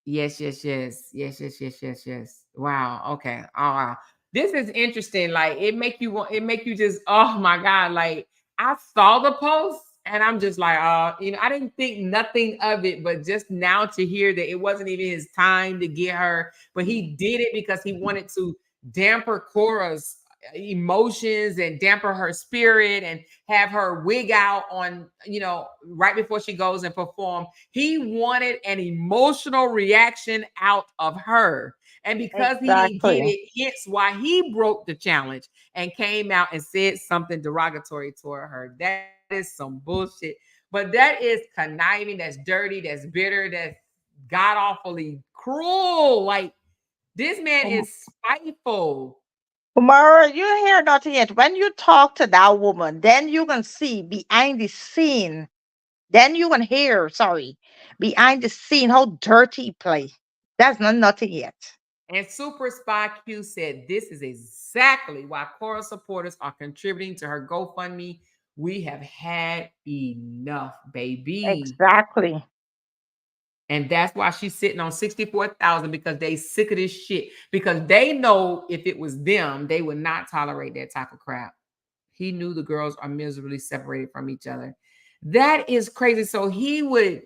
Yes, yes, yes. Yes, yes, yes, yes, yes. Wow. Okay. Oh wow. This is interesting. Like it make you just, oh my God. Like I saw the post and I'm just like, I didn't think nothing of it, but just now to hear that it wasn't even his time to get her, but he did it because he wanted to damper Cora's emotions and damper her spirit and have her wig out on, right before she goes and perform. He wanted an emotional reaction out of her. And because he didn't get exactly. it, hence why he broke the challenge and came out and said something derogatory toward her. That is some bullshit. But that is conniving, that's dirty, that's bitter, that's god awfully cruel. Like this man Um, is spiteful. Umara, you hear nothing yet. When you talk to that woman, then you can see behind the scene. Then you can hear, sorry, behind the scene how dirty he play. That's not nothing yet. And Super Spy Q said, this is exactly why Cora supporters are contributing to her GoFundMe. We have had enough, baby. Exactly. And that's why she's sitting on 64,000 because they sick of this shit. Because they know if it was them, they would not tolerate that type of crap. He knew the girls are miserably separated from each other. That is crazy. So he would,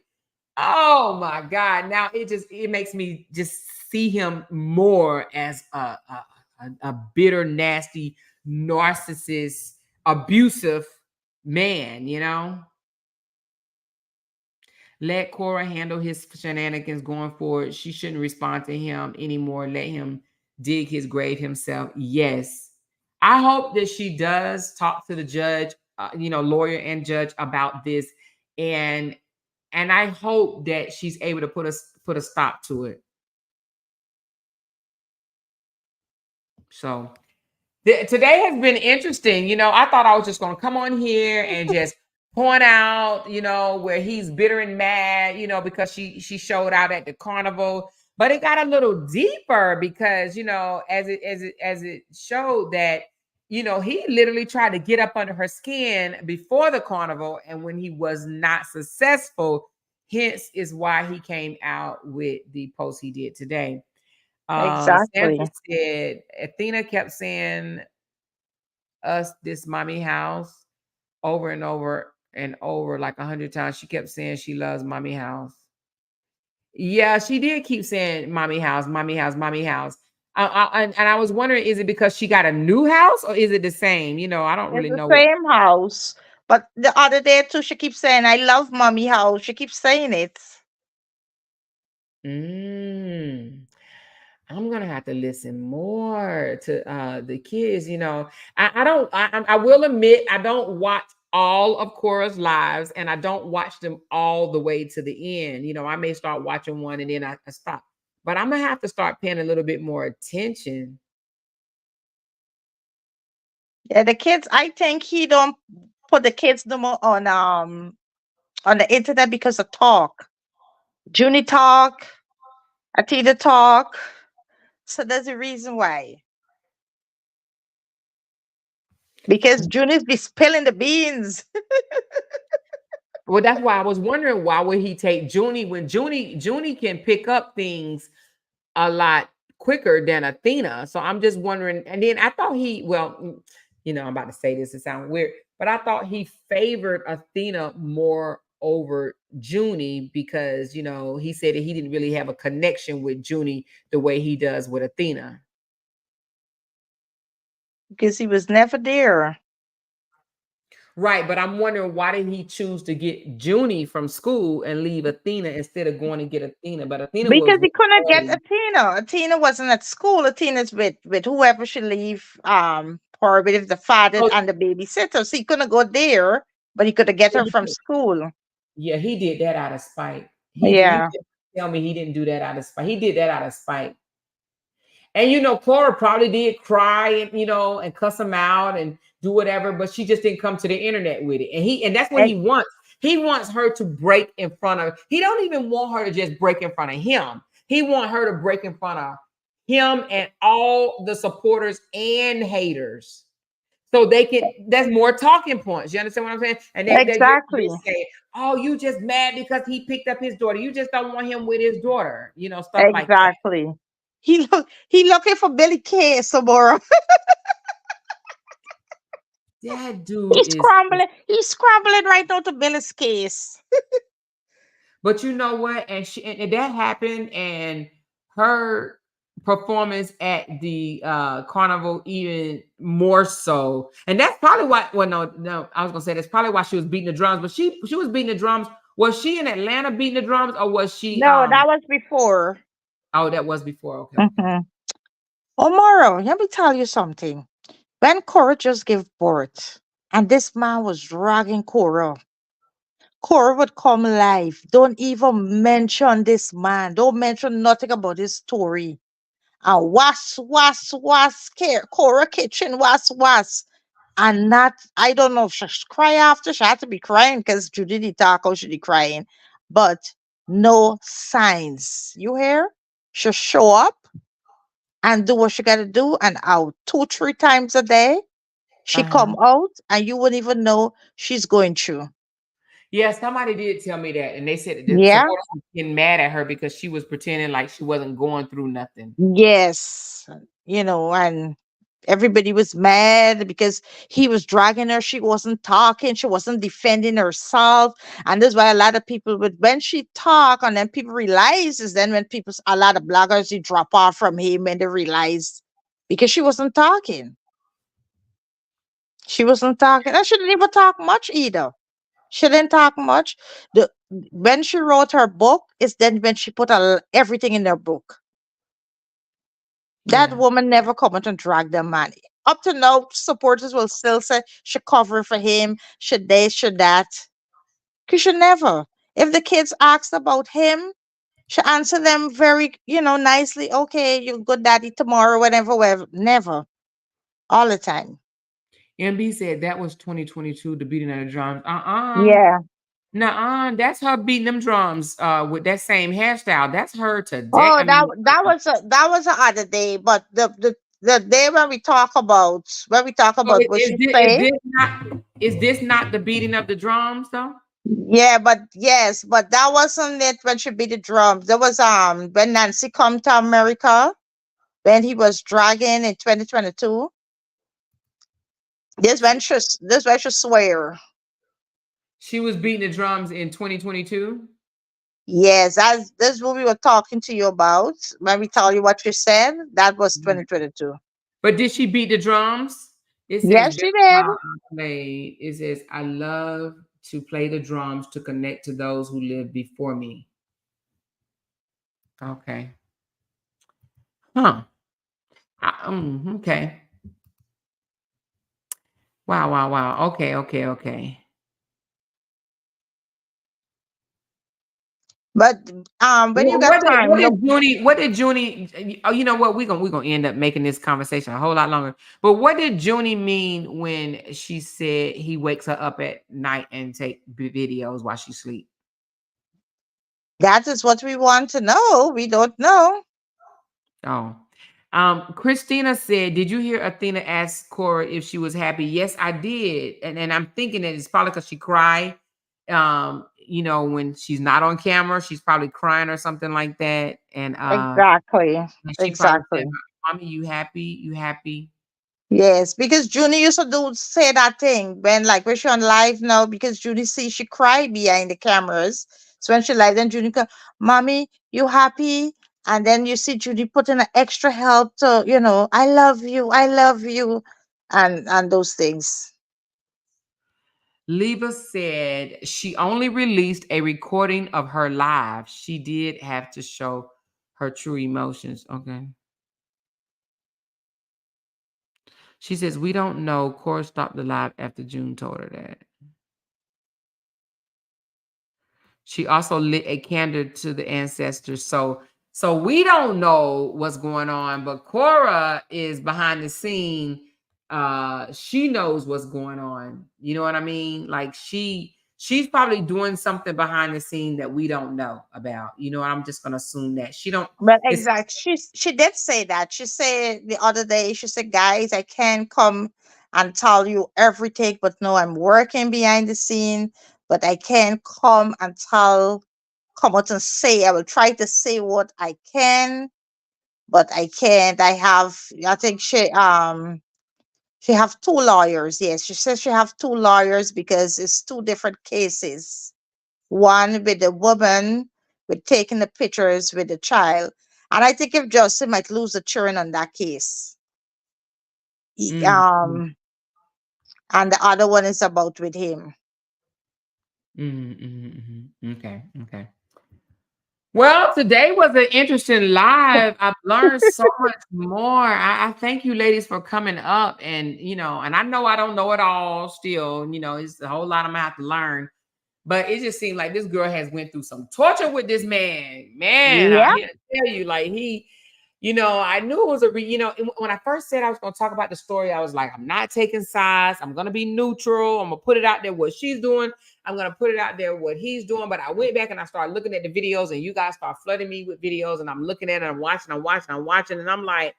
oh my God. Now it makes me just see him more as a bitter, nasty, narcissist, abusive man. Let Cora handle his shenanigans going forward. She shouldn't respond to him anymore. Let him dig his grave himself. Yes. I hope that she does talk to the judge, lawyer and judge about this. And I hope that she's able to put a stop to it. So today has been interesting. I thought I was just going to come on here and just point out, where he's bitter and mad, because she showed out at the carnival. But it got a little deeper because, as it showed that, he literally tried to get up under her skin before the carnival, and when he was not successful, hence is why he came out with the post he did today. Exactly. Sandra said Athena kept saying us this mommy house over and over and over like 100 times. She kept saying she loves mommy house. Yeah, she did keep saying mommy house, mommy house, mommy house. And I was wondering, is it because she got a new house or is it the same? I don't It's really the know what. same house. But the other day too, she keeps saying, I love mommy house. She keeps saying it. Mm. I'm gonna have to listen more to the kids. I don't. I will admit I don't watch all of Korra's lives, and I don't watch them all the way to the end. You know, I may start watching one and then I stop. But I'm gonna have to start paying a little bit more attention. Yeah, the kids. I think he don't put the kids no more on the internet because of talk. Junie talk, Atita talk. So there's a reason why. Because Junie's be spilling the beans. Well, that's why I was wondering why would he take Junie when Junie can pick up things a lot quicker than Athena. So I'm just wondering. And then I thought you know, I'm about to say this, it sounds weird, but I thought he favored Athena more over Junie because, you know, he said that he didn't really have a connection with Junie the way he does with Athena. Because he was never there. Right, but I'm wondering why did he choose to get Junie from school and leave Athena instead of going to get Athena? But Athena was Because he with couldn't get Corey. Athena. Athena wasn't at school. Athena's with whoever she leave or with the father Oh, and the babysitter. So he couldn't go there, but he could have get yeah, her from school. yeah, he did that out of spite. He did. You Yeah. can't tell me he didn't do that out of spite. He did that out of spite. And you know, Cora probably did cry and you know and cuss him out and do whatever, but she just didn't come to the internet with it. And that's what he Ex- wants. He wants her to break in front of. He don't even want her to just break in front of him. He want her to break in front of him and all the supporters and haters. So they can. That's more talking points. You understand what I'm saying? And they Exactly. say, "Oh, you just mad because he picked up his daughter. You just don't want him with his daughter." You know, stuff like that. Exactly. He looking for Billy Kay tomorrow. That dude is. He's scrambling right now to Billy's case. But you know what? And that happened, and her performance at the carnival even more so. And that's probably why. Well, no, I was gonna say that's probably why she was beating the drums. But she was beating the drums. Was she in Atlanta beating the drums, or was she? No, that was before. Oh, that was before. Okay, okay. Mhm. Omaro, let me tell you something. When Cora just gave birth, and this man was dragging Cora, Cora would come live. Don't even mention this man. Don't mention nothing about his story. And Cora kitchen was. And not, I don't know if she cry after. She had to be crying because Judy did talk how she be crying. But no signs. You hear? She show up and do what she gotta do and out 2, 3 times a day. She Uh-huh. come out and you wouldn't even know she's going through. Yeah, somebody did tell me that, and they said that the Yeah. supporters were getting mad at her because she was pretending like she wasn't going through nothing. Yes. And everybody was mad because he was dragging her. She wasn't talking. She wasn't defending herself. And that's why a lot of people would, when she talk and then people realize is then when a lot of bloggers, they drop off from him and they realize because she wasn't talking. She wasn't talking. And she didn't even talk much either. She didn't talk much. When she wrote her book is then when she put everything in her book. That Yeah. woman never come out and drag their money. Up to now, supporters will still say she cover for him, should this, should that. Cause she never. If the kids asked about him, she answer them very, nicely. Okay, you good daddy tomorrow, whatever, whatever. Never. All the time. MB said that was 2022, the beating of the drums. Yeah. Nuh-uh, that's her beating them drums with that same hairstyle. That's her today. Oh, I that mean, that was the other day, but the day when we talk so about what is she this, say. is this not the beating of the drums though? Yeah, but yes, but that wasn't it when she beat the drums. That was when Nancy come to America when he was dragging in 2022. This when she swear. She was beating the drums in 2022. Yes, that's what we were talking to you about when we tell you what you said. That was 2022. But did she beat the drums? It says Yes, that's she did. how I played. It says I love to play the drums to connect to those who lived before me. Okay. Huh. Okay. Wow, wow, wow. Okay, okay, okay. But when you got time, look. What did Junie? Oh, you know what? We're gonna end up making this conversation a whole lot longer. But what did Junie mean when she said he wakes her up at night and take videos while she sleep? That is what we want to know. We don't know. Oh. Christina said, did you hear Athena ask Korra if she was happy? Yes, I did. And I'm thinking that it's probably because she cried. When she's not on camera, she's probably crying or something like that. Exactly. And she probably Exactly. said, Mommy, you happy? You happy? Yes, because Junie used to do say that thing when she on live now, because Junie see she cry behind the cameras. So when she live, then Junie go, Mommy, you happy? And then you see Junie put in an extra help to, I love you, and those things. Leva said she only released a recording of her live. She did have to show her true emotions. Okay. She says, we don't know. Cora stopped the live after June told her that. She also lit a candle to the ancestors. So we don't know what's going on, but Cora is behind the scene. She knows what's going on. You know what I mean? Like she's probably doing something behind the scene that we don't know about. I'm just gonna assume that she don't. But It's exactly, she did say that. She said the other day, she said, "Guys, I can't come and tell you everything, but no, I'm working behind the scene, but I can't come out and say. I will try to say what I can, but I can't. I think she have two lawyers. Yes, she says she have two lawyers because it's two different cases. One with the woman with taking the pictures with the child. And I think if Justin might lose the children on that case. He- mm, mm, Um and the other one is about with him. okay. Okay. Well, today was an interesting live. I've learned so much more. I thank you, ladies, for coming up. And I know I don't know it all still. It's a whole lot I'm gonna have to learn. But it just seemed like this girl has went through some torture with this man. Man, I'm Yeah. here to tell you, like I knew it was when I first said I was going to talk about the story, I was like, I'm not taking sides. I'm going to be neutral. I'm going to put it out there what she's doing. I'm going to put it out there what he's doing. But I went back and I started looking at the videos, and you guys start flooding me with videos, and I'm looking at it, I'm watching, and I'm like,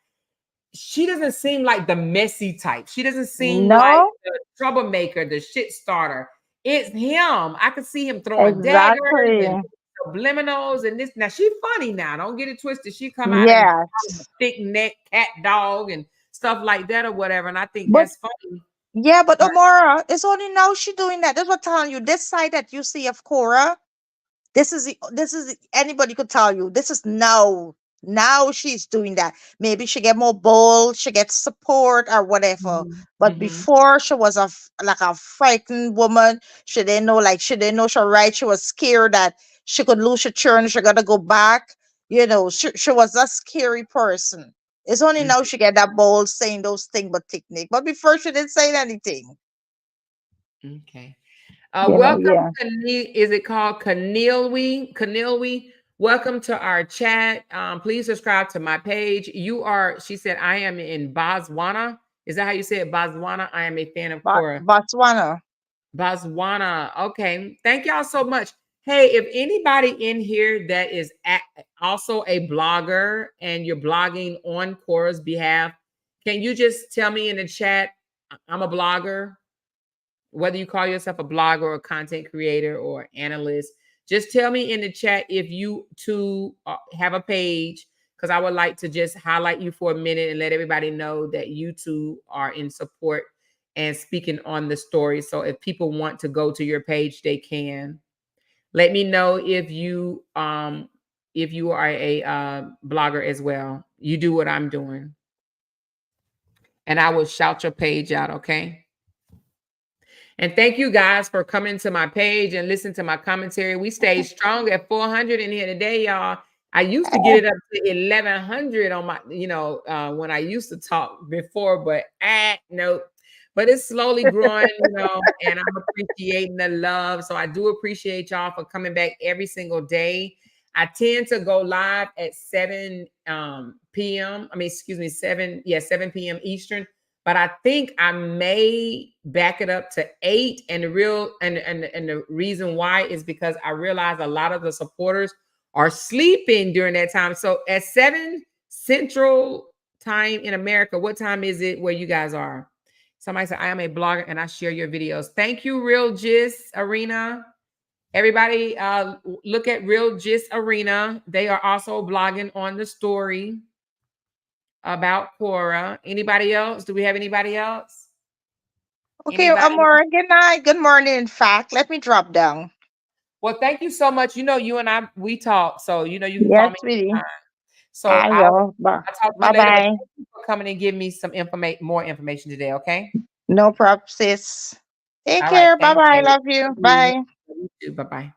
she doesn't seem like the messy type. She doesn't seem like No, the troublemaker, the shit starter. It's him. I could see him throwing daggers exactly. and subliminals and this. Now she's funny now. Don't get it twisted. She come out and call him a Yes. thick neck cat dog and stuff like that or whatever. And I think But that's funny. yeah, but But Amora, it's only now she doing that. That's what I'm telling you. This side that you see of Cora, anybody could tell you this is now she's doing that. Maybe she get more bold, she gets support or whatever. Mhm, But mhm, before she was like a frightened woman. She didn't know she right. She was scared that she could lose her children. She gotta go back. She was a scary person. It's only mhm. now she get that bold saying those things, but technique. But before she didn't say anything. Okay. Welcome, Yeah. Is it called Canilwe? Canilwe. Welcome to our chat. Please subscribe to my page. She said, I am in Botswana. Is that how you say it? Botswana. I am a fan of But Korra. Botswana. Botswana. Okay. Thank y'all so much. Hey, if anybody in here that is also a blogger and you're blogging on Korra's behalf, can you just tell me in the chat, I'm a blogger? Whether you call yourself a blogger or a content creator or analyst, just tell me in the chat if you too have a page, because I would like to just highlight you for a minute and let everybody know that you two are in support and speaking on the story. So if people want to go to your page, they can. Let me know if you are a blogger as well. You do what I'm doing, and I will shout your page out. Okay. And thank you guys for coming to my page and listen to my commentary. We stayed strong at 400 in here today, y'all. I used to get it up to 1100 on my, when I used to talk before, but no. but it's slowly growing, and I'm appreciating the love. So I do appreciate y'all for coming back every single day. I tend to go live at 7 p.m. I mean, excuse me, 7 p.m. Eastern. But I think I may back it up to 8. And the real and the reason why is because I realize a lot of the supporters are sleeping during that time. So at 7 Central Time in America, what time is it where you guys are? Somebody said, I am a blogger and I share your videos. Thank you, Real Gist Arena. Everybody look at Real Gist Arena. They are also blogging on the story about Korra. Anybody else? Do we have anybody else? Okay, Anybody? Amora, good night. Good morning. In fact, let me drop down. Well, thank you so much. You and I, we talk. So, you can call Yes, me sweetie. anytime. So I I'll will. talk to you Bye later. But bye. thank you for coming and giving me some more information today. Okay. No problem, sis. Take All right. care. Bye Thank bye. you. Love you. Bye. You too. Bye bye.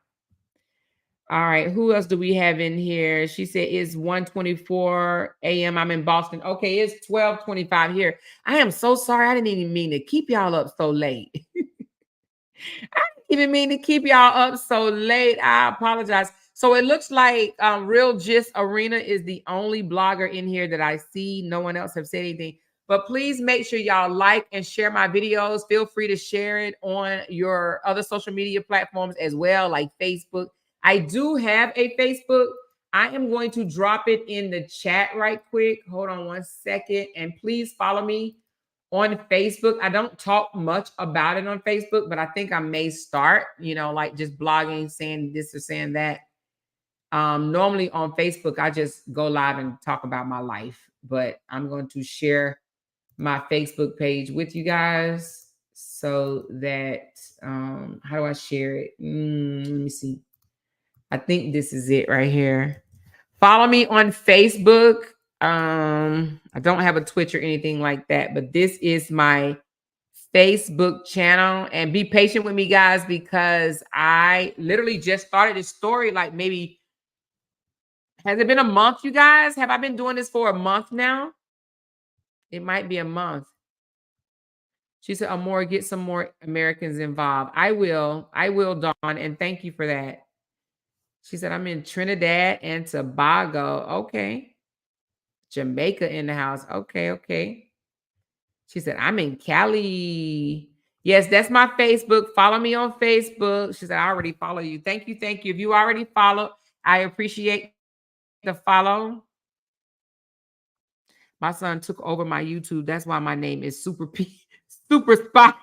All right. Who else do we have in here? She said it's 1:24 a.m. I'm in Boston. Okay, it's 12:25 here. I am so sorry. I didn't even mean to keep y'all up so late. I didn't even mean to keep y'all up so late. I apologize. So it looks like Real Gist Arena is the only blogger in here that I see. No one else have said anything. But please make sure y'all like and share my videos. Feel free to share it on your other social media platforms as well, like Facebook. I do have a Facebook. I am going to drop it in the chat right quick. Hold on one second. And please follow me on Facebook. I don't talk much about it on Facebook, but I think I may start, like just blogging, saying this or saying that. Normally on Facebook, I just go live and talk about my life, but I'm going to share my Facebook page with you guys so that, how do I share it? Let me see. I think this is it right here. Follow me on Facebook. I don't have a Twitch or anything like that, but this is my Facebook channel. And be patient with me, guys, because I literally just started this story like maybe, has it been a month, you guys? Have I been doing this for a month now? It might be a month. She said, Amore, get some more Americans involved. I will, Dawn, and thank you for that. She said, I'm in Trinidad and Tobago. Okay. Jamaica in the house. Okay. She said, I'm in Cali. Yes, that's my Facebook. Follow me on Facebook. She said, I already follow you. Thank you. If you already followed, I appreciate the follow. My son took over my YouTube. That's why my name is Super Spot.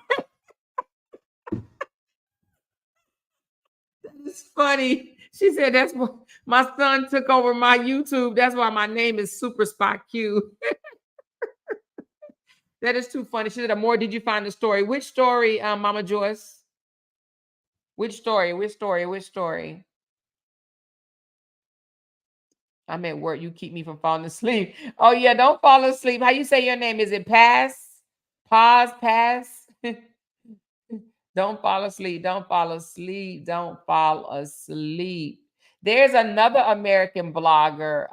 That is funny. She said, that's what my son took over my YouTube. That's why my name is Super Spot Q. That is too funny. She said, Amore, did you find the story? Which story, Mama Joyce? Which story? I'm at work. You keep me from falling asleep. Oh, yeah, don't fall asleep. How you say your name? Is it Pass? Pause, Pass? Don't fall asleep. Don't fall asleep. There's another American blogger,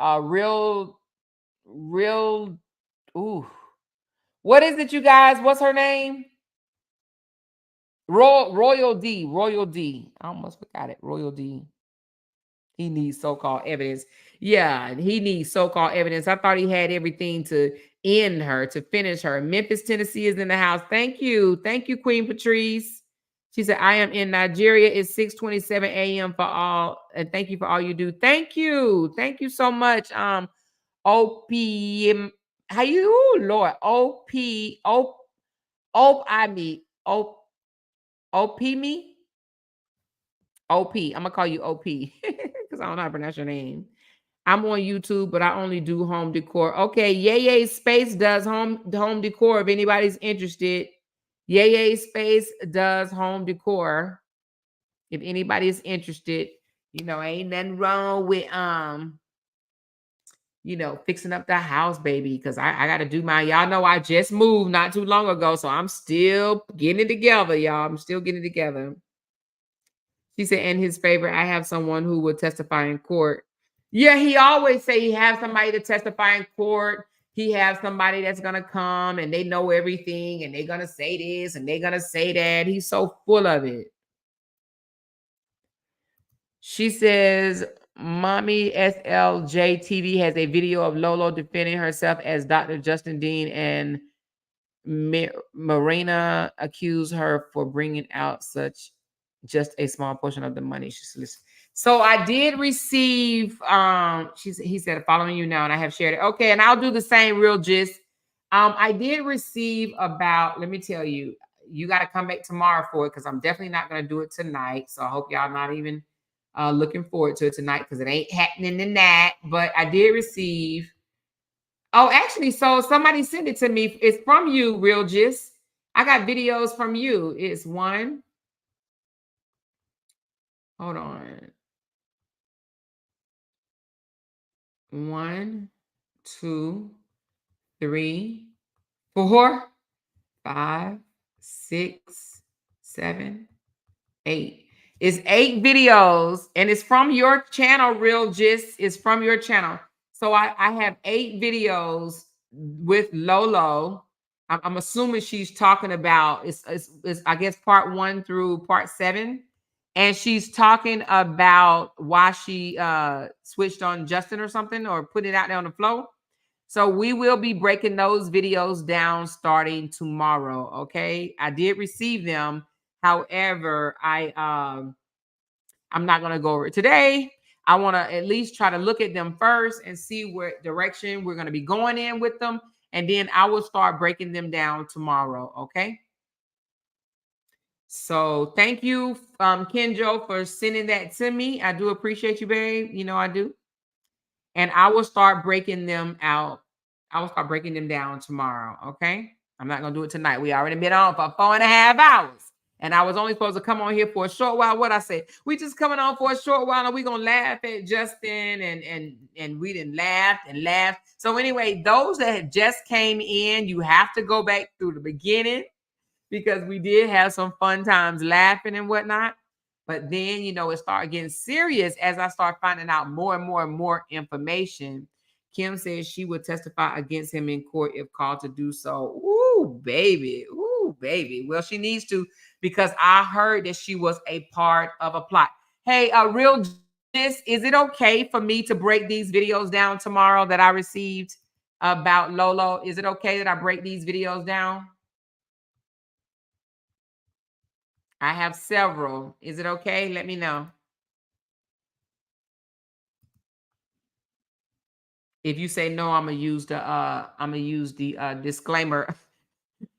real, ooh. What is it, you guys? What's her name? Royal D. I almost forgot it. Royal D. He needs so-called evidence. Yeah, he needs so-called evidence. I thought he had everything to end her, to finish her. Memphis, Tennessee is in the house. Thank you, Queen Patrice. She said, I am in Nigeria. It's 6:27 a.m. for all. And thank you for all you do. Thank you so much. OPM. How you, Lord? I mean, OP me? OP. I'm gonna call you OP because I don't know how to pronounce your name. I'm on YouTube, but I only do home decor. Okay, Yay Space does home decor. If anybody's interested, Yay Space does home decor. If anybody's interested, ain't nothing wrong with fixing up the house, baby. Because I got to do my. Y'all know I just moved not too long ago, so I'm still getting it together, y'all. I'm still getting it together. She said, in his favor, I have someone who will testify in court. Yeah, he always say he have somebody to testify in court. he has somebody that's gonna come and they know everything and they're gonna say this and they're gonna say that. He's so full of it. She says, Mommy SLJ TV has a video of Lolo defending herself as Dr. Justin Dean and Marina accused her for bringing out such just a small portion of the money she solicited. So I did receive, he said, following you now, and I have shared it. Okay, and I'll do the same, real gist. I did receive about, let me tell you, you got to come back tomorrow for it because I'm definitely not going to do it tonight. So I hope y'all not even looking forward to it tonight because it ain't happening tonight. But I did receive. Oh, actually, so somebody sent it to me. It's from you, Real Gist. I got videos from you. It's one. Hold on. 1, 2, 3, 4, 5, 6, 7, 8. It's 8 videos, and it's from your channel, Real Gist. It's from your channel. So I have 8 videos with Lolo. I'm assuming she's talking about it's I guess part 1 through part 7. And she's talking about why she switched on Justin or something or put it out there on the floor. So we will be breaking those videos down starting tomorrow. Okay. I did receive them. However, I'm not going to go over it today. I want to at least try to look at them first and see what direction we're going to be going in with them. And then I will start breaking them down tomorrow. Okay. So thank you, Kenjo, for sending that to me. I do appreciate you, babe. You know I do. And I will start breaking them out. I will start breaking them down tomorrow. Okay. I'm not going to do it tonight. We already been on for 4.5 hours. And I was only supposed to come on here for a short while. What I say? We just coming on for a short while and we going to laugh at Justin and we didn't laugh and laugh. So anyway, those that just came in, you have to go back through the beginning because we did have some fun times laughing and whatnot. But then, it started getting serious as I start finding out more and more and more information. Kim says she would testify against him in court if called to do so. Ooh, baby. Ooh, baby. Well, she needs to because I heard that she was a part of a plot. Hey, Real Gist, is it okay for me to break these videos down tomorrow that I received about Lolo? Is it okay that I break these videos down? I have several. Is it okay? Let me know. If you say no, I'm gonna use the disclaimer.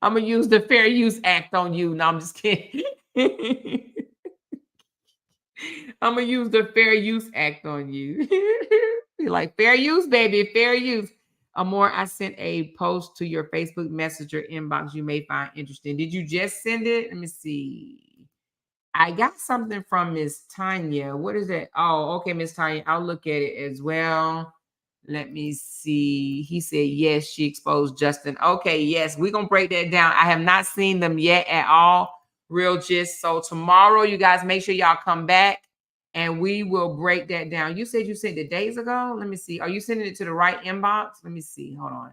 I'm gonna use the Fair Use Act on you. No, I'm just kidding. I'm gonna use the Fair Use Act on you. You're like fair use, baby, fair use. Amor, I sent a post to your Facebook Messenger inbox you may find interesting. Did you just send it? Let me see. I got something from Miss Tanya. What is that? Oh, okay, Miss Tanya. I'll look at it as well. Let me see. He said, yes, she exposed Justin. Okay, yes, we're going to break that down. I have not seen them yet at all. Real Gist. So tomorrow, you guys make sure y'all come back and we will break that down. You said you sent it days ago. Let me see. Are you sending it to the right inbox? Let me see. Hold on.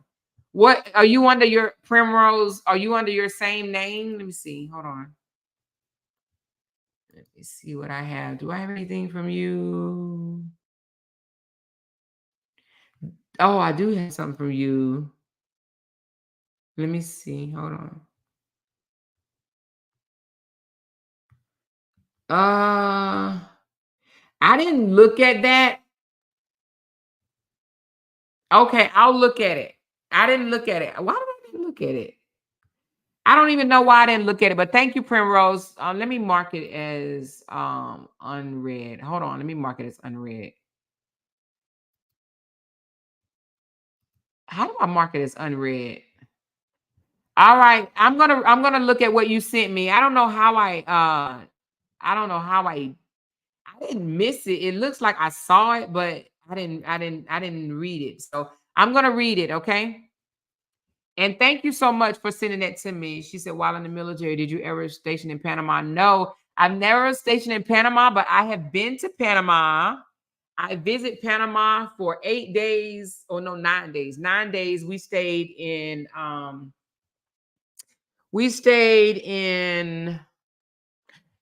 What are you under your Primrose? Are you under your same name? Let me see. Hold on. Let me see what I have. Do I have anything from you? Oh, I do have something from you. Let me see. Hold on. I didn't look at that. Okay, I'll look at it. I didn't look at it. Why did I not look at it? I don't even know why I didn't look at it, but thank you, Primrose. Let me mark it as unread. Hold on, let me mark it as unread. How do I mark it as unread? All right, I'm gonna look at what you sent me. I don't know how I didn't miss it. It looks like I saw it, but I didn't read it. So I'm gonna read it, okay? And thank you so much for sending that to me. She said, while in the military, did you ever station in Panama? No, I've never stationed in Panama, but I have been to Panama. I visit Panama for 8 days, or no, 9 days. 9 days. We stayed in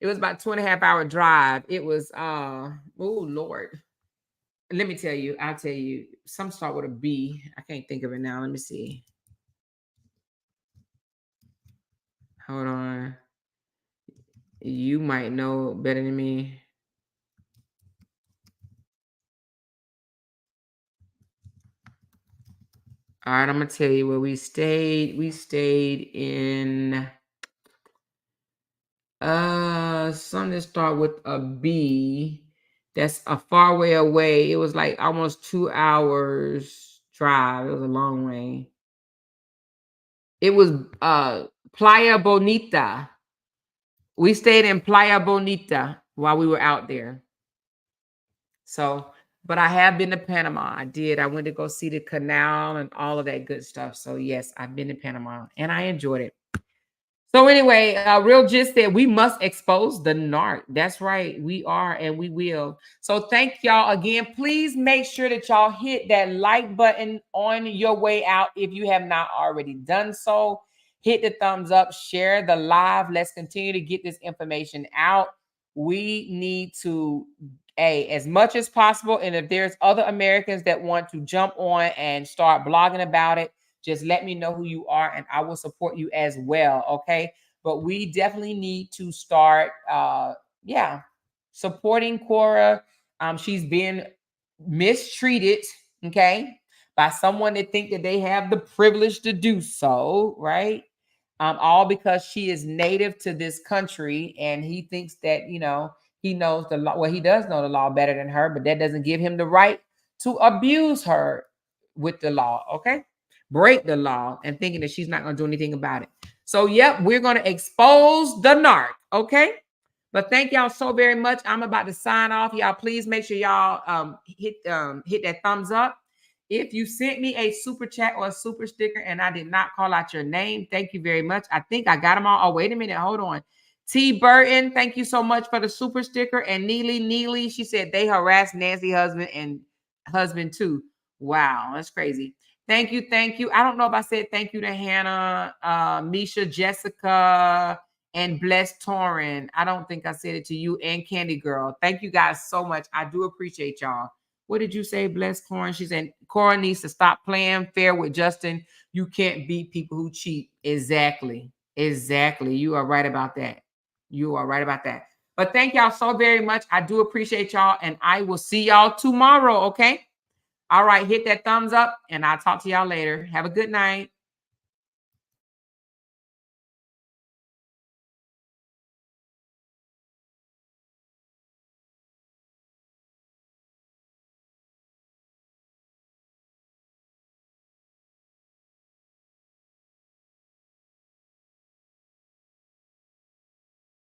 it was about 2.5 hour drive. It was oh Lord. Let me tell you, I'll tell you. Some start with a B. I can't think of it now. Let me see. Hold on. You might know better than me. All right, I'm gonna tell you where we stayed. We stayed in something that start with a B. That's a far way away. It was like almost 2 hours drive. It was a long way. It was Playa Bonita. We stayed in Playa Bonita while we were out there. So, but I have been to Panama. I did. I went to go see the canal and all of that good stuff. So, yes, I've been to Panama and I enjoyed it. So anyway, Real Gist said we must expose the narc. That's right. We are and we will. So thank y'all again. Please make sure that y'all hit that like button on your way out if you have not already done so. Hit the thumbs up, share the live. Let's continue to get this information out. We need to, as much as possible. And if there's other Americans that want to jump on and start blogging about it, just let me know who you are and I will support you as well. Okay. But we definitely need to start, supporting Korra. She's been mistreated, okay, by someone that think that they have the privilege to do so, right? All because she is native to this country and he thinks that, he knows the law. Well, he does know the law better than her, but that doesn't give him the right to abuse her with the law, okay? Break the law and thinking that she's not going to do anything about it. So, yep, we're going to expose the narc, okay? But thank y'all so very much. I'm about to sign off. Y'all, please make sure y'all hit that thumbs up. If you sent me a super chat or a super sticker and I did not call out your name, thank you very much. I think I got them all. Oh, wait a minute. Hold on. T. Burton, thank you so much for the super sticker. And Neely, she said they harassed Nancy husband too. Wow, that's crazy. Thank you. I don't know if I said thank you to Hannah, Misha, Jessica, and Bless Torin. I don't think I said it to you and Candy Girl. Thank you guys so much. I do appreciate y'all. What did you say, Bless Torin? She said Korra needs to stop playing fair with Justin. You can't beat people who cheat. Exactly. You are right about that. But thank y'all so very much. I do appreciate y'all, and I will see y'all tomorrow, okay? All right, hit that thumbs up, and I'll talk to y'all later. Have a good night.